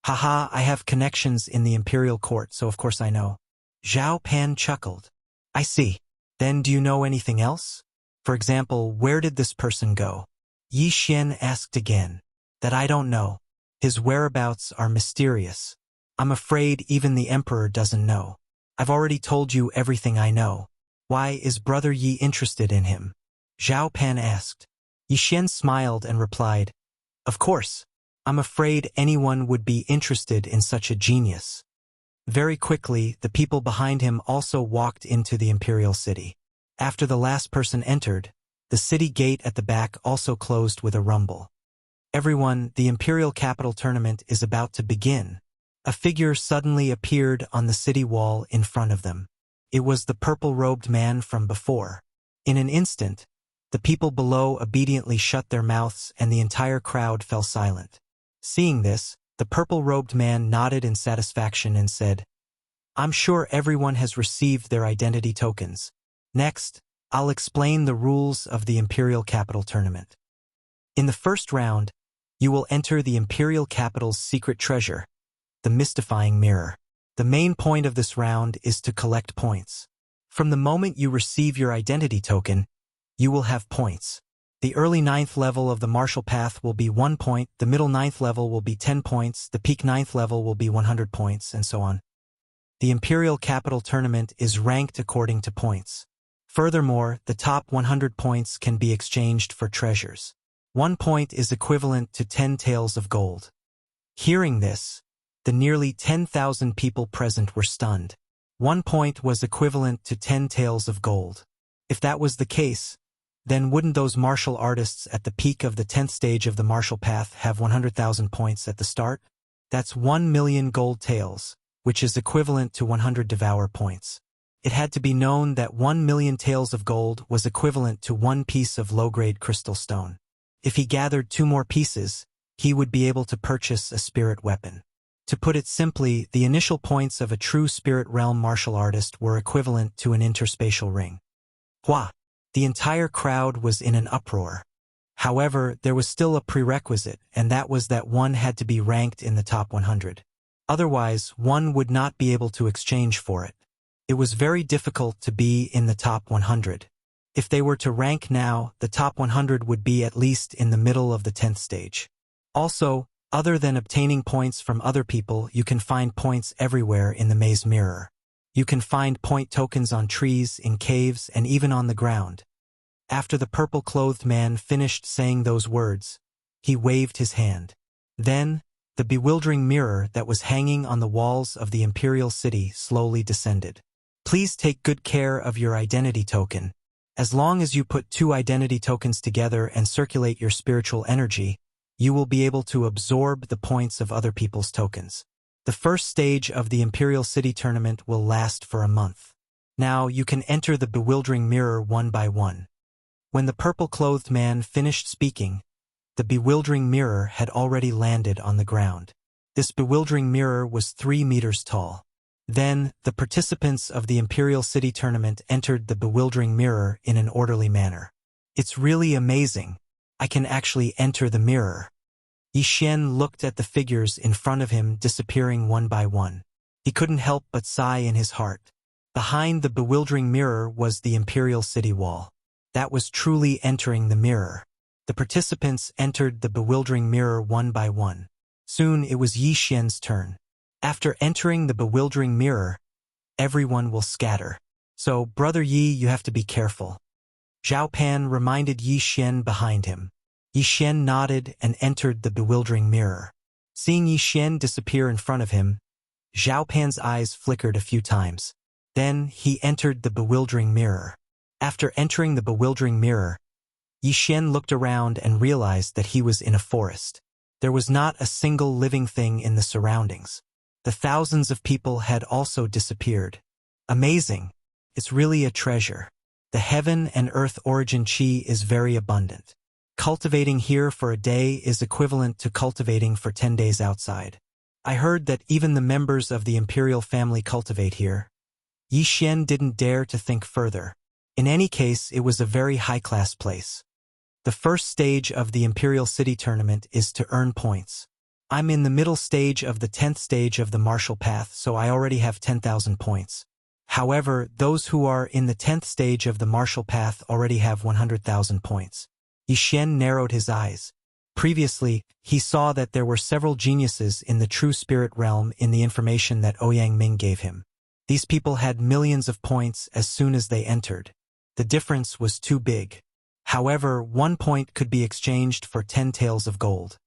"Haha, I have connections in the Imperial Court, so of course I know." Zhao Pan chuckled. "I see. Then do you know anything else? For example, where did this person go?" Yi Xian asked again. "That I don't know. His whereabouts are mysterious. I'm afraid even the Emperor doesn't know. I've already told you everything I know. Why is Brother Yi interested in him?" Zhao Pan asked. Yi Xian smiled and replied, "Of course. I'm afraid anyone would be interested in such a genius." Very quickly, the people behind him also walked into the Imperial City. After the last person entered, the city gate at the back also closed with a rumble. "Everyone, the Imperial Capital Tournament is about to begin." A figure suddenly appeared on the city wall in front of them. It was the purple-robed man from before. In an instant, the people below obediently shut their mouths and the entire crowd fell silent. Seeing this, the purple-robed man nodded in satisfaction and said, "I'm sure everyone has received their identity tokens. Next, I'll explain the rules of the Imperial Capital Tournament." In the first round, You will enter the imperial capital's secret treasure, the mystifying mirror. The main point of this round is to collect points. From the moment you receive your identity token, you will have points. The early 9th level of the martial path will be 1 point, the middle 9th level will be 10 points, the peak 9th level will be 100 points, and so on. The Imperial Capital Tournament is ranked according to points. Furthermore, the top 100 points can be exchanged for treasures. 1 point is equivalent to 10 taels of gold. Hearing this, the nearly 10,000 people present were stunned. 1 point was equivalent to 10 taels of gold. If that was the case, then wouldn't those martial artists at the peak of the 10th stage of the martial path have 100,000 points at the start? That's 1 million gold taels, which is equivalent to 100 devour points. It had to be known that 1 million taels of gold was equivalent to 1 piece of low-grade crystal stone. If he gathered 2 more pieces, he would be able to purchase a spirit weapon. To put it simply, the initial points of a true spirit realm martial artist were equivalent to an interspatial ring. Hua! The entire crowd was in an uproar. However, there was still a prerequisite, and that was that one had to be ranked in the top 100. Otherwise, one would not be able to exchange for it. It was very difficult to be in the top 100. If they were to rank now, the top 100 would be at least in the middle of the 10th stage. Also, other than obtaining points from other people, you can find points everywhere in the maze mirror. You can find point tokens on trees, in caves, and even on the ground. After the purple-clothed man finished saying those words, he waved his hand. Then, the bewildering mirror that was hanging on the walls of the imperial city slowly descended. Please take good care of your identity token. As long as you put 2 identity tokens together and circulate your spiritual energy, you will be able to absorb the points of other people's tokens. The first stage of the Imperial City Tournament will last for a month. Now you can enter the bewildering mirror one by one. When the purple-clothed man finished speaking, the bewildering mirror had already landed on the ground. This bewildering mirror was 3 meters tall. Then, the participants of the Imperial City Tournament entered the bewildering mirror in an orderly manner. It's really amazing. I can actually enter the mirror. Yi Xian looked at the figures in front of him disappearing one by one. He couldn't help but sigh in his heart. Behind the bewildering mirror was the Imperial City wall. That was truly entering the mirror. The participants entered the bewildering mirror one by one. Soon it was Yi Xian's turn. After entering the bewildering mirror, everyone will scatter. So, Brother Yi, you have to be careful. Zhao Pan reminded Yi Xian behind him. Yi Xian nodded and entered the bewildering mirror. Seeing Yi Xian disappear in front of him, Zhao Pan's eyes flickered a few times. Then he entered the bewildering mirror. After entering the bewildering mirror, Yi Xian looked around and realized that he was in a forest. There was not a single living thing in the surroundings. The thousands of people had also disappeared. Amazing. It's really a treasure. The heaven and earth origin chi is very abundant. Cultivating here for a day is equivalent to cultivating for 10 days outside. I heard that even the members of the imperial family cultivate here. Yi Xian didn't dare to think further. In any case, it was a very high-class place. The first stage of the Imperial City Tournament is to earn points. I'm in the middle stage of the 10th stage of the martial path, so I already have 10,000 points. However, those who are in the 10th stage of the martial path already have 100,000 points. Yi Xian narrowed his eyes. Previously, he saw that there were several geniuses in the true spirit realm in the information that Ouyang Ming gave him. These people had millions of points as soon as they entered. The difference was too big. However, 1 point could be exchanged for 10 taels of gold.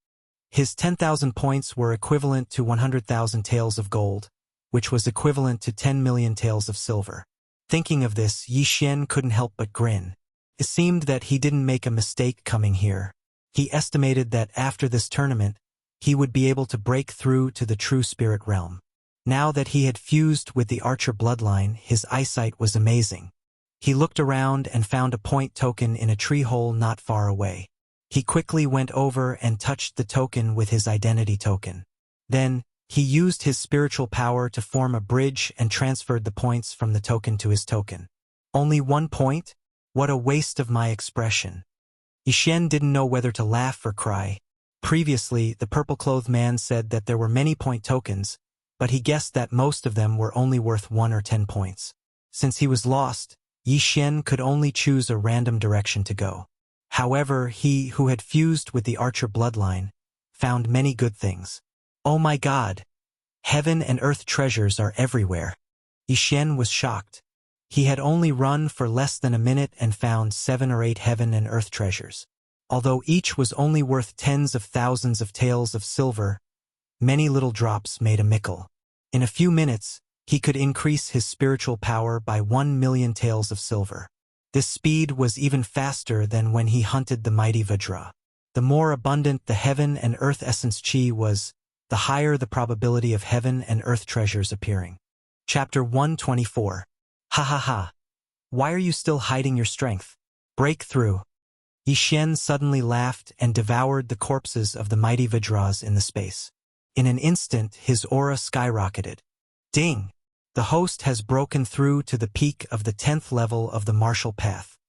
His 10,000 points were equivalent to 100,000 taels of gold, which was equivalent to 10 million taels of silver. Thinking of this, Yi Xian couldn't help but grin. It seemed that he didn't make a mistake coming here. He estimated that after this tournament, he would be able to break through to the true spirit realm. Now that he had fused with the archer bloodline, his eyesight was amazing. He looked around and found a point token in a tree hole not far away. He quickly went over and touched the token with his identity token. Then, he used his spiritual power to form a bridge and transferred the points from the token to his token. Only 1 point? What a waste of my expression. Yi Xian didn't know whether to laugh or cry. Previously, the purple-clothed man said that there were many point tokens, but he guessed that most of them were only worth 1 or 10 points. Since he was lost, Yi Xian could only choose a random direction to go. However, he, who had fused with the archer bloodline, found many good things. Oh my God! Heaven and earth treasures are everywhere. Yi Xian was shocked. He had only run for less than a minute and found 7 or 8 heaven and earth treasures. Although each was only worth tens of thousands of taels of silver, many little drops made a mickle. In a few minutes, he could increase his spiritual power by 1 million taels of silver. This speed was even faster than when he hunted the mighty Vajra. The more abundant the heaven and earth essence chi was, the higher the probability of heaven and earth treasures appearing. Chapter 124. Ha ha ha. Why are you still hiding your strength? Break through. Yi Xian suddenly laughed and devoured the corpses of the mighty Vajras in the space. In an instant, his aura skyrocketed. Ding! The host has broken through to the peak of the 10th level of the martial path.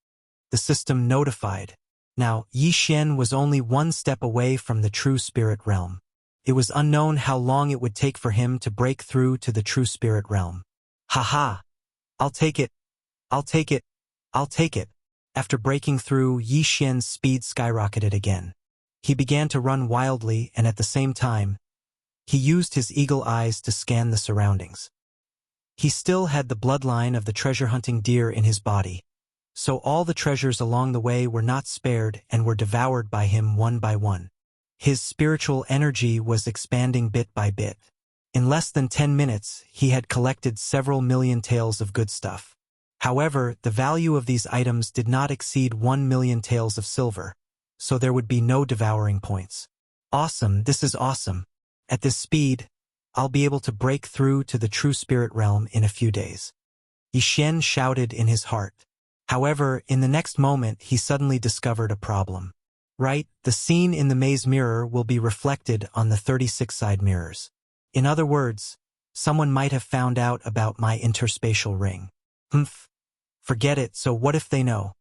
The system notified. Now, Yi Xian was only 1 step away from the true spirit realm. It was unknown how long it would take for him to break through to the true spirit realm. Ha ha! I'll take it! I'll take it! I'll take it! After breaking through, Yi Xian's speed skyrocketed again. He began to run wildly, and at the same time, he used his eagle eyes to scan the surroundings. He still had the bloodline of the treasure-hunting deer in his body, so all the treasures along the way were not spared and were devoured by him one by one. His spiritual energy was expanding bit by bit. In less than 10 minutes, he had collected several million taels of good stuff. However, the value of these items did not exceed 1 million taels of silver, so there would be no devouring points. Awesome, this is awesome. At this speed, I'll be able to break through to the true spirit realm in a few days. Yi Xian shouted in his heart. However, in the next moment he suddenly discovered a problem. Right, the scene in the maze mirror will be reflected on the 36 side mirrors. In other words, someone might have found out about my interspatial ring. Forget it, so what if they know?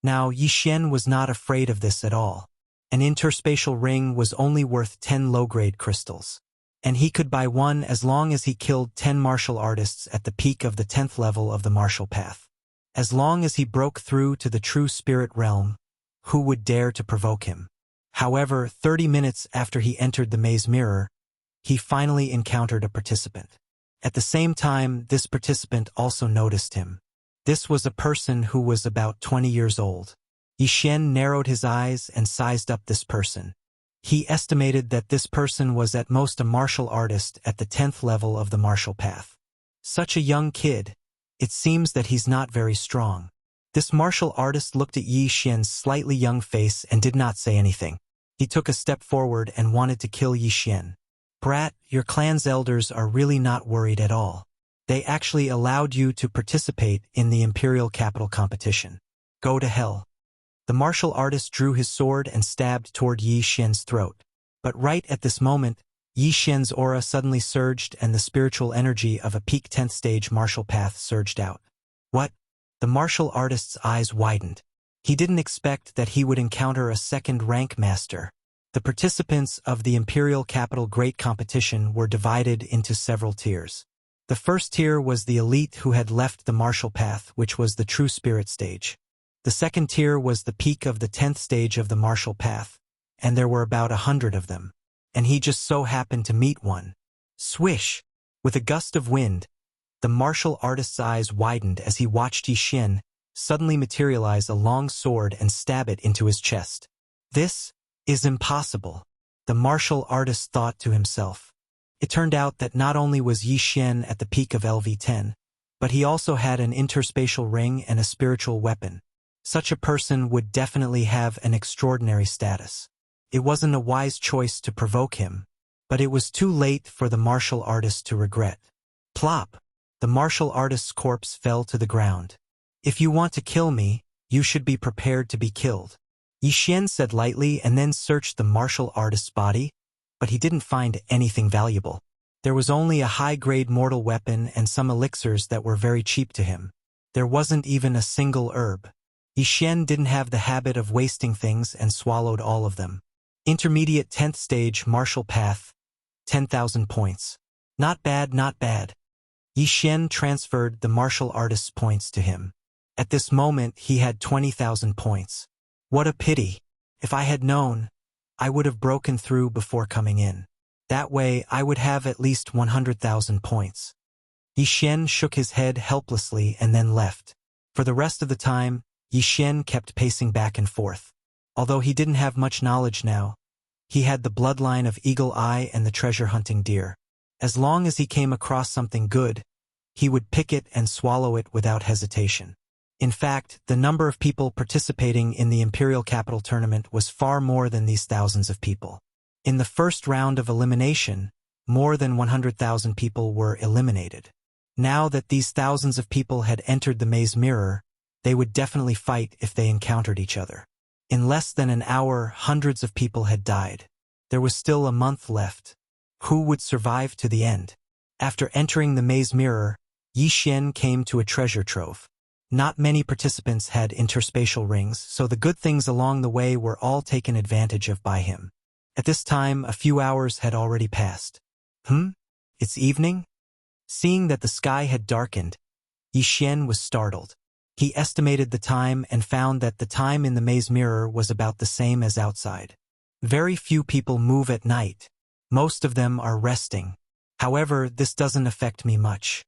Now, Yi Xian was not afraid of this at all. An interspatial ring was only worth 10 low-grade crystals. And he could buy one as long as he killed 10 martial artists at the peak of the 10th level of the martial path. As long as he broke through to the true spirit realm, who would dare to provoke him? However, 30 minutes after he entered the maze mirror, he finally encountered a participant. At the same time, this participant also noticed him. This was a person who was about 20 years old. Yi Xian narrowed his eyes and sized up this person. He estimated that this person was at most a martial artist at the 10th level of the martial path. Such a young kid. It seems that he's not very strong. This martial artist looked at Yi Xian's slightly young face and did not say anything. He took a step forward and wanted to kill Yi Xian. Brat, your clan's elders are really not worried at all. They actually allowed you to participate in the Imperial Capital competition. Go to hell. The martial artist drew his sword and stabbed toward Yi Xian's throat. But right at this moment, Yi Xian's aura suddenly surged and the spiritual energy of a peak 10th stage martial path surged out. What? The martial artist's eyes widened. He didn't expect that he would encounter a second rank master. The participants of the Imperial Capital Great Competition were divided into several tiers. The first tier was the elite who had left the martial path, which was the true spirit stage. The second tier was the peak of the 10th stage of the martial path, and there were about 100 of them. And he just so happened to meet one. Swish! With a gust of wind, the martial artist's eyes widened as he watched Yi Xian suddenly materialize a long sword and stab it into his chest. This is impossible, the martial artist thought to himself. It turned out that not only was Yi Xian at the peak of LV10, but he also had an interspatial ring and a spiritual weapon. Such a person would definitely have an extraordinary status. It wasn't a wise choice to provoke him, but it was too late for the martial artist to regret. Plop! The martial artist's corpse fell to the ground. If you want to kill me, you should be prepared to be killed. Yi Xian said lightly and then searched the martial artist's body, but he didn't find anything valuable. There was only a high-grade mortal weapon and some elixirs that were very cheap to him. There wasn't even a single herb. Yi Xian didn't have the habit of wasting things and swallowed all of them. Intermediate 10th stage martial path, 10,000 points. Not bad, not bad. Yi Xian transferred the martial artist's points to him. At this moment he had 20,000 points. What a pity. If I had known, I would have broken through before coming in. That way I would have at least 100,000 points. Yi Xian shook his head helplessly and then left. For the rest of the time, Yi Xian kept pacing back and forth. Although he didn't have much knowledge now, he had the bloodline of Eagle Eye and the treasure-hunting deer. As long as he came across something good, he would pick it and swallow it without hesitation. In fact, the number of people participating in the Imperial Capital Tournament was far more than these thousands of people. In the first round of elimination, more than 100,000 people were eliminated. Now that these thousands of people had entered the maze mirror, they would definitely fight if they encountered each other. In less than an hour, hundreds of people had died. There was still a month left. Who would survive to the end? After entering the maze mirror, Yi Xian came to a treasure trove. Not many participants had interspatial rings, so the good things along the way were all taken advantage of by him. At this time, a few hours had already passed. It's evening? Seeing that the sky had darkened, Yi Xian was startled. He estimated the time and found that the time in the maze mirror was about the same as outside. Very few people move at night. Most of them are resting. However, this doesn't affect me much.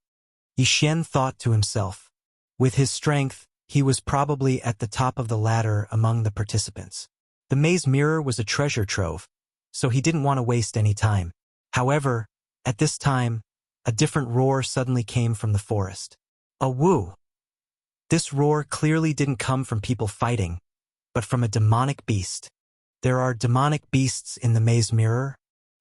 Yi Xian thought to himself. With his strength, he was probably at the top of the ladder among the participants. The maze mirror was a treasure trove, so he didn't want to waste any time. However, at this time, a different roar suddenly came from the forest. A woo! This roar clearly didn't come from people fighting, but from a demonic beast. There are demonic beasts in the maze mirror?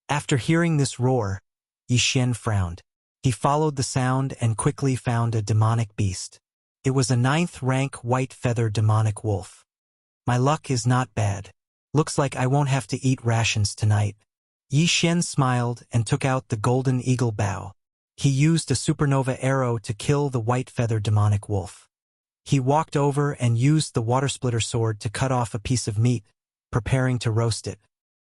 After hearing this roar, Yi Xian frowned. He followed the sound and quickly found a demonic beast. It was a 9th rank white feather demonic wolf. My luck is not bad. Looks like I won't have to eat rations tonight. Yi Xian smiled and took out the golden eagle bow. He used a supernova arrow to kill the white feather demonic wolf. He walked over and used the water splitter sword to cut off a piece of meat, preparing to roast it.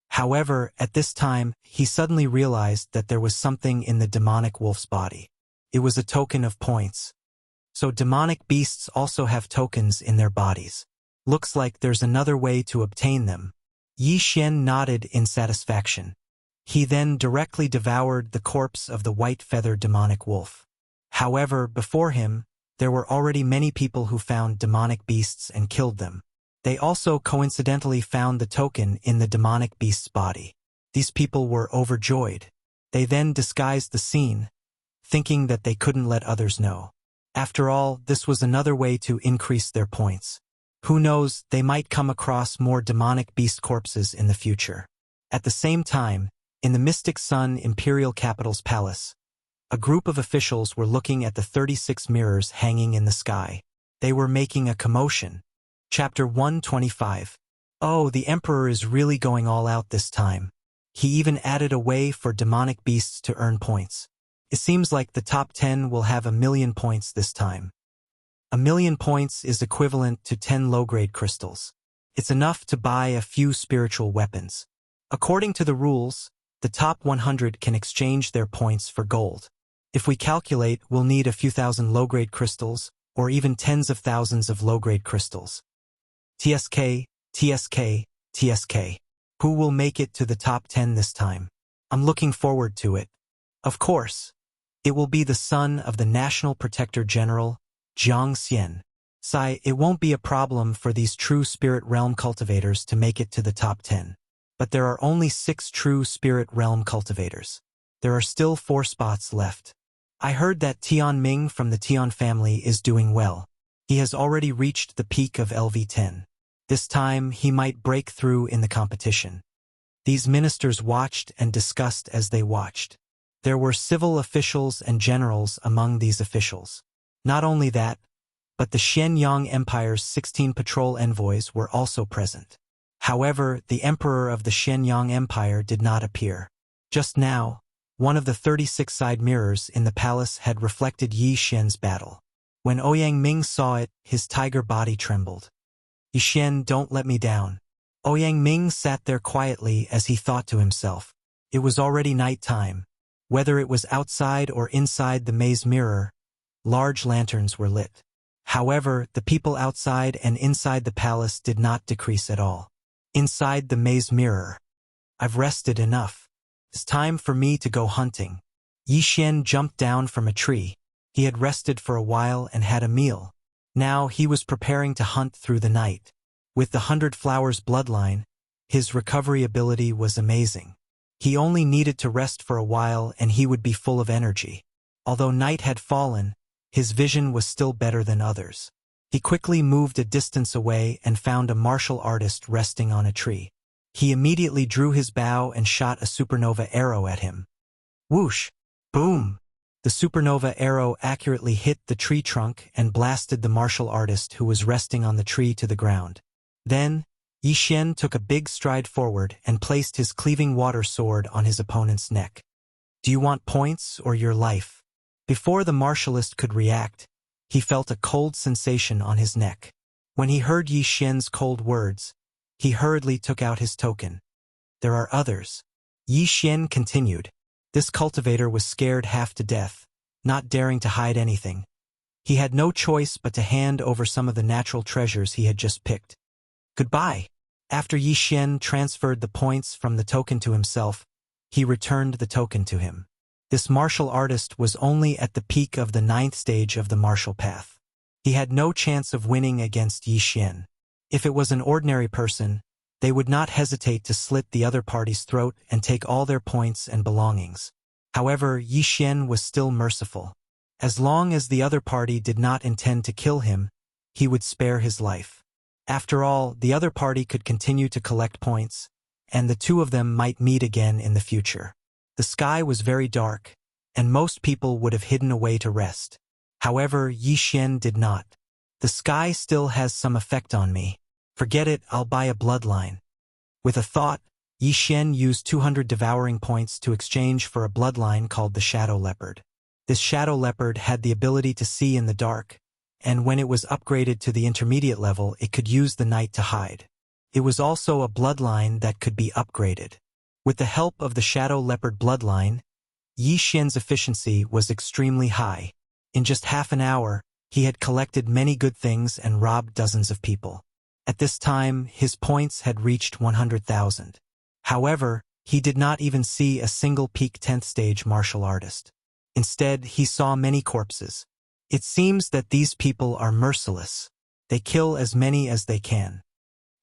However, at this time, he suddenly realized that there was something in the demonic wolf's body. It was a token of points. So demonic beasts also have tokens in their bodies. Looks like there's another way to obtain them. Yi Xian nodded in satisfaction. He then directly devoured the corpse of the white feather demonic wolf. However, before him, there were already many people who found demonic beasts and killed them. They also coincidentally found the token in the demonic beast's body. These people were overjoyed. They then disguised the scene, thinking that they couldn't let others know. After all, this was another way to increase their points. Who knows, they might come across more demonic beast corpses in the future. At the same time, in the Mystic Sun Imperial Capital's palace, a group of officials were looking at the 36 mirrors hanging in the sky. They were making a commotion. Chapter 125. Oh, the Emperor is really going all out this time. He even added a way for demonic beasts to earn points. It seems like the top 10 will have 1,000,000 points this time. 1,000,000 points is equivalent to 10 low-grade crystals. It's enough to buy a few spiritual weapons. According to the rules, the top 100 can exchange their points for gold. If we calculate, we'll need a few thousand low-grade crystals, or even tens of thousands of low-grade crystals. TSK, TSK, TSK. Who will make it to the top 10 this time? I'm looking forward to it. Of course. It will be the son of the National Protector General, Jiang Xian. Sai, it won't be a problem for these true spirit realm cultivators to make it to the top 10. But there are only 6 true spirit realm cultivators. There are still 4 spots left. I heard that Tian Ming from the Tian family is doing well. He has already reached the peak of LV10. This time, he might break through in the competition. These ministers watched and discussed as they watched. There were civil officials and generals among these officials. Not only that, but the Shenyang Empire's 16 patrol envoys were also present. However, the emperor of the Shenyang Empire did not appear. Just now, one of the 36 side mirrors in the palace had reflected Yi Xian's battle. When Ouyang Ming saw it, his tiger body trembled. Yi Xian, don't let me down. Ouyang Ming sat there quietly as he thought to himself. It was already night time. Whether it was outside or inside the maze mirror, large lanterns were lit. However, the people outside and inside the palace did not decrease at all. Inside the maze mirror. I've rested enough. It's time for me to go hunting. Yi Xian jumped down from a tree. He had rested for a while and had a meal. Now he was preparing to hunt through the night. With the 100 Flowers bloodline, his recovery ability was amazing. He only needed to rest for a while and he would be full of energy. Although night had fallen, his vision was still better than others. He quickly moved a distance away and found a martial artist resting on a tree. He immediately drew his bow and shot a supernova arrow at him. Whoosh! Boom! The supernova arrow accurately hit the tree trunk and blasted the martial artist who was resting on the tree to the ground. Then, Yi Xian took a big stride forward and placed his cleaving water sword on his opponent's neck. Do you want points or your life? Before the martialist could react, he felt a cold sensation on his neck. When he heard Yi Xian's cold words, he hurriedly took out his token. There are others. Yi Xian continued. This cultivator was scared half to death, not daring to hide anything. He had no choice but to hand over some of the natural treasures he had just picked. Goodbye. After Yi Xian transferred the points from the token to himself, he returned the token to him. This martial artist was only at the peak of the 9th stage of the martial path. He had no chance of winning against Yi Xian. If it was an ordinary person, they would not hesitate to slit the other party's throat and take all their points and belongings. However, Yi Xian was still merciful. As long as the other party did not intend to kill him, he would spare his life. After all, the other party could continue to collect points, and the two of them might meet again in the future. The sky was very dark, and most people would have hidden away to rest. However, Yi Xian did not. The sky still has some effect on me. Forget it, I'll buy a bloodline. With a thought, Yi Xian used 200 devouring points to exchange for a bloodline called the Shadow Leopard. This Shadow Leopard had the ability to see in the dark, and when it was upgraded to the intermediate level, it could use the night to hide. It was also a bloodline that could be upgraded. With the help of the Shadow Leopard bloodline, Yi Xian's efficiency was extremely high. In just half an hour, he had collected many good things and robbed dozens of people. At this time, his points had reached 100,000. However, he did not even see a single peak 10th stage martial artist. Instead, he saw many corpses. It seems that these people are merciless. They kill as many as they can.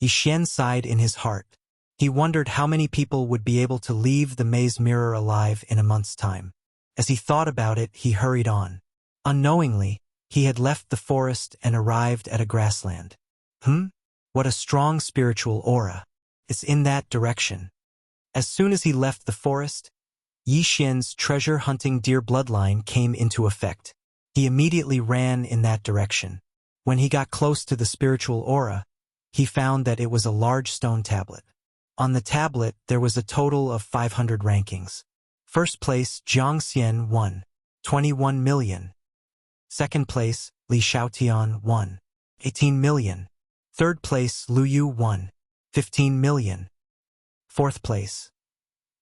Yi Xian sighed in his heart. He wondered how many people would be able to leave the maze mirror alive in a month's time. As he thought about it, he hurried on. Unknowingly, he had left the forest and arrived at a grassland. What a strong spiritual aura. It's in that direction. As soon as he left the forest, Yi Xian's treasure-hunting deer bloodline came into effect. He immediately ran in that direction. When he got close to the spiritual aura, he found that it was a large stone tablet. On the tablet, there was a total of 500 rankings. First place, Jiang Xian won, 21 million. Second place, Li Xiaotian won, 18 million. Third place, Lu Yu won, 15 million. Fourth place.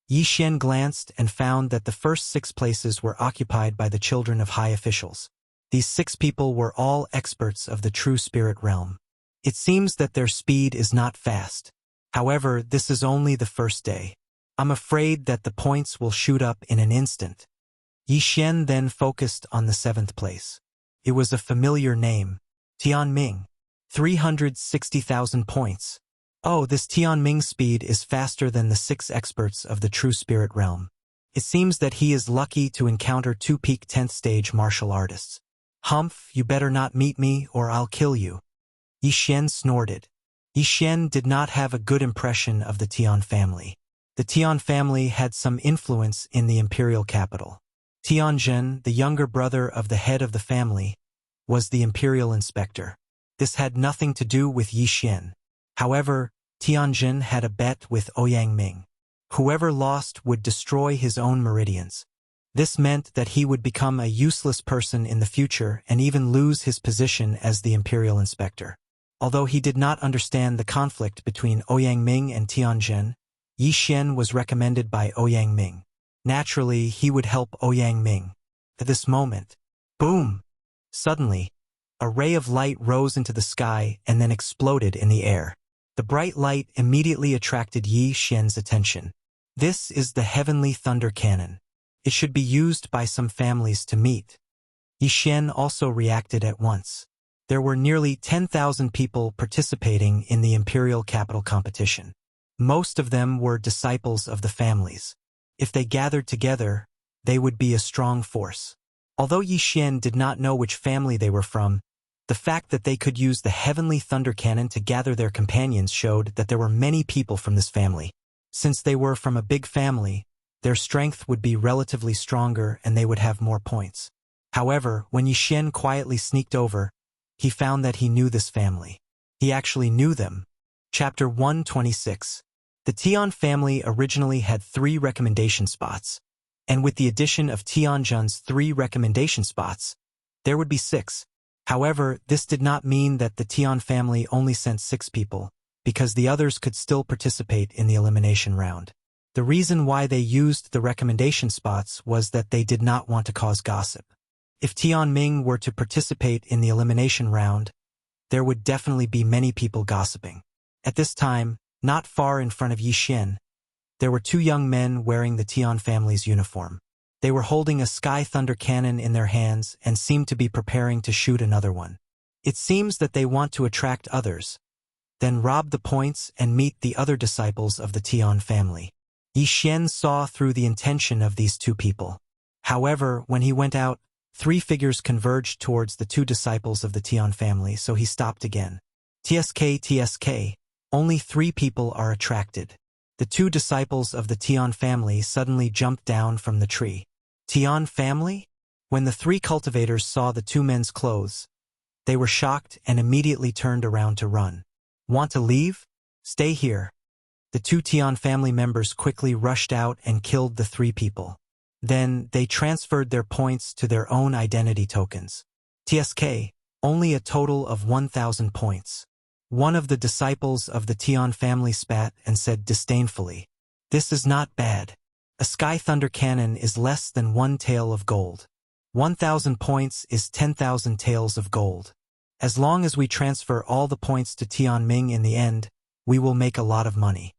Yi Xian glanced and found that the first 6 places were occupied by the children of high officials. These 6 people were all experts of the true spirit realm. It seems that their speed is not fast. However, this is only the first day. I'm afraid that the points will shoot up in an instant. Yi Xian then focused on the 7th place. It was a familiar name, Tianming. 360,000 points. Oh, this Tianming's speed is faster than the 6 experts of the true spirit realm. It seems that he is lucky to encounter 2 peak 10th stage martial artists. Humph, you better not meet me or I'll kill you. Yi Xian snorted. Yi Xian did not have a good impression of the Tian family. The Tian family had some influence in the imperial capital. Tianjin, the younger brother of the head of the family, was the imperial inspector. This had nothing to do with Yi Xian. However, Tianjin had a bet with Ouyang Ming. Whoever lost would destroy his own meridians. This meant that he would become a useless person in the future and even lose his position as the imperial inspector. Although he did not understand the conflict between Ouyang Ming and Tianjin, Yi Xian was recommended by Ouyang Ming. Naturally, he would help Ouyang Ming. At this moment, boom! Suddenly, a ray of light rose into the sky and then exploded in the air. The bright light immediately attracted Yi Xian's attention. This is the heavenly thunder cannon. It should be used by some families to meet. Yi Xian also reacted at once. There were nearly 10,000 people participating in the imperial capital competition. Most of them were disciples of the families. If they gathered together, they would be a strong force. Although Yi Xian did not know which family they were from, the fact that they could use the heavenly thunder cannon to gather their companions showed that there were many people from this family. Since they were from a big family, their strength would be relatively stronger and they would have more points. However, when Yi Xian quietly sneaked over, he found that he knew this family. He actually knew them. Chapter 126. The Tian family originally had 3 recommendation spots, and with the addition of Tianjin's 3 recommendation spots, there would be 6. However, this did not mean that the Tian family only sent 6 people, because the others could still participate in the elimination round. The reason why they used the recommendation spots was that they did not want to cause gossip. If Tian Ming were to participate in the elimination round, there would definitely be many people gossiping. At this time, not far in front of Yi Xian, there were 2 young men wearing the Tian family's uniform. They were holding a sky thunder cannon in their hands and seemed to be preparing to shoot another one. It seems that they want to attract others, then rob the points and meet the other disciples of the Tian family. Yi Xian saw through the intention of these 2 people. However, when he went out, 3 figures converged towards the 2 disciples of the Tian family, so he stopped again. TSK, only 3 people are attracted. The 2 disciples of the Tian family suddenly jumped down from the tree. Tian family? When the 3 cultivators saw the 2 men's clothes, they were shocked and immediately turned around to run. Want to leave? Stay here. The 2 Tian family members quickly rushed out and killed the 3 people. Then, they transferred their points to their own identity tokens. TSK, only a total of 1,000 points. One of the disciples of the Tian family spat and said disdainfully, "This is not bad. A sky thunder cannon is less than 1 tael of gold. 1,000 points is 10,000 taels of gold. As long as we transfer all the points to Tian Ming in the end, we will make a lot of money."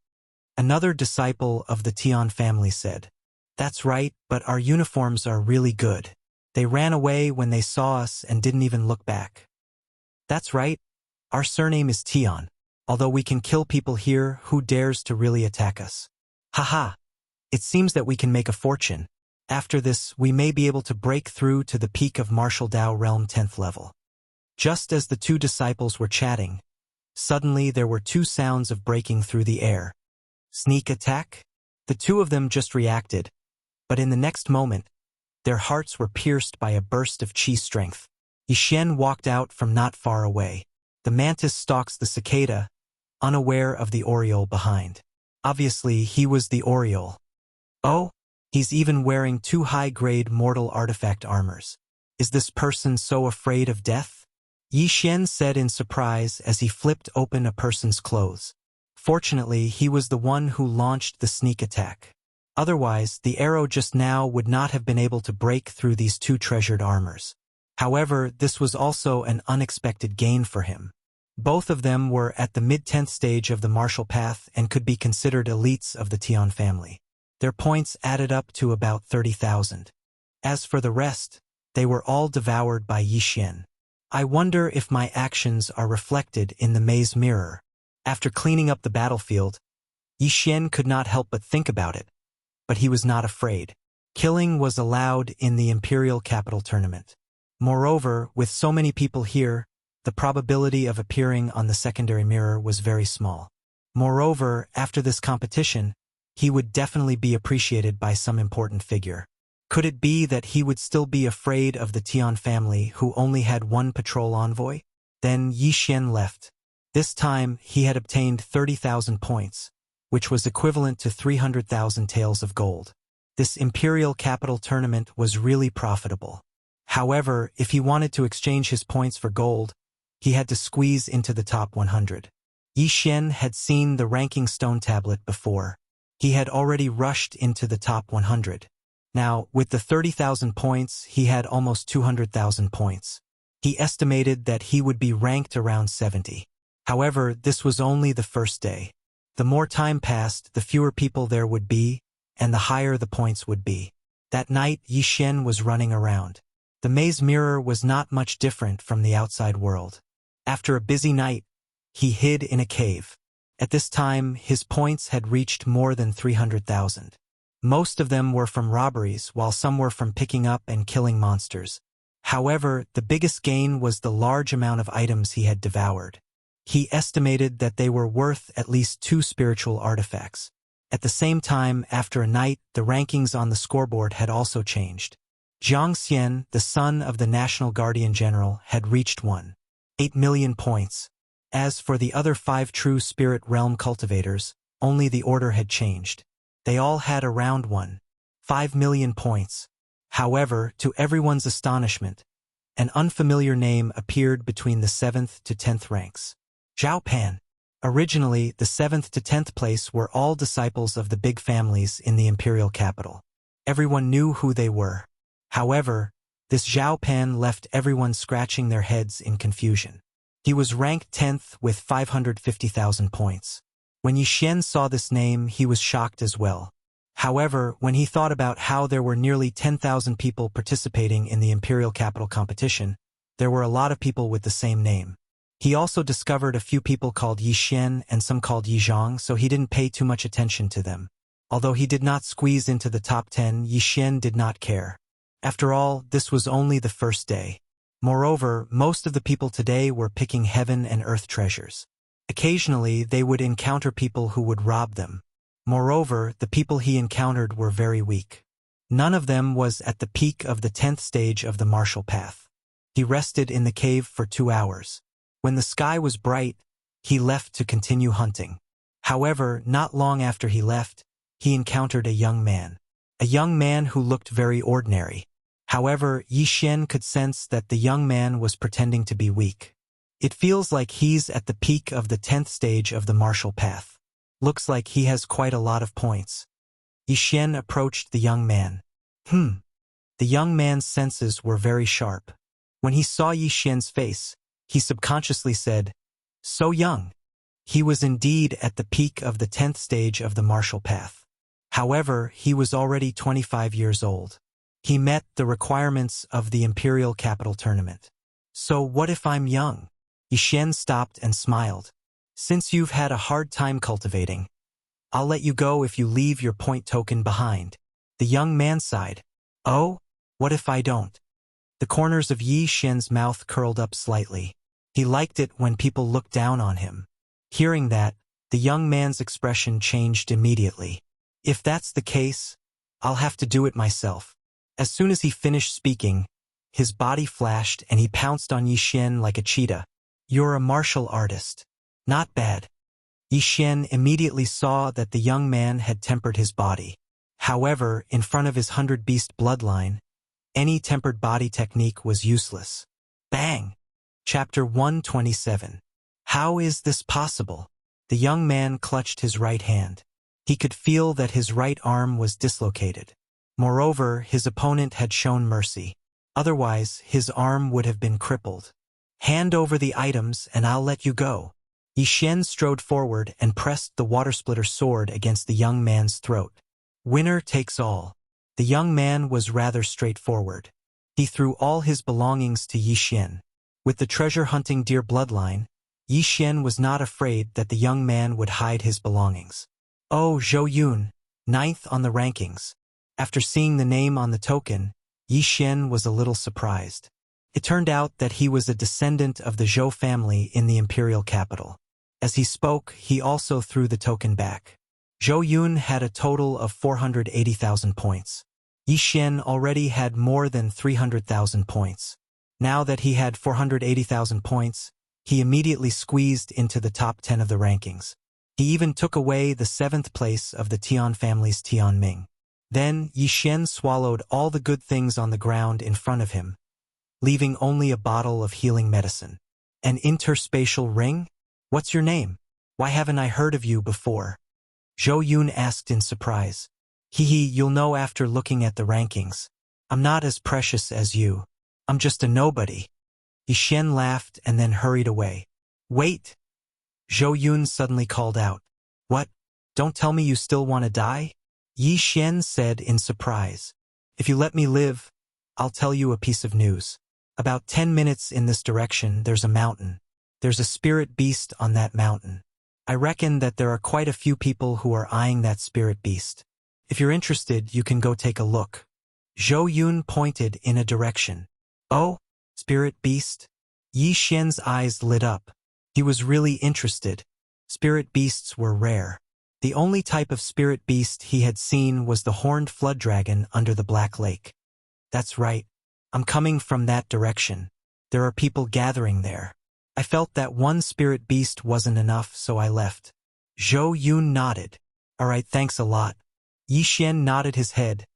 Another disciple of the Tian family said, "That's right, but our uniforms are really good. They ran away when they saw us and didn't even look back." "That's right. Our surname is Tian. Although we can kill people here, who dares to really attack us? Haha. It seems that we can make a fortune. After this, we may be able to break through to the peak of Martial Dao Realm 10th level." Just as the 2 disciples were chatting, suddenly there were 2 sounds of breaking through the air. Sneak attack? The 2 of them just reacted, but in the next moment, their hearts were pierced by a burst of chi strength. Yi Xian walked out from not far away. The mantis stalks the cicada, unaware of the oriole behind. Obviously, he was the oriole. Oh, he's even wearing 2 high-grade mortal artifact armors. Is this person so afraid of death? Yi Xian said in surprise as he flipped open a person's clothes. Fortunately, he was the one who launched the sneak attack. Otherwise, the arrow just now would not have been able to break through these 2 treasured armors. However, this was also an unexpected gain for him. Both of them were at the mid-10th stage of the martial path and could be considered elites of the Tian family. Their points added up to about 30,000. As for the rest, they were all devoured by Yi Xian. I wonder if my actions are reflected in the maze mirror. After cleaning up the battlefield, Yi Xian could not help but think about it, but he was not afraid. Killing was allowed in the Imperial Capital Tournament. Moreover, with so many people here, the probability of appearing on the secondary mirror was very small. Moreover, after this competition, he would definitely be appreciated by some important figure. Could it be that he would still be afraid of the Tian family who only had 1 patrol envoy? Then Yi Xian left. This time, he had obtained 30,000 points, which was equivalent to 300,000 taels of gold. This Imperial Capital Tournament was really profitable. However, if he wanted to exchange his points for gold, He had to squeeze into the top 100. Yi Xian had seen the ranking stone tablet before. He had already rushed into the top 100. Now, with the 30,000 points, he had almost 200,000 points. He estimated that he would be ranked around 70. However, this was only the first day. The more time passed, the fewer people there would be, and the higher the points would be. That night, Yi Xian was running around. The maze mirror was not much different from the outside world. After a busy night, he hid in a cave. At this time, his points had reached more than 300,000. Most of them were from robberies, while some were from picking up and killing monsters. However, the biggest gain was the large amount of items he had devoured. He estimated that they were worth at least 2 spiritual artifacts. At the same time, after a night, the rankings on the scoreboard had also changed. Jiang Xian, the son of the National Guardian General, had reached 1.8 million points. As for the other 5 true spirit realm cultivators, only the order had changed. They all had around 1.5 million points. However, to everyone's astonishment, an unfamiliar name appeared between the 7th to 10th ranks. Zhao Pan. Originally, the 7th to 10th place were all disciples of the big families in the imperial capital. Everyone knew who they were. However, this Zhao Pan left everyone scratching their heads in confusion. He was ranked 10th with 550,000 points. When Yi Xian saw this name, he was shocked as well. However, when he thought about how there were nearly 10,000 people participating in the imperial capital competition, there were a lot of people with the same name. He also discovered a few people called Yi Xian and some called Yi Zhang, so he didn't pay too much attention to them. Although he did not squeeze into the top 10, Yi Xian did not care. After all, this was only the first day. Moreover, most of the people today were picking heaven and earth treasures. Occasionally, they would encounter people who would rob them. Moreover, the people he encountered were very weak. None of them was at the peak of the 10th stage of the martial path. He rested in the cave for 2 hours. When the sky was bright, he left to continue hunting. However, not long after he left, he encountered a young man. A young man who looked very ordinary. However, Yi Xian could sense that the young man was pretending to be weak. It feels like he's at the peak of the 10th stage of the martial path. Looks like he has quite a lot of points. Yi Xian approached the young man. The young man's senses were very sharp. When he saw Yi Xian's face, he subconsciously said, "So young." He was indeed at the peak of the 10th stage of the martial path. However, he was already 25 years old. He met the requirements of the imperial capital tournament. "So what if I'm young?" Yi Xian stopped and smiled. "Since you've had a hard time cultivating, I'll let you go if you leave your point token behind." The young man sighed. "Oh, what if I don't?" The corners of Yi Xian's mouth curled up slightly. He liked it when people looked down on him. Hearing that, the young man's expression changed immediately. "If that's the case, I'll have to do it myself." As soon as he finished speaking, his body flashed and he pounced on Yi Xian like a cheetah. "You're a martial artist. Not bad." Yi Xian immediately saw that the young man had tempered his body. However, in front of his 100-beast bloodline, any tempered body technique was useless. Bang! Chapter 127. How is this possible? The young man clutched his right hand. He could feel that his right arm was dislocated. Moreover, his opponent had shown mercy. Otherwise, his arm would have been crippled. "Hand over the items and I'll let you go." Yi Xian strode forward and pressed the water-splitter sword against the young man's throat. Winner takes all. The young man was rather straightforward. He threw all his belongings to Yi Xian. With the treasure-hunting deer bloodline, Yi Xian was not afraid that the young man would hide his belongings. "Oh, Zhou Yun, 9th on the rankings." After seeing the name on the token, Yi Xian was a little surprised. It turned out that he was a descendant of the Zhou family in the imperial capital. As he spoke, he also threw the token back. Zhou Yun had a total of 480,000 points. Yi Xian already had more than 300,000 points. Now that he had 480,000 points, he immediately squeezed into the top 10 of the rankings. He even took away the 7th place of the Tian family's Tian Ming. Then Yi Xian swallowed all the good things on the ground in front of him, leaving only a bottle of healing medicine. An interspatial ring? What's your name? Why haven't I heard of you before? Zhou Yun asked in surprise. Hee, you'll know after looking at the rankings. I'm not as precious as you. I'm just a nobody. Yi Xian laughed and then hurried away. Wait! Zhou Yun suddenly called out. What? Don't tell me you still want to die? Yi Xian said in surprise. If you let me live, I'll tell you a piece of news. About 10 minutes in this direction, there's a mountain. There's a spirit beast on that mountain. I reckon that there are quite a few people who are eyeing that spirit beast. If you're interested, you can go take a look. Zhou Yun pointed in a direction. Oh, spirit beast? Yi Xian's eyes lit up. He was really interested. Spirit beasts were rare. The only type of spirit beast he had seen was the horned flood dragon under the Black Lake. That's right. I'm coming from that direction. There are people gathering there. I felt that one spirit beast wasn't enough, so I left. Zhou Yun nodded. All right, thanks a lot. Yi Xian nodded his head,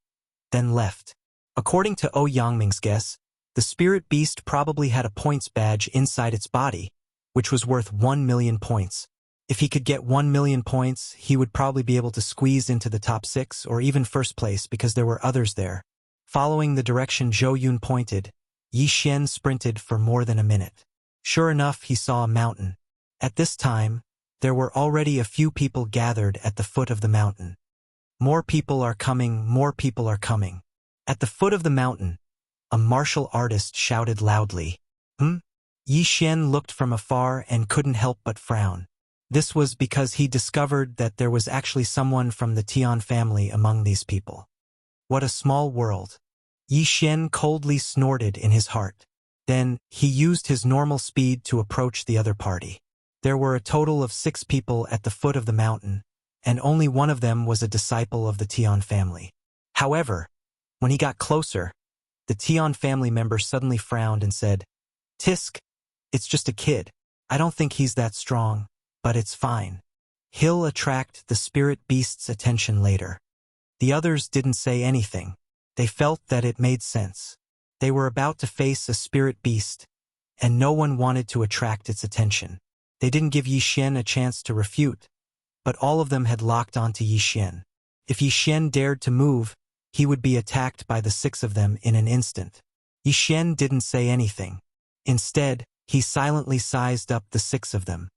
then left. According to O Yangming's guess, the spirit beast probably had a points badge inside its body, which was worth 1 million points. If he could get 1 million points, he would probably be able to squeeze into the top 6 or even first place because there were others there. Following the direction Zhou Yun pointed, Yi Xian sprinted for more than a minute. Sure enough, he saw a mountain. At this time, there were already a few people gathered at the foot of the mountain. More people are coming, more people are coming. At the foot of the mountain, a martial artist shouted loudly. Yi Xian looked from afar and couldn't help but frown. This was because he discovered that there was actually someone from the Tian family among these people. What a small world. Yi Xian coldly snorted in his heart. Then, he used his normal speed to approach the other party. There were a total of 6 people at the foot of the mountain, and only one of them was a disciple of the Tian family. However, when he got closer, the Tian family member suddenly frowned and said, Tisk, it's just a kid. I don't think he's that strong, but it's fine. He'll attract the spirit beast's attention later. The others didn't say anything. They felt that it made sense. They were about to face a spirit beast, and no one wanted to attract its attention. They didn't give Yi Xian a chance to refute, but all of them had locked onto Yi Xian. If Yi Xian dared to move, he would be attacked by the 6 of them in an instant. Yi Xian didn't say anything. Instead, he silently sized up the 6 of them.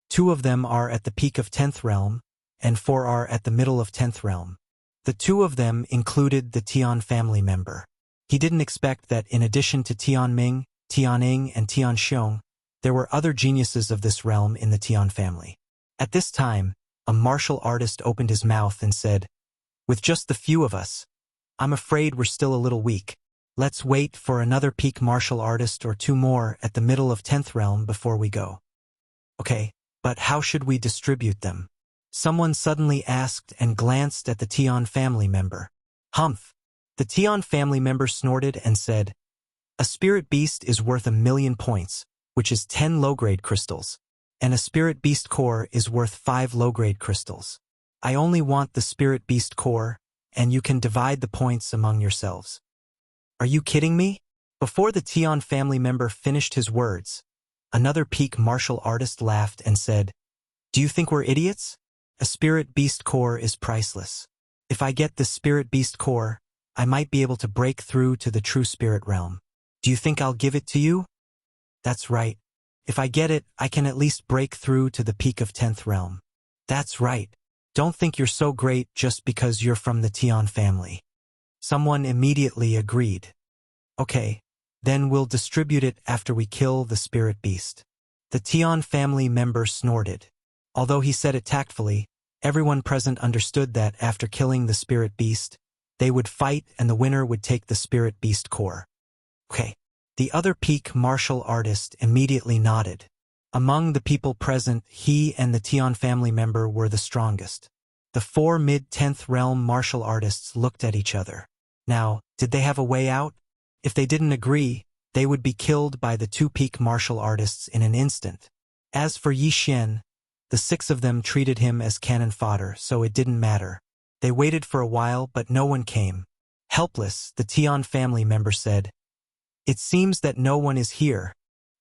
2 of them are at the peak of 10th realm, and 4 are at the middle of 10th realm. The 2 of them included the Tian family member. He didn't expect that in addition to Tian Ming, Tian Ying, and Tian Xiong, there were other geniuses of this realm in the Tian family. At this time, a martial artist opened his mouth and said, With just the few of us, I'm afraid we're still a little weak. Let's wait for another peak martial artist or 2 more at the middle of 10th realm before we go. Okay, but how should we distribute them? Someone suddenly asked and glanced at the Tian family member. Humph! The Tian family member snorted and said, A spirit beast is worth 1 million points, which is 10 low-grade crystals, and a spirit beast core is worth 5 low-grade crystals. I only want the spirit beast core, and you can divide the points among yourselves. Are you kidding me? Before the Tian family member finished his words, another peak martial artist laughed and said, Do you think we're idiots? A spirit beast core is priceless. If I get the spirit beast core, I might be able to break through to the true spirit realm. Do you think I'll give it to you? That's right. If I get it, I can at least break through to the peak of 10th realm. That's right. Don't think you're so great just because you're from the Tian family. Someone immediately agreed. Okay, then we'll distribute it after we kill the spirit beast. The Tian family member snorted. Although he said it tactfully, everyone present understood that after killing the spirit beast, they would fight and the winner would take the spirit beast core. Okay. The other peak martial artist immediately nodded. Among the people present, he and the Tian family member were the strongest. The 4 mid-10th realm martial artists looked at each other. Now, did they have a way out? If they didn't agree, they would be killed by the 2 peak martial artists in an instant. As for Yi Xian, the 6 of them treated him as cannon fodder, so it didn't matter. They waited for a while, but no one came. Helpless, the Tian family member said, It seems that no one is here.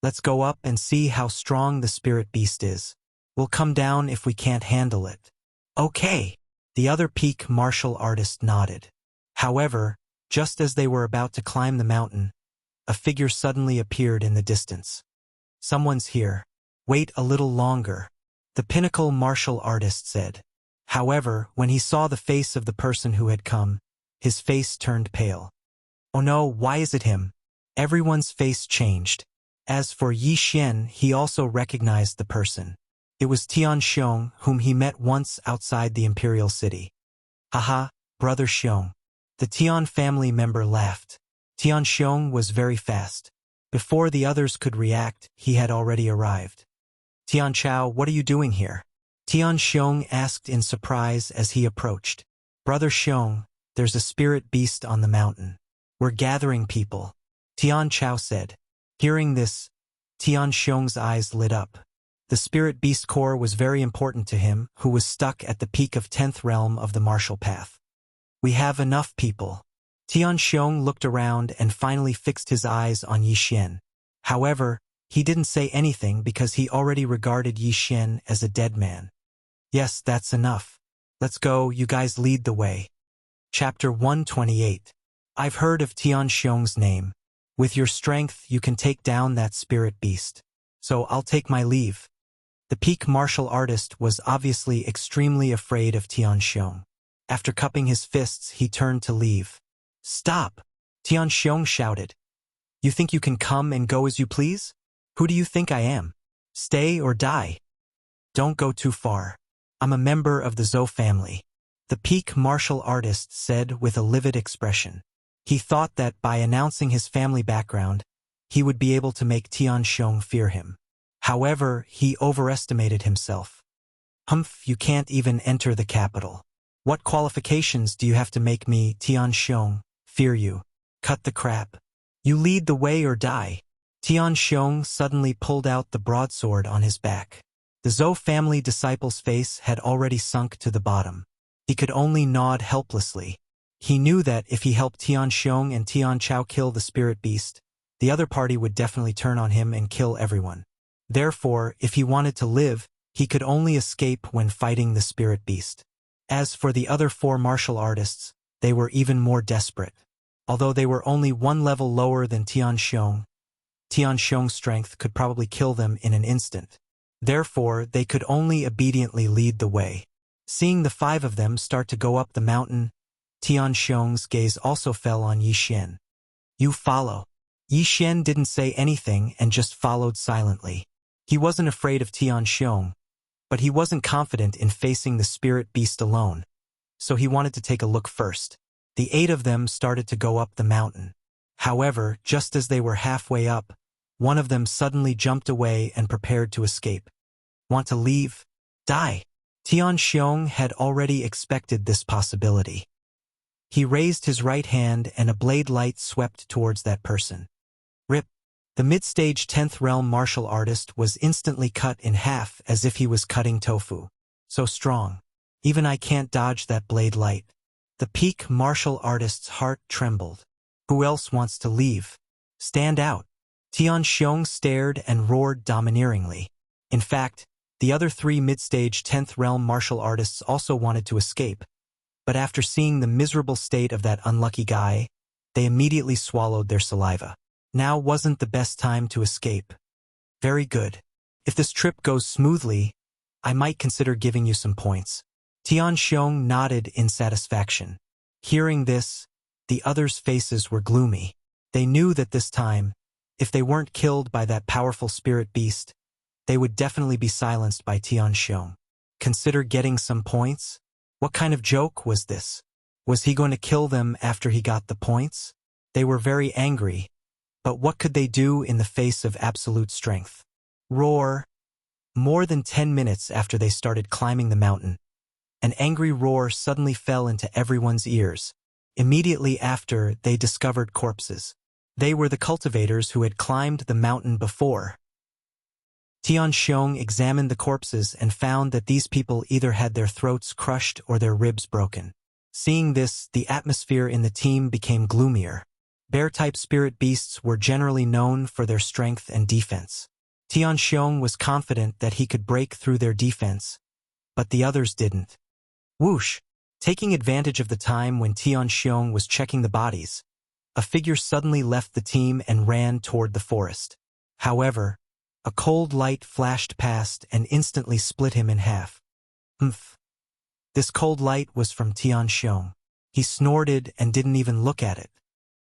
Let's go up and see how strong the spirit beast is. We'll come down if we can't handle it. Okay. The other peak martial artist nodded. However, just as they were about to climb the mountain, a figure suddenly appeared in the distance. Someone's here. Wait a little longer, the pinnacle martial artist said. However, when he saw the face of the person who had come, his face turned pale. Oh no, why is it him? Everyone's face changed. As for Yi Xian, he also recognized the person. It was Tian Xiong, whom he met once outside the imperial city. Haha, brother Xiong. The Tian family member laughed. Tian Xiong was very fast. Before the others could react, he had already arrived. Tian Chao, what are you doing here? Tian Xiong asked in surprise as he approached. Brother Xiong, there's a spirit beast on the mountain. We're gathering people, Tian Chao said. Hearing this, Tian Xiong's eyes lit up. The spirit beast core was very important to him, who was stuck at the peak of 10th realm of the martial path. We have enough people. Tian Xiong looked around and finally fixed his eyes on Yi Xian. However, he didn't say anything because he already regarded Yi Xian as a dead man. Yes, that's enough. Let's go, you guys lead the way. Chapter 128. I've heard of Tian Xiong's name. With your strength, you can take down that spirit beast. So I'll take my leave. The peak martial artist was obviously extremely afraid of Tian Xiong. After cupping his fists, he turned to leave. Stop! Tian Xiong shouted. You think you can come and go as you please? Who do you think I am? Stay or die. Don't go too far. I'm a member of the Zhou family, the peak martial artist said with a livid expression. He thought that by announcing his family background, he would be able to make Tian Xiong fear him. However, he overestimated himself. Humph, you can't even enter the capital. What qualifications do you have to make me, Tian Xiong, fear you? Cut the crap. You lead the way or die. Tian Xiong suddenly pulled out the broadsword on his back. The Zhou family disciple's face had already sunk to the bottom. He could only nod helplessly. He knew that if he helped Tian Xiong and Tian Chao kill the spirit beast, the other party would definitely turn on him and kill everyone. Therefore, if he wanted to live, he could only escape when fighting the spirit beast. As for the other 4 martial artists, they were even more desperate. Although they were only 1 level lower than Tian Xiong's strength could probably kill them in an instant. Therefore, they could only obediently lead the way. Seeing the 5 of them start to go up the mountain, Tian Xiong's gaze also fell on Yi Xian. You follow. Yi Xian didn't say anything and just followed silently. He wasn't afraid of Tian Xiong, but he wasn't confident in facing the spirit beast alone, so he wanted to take a look first. The 8 of them started to go up the mountain. However, just as they were halfway up, one of them suddenly jumped away and prepared to escape. Want to leave? Die. Tian Xiong had already expected this possibility. He raised his right hand and a blade light swept towards that person. Rip. The mid-stage 10th realm martial artist was instantly cut in half as if he was cutting tofu. So strong. Even I can't dodge that blade light. The peak martial artist's heart trembled. Who else wants to leave? Stand out. Tian Xiong stared and roared domineeringly. In fact, the other 3 mid-stage 10th realm martial artists also wanted to escape, but after seeing the miserable state of that unlucky guy, they immediately swallowed their saliva. Now wasn't the best time to escape. Very good. If this trip goes smoothly, I might consider giving you some points. Tian Xiong nodded in satisfaction. Hearing this, the others' faces were gloomy. They knew that this time, if they weren't killed by that powerful spirit beast, they would definitely be silenced by Tian Xiong. Consider getting some points? What kind of joke was this? Was he going to kill them after he got the points? They were very angry, but what could they do in the face of absolute strength? Roar! More than 10 minutes after they started climbing the mountain, an angry roar suddenly fell into everyone's ears. Immediately after, they discovered corpses. They were the cultivators who had climbed the mountain before. Tian Xiong examined the corpses and found that these people either had their throats crushed or their ribs broken. Seeing this, the atmosphere in the team became gloomier. Bear-type spirit beasts were generally known for their strength and defense. Tian Xiong was confident that he could break through their defense, but the others didn't. Whoosh! Taking advantage of the time when Tian Xiong was checking the bodies, a figure suddenly left the team and ran toward the forest. However, a cold light flashed past and instantly split him in half. Umph! This cold light was from Tian Xiong. He snorted and didn't even look at it.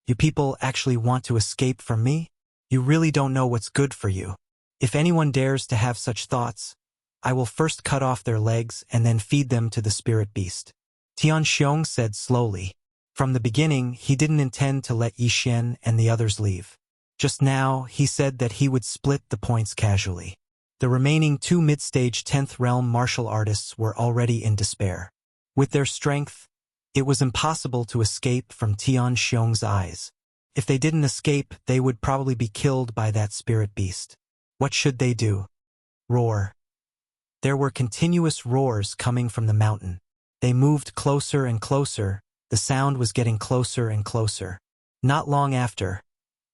You people actually want to escape from me? You really don't know what's good for you. If anyone dares to have such thoughts, I will first cut off their legs and then feed them to the spirit beast. Tian Xiong said slowly. From the beginning, he didn't intend to let Yi Xian and the others leave. Just now, he said that he would split the points casually. The remaining 2 mid-stage 10th realm martial artists were already in despair. With their strength, it was impossible to escape from Tian Xiong's eyes. If they didn't escape, they would probably be killed by that spirit beast. What should they do? Roar. There were continuous roars coming from the mountain. They moved closer and closer. The sound was getting closer and closer. Not long after,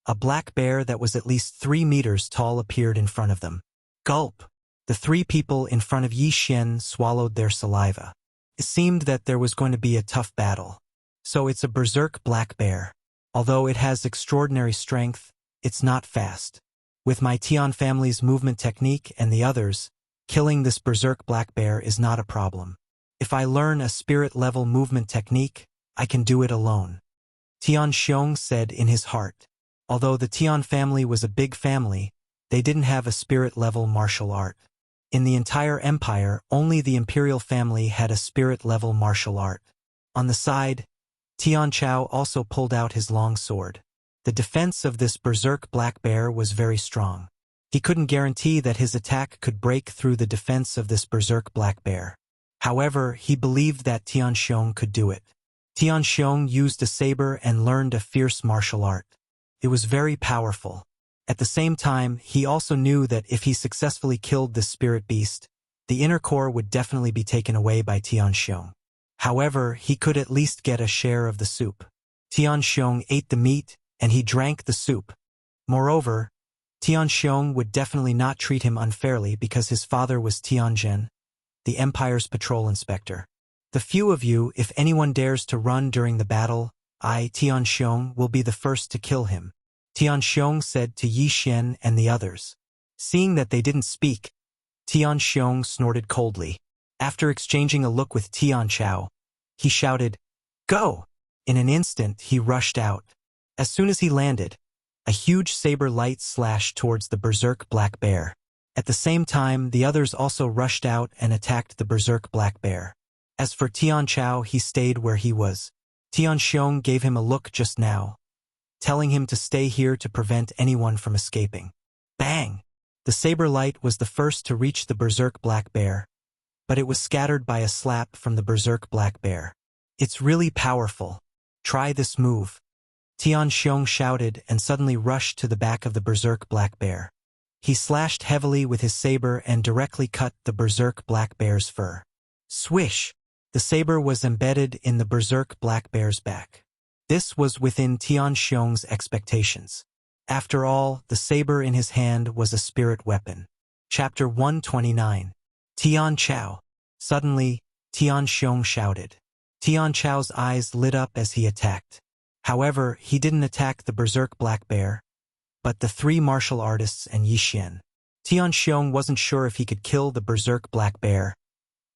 a black bear that was at least 3 meters tall appeared in front of them. Gulp! The 3 people in front of Yi Xian swallowed their saliva. It seemed that there was going to be a tough battle. So it's a berserk black bear. Although it has extraordinary strength, it's not fast. With my Tian family's movement technique and the others, killing this berserk black bear is not a problem. If I learn a spirit-level movement technique, I can do it alone. Tian Xiong said in his heart. Although the Tian family was a big family, they didn't have a spirit-level martial art. In the entire empire, only the imperial family had a spirit-level martial art. On the side, Tian Chao also pulled out his long sword. The defense of this berserk black bear was very strong. He couldn't guarantee that his attack could break through the defense of this berserk black bear. However, he believed that Tian Xiong could do it. Tian Xiong used a saber and learned a fierce martial art. It was very powerful. At the same time, he also knew that if he successfully killed this spirit beast, the inner core would definitely be taken away by Tian Xiong. However, he could at least get a share of the soup. Tian Xiong ate the meat, and he drank the soup. Moreover, Tian Xiong would definitely not treat him unfairly because his father was Tian Zhen, the Empire's patrol inspector. The few of you, if anyone dares to run during the battle, I, Tian Xiong, will be the first to kill him, Tian Xiong said to Yi Xian and the others. Seeing that they didn't speak, Tian Xiong snorted coldly. After exchanging a look with Tian Chao, he shouted, "Go!" In an instant, he rushed out. As soon as he landed, a huge saber light slashed towards the berserk black bear. At the same time, the others also rushed out and attacked the berserk black bear. As for Tian Chao, he stayed where he was. Tian Xiong gave him a look just now, telling him to stay here to prevent anyone from escaping. Bang! The saber light was the first to reach the berserk black bear, but it was scattered by a slap from the berserk black bear. It's really powerful. Try this move. Tian Xiong shouted and suddenly rushed to the back of the berserk black bear. He slashed heavily with his saber and directly cut the berserk black bear's fur. Swish! The saber was embedded in the berserk black bear's back. This was within Tian Xiong's expectations. After all, the saber in his hand was a spirit weapon. Chapter 129. Tian Chao. Suddenly, Tian Xiong shouted. Tian Chao's eyes lit up as he attacked. However, he didn't attack the berserk black bear, but the 3 martial artists and Yi Xian. Tian Xiong wasn't sure if he could kill the berserk black bear,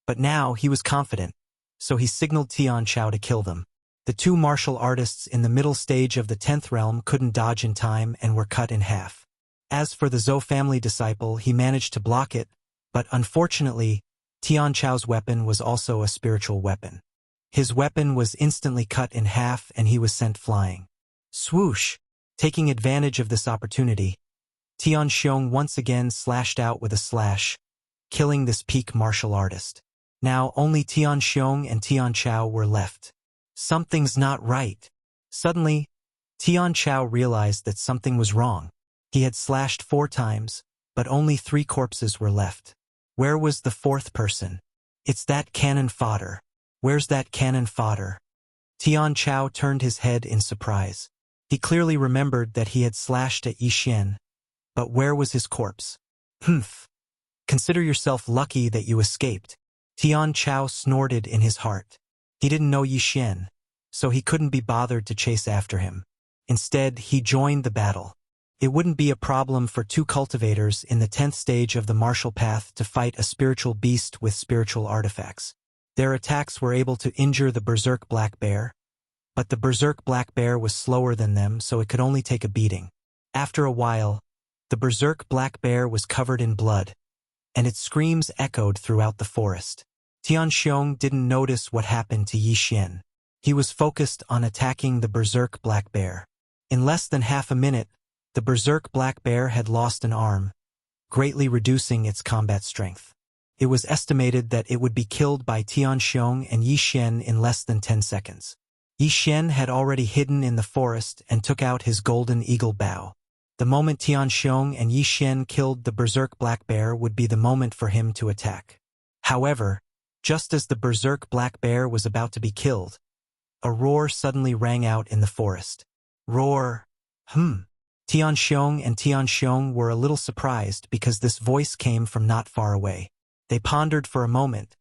but now he was confident, so he signaled Tian Chao to kill them. The 2 martial artists in the middle stage of the 10th realm couldn't dodge in time and were cut in half. As for the Zhou family disciple, he managed to block it, but unfortunately, Tian Chao's weapon was also a spiritual weapon. His weapon was instantly cut in half and he was sent flying. Swoosh! Taking advantage of this opportunity, Tian Xiong once again slashed out with a slash, killing this peak martial artist. Now only Tian Xiong and Tian Chao were left. Something's not right. Suddenly, Tian Chao realized that something was wrong. He had slashed 4 times, but only 3 corpses were left. Where was the 4th person? It's that cannon fodder. Where's that cannon fodder? Tian Chao turned his head in surprise. He clearly remembered that he had slashed at Yi Xian, but where was his corpse? Humph. Consider yourself lucky that you escaped. Tian Chao snorted in his heart. He didn't know Yi Xian, so he couldn't be bothered to chase after him. Instead, he joined the battle. It wouldn't be a problem for two cultivators in the 10th stage of the martial path to fight a spiritual beast with spiritual artifacts. Their attacks were able to injure the berserk black bear, but the berserk black bear was slower than them, so it could only take a beating. After a while, the berserk black bear was covered in blood, and its screams echoed throughout the forest. Tian Xiong didn't notice what happened to Yi Xian. He was focused on attacking the berserk black bear. In less than half a minute, the berserk black bear had lost an arm, greatly reducing its combat strength. It was estimated that it would be killed by Tian Xiong and Yi Xian in less than 10 seconds. Yi Xian had already hidden in the forest and took out his golden eagle bow. The moment Tian Xiong and Yi Xian killed the berserk black bear would be the moment for him to attack. However, just as the berserk black bear was about to be killed, a roar suddenly rang out in the forest. Roar! Tian Xiong and Tian Xiong were a little surprised because this voice came from not far away. They pondered for a moment,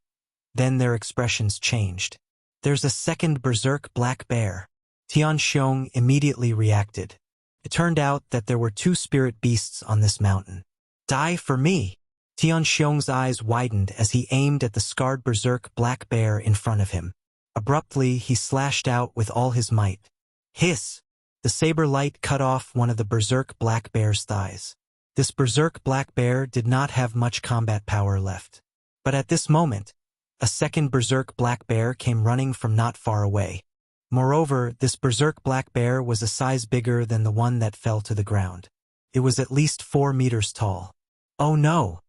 then their expressions changed. There's a second berserk black bear. Tian Xiong immediately reacted. It turned out that there were two spirit beasts on this mountain. Die for me! Tian Xiong's eyes widened as he aimed at the scarred berserk black bear in front of him. Abruptly, he slashed out with all his might. Hiss! The saber light cut off one of the berserk black bear's thighs. This berserk black bear did not have much combat power left. But at this moment, a second berserk black bear came running from not far away. Moreover, this berserk black bear was a size bigger than the one that fell to the ground. It was at least 4 meters tall. Oh no!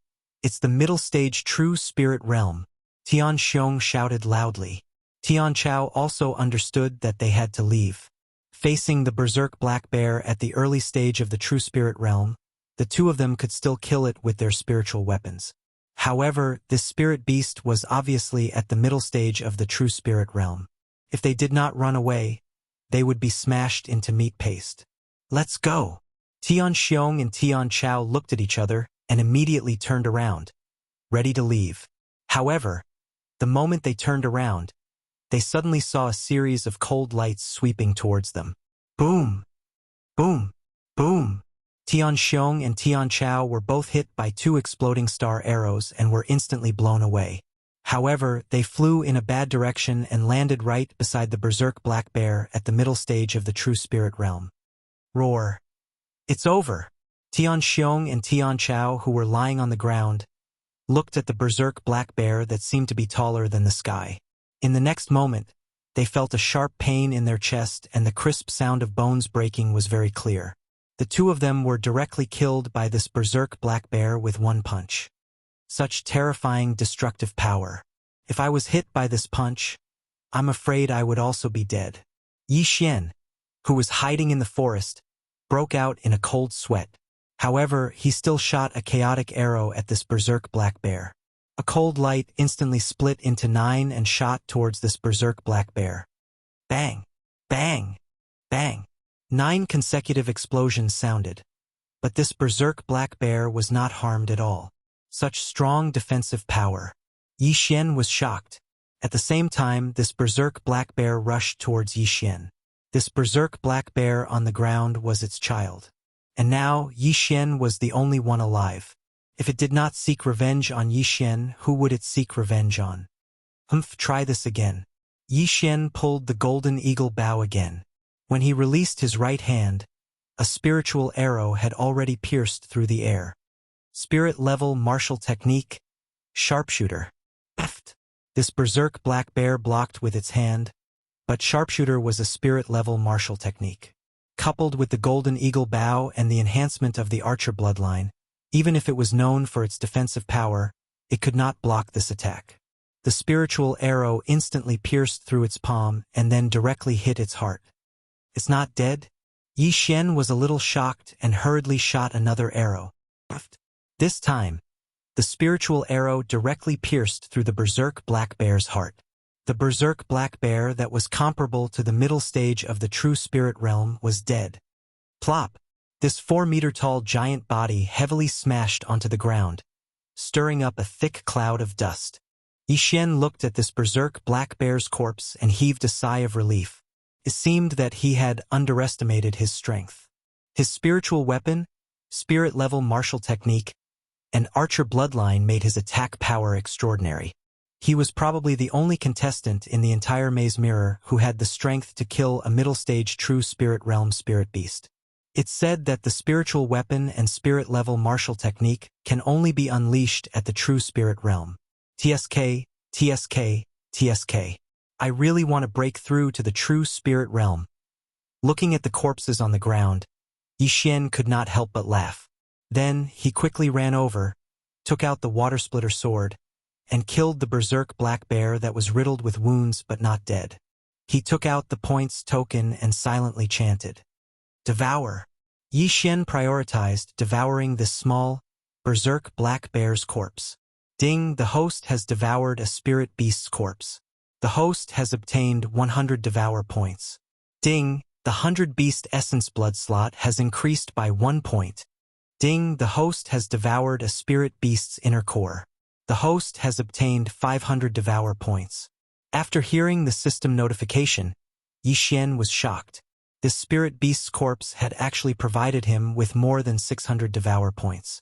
It's the middle stage true spirit realm. Tian Xiong shouted loudly. Tian Chao also understood that they had to leave. Facing the berserk black bear at the early stage of the true spirit realm, the two of them could still kill it with their spiritual weapons. However, this spirit beast was obviously at the middle stage of the true spirit realm. If they did not run away, they would be smashed into meat paste. Let's go! Tian Xiong and Tian Chao looked at each other and immediately turned around, ready to leave. However, the moment they turned around, they suddenly saw a series of cold lights sweeping towards them. Boom! Boom! Boom! Tian Xiong and Tian Chao were both hit by 2 exploding star arrows and were instantly blown away. However, they flew in a bad direction and landed right beside the berserk black bear at the middle stage of the true spirit realm. Roar! It's over! Tian Xiong and Tian Chao, who were lying on the ground, looked at the berserk black bear that seemed to be taller than the sky. In the next moment, they felt a sharp pain in their chest and the crisp sound of bones breaking was very clear. The two of them were directly killed by this berserk black bear with one punch. Such terrifying destructive power. If I was hit by this punch, I'm afraid I would also be dead. Yi Xian, who was hiding in the forest, broke out in a cold sweat. However, he still shot a chaotic arrow at this berserk black bear. A cold light instantly split into 9 and shot towards this berserk black bear. Bang! Bang! Bang! 9 consecutive explosions sounded. But this berserk black bear was not harmed at all. Such strong defensive power. Yi Xian was shocked. At the same time, this berserk black bear rushed towards Yi Xian. This berserk black bear on the ground was its child. And now, Yi Xian was the only one alive. If it did not seek revenge on Yi Xian, who would it seek revenge on? Try this again. Yi Xian pulled the golden eagle bow again. When he released his right hand, a spiritual arrow had already pierced through the air. Spirit-level martial technique, sharpshooter. This berserk black bear blocked with its hand, but sharpshooter was a spirit-level martial technique. Coupled with the golden eagle bow and the enhancement of the archer bloodline, even if it was known for its defensive power, it could not block this attack. The spiritual arrow instantly pierced through its palm and then directly hit its heart. It's not dead? Yi Xian was a little shocked and hurriedly shot another arrow. This time, the spiritual arrow directly pierced through the berserk black bear's heart. The berserk black bear that was comparable to the middle stage of the true spirit realm was dead. Plop! This 4-meter-tall giant body heavily smashed onto the ground, stirring up a thick cloud of dust. Yixian looked at this berserk black bear's corpse and heaved a sigh of relief. It seemed that he had underestimated his strength. His spiritual weapon, spirit-level martial technique, and archer bloodline made his attack power extraordinary. He was probably the only contestant in the entire Maze Mirror who had the strength to kill a middle-stage true spirit realm spirit beast. It's said that the spiritual weapon and spirit-level martial technique can only be unleashed at the true spirit realm. TSK, TSK, TSK. I really want to break through to the true spirit realm. Looking at the corpses on the ground, Yixian could not help but laugh. Then he quickly ran over, took out the water splitter sword, and killed the berserk black bear that was riddled with wounds but not dead. He took out the points token and silently chanted, "Devour." Yixian prioritized devouring this small, berserk black bear's corpse. Ding, the host has devoured a spirit beast's corpse. The host has obtained 100 devour points. Ding, the 100 beast essence blood slot has increased by 1 point. Ding, the host has devoured a spirit beast's inner core. The host has obtained 500 devour points. After hearing the system notification, Yixian was shocked. This spirit beast's corpse had actually provided him with more than 600 devour points.